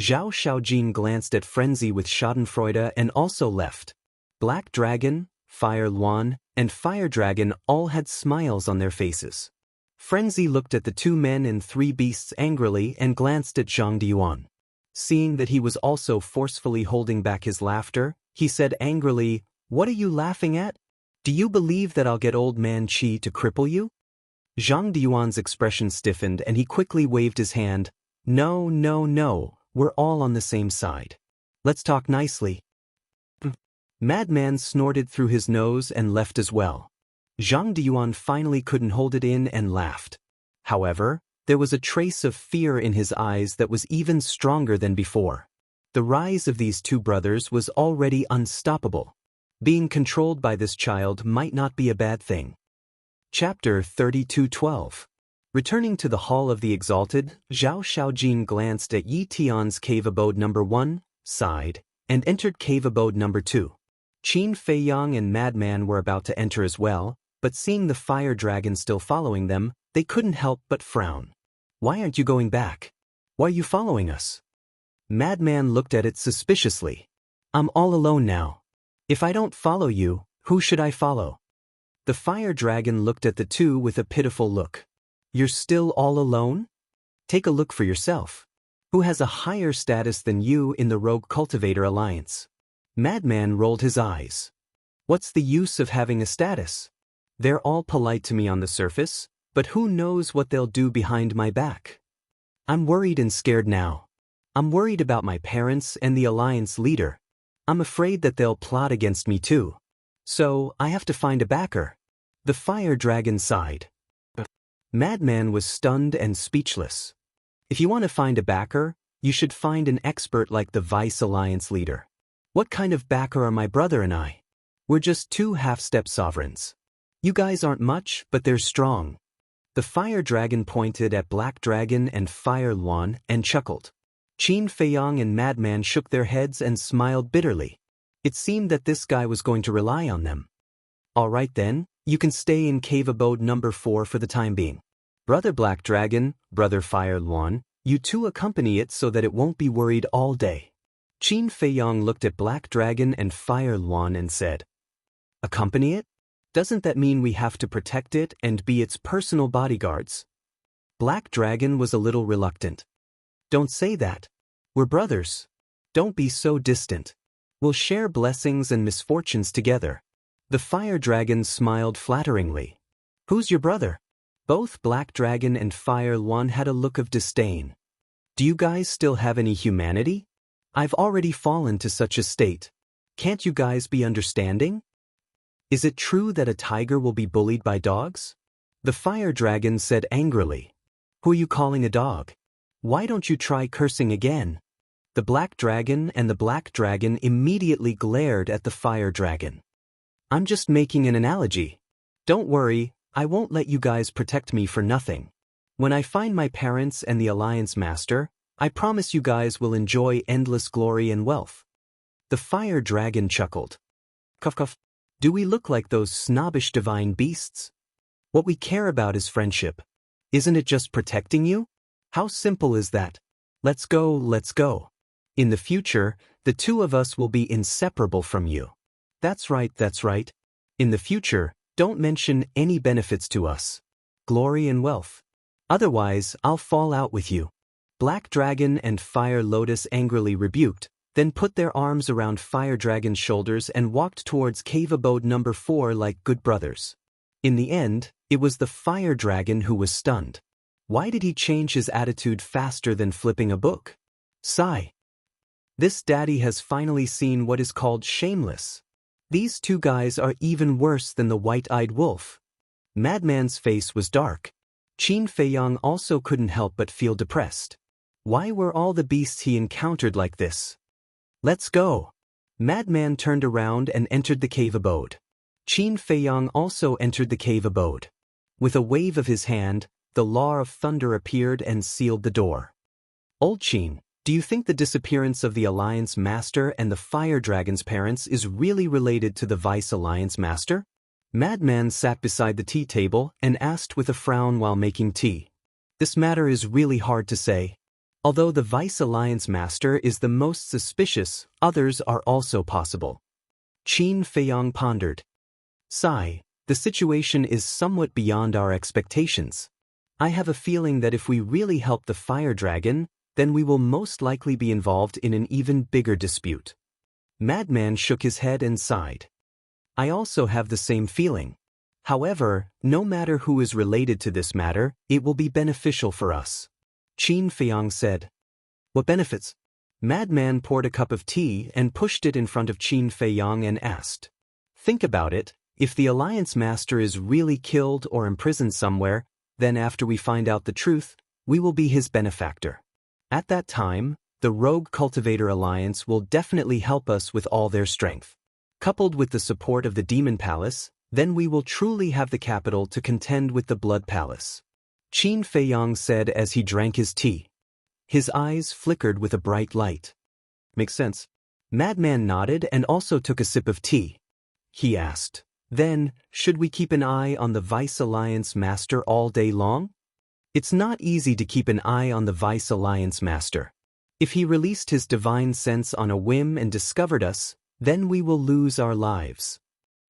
Zhao Xiaojin glanced at Frenzy with schadenfreude and also left. Black Dragon, Fire Luan, and Fire Dragon all had smiles on their faces. Frenzy looked at the two men and three beasts angrily and glanced at Zhang Deyuan. Seeing that he was also forcefully holding back his laughter, he said angrily, "What are you laughing at? Do you believe that I'll get Old Man Qi to cripple you?" Zhang Deyuan's expression stiffened and he quickly waved his hand. No, no, no, we're all on the same side. Let's talk nicely. Madman snorted through his nose and left as well. Zhang Deyuan finally couldn't hold it in and laughed. However, there was a trace of fear in his eyes that was even stronger than before. The rise of these two brothers was already unstoppable. Being controlled by this child might not be a bad thing. Chapter 32:12. Returning to the Hall of the Exalted, Zhao Xiaojin glanced at Yi Tian's cave abode number 1, sighed, and entered cave abode number 2. Qin Feiyang and Madman were about to enter as well, but seeing the fire dragon still following them, they couldn't help but frown. Why aren't you going back? Why are you following us? Madman looked at it suspiciously. I'm all alone now. If I don't follow you, who should I follow? The fire dragon looked at the two with a pitiful look. You're still all alone? Take a look for yourself. Who has a higher status than you in the Rogue Cultivator Alliance? Madman rolled his eyes. What's the use of having a status? They're all polite to me on the surface, but who knows what they'll do behind my back? I'm worried and scared now. I'm worried about my parents and the Alliance leader. I'm afraid that they'll plot against me too. So, I have to find a backer. The fire dragon sighed. Madman was stunned and speechless. If you want to find a backer, you should find an expert like the Vice Alliance leader. What kind of backer are my brother and I? We're just two half-step sovereigns. You guys aren't much, but they're strong. The fire dragon pointed at Black Dragon and Fire Luan and chuckled. Qin Feiyang and Madman shook their heads and smiled bitterly. It seemed that this guy was going to rely on them. All right then, you can stay in cave abode number 4 for the time being. Brother Black Dragon, Brother Fire Luan, you two accompany it so that it won't be worried all day. Qin Feiyang looked at Black Dragon and Fire Luan and said, Accompany it? Doesn't that mean we have to protect it and be its personal bodyguards? Black Dragon was a little reluctant. Don't say that. We're brothers. Don't be so distant. We'll share blessings and misfortunes together. The Fire Dragon smiled flatteringly. Who's your brother? Both Black Dragon and Fire Luan had a look of disdain. Do you guys still have any humanity? I've already fallen to such a state. Can't you guys be understanding? Is it true that a tiger will be bullied by dogs? The Fire Dragon said angrily. Who are you calling a dog? Why don't you try cursing again? The Black Dragon and the Black Dragon immediately glared at the Fire Dragon. I'm just making an analogy. Don't worry, I won't let you guys protect me for nothing. When I find my parents and the Alliance Master, I promise you guys will enjoy endless glory and wealth. The Fire Dragon chuckled. Cuff cuff. Do we look like those snobbish divine beasts? What we care about is friendship. Isn't it just protecting you? How simple is that? Let's go, let's go. In the future, the two of us will be inseparable from you. That's right, that's right. In the future, don't mention any benefits to us. Glory and wealth. Otherwise, I'll fall out with you. Black Dragon and Fire Lotus angrily rebuked, then put their arms around Fire Dragon's shoulders and walked towards cave abode number 4 like good brothers. In the end, it was the Fire Dragon who was stunned. Why did he change his attitude faster than flipping a book? Sigh. This daddy has finally seen what is called shameless. These two guys are even worse than the white-eyed wolf. Madman's face was dark. Qin Feiyang also couldn't help but feel depressed. Why were all the beasts he encountered like this? Let's go. Madman turned around and entered the cave abode. Qin Feiyang also entered the cave abode. With a wave of his hand, the law of thunder appeared and sealed the door. Old Qin, do you think the disappearance of the Alliance Master and the Fire Dragon's parents is really related to the Vice Alliance Master? Madman sat beside the tea table and asked with a frown while making tea. This matter is really hard to say. Although the Vice Alliance Master is the most suspicious, others are also possible. Qin Feiyang pondered. Sigh, the situation is somewhat beyond our expectations. I have a feeling that if we really help the Fire Dragon, then we will most likely be involved in an even bigger dispute. Madman shook his head and sighed. I also have the same feeling. However, no matter who is related to this matter, it will be beneficial for us. Qin Feiyang said. What benefits? Madman poured a cup of tea and pushed it in front of Qin Feiyang and asked. Think about it, if the Alliance Master is really killed or imprisoned somewhere, then after we find out the truth, we will be his benefactor. At that time, the Rogue Cultivator Alliance will definitely help us with all their strength. Coupled with the support of the Demon Palace, then we will truly have the capital to contend with the Blood Palace. Qin Feiyang said as he drank his tea. His eyes flickered with a bright light. Makes sense. Madman nodded and also took a sip of tea. He asked, then, should we keep an eye on the Vice Alliance Master all day long? It's not easy to keep an eye on the Vice Alliance Master. If he released his divine sense on a whim and discovered us, then we will lose our lives.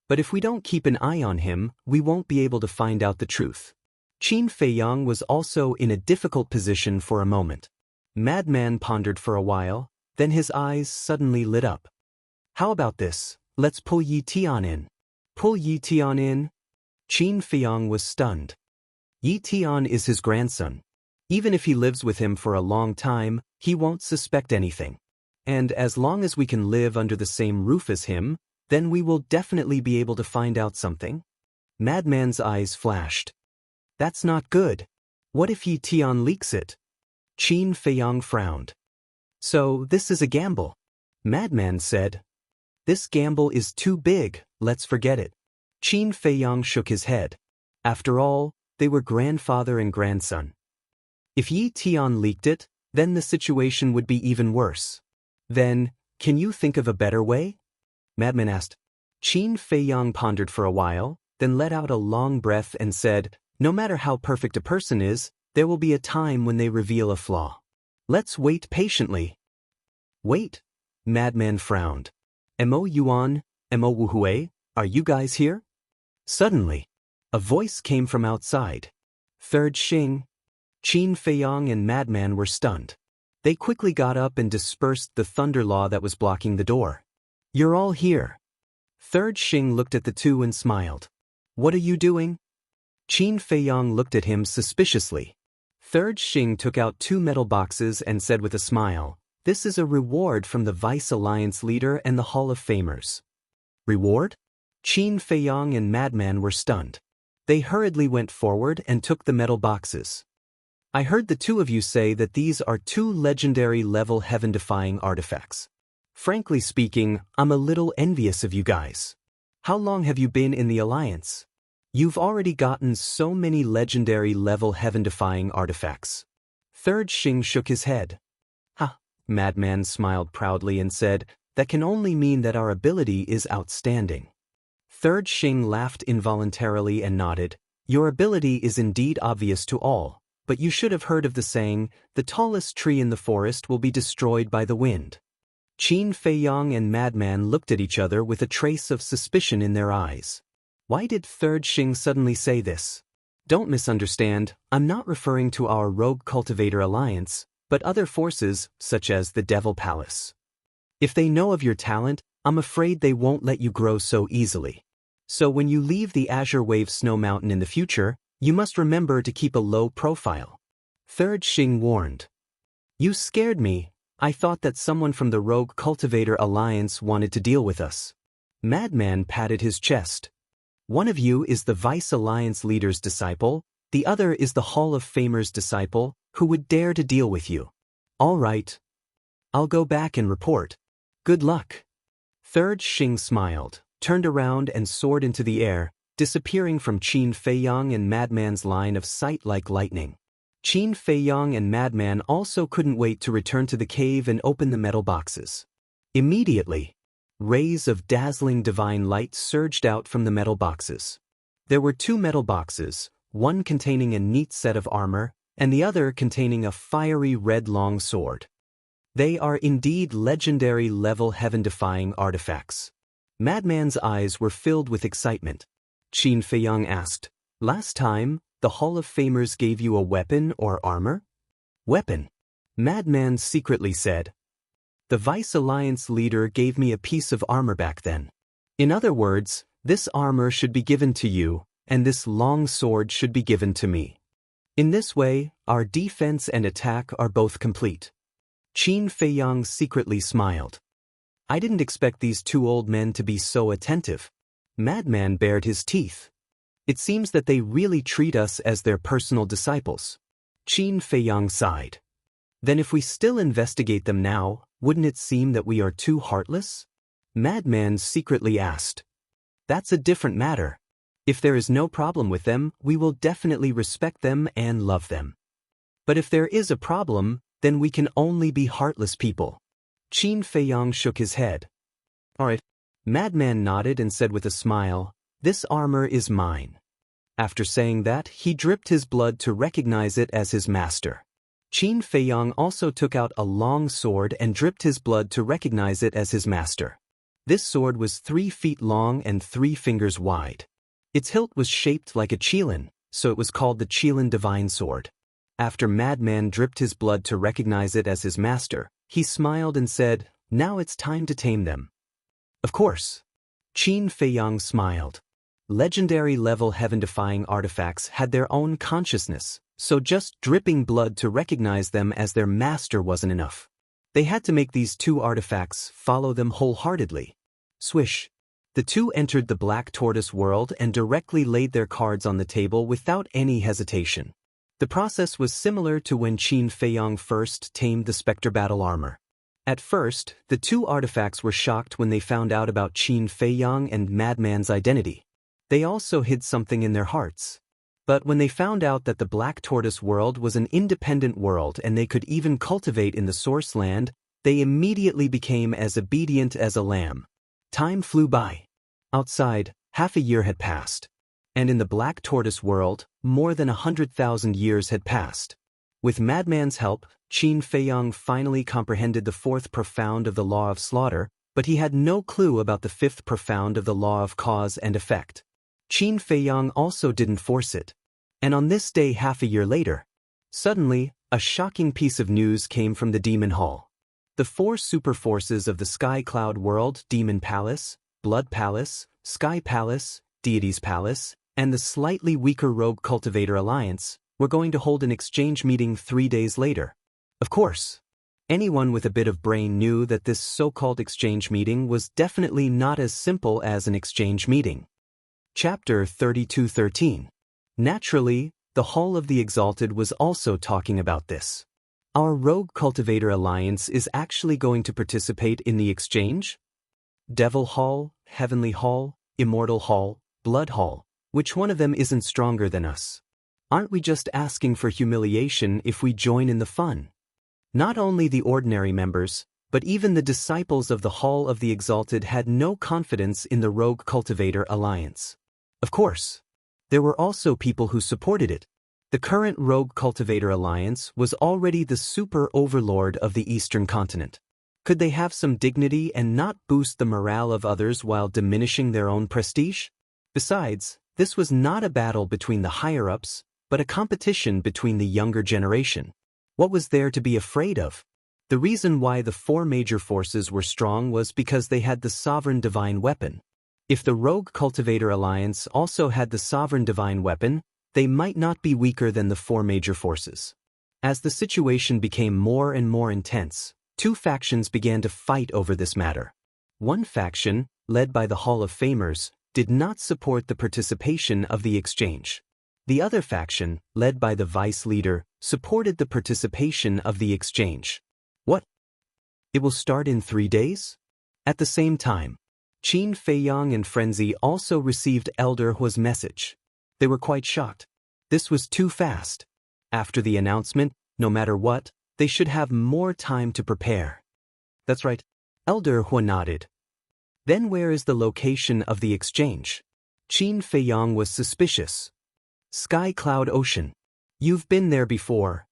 But if we don't keep an eye on him, we won't be able to find out the truth. Qin Feiyang was also in a difficult position for a moment. Madman pondered for a while, then his eyes suddenly lit up. How about this? Let's pull Yi Tian in. Pull Yi Tian in? Qin Feiyang was stunned. Yi Tian is his grandson. Even if he lives with him for a long time, he won't suspect anything. And as long as we can live under the same roof as him, then we will definitely be able to find out something. Madman's eyes flashed. That's not good. What if Yi Tian leaks it? Qin Feiyang frowned. So this is a gamble. Madman said. This gamble is too big, let's forget it. Qin Feiyang shook his head. After all, they were grandfather and grandson. If Yi Tian leaked it, then the situation would be even worse. Then, can you think of a better way? Madman asked. Qin Feiyang pondered for a while, then let out a long breath and said, no matter how perfect a person is, there will be a time when they reveal a flaw. Let's wait patiently. Wait. Madman frowned. Mo Yuan, Mo Wuhui, are you guys here? Suddenly, a voice came from outside. Third Xing. Qin Feiyang and Madman were stunned. They quickly got up and dispersed the thunder law that was blocking the door. You're all here. Third Xing looked at the two and smiled. What are you doing? Qin Feiyang looked at him suspiciously. Third Xing took out 2 metal boxes and said with a smile, this is a reward from the Vice Alliance leader and the Hall of Famers. Reward? Qin Feiyang and Madman were stunned. They hurriedly went forward and took the metal boxes. I heard the two of you say that these are 2 legendary-level heaven-defying artifacts. Frankly speaking, I'm a little envious of you guys. How long have you been in the Alliance? You've already gotten so many legendary-level heaven-defying artifacts. Third Xing shook his head. Ha! Madman smiled proudly and said, that can only mean that our ability is outstanding. Third Xing laughed involuntarily and nodded. Your ability is indeed obvious to all, but you should have heard of the saying, the tallest tree in the forest will be destroyed by the wind. Qin Feiyang and Madman looked at each other with a trace of suspicion in their eyes. Why did Third Xing suddenly say this? Don't misunderstand, I'm not referring to our Rogue Cultivator Alliance, but other forces, such as the Devil Palace. If they know of your talent, I'm afraid they won't let you grow so easily. So when you leave the Azure Wave Snow Mountain in the future, you must remember to keep a low profile. Third Xing warned. You scared me. I thought that someone from the Rogue Cultivator Alliance wanted to deal with us. Madman patted his chest. One of you is the Vice Alliance leader's disciple, the other is the Hall of Famer's disciple, who would dare to deal with you. All right. I'll go back and report. Good luck. Third Xing smiled, turned around and soared into the air, disappearing from Qin Feiyang and Madman's line of sight like lightning. Qin Feiyang and Madman also couldn't wait to return to the cave and open the metal boxes. Immediately, rays of dazzling divine light surged out from the metal boxes. There were 2 metal boxes, one containing a neat set of armor, and the other containing a fiery red long sword. They are indeed legendary level heaven-defying artifacts. Madman's eyes were filled with excitement. Qin Feiyang asked, "Last time, the Hall of Famers gave you a weapon or armor?" "Weapon," Madman secretly said. "The Vice Alliance leader gave me a piece of armor back then. In other words, this armor should be given to you, and this long sword should be given to me. In this way, our defense and attack are both complete." Qin Feiyang secretly smiled. "I didn't expect these 2 old men to be so attentive." Madman bared his teeth. "It seems that they really treat us as their personal disciples." Qin Feiyang sighed. "Then if we still investigate them now, wouldn't it seem that we are too heartless?" Madman secretly asked. "That's a different matter. If there is no problem with them, we will definitely respect them and love them. But if there is a problem, then we can only be heartless people." Qin Feiyang shook his head. "All right." Madman nodded and said with a smile, "This armor is mine." After saying that, he dripped his blood to recognize it as his master. Qin Feiyang also took out a long sword and dripped his blood to recognize it as his master. This sword was 3 feet long and 3 fingers wide. Its hilt was shaped like a qilin, so it was called the Qilin Divine Sword. After Madman dripped his blood to recognize it as his master, he smiled and said, "Now it's time to tame them." "Of course." Qin Feiyang smiled. Legendary level heaven-defying artifacts had their own consciousness, so just dripping blood to recognize them as their master wasn't enough. They had to make these 2 artifacts follow them wholeheartedly. Swish. The 2 entered the Black Tortoise world and directly laid their cards on the table without any hesitation. The process was similar to when Qin Feiyang first tamed the Spectre Battle armor. At first, the 2 artifacts were shocked when they found out about Qin Feiyang and Madman's identity. They also hid something in their hearts. But when they found out that the Black Tortoise world was an independent world and they could even cultivate in the source land, they immediately became as obedient as a lamb. Time flew by. Outside, half a year had passed. And in the Black Tortoise world, more than 100,000 years had passed. With Madman's help, Qin Feiyang finally comprehended the 4th profound of the law of slaughter, but he had no clue about the 5th profound of the law of cause and effect. Qin Feiyang also didn't force it. And on this day half a year later, suddenly, a shocking piece of news came from the Demon Hall. The 4 super forces of the Sky Cloud world, Demon Palace, Blood Palace, Sky Palace, Deity's Palace, and the slightly weaker Rogue Cultivator Alliance, were going to hold an exchange meeting 3 days later. Of course, anyone with a bit of brain knew that this so-called exchange meeting was definitely not as simple as an exchange meeting. Chapter 32:13. Naturally, the Hall of the Exalted was also talking about this. Our Rogue Cultivator Alliance is actually going to participate in the exchange? Devil Hall, Heavenly Hall, Immortal Hall, Blood Hall, which one of them isn't stronger than us? Aren't we just asking for humiliation if we join in the fun? Not only the ordinary members, but even the disciples of the Hall of the Exalted had no confidence in the Rogue Cultivator Alliance. Of course, there were also people who supported it. The current Rogue Cultivator Alliance was already the super overlord of the Eastern continent. Could they have some dignity and not boost the morale of others while diminishing their own prestige? Besides, this was not a battle between the higher-ups, but a competition between the younger generation. What was there to be afraid of? The reason why the 4 major forces were strong was because they had the Sovereign Divine Weapon. If the Rogue Cultivator Alliance also had the Sovereign Divine Weapon, they might not be weaker than the 4 major forces. As the situation became more and more intense, 2 factions began to fight over this matter. One faction, led by the Hall of Famers, did not support the participation of the exchange. The other faction, led by the vice leader, supported the participation of the exchange. What? It will start in 3 days? At the same time, Qin Feiyang and Frenzy also received Elder Hua's message. They were quite shocked. This was too fast. After the announcement, no matter what, they should have more time to prepare. That's right. Elder Hua nodded. Then where is the location of the exchange? Qin Feiyang was suspicious. Sky Cloud Ocean. You've been there before.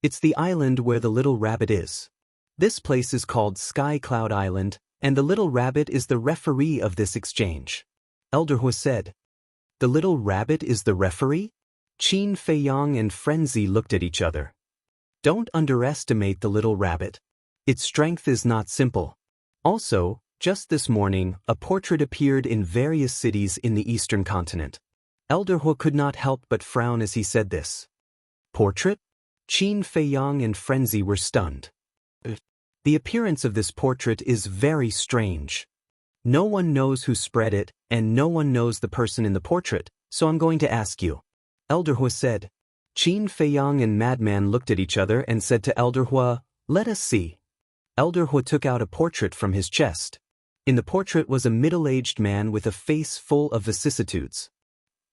It's the island where the little rabbit is. This place is called Sky Cloud Island, and the little rabbit is the referee of this exchange. Elder Hua said. The little rabbit is the referee? Qin Feiyang and Frenzy looked at each other. Don't underestimate the little rabbit. Its strength is not simple. Also, just this morning, a portrait appeared in various cities in the eastern continent. Elder Hua could not help but frown as he said this. Portrait? Qin Feiyang and Frenzy were stunned. The appearance of this portrait is very strange. No one knows who spread it, and no one knows the person in the portrait, so I'm going to ask you. Elder Hua said. Qin Feiyang and Madman looked at each other and said to Elder Hua, let us see. Elder Hua took out a portrait from his chest. In the portrait was a middle-aged man with a face full of vicissitudes.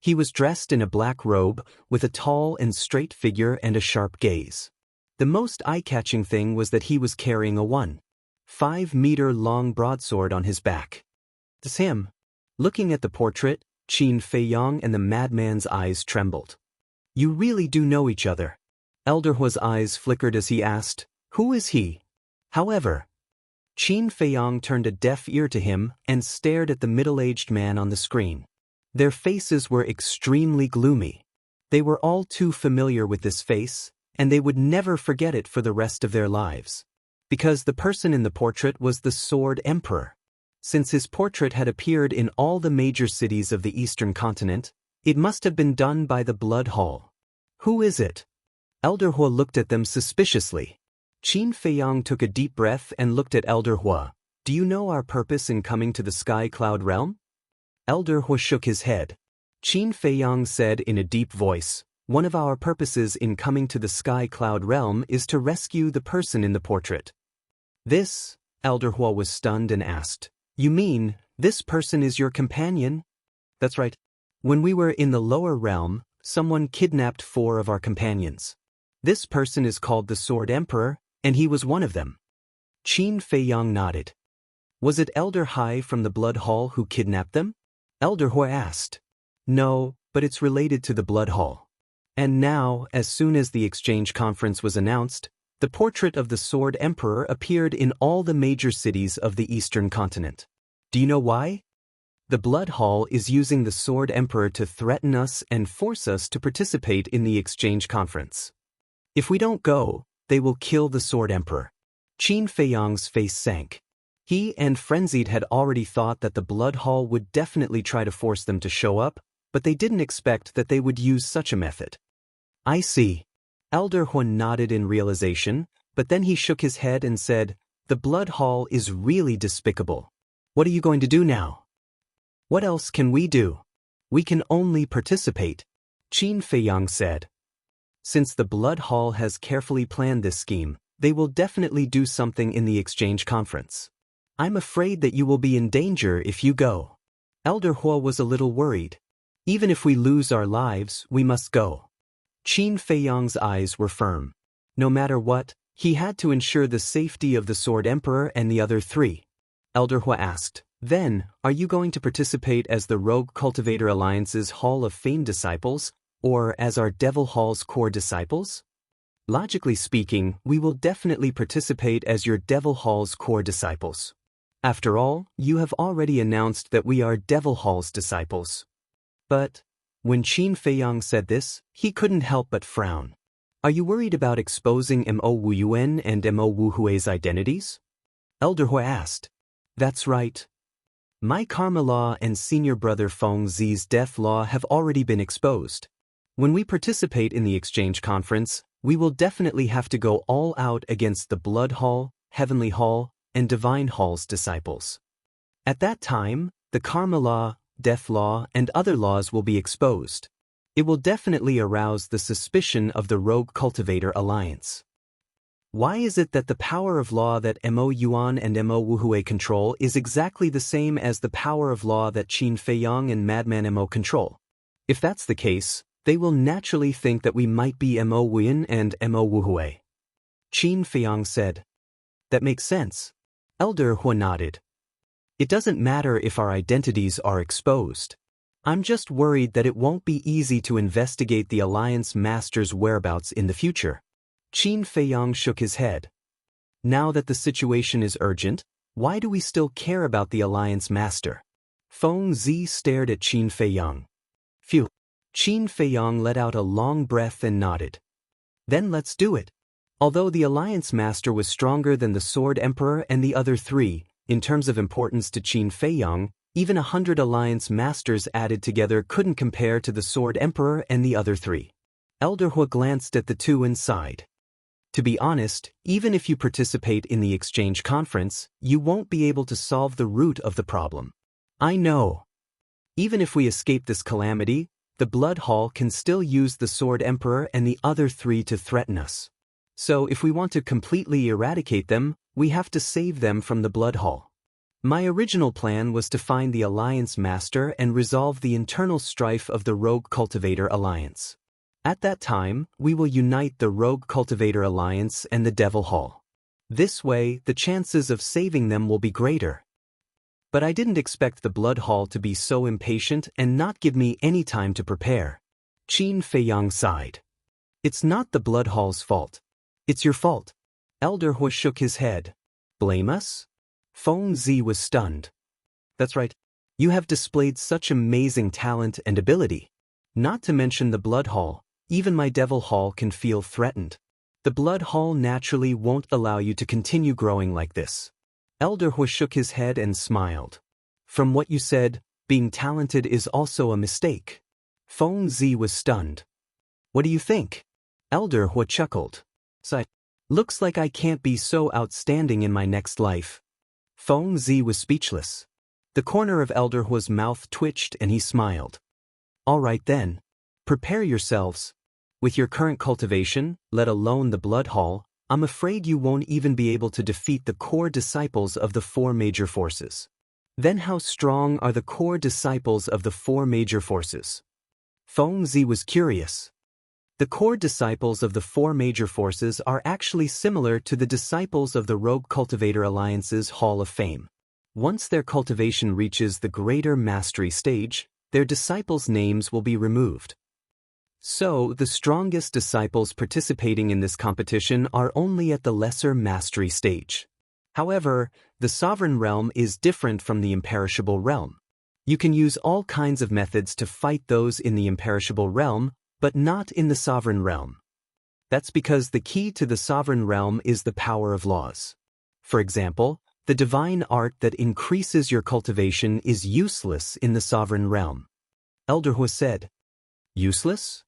He was dressed in a black robe, with a tall and straight figure and a sharp gaze. The most eye-catching thing was that he was carrying a 1.5-meter-long broadsword on his back. It's him. Looking at the portrait, Qin Feiyang and the madman's eyes trembled. You really do know each other. Elder Hua's eyes flickered as he asked, who is he? However, Qin Feiyang turned a deaf ear to him and stared at the middle-aged man on the screen. Their faces were extremely gloomy. They were all too familiar with this face, and they would never forget it for the rest of their lives. Because the person in the portrait was the Sword Emperor. Since his portrait had appeared in all the major cities of the eastern continent, it must have been done by the Blood Hall. Who is it? Elder Hua looked at them suspiciously. Qin Feiyang took a deep breath and looked at Elder Hua. Do you know our purpose in coming to the Sky Cloud Realm? Elder Hua shook his head. Qin Feiyang said in a deep voice, one of our purposes in coming to the Sky Cloud Realm is to rescue the person in the portrait. This? Elder Hua was stunned and asked. You mean, this person is your companion? That's right. When we were in the lower realm, someone kidnapped 4 of our companions. This person is called the Sword Emperor, and he was one of them. Qin Feiyang nodded. Was it Elder Hai from the Blood Hall who kidnapped them? Elder Hua asked. No, but it's related to the Blood Hall. And now, as soon as the exchange conference was announced, the portrait of the Sword Emperor appeared in all the major cities of the eastern continent. Do you know why? The Blood Hall is using the Sword Emperor to threaten us and force us to participate in the exchange conference. If we don't go, they will kill the Sword Emperor. Qin Feiyang's face sank. He and Frenzied had already thought that the Blood Hall would definitely try to force them to show up, but they didn't expect that they would use such a method. I see. Elder Hua nodded in realization, but then he shook his head and said, the Blood Hall is really despicable. What are you going to do now? What else can we do? We can only participate, Qin Feiyang said. Since the Blood Hall has carefully planned this scheme, they will definitely do something in the exchange conference. I'm afraid that you will be in danger if you go. Elder Hua was a little worried. Even if we lose our lives, we must go. Qin Feiyang's eyes were firm. No matter what, he had to ensure the safety of the Sword Emperor and the other 3. Elder Hua asked, then, are you going to participate as the Rogue Cultivator Alliance's Hall of Fame disciples, or as our Devil Hall's core disciples? Logically speaking, we will definitely participate as your Devil Hall's core disciples. After all, you have already announced that we are Devil Hall's disciples. But, when Qin Feiyang said this, he couldn't help but frown. Are you worried about exposing Mo Wu Yuan and Mo Wu Hui's identities? Elder Hua asked. That's right. My Karma Law and senior brother Feng Zi's Death Law have already been exposed. When we participate in the exchange conference, we will definitely have to go all out against the Blood Hall, Heavenly Hall, and Divine Hall's disciples. At that time, the karma law, death law, and other laws will be exposed. It will definitely arouse the suspicion of the Rogue Cultivator Alliance. Why is it that the power of law that Mo Yuan and Mo Wuhui control is exactly the same as the power of law that Qin Feiyang and Madman Mo control? If that's the case, they will naturally think that we might be Mo Wuyin and Mo Wuhui. Qin Feiyang said. That makes sense. Elder Hua nodded. It doesn't matter if our identities are exposed. I'm just worried that it won't be easy to investigate the Alliance Master's whereabouts in the future. Qin Feiyang shook his head. Now that the situation is urgent, why do we still care about the Alliance Master? Feng Zi stared at Qin Feiyang. Phew. Qin Feiyang let out a long breath and nodded. Then let's do it. Although the Alliance Master was stronger than the Sword Emperor and the other three, in terms of importance to Qin Feiyang, even 100 Alliance Masters added together couldn't compare to the Sword Emperor and the other three. Elder Hua glanced at the two and sighed. To be honest, even if you participate in the exchange conference, you won't be able to solve the root of the problem. I know. Even if we escape this calamity, the Blood Hall can still use the Sword Emperor and the other three to threaten us. So if we want to completely eradicate them, we have to save them from the Blood Hall. My original plan was to find the Alliance Master and resolve the internal strife of the Rogue Cultivator Alliance. At that time, we will unite the Rogue Cultivator Alliance and the Devil Hall. This way, the chances of saving them will be greater. But I didn't expect the Blood Hall to be so impatient and not give me any time to prepare. Qin Feiyang sighed. It's not the Blood Hall's fault. It's your fault. Elder Hua shook his head. Blame us? Feng Zi was stunned. That's right. You have displayed such amazing talent and ability. Not to mention the Blood Hall, even my Devil Hall can feel threatened. The Blood Hall naturally won't allow you to continue growing like this. Elder Hua shook his head and smiled. From what you said, being talented is also a mistake. Feng Zi was stunned. What do you think? Elder Hua chuckled. Sighed. Looks like I can't be so outstanding in my next life. Feng Zi was speechless. The corner of Elder Hua's mouth twitched and he smiled. All right then. Prepare yourselves. With your current cultivation, let alone the Blood Hall, I'm afraid you won't even be able to defeat the core disciples of the four major forces. Then how strong are the core disciples of the four major forces? Feng Zi was curious. The core disciples of the four major forces are actually similar to the disciples of the Rogue Cultivator Alliance's Hall of Fame. Once their cultivation reaches the greater mastery stage, their disciples' names will be removed. So, the strongest disciples participating in this competition are only at the lesser mastery stage. However, the Sovereign Realm is different from the Imperishable Realm. You can use all kinds of methods to fight those in the Imperishable Realm, but not in the Sovereign Realm. That's because the key to the Sovereign Realm is the power of laws. For example, the divine art that increases your cultivation is useless in the Sovereign Realm. Elder Hua said. Useless?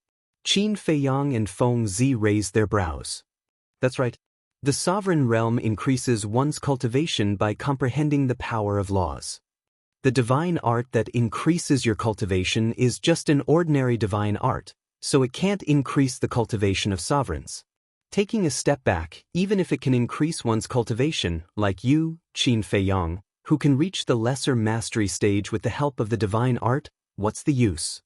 Qin Feiyang and Feng Zi raised their brows. That's right. The Sovereign Realm increases one's cultivation by comprehending the power of laws. The divine art that increases your cultivation is just an ordinary divine art, so it can't increase the cultivation of sovereigns. Taking a step back, even if it can increase one's cultivation, like you, Qin Feiyang, who can reach the lesser mastery stage with the help of the divine art, what's the use?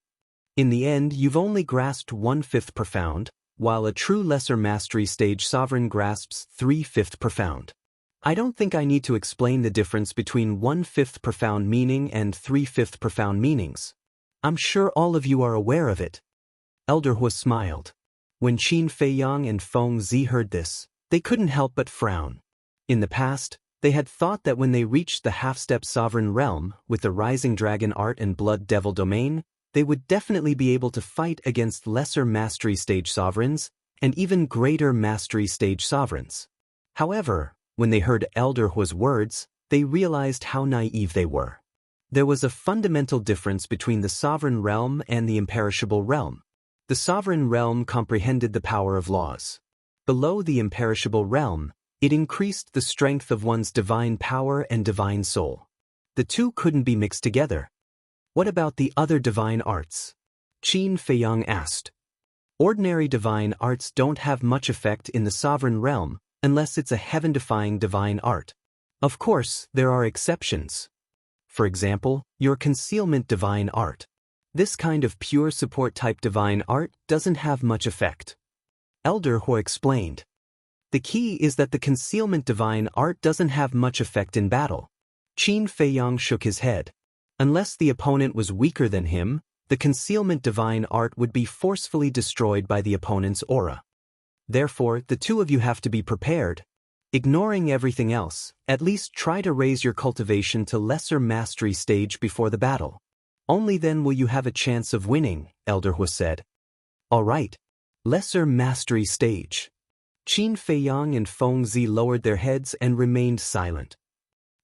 In the end, you've only grasped 1/5 profound, while a true lesser mastery stage sovereign grasps 3/5 profound. I don't think I need to explain the difference between 1/5 profound meaning and 3/5 profound meanings. I'm sure all of you are aware of it. Elder Hua smiled. When Qin Feiyang and Feng Zi heard this, they couldn't help but frown. In the past, they had thought that when they reached the half-step sovereign realm, with the rising dragon art and blood devil domain, they would definitely be able to fight against lesser mastery stage sovereigns and even greater mastery stage sovereigns. However, when they heard Elder Hua's words, they realized how naive they were. There was a fundamental difference between the sovereign realm and the imperishable realm. The sovereign realm comprehended the power of laws. Below the imperishable realm, it increased the strength of one's divine power and divine soul. The two couldn't be mixed together. What about the other divine arts? Qin Feiyang asked. Ordinary divine arts don't have much effect in the sovereign realm, unless it's a heaven-defying divine art. Of course, there are exceptions. For example, your concealment divine art. This kind of pure support-type divine art doesn't have much effect. Elder Hua explained. The key is that the concealment divine art doesn't have much effect in battle. Qin Feiyang shook his head. Unless the opponent was weaker than him, the concealment divine art would be forcefully destroyed by the opponent's aura. Therefore, the two of you have to be prepared. Ignoring everything else, at least try to raise your cultivation to lesser mastery stage before the battle. Only then will you have a chance of winning, Elder Hua said. All right. Lesser mastery stage. Qin Feiyang and Feng Zi lowered their heads and remained silent.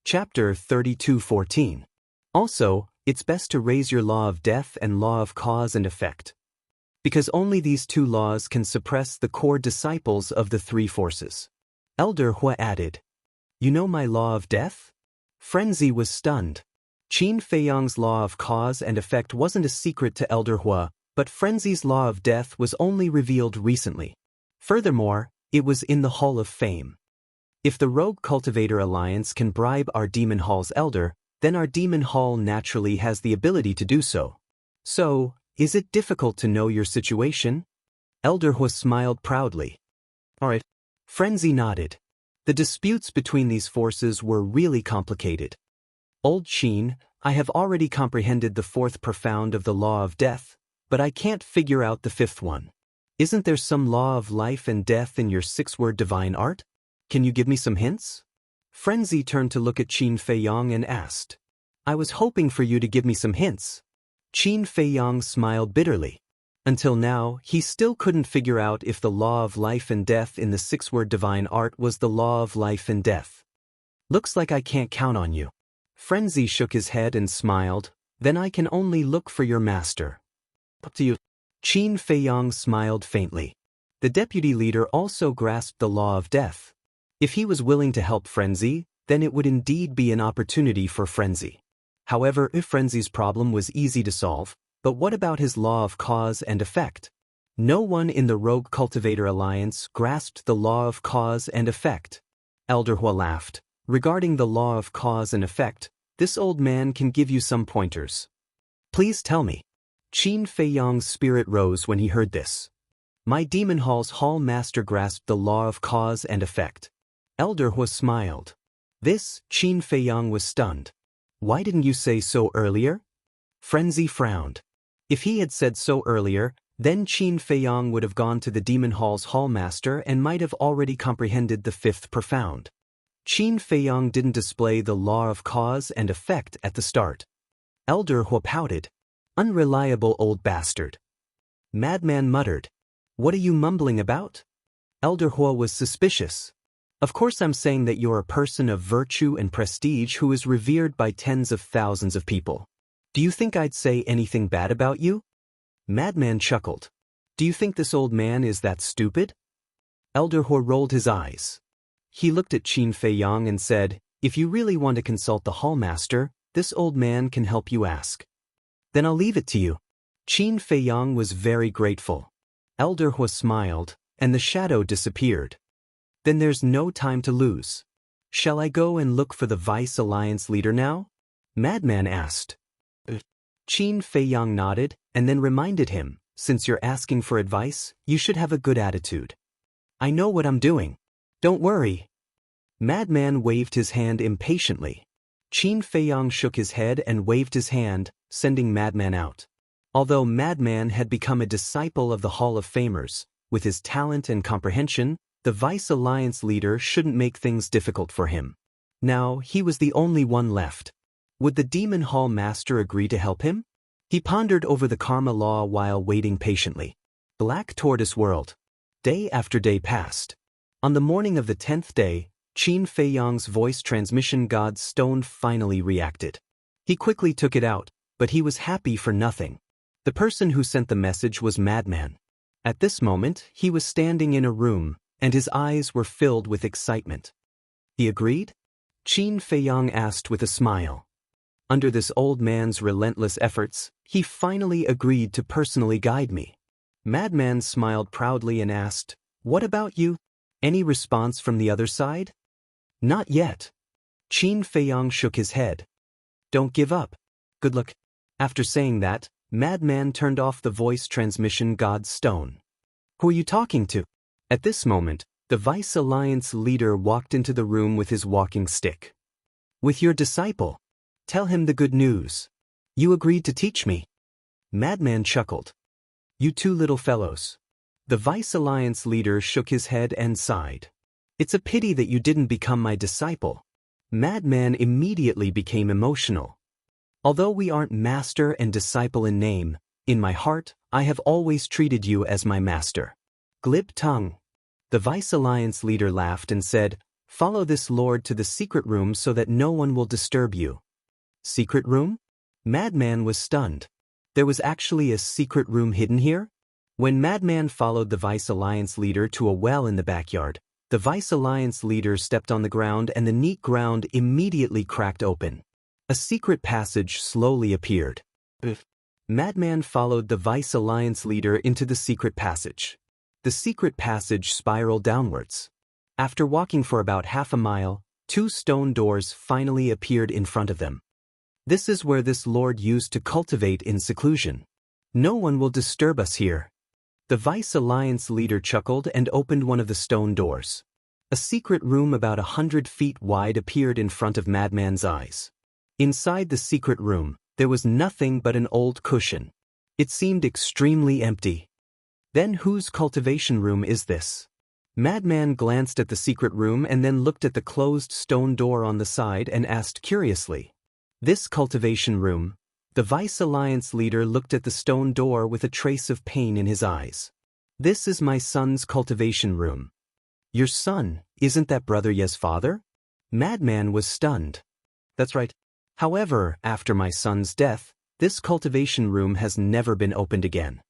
Chapter 32:14. Also, it's best to raise your law of death and law of cause and effect. Because only these two laws can suppress the core disciples of the three forces. Elder Hua added. You know my law of death? Frenzy was stunned. Qin Feiyang's law of cause and effect wasn't a secret to Elder Hua, but Frenzy's law of death was only revealed recently. Furthermore, it was in the Hall of Fame. If the Rogue Cultivator Alliance can bribe our Demon Hall's elder, then our Demon Hall naturally has the ability to do so. So, is it difficult to know your situation? Elder Hua smiled proudly. Alright. Frenzy nodded. The disputes between these forces were really complicated. Old Qin, I have already comprehended the fourth profound of the law of death, but I can't figure out the fifth one. Isn't there some law of life and death in your six-word divine art? Can you give me some hints? Frenzy turned to look at Qin Feiyang and asked. I was hoping for you to give me some hints. Qin Feiyang smiled bitterly. Until now, he still couldn't figure out if the law of life and death in the six-word divine art was the law of life and death. Looks like I can't count on you. Frenzy shook his head and smiled. Then I can only look for your master. Up to you. Qin Feiyang smiled faintly. The deputy leader also grasped the law of death. If he was willing to help Frenzy, then it would indeed be an opportunity for Frenzy. However, if Frenzy's problem was easy to solve, but what about his law of cause and effect? No one in the Rogue Cultivator Alliance grasped the law of cause and effect. Elder Hua laughed. Regarding the law of cause and effect, this old man can give you some pointers. Please tell me. Qin Feiyang's spirit rose when he heard this. My Demon Hall's Hall Master grasped the law of cause and effect. Elder Hua smiled. This, Qin Feiyang was stunned. Why didn't you say so earlier? Frenzy frowned. If he had said so earlier, then Qin Feiyang would have gone to the Demon Hall's Hall Master and might have already comprehended the fifth profound. Qin Feiyang didn't display the law of cause and effect at the start. Elder Hua pouted. Unreliable old bastard. Madman muttered. What are you mumbling about? Elder Hua was suspicious. Of course I'm saying that you're a person of virtue and prestige who is revered by tens of thousands of people. Do you think I'd say anything bad about you? Madman chuckled. Do you think this old man is that stupid? Elder Hua rolled his eyes. He looked at Qin Feiyang and said, if you really want to consult the Hallmaster, this old man can help you ask. Then I'll leave it to you. Qin Feiyang was very grateful. Elder Hua smiled, and the shadow disappeared. Then there's no time to lose. Shall I go and look for the Vice Alliance leader now? Madman asked. Qin Feiyang nodded, and then reminded him, since you're asking for advice, you should have a good attitude. I know what I'm doing. Don't worry. Madman waved his hand impatiently. Qin Feiyang shook his head and waved his hand, sending Madman out. Although Madman had become a disciple of the Hall of Famers, with his talent and comprehension, the Vice Alliance leader shouldn't make things difficult for him. Now, he was the only one left. Would the Demon Hall Master agree to help him? He pondered over the karma law while waiting patiently. Black Tortoise World. Day after day passed. On the morning of the 10th day, Qin Feiyang's voice transmission god stone finally reacted. He quickly took it out, but he was happy for nothing. The person who sent the message was Madman. At this moment, he was standing in a room, and his eyes were filled with excitement. He agreed? Qin Feiyang asked with a smile. Under this old man's relentless efforts, he finally agreed to personally guide me. Madman smiled proudly and asked, "What about you? Any response from the other side?" "Not yet." Qin Feiyang shook his head. "Don't give up. Good luck." After saying that, Madman turned off the voice transmission God's stone. "Who are you talking to?" At this moment, the Vice Alliance leader walked into the room with his walking stick. "With your disciple. Tell him the good news. You agreed to teach me." Madman chuckled. "You two little fellows." The Vice Alliance leader shook his head and sighed. "It's a pity that you didn't become my disciple." Madman immediately became emotional. "Although we aren't master and disciple in name, in my heart, I have always treated you as my master." Glib tongue. The Vice Alliance leader laughed and said, "Follow this lord to the secret room so that no one will disturb you." Secret room? Madman was stunned. There was actually a secret room hidden here? When Madman followed the Vice Alliance leader to a well in the backyard, the Vice Alliance leader stepped on the ground and the neat ground immediately cracked open. A secret passage slowly appeared. Madman followed the Vice Alliance leader into the secret passage. The secret passage spiraled downwards. After walking for about half a mile, 2 stone doors finally appeared in front of them. "This is where this lord used to cultivate in seclusion. No one will disturb us here." The Vice Alliance leader chuckled and opened one of the stone doors. A secret room about 100 feet wide appeared in front of Madman's eyes. Inside the secret room, there was nothing but an old cushion. It seemed extremely empty. "Then whose cultivation room is this?" Madman glanced at the secret room and then looked at the closed stone door on the side and asked curiously, "This cultivation room?" The Vice Alliance leader looked at the stone door with a trace of pain in his eyes. "This is my son's cultivation room." "Your son, isn't that Brother Ye's father?" Madman was stunned. "That's right. However, after my son's death, this cultivation room has never been opened again.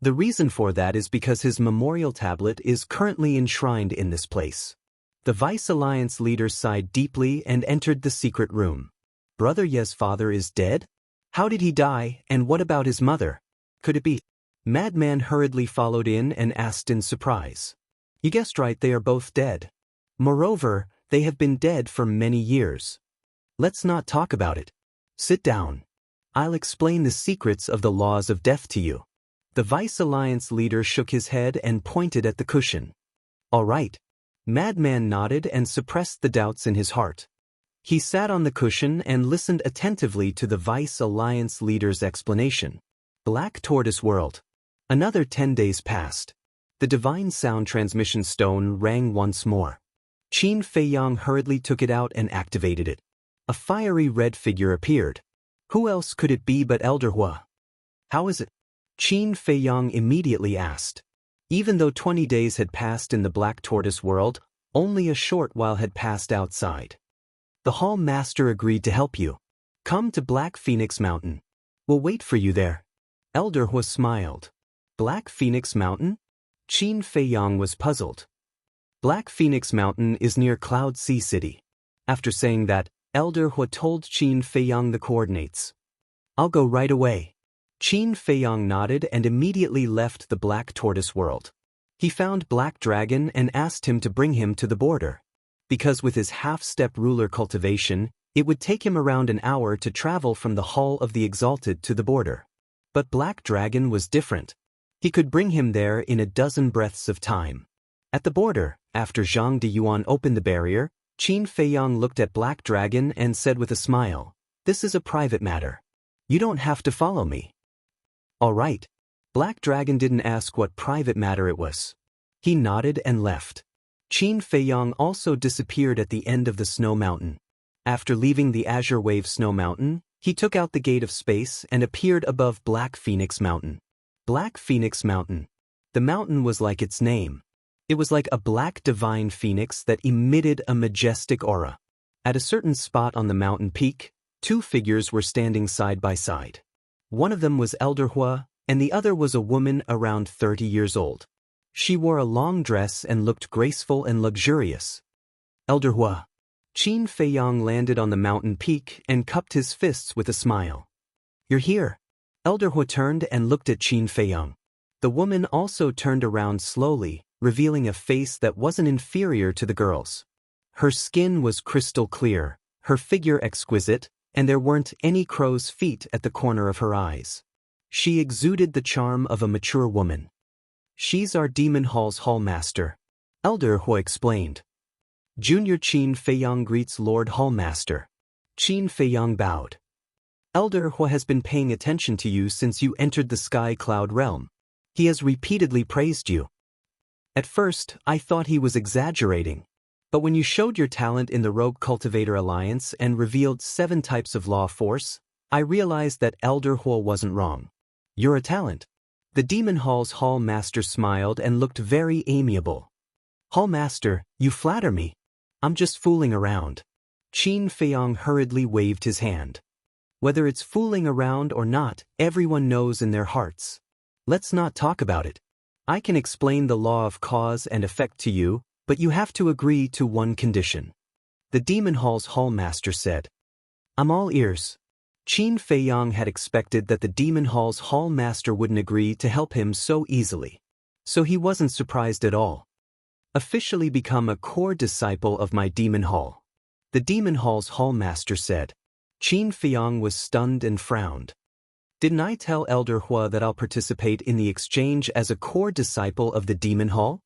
The reason for that is because his memorial tablet is currently enshrined in this place." The Vice Alliance leader sighed deeply and entered the secret room. "Brother Ye's father is dead? How did he die, and what about his mother? Could it be?" Madman hurriedly followed in and asked in surprise. "You guessed right, they are both dead. Moreover, they have been dead for many years." "Let's not talk about it. Sit down. I'll explain the secrets of the laws of death to you." The Vice Alliance leader shook his head and pointed at the cushion. "All right." Madman nodded and suppressed the doubts in his heart. He sat on the cushion and listened attentively to the Vice Alliance leader's explanation. Black Tortoise World. Another 10 days passed. The divine sound transmission stone rang once more. Qin Feiyang hurriedly took it out and activated it. A fiery red figure appeared. Who else could it be but Elder Hua? "How is it?" Qin Feiyang immediately asked. Even though 20 days had passed in the Black Tortoise World, only a short while had passed outside. "The Hall Master agreed to help you. Come to Black Phoenix Mountain. We'll wait for you there." Elder Hua smiled. Black Phoenix Mountain? Qin Feiyang was puzzled. Black Phoenix Mountain is near Cloud Sea City. After saying that, Elder Hua told Qin Feiyang the coordinates. "I'll go right away." Qin Feiyang nodded and immediately left the Black Tortoise World. He found Black Dragon and asked him to bring him to the border. Because with his half-step ruler cultivation, it would take him around an hour to travel from the Hall of the Exalted to the border. But Black Dragon was different. He could bring him there in a dozen breaths of time. At the border, after Zhang de Yuan opened the barrier, Qin Feiyang looked at Black Dragon and said with a smile, "This is a private matter. You don't have to follow me." "All right." Black Dragon didn't ask what private matter it was. He nodded and left. Qin Feiyang also disappeared at the end of the snow mountain. After leaving the Azure Wave Snow Mountain, he took out the Gate of Space and appeared above Black Phoenix Mountain. Black Phoenix Mountain. The mountain was like its name. It was like a black divine phoenix that emitted a majestic aura. At a certain spot on the mountain peak, 2 figures were standing side by side. One of them was Elder Hua, and the other was a woman around 30 years old. She wore a long dress and looked graceful and luxurious. "Elder Hua." Qin Feiyang landed on the mountain peak and cupped his fists with a smile. "You're here." Elder Hu turned and looked at Qin Feiyang. The woman also turned around slowly, revealing a face that wasn't inferior to the girl's. Her skin was crystal clear, her figure exquisite, and there weren't any crow's feet at the corner of her eyes. She exuded the charm of a mature woman. "She's our demon hall's hallmaster," Elder Hu explained. Junior Qin Feiyang greets Lord Hallmaster. Qin Feiyang bowed. "Elder Hu has been paying attention to you since you entered the Sky Cloud realm. He has repeatedly praised you. At first, I thought he was exaggerating. But when you showed your talent in the Rogue Cultivator Alliance and revealed 7 types of law force, I realized that Elder Hu wasn't wrong. You're a talent." The Demon Hall's Hall Master smiled and looked very amiable. "Hall Master, you flatter me. I'm just fooling around." Qin Feiyang hurriedly waved his hand. "Whether it's fooling around or not, everyone knows in their hearts. Let's not talk about it. I can explain the law of cause and effect to you, but you have to agree to one condition." The Demon Hall's Hall Master said. "I'm all ears." Qin Feiyang had expected that the Demon Hall's Hall Master wouldn't agree to help him so easily. So he wasn't surprised at all. "Officially become a core disciple of my Demon Hall," the Demon Hall's Hall Master said. Qin Feiyang was stunned and frowned. "Didn't I tell Elder Hu that I'll participate in the exchange as a core disciple of the Demon Hall?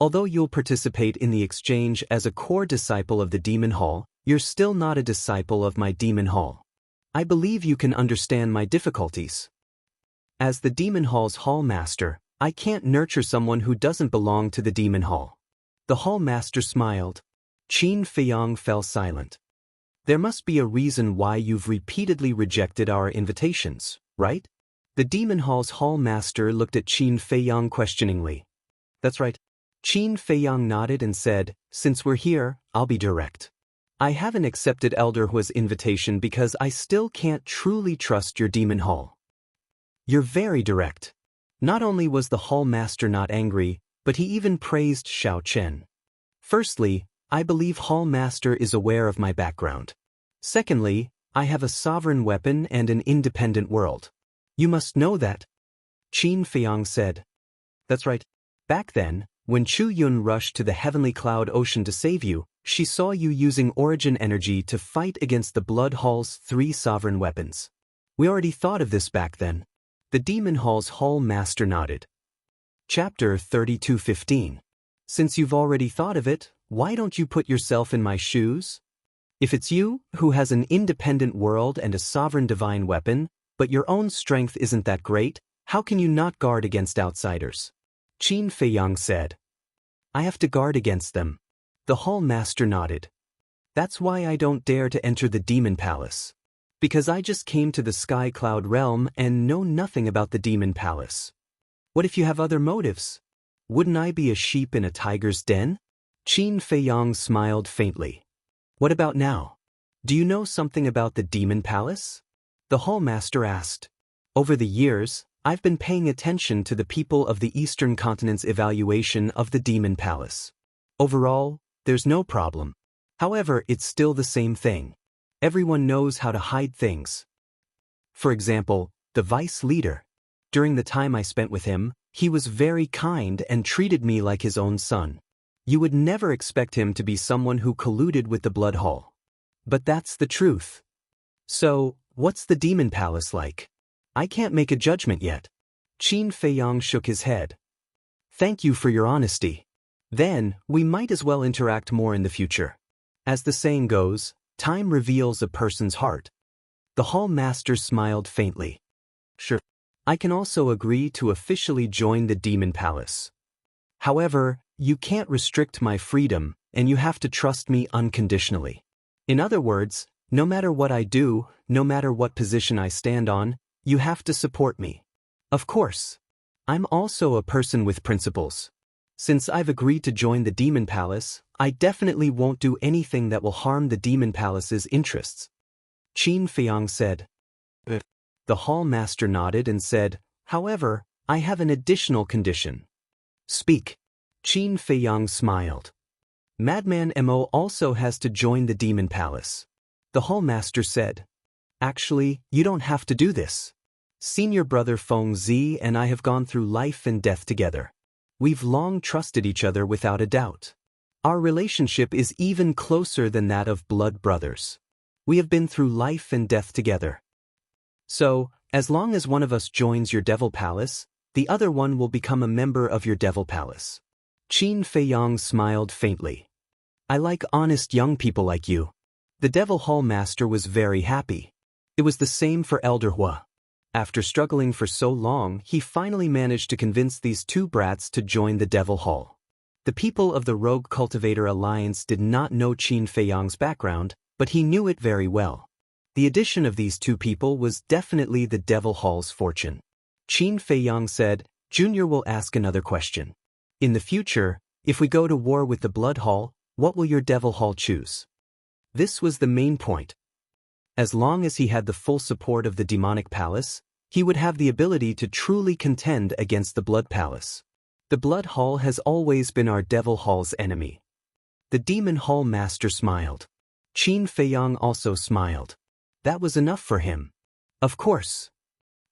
Although you'll participate in the exchange as a core disciple of the Demon Hall, you're still not a disciple of my Demon Hall. I believe you can understand my difficulties. As the Demon Hall's Hall Master, I can't nurture someone who doesn't belong to the Demon Hall." The Hall Master smiled. Qin Feiyang fell silent. "There must be a reason why you've repeatedly rejected our invitations, right?" The Demon Hall's Hall Master looked at Qin Feiyang questioningly. "That's right." Qin Feiyang nodded and said, "Since we're here, I'll be direct. I haven't accepted Elder Hu's invitation because I still can't truly trust your Demon Hall." "You're very direct." Not only was the Hall Master not angry, but he even praised Xiao Chen. "Firstly, I believe Hall Master is aware of my background. Secondly, I have a sovereign weapon and an independent world. You must know that." Qin Feiyang said. "That's right. Back then, when Chu Yun rushed to the Heavenly Cloud Ocean to save you, she saw you using origin energy to fight against the Blood Hall's 3 sovereign weapons. We already thought of this back then." The Demon Hall's Hall Master nodded. Chapter 32:15. "Since you've already thought of it, why don't you put yourself in my shoes? If it's you, who has an independent world and a sovereign divine weapon, but your own strength isn't that great, how can you not guard against outsiders?" Qin Feiyang said. "I have to guard against them." The Hall Master nodded. "That's why I don't dare to enter the Demon Palace. Because I just came to the Sky Cloud realm and know nothing about the Demon Palace. What if you have other motives? Wouldn't I be a sheep in a tiger's den?" Qin Feiyang smiled faintly. "What about now? Do you know something about the Demon Palace?" The Hall Master asked. "Over the years, I've been paying attention to the people of the Eastern Continent's evaluation of the Demon Palace. Overall, there's no problem. However, it's still the same thing. Everyone knows how to hide things. For example, the vice leader. During the time I spent with him, he was very kind and treated me like his own son. You would never expect him to be someone who colluded with the Blood Hall. But that's the truth. So, what's the Demon Palace like? I can't make a judgment yet." Qin Feiyang shook his head. "Thank you for your honesty. Then, we might as well interact more in the future. As the saying goes, time reveals a person's heart." The Hall Master smiled faintly. "Sure. I can also agree to officially join the Demon Palace. However, you can't restrict my freedom, and you have to trust me unconditionally. In other words, no matter what I do, no matter what position I stand on, you have to support me. Of course. I'm also a person with principles. Since I've agreed to join the Demon Palace, I definitely won't do anything that will harm the Demon Palace's interests." Qin Feiyang said. The Hall Master nodded and said, "However, I have an additional condition." "Speak." Qin Feiyang smiled. Madman Mo also has to join the demon palace. The hall master said. Actually, you don't have to do this. Senior brother Feng Zi and I have gone through life and death together. We've long trusted each other without a doubt. Our relationship is even closer than that of blood brothers. We have been through life and death together. So, as long as one of us joins your devil palace, the other one will become a member of your devil palace. Qin Feiyang smiled faintly. I like honest young people like you. The devil hall master was very happy. It was the same for Elder Hua. After struggling for so long, he finally managed to convince these two brats to join the devil hall. The people of the Rogue Cultivator Alliance did not know Qin Feiyang's background, but he knew it very well. The addition of these two people was definitely the devil hall's fortune. Qin Feiyang said, Junior will ask another question. In the future, if we go to war with the Blood Hall, what will your devil hall choose? This was the main point. As long as he had the full support of the demonic palace, he would have the ability to truly contend against the Blood Palace. The Blood Hall has always been our devil hall's enemy. The demon hall master smiled. Qin Feiyang also smiled. That was enough for him. Of course.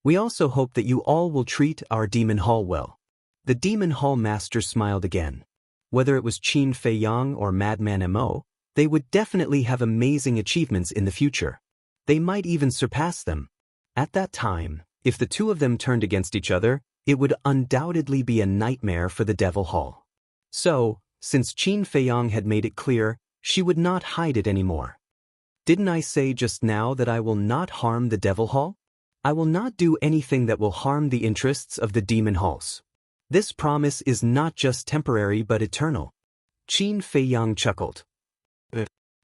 We also hope that you all will treat our demon hall well. The demon hall master smiled again. Whether it was Qin Feiyang or Madman Mo, they would definitely have amazing achievements in the future. They might even surpass them. At that time, if the two of them turned against each other, it would undoubtedly be a nightmare for the devil hall. So, since Qin Feiyang had made it clear, she would not hide it anymore. Didn't I say just now that I will not harm the devil hall? I will not do anything that will harm the interests of the demon halls. This promise is not just temporary but eternal. Qin Feiyang chuckled.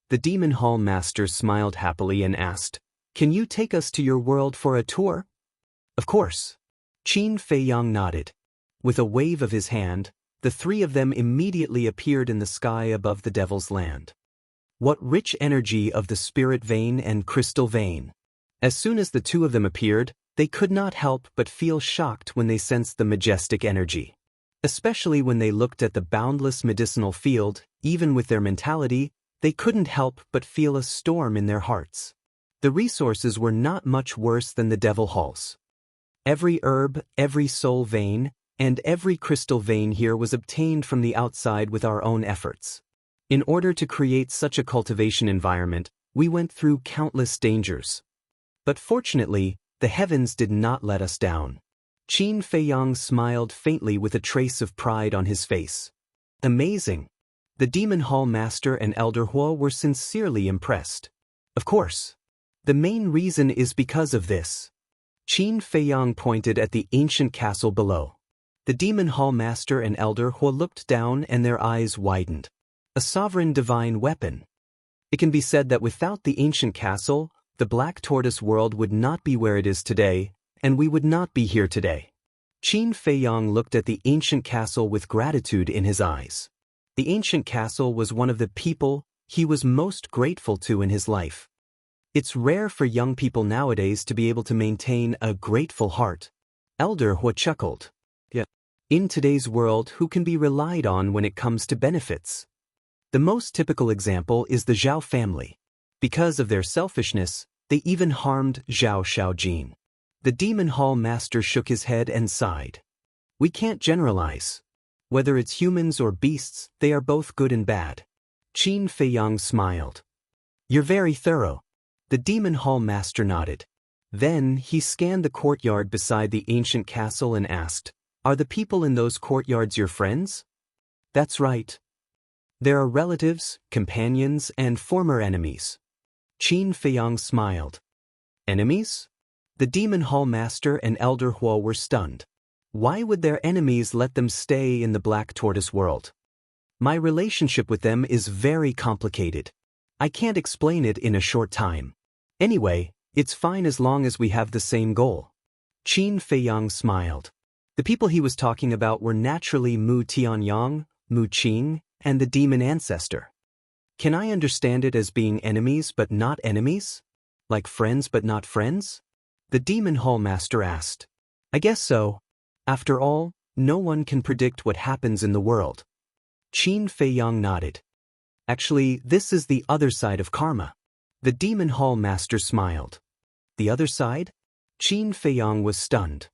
The demon hall master smiled happily and asked, Can you take us to your world for a tour? Of course. Qin Feiyang nodded. With a wave of his hand, the three of them immediately appeared in the sky above the devil's land. What rich energy of the spirit vein and crystal vein! As soon as the two of them appeared, they could not help but feel shocked when they sensed the majestic energy. Especially when they looked at the boundless medicinal field, even with their mentality, they couldn't help but feel a storm in their hearts. The resources were not much worse than the devil halls. Every herb, every soul vein, and every crystal vein here was obtained from the outside with our own efforts. In order to create such a cultivation environment, we went through countless dangers. But fortunately, the heavens did not let us down. Qin Feiyang smiled faintly with a trace of pride on his face. Amazing! The demon hall master and Elder Hua were sincerely impressed. Of course. The main reason is because of this. Qin Feiyang pointed at the ancient castle below. The demon hall master and Elder Hua looked down and their eyes widened. A sovereign divine weapon. It can be said that without the ancient castle, the Black Tortoise world would not be where it is today, and we would not be here today. Qin Feiyang looked at the ancient castle with gratitude in his eyes. The ancient castle was one of the people he was most grateful to in his life. It's rare for young people nowadays to be able to maintain a grateful heart. Elder Hua chuckled. Yeah. In today's world, who can be relied on when it comes to benefits? The most typical example is the Zhao family. Because of their selfishness, they even harmed Zhao Shaojin. The demon hall master shook his head and sighed. We can't generalize. Whether it's humans or beasts, they are both good and bad. Qin Feiyang smiled. You're very thorough. The demon hall master nodded. Then he scanned the courtyard beside the ancient castle and asked, Are the people in those courtyards your friends? That's right. There are relatives, companions, and former enemies. Qin Feiyang smiled. Enemies? The demon hall master and Elder Hua were stunned. Why would their enemies let them stay in the Black Tortoise world? My relationship with them is very complicated. I can't explain it in a short time. Anyway, it's fine as long as we have the same goal. Qin Feiyang smiled. The people he was talking about were naturally Mu Tianyang, Mu Qing, and the demon ancestor. Can I understand it as being enemies but not enemies? Like friends but not friends? The demon hall master asked. I guess so. After all, no one can predict what happens in the world. Qin Feiyang nodded. Actually, this is the other side of karma. The Demon Hall Master smiled. The other side? Qin Feiyang was stunned.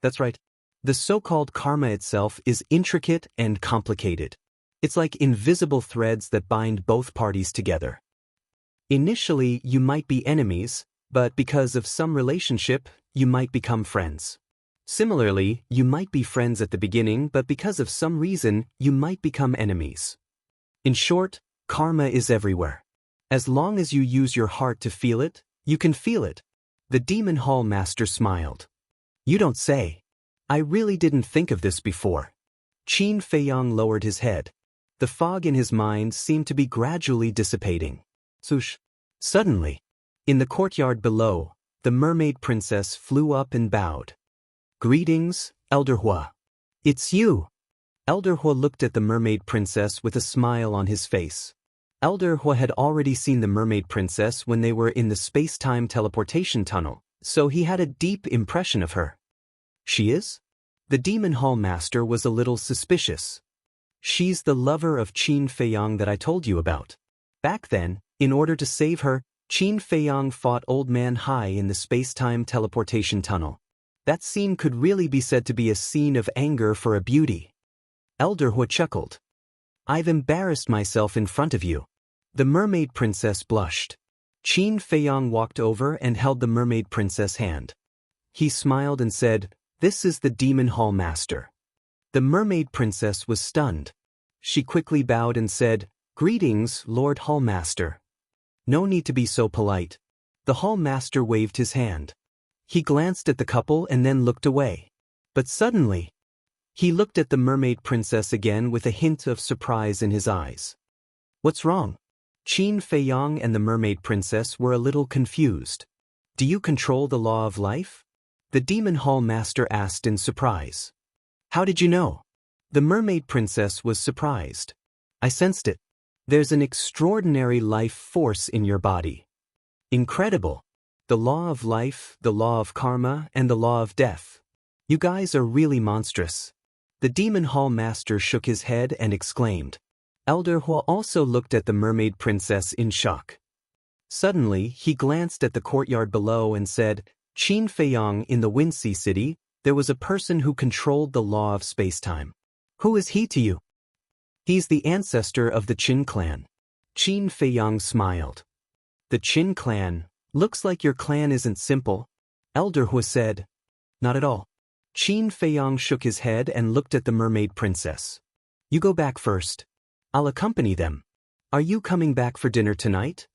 That's right. The so-called karma itself is intricate and complicated. It's like invisible threads that bind both parties together. Initially, you might be enemies, but because of some relationship, you might become friends. Similarly, you might be friends at the beginning, but because of some reason, you might become enemies. In short, karma is everywhere. As long as you use your heart to feel it, you can feel it. The Demon Hall Master smiled. You don't say. I really didn't think of this before. Qin Feiyang lowered his head. The fog in his mind seemed to be gradually dissipating. Swoosh. Suddenly, in the courtyard below, the mermaid princess flew up and bowed. Greetings, Elder Hua. It's you. Elder Hua looked at the mermaid princess with a smile on his face. Elder Hua had already seen the mermaid princess when they were in the space-time teleportation tunnel, so he had a deep impression of her. She is? The Demon Hall Master was a little suspicious. She's the lover of Qin Feiyang that I told you about. Back then, in order to save her, Qin Feiyang fought Old Man Hai in the space-time teleportation tunnel. That scene could really be said to be a scene of anger for a beauty. Elder Hua chuckled. I've embarrassed myself in front of you. The mermaid princess blushed. Qin Feiyang walked over and held the mermaid princess' hand. He smiled and said, This is the Demon Hall Master. The mermaid princess was stunned. She quickly bowed and said, Greetings, Lord Hall Master. No need to be so polite. The Hall Master waved his hand. He glanced at the couple and then looked away. But suddenly, he looked at the mermaid princess again with a hint of surprise in his eyes. What's wrong? Qin Feiyang and the mermaid princess were a little confused. Do you control the law of life? The Demon Hall Master asked in surprise. How did you know? The mermaid princess was surprised. I sensed it. There's an extraordinary life force in your body. Incredible. The law of life, the law of karma, and the law of death. You guys are really monstrous. The Demon Hall Master shook his head and exclaimed. Elder Hua also looked at the mermaid princess in shock. Suddenly, he glanced at the courtyard below and said, Qin Feiyang, in the Windsea City, there was a person who controlled the law of space-time. Who is he to you? He's the ancestor of the Qin clan. Qin Feiyang smiled. The Qin clan? Looks like your clan isn't simple. Elder Hua said. Not at all. Qin Feiyang shook his head and looked at the mermaid princess. You go back first. I'll accompany them. Are you coming back for dinner tonight?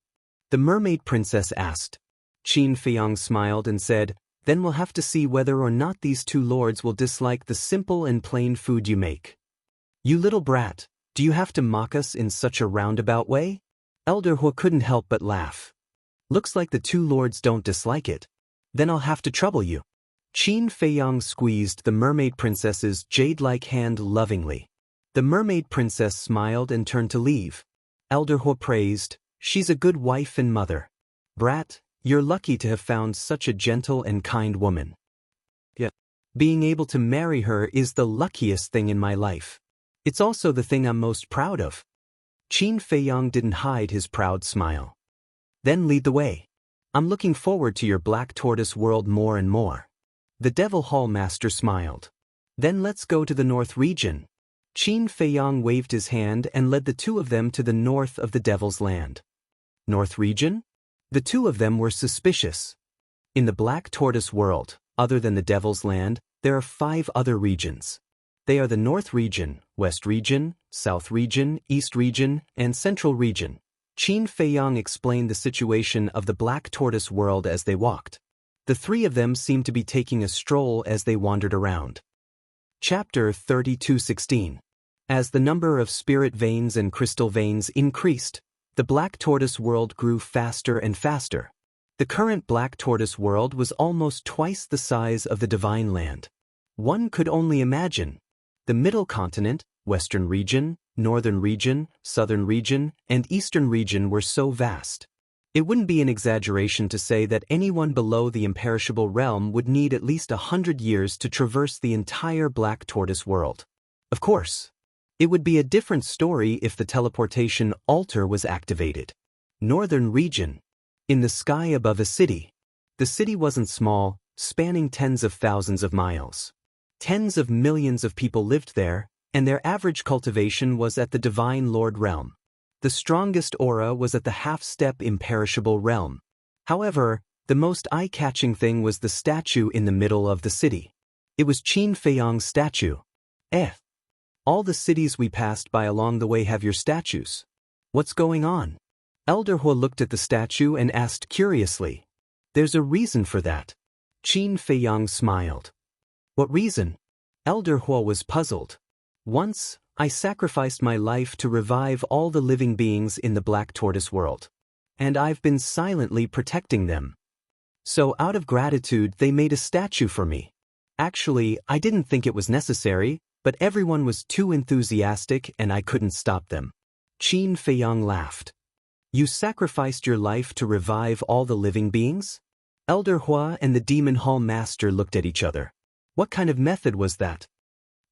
The mermaid princess asked. Qin Feiyang smiled and said, Then we'll have to see whether or not these two lords will dislike the simple and plain food you make. You little brat, do you have to mock us in such a roundabout way? Elder Hua couldn't help but laugh. Looks like the two lords don't dislike it. Then I'll have to trouble you. Qin Feiyang squeezed the mermaid princess's jade-like hand lovingly. The mermaid princess smiled and turned to leave. Elder Hua praised, She's a good wife and mother. Brat, you're lucky to have found such a gentle and kind woman. Yeah. Being able to marry her is the luckiest thing in my life. It's also the thing I'm most proud of. Qin Feiyang didn't hide his proud smile. Then lead the way. I'm looking forward to your Black Tortoise world more and more. The Devil Hall Master smiled. Then let's go to the North region. Qin Feiyang waved his hand and led the two of them to the north of the Devil's Land. North region? The two of them were suspicious. In the Black Tortoise world, other than the Devil's Land, there are 5 other regions. They are the North region, West region, South region, East region, and Central region. Qin Feiyang explained the situation of the Black Tortoise world as they walked. The three of them seemed to be taking a stroll as they wandered around. Chapter 32:16. As the number of spirit veins and crystal veins increased, the Black Tortoise world grew faster and faster. The current Black Tortoise world was almost twice the size of the Divine Land. One could only imagine. The Middle Continent, Western region, Northern region, Southern region, and Eastern region were so vast. It wouldn't be an exaggeration to say that anyone below the imperishable realm would need at least 100 years to traverse the entire Black Tortoise world. Of course, It would be a different story if the teleportation altar was activated. Northern region. In the sky above a city. The city wasn't small, spanning tens of thousands of miles. Tens of millions of people lived there, and their average cultivation was at the Divine Lord realm. The strongest aura was at the half-step imperishable realm. However, the most eye-catching thing was the statue in the middle of the city. It was Qin Feiyang's statue. All the cities we passed by along the way have your statues. What's going on? Elder Hua looked at the statue and asked curiously. There's a reason for that. Qin Feiyang smiled. What reason? Elder Hua was puzzled. Once, I sacrificed my life to revive all the living beings in the Black Tortoise world. And I've been silently protecting them. So out of gratitude they made a statue for me. Actually, I didn't think it was necessary, but everyone was too enthusiastic and I couldn't stop them. Qin Feiyang laughed. You sacrificed your life to revive all the living beings? Elder Hua and the Demon Hall Master looked at each other. What kind of method was that?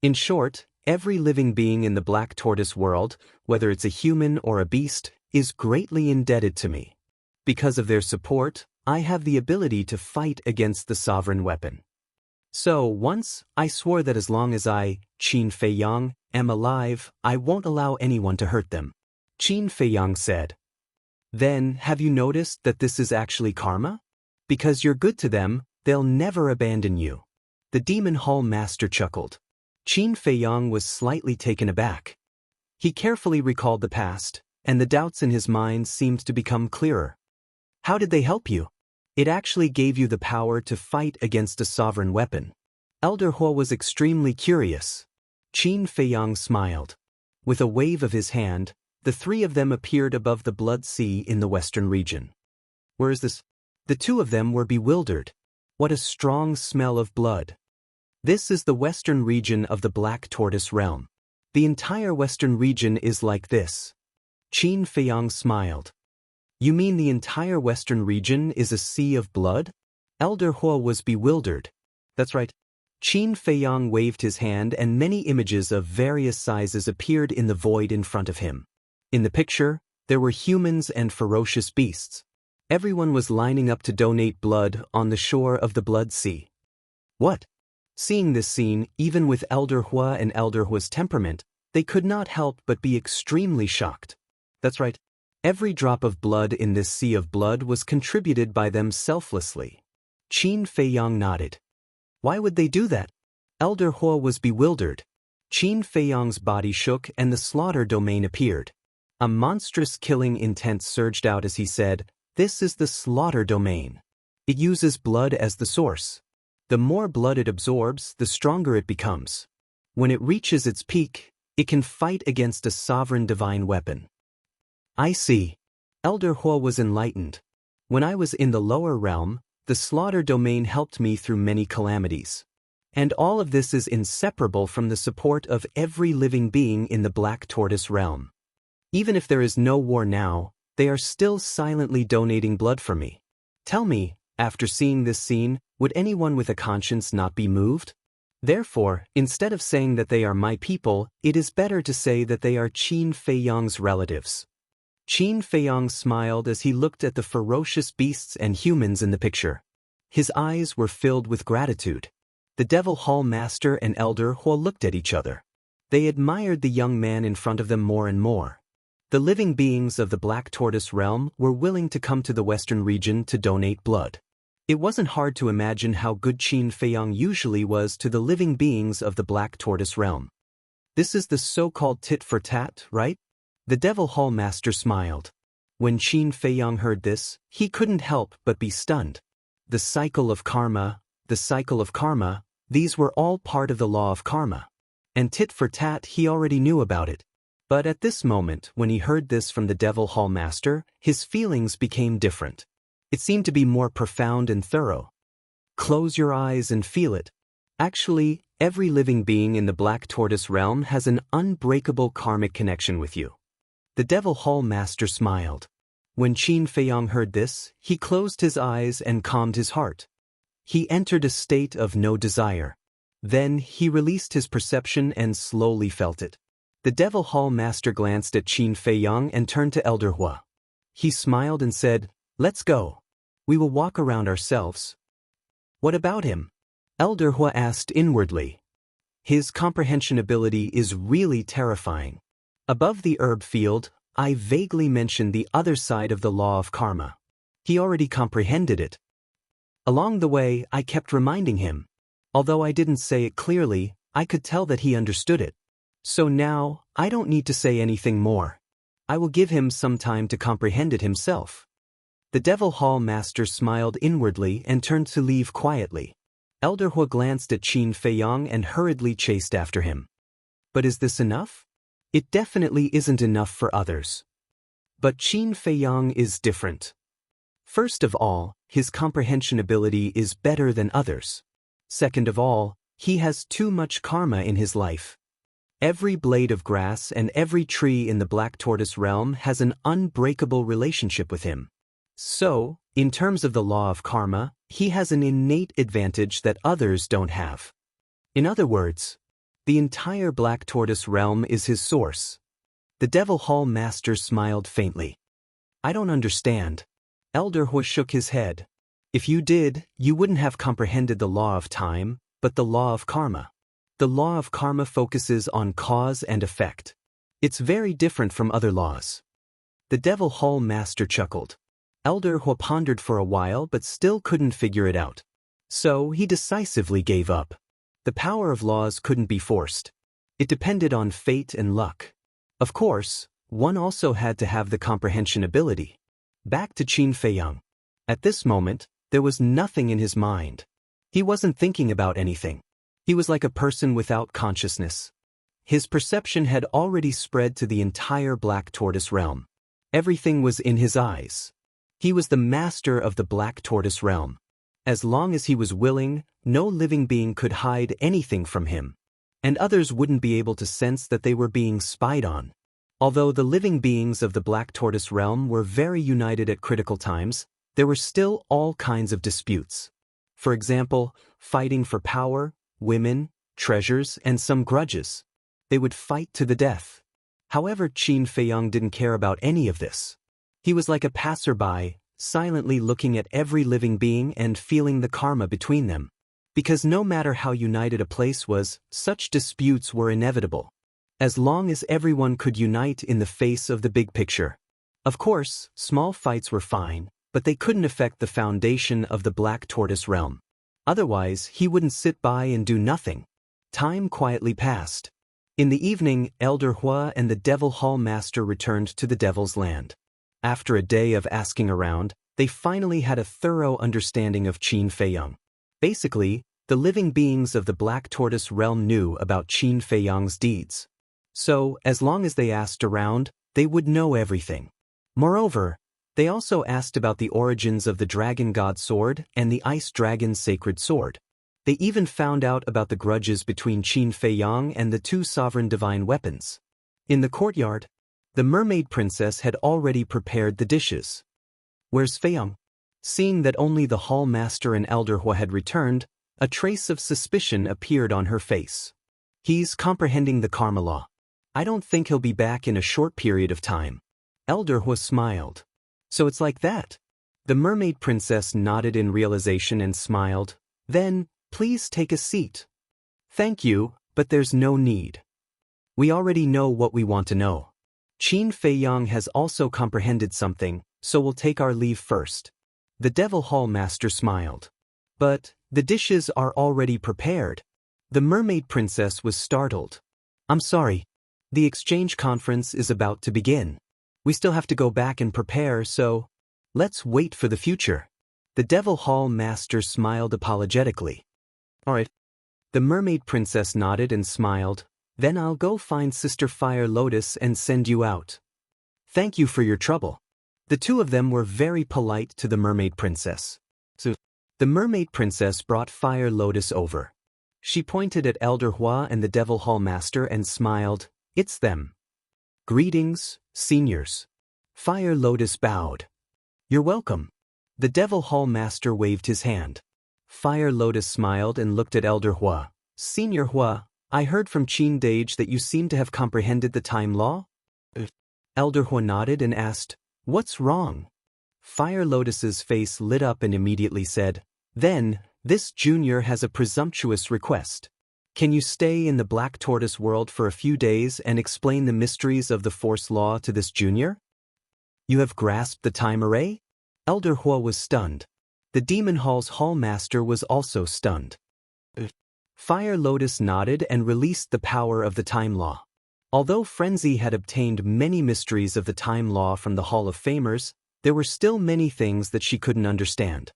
In short, every living being in the Black Tortoise world, whether it's a human or a beast, is greatly indebted to me. Because of their support, I have the ability to fight against the sovereign weapon. So once, I swore that as long as I, Qin Feiyang, am alive, I won't allow anyone to hurt them. Qin Feiyang said. Then, have you noticed that this is actually karma? Because you're good to them, they'll never abandon you. The Demon Hall Master chuckled. Qin Feiyang was slightly taken aback. He carefully recalled the past, and the doubts in his mind seemed to become clearer. How did they help you? It actually gave you the power to fight against a sovereign weapon. Elder Hua was extremely curious. Qin Feiyang smiled. With a wave of his hand, the three of them appeared above the Blood Sea in the western region. Where is this? The two of them were bewildered. What a strong smell of blood. This is the western region of the Black Tortoise realm. The entire western region is like this. Qin Feiyang smiled. You mean the entire western region is a sea of blood? Elder Hua was bewildered. That's right. Qin Feiyang waved his hand and many images of various sizes appeared in the void in front of him. In the picture, there were humans and ferocious beasts. Everyone was lining up to donate blood on the shore of the Blood Sea. What? Seeing this scene, even with Elder Hua and Elder Hua's temperament, they could not help but be extremely shocked. That's right. Every drop of blood in this sea of blood was contributed by them selflessly. Qin Feiyang nodded. Why would they do that? Elder Hua was bewildered. Qin Feiyang's body shook and the slaughter domain appeared. A monstrous killing intent surged out as he said, "This is the slaughter domain. It uses blood as the source. The more blood it absorbs, the stronger it becomes. When it reaches its peak, it can fight against a sovereign divine weapon." I see. Elder Hua was enlightened. When I was in the lower realm, the slaughter domain helped me through many calamities. And all of this is inseparable from the support of every living being in the Black Tortoise realm. Even if there is no war now, they are still silently donating blood for me. Tell me, after seeing this scene, would anyone with a conscience not be moved? Therefore, instead of saying that they are my people, it is better to say that they are Qin Feiyang's relatives. Qin Feiyang smiled as he looked at the ferocious beasts and humans in the picture. His eyes were filled with gratitude. The Devil Hall Master and Elder Hua looked at each other. They admired the young man in front of them more and more. The living beings of the Black Tortoise realm were willing to come to the western region to donate blood. It wasn't hard to imagine how good Qin Feiyang usually was to the living beings of the Black Tortoise realm. This is the so-called tit for tat, right? The Devil Hall Master smiled. When Qin Feiyang heard this, he couldn't help but be stunned. The cycle of karma, these were all part of the law of karma. And tit for tat, he already knew about it. But at this moment, when he heard this from the Devil Hall Master, his feelings became different. It seemed to be more profound and thorough. Close your eyes and feel it. Actually, every living being in the Black Tortoise realm has an unbreakable karmic connection with you. The Devil Hall Master smiled. When Qin Feiyang heard this, he closed his eyes and calmed his heart. He entered a state of no desire. Then he released his perception and slowly felt it. The Devil Hall Master glanced at Qin Feiyang and turned to Elder Hua. He smiled and said, "Let's go. We will walk around ourselves." "What about him?" Elder Hua asked inwardly. His comprehension ability is really terrifying. Above the herb field, I vaguely mentioned the other side of the law of karma. He already comprehended it. Along the way, I kept reminding him. Although I didn't say it clearly, I could tell that he understood it. So now, I don't need to say anything more. I will give him some time to comprehend it himself. The Devil Hall Master smiled inwardly and turned to leave quietly. Elder Hua glanced at Qin Feiyang and hurriedly chased after him. But is this enough? It definitely isn't enough for others. But Qin Feiyang is different. First of all, his comprehension ability is better than others. Second of all, he has too much karma in his life. Every blade of grass and every tree in the Black Tortoise realm has an unbreakable relationship with him. So, in terms of the law of karma, he has an innate advantage that others don't have. In other words, the entire Black Tortoise realm is his source. The Devil Hall Master smiled faintly. I don't understand. Elder Hua shook his head. If you did, you wouldn't have comprehended the law of time, but the law of karma. The law of karma focuses on cause and effect. It's very different from other laws. The Devil Hall Master chuckled. Elder Hua pondered for a while but still couldn't figure it out. So he decisively gave up. The power of laws couldn't be forced. It depended on fate and luck. Of course, one also had to have the comprehension ability. Back to Qin Feiyang. At this moment, there was nothing in his mind. He wasn't thinking about anything. He was like a person without consciousness. His perception had already spread to the entire Black Tortoise realm. Everything was in his eyes. He was the master of the Black Tortoise realm. As long as he was willing, no living being could hide anything from him. And others wouldn't be able to sense that they were being spied on. Although the living beings of the Black Tortoise realm were very united at critical times, there were still all kinds of disputes. For example, fighting for power, women, treasures, and some grudges. They would fight to the death. However, Qin Feiyang didn't care about any of this. He was like a passerby, silently looking at every living being and feeling the karma between them. Because no matter how united a place was, such disputes were inevitable. As long as everyone could unite in the face of the big picture. Of course, small fights were fine, but they couldn't affect the foundation of the Black Tortoise realm. Otherwise, he wouldn't sit by and do nothing. Time quietly passed. In the evening, Elder Hua and the Devil Hall Master returned to the Devil's Land. After a day of asking around, they finally had a thorough understanding of Qin Feiyang. Basically, the living beings of the Black Tortoise realm knew about Qin Feiyang's deeds. So, as long as they asked around, they would know everything. Moreover, they also asked about the origins of the Dragon God Sword and the Ice Dragon's Sacred Sword. They even found out about the grudges between Qin Feiyang and the two sovereign divine weapons. In the courtyard, the Mermaid Princess had already prepared the dishes. "Where's Feiyang?" Seeing that only the Hall Master and Elder Hua had returned, a trace of suspicion appeared on her face. "He's comprehending the karma law. I don't think he'll be back in a short period of time." Elder Hua smiled. "So it's like that?" The Mermaid Princess nodded in realization and smiled. "Then, please take a seat." "Thank you, but there's no need. We already know what we want to know. Qin Feiyang has also comprehended something, so we'll take our leave first." The Devil Hall Master smiled. "But, the dishes are already prepared." The Mermaid Princess was startled. "I'm sorry. The exchange conference is about to begin. We still have to go back and prepare, so let's wait for the future." The Devil Hall Master smiled apologetically. "All right." The Mermaid Princess nodded and smiled. "Then I'll go find Sister Fire Lotus and send you out. Thank you for your trouble." The two of them were very polite to the Mermaid Princess. So, the Mermaid Princess brought Fire Lotus over. She pointed at Elder Hua and the Devil Hall Master and smiled. "It's them." "Greetings, seniors." Fire Lotus bowed. "You're welcome." The Devil Hall Master waved his hand. Fire Lotus smiled and looked at Elder Hua. "Senior Hua, I heard from Qin Dage that you seem to have comprehended the time law? Elder Hua nodded and asked, "What's wrong?" Fire Lotus's face lit up and immediately said, "Then, this junior has a presumptuous request. Can you stay in the Black Tortoise world for a few days and explain the mysteries of the Force Law to this junior?" "You have grasped the time array?" Elder Hua was stunned. The Demon Hall's Hallmaster was also stunned. Fire Lotus nodded and released the power of the time law. Although Frenzy had obtained many mysteries of the time law from the Hall of Famers, there were still many things that she couldn't understand.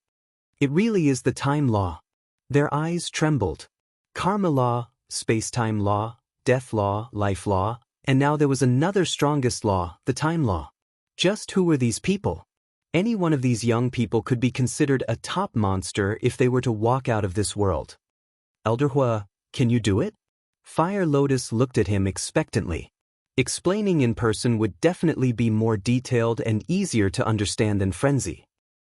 It really is the time law. Their eyes trembled. Karma law, space-time law, death law, life law, and now there was another strongest law, the time law. Just who were these people? Any one of these young people could be considered a top monster if they were to walk out of this world. Elder Hua, can you do it? Fire Lotus looked at him expectantly. Explaining in person would definitely be more detailed and easier to understand than Frenzy.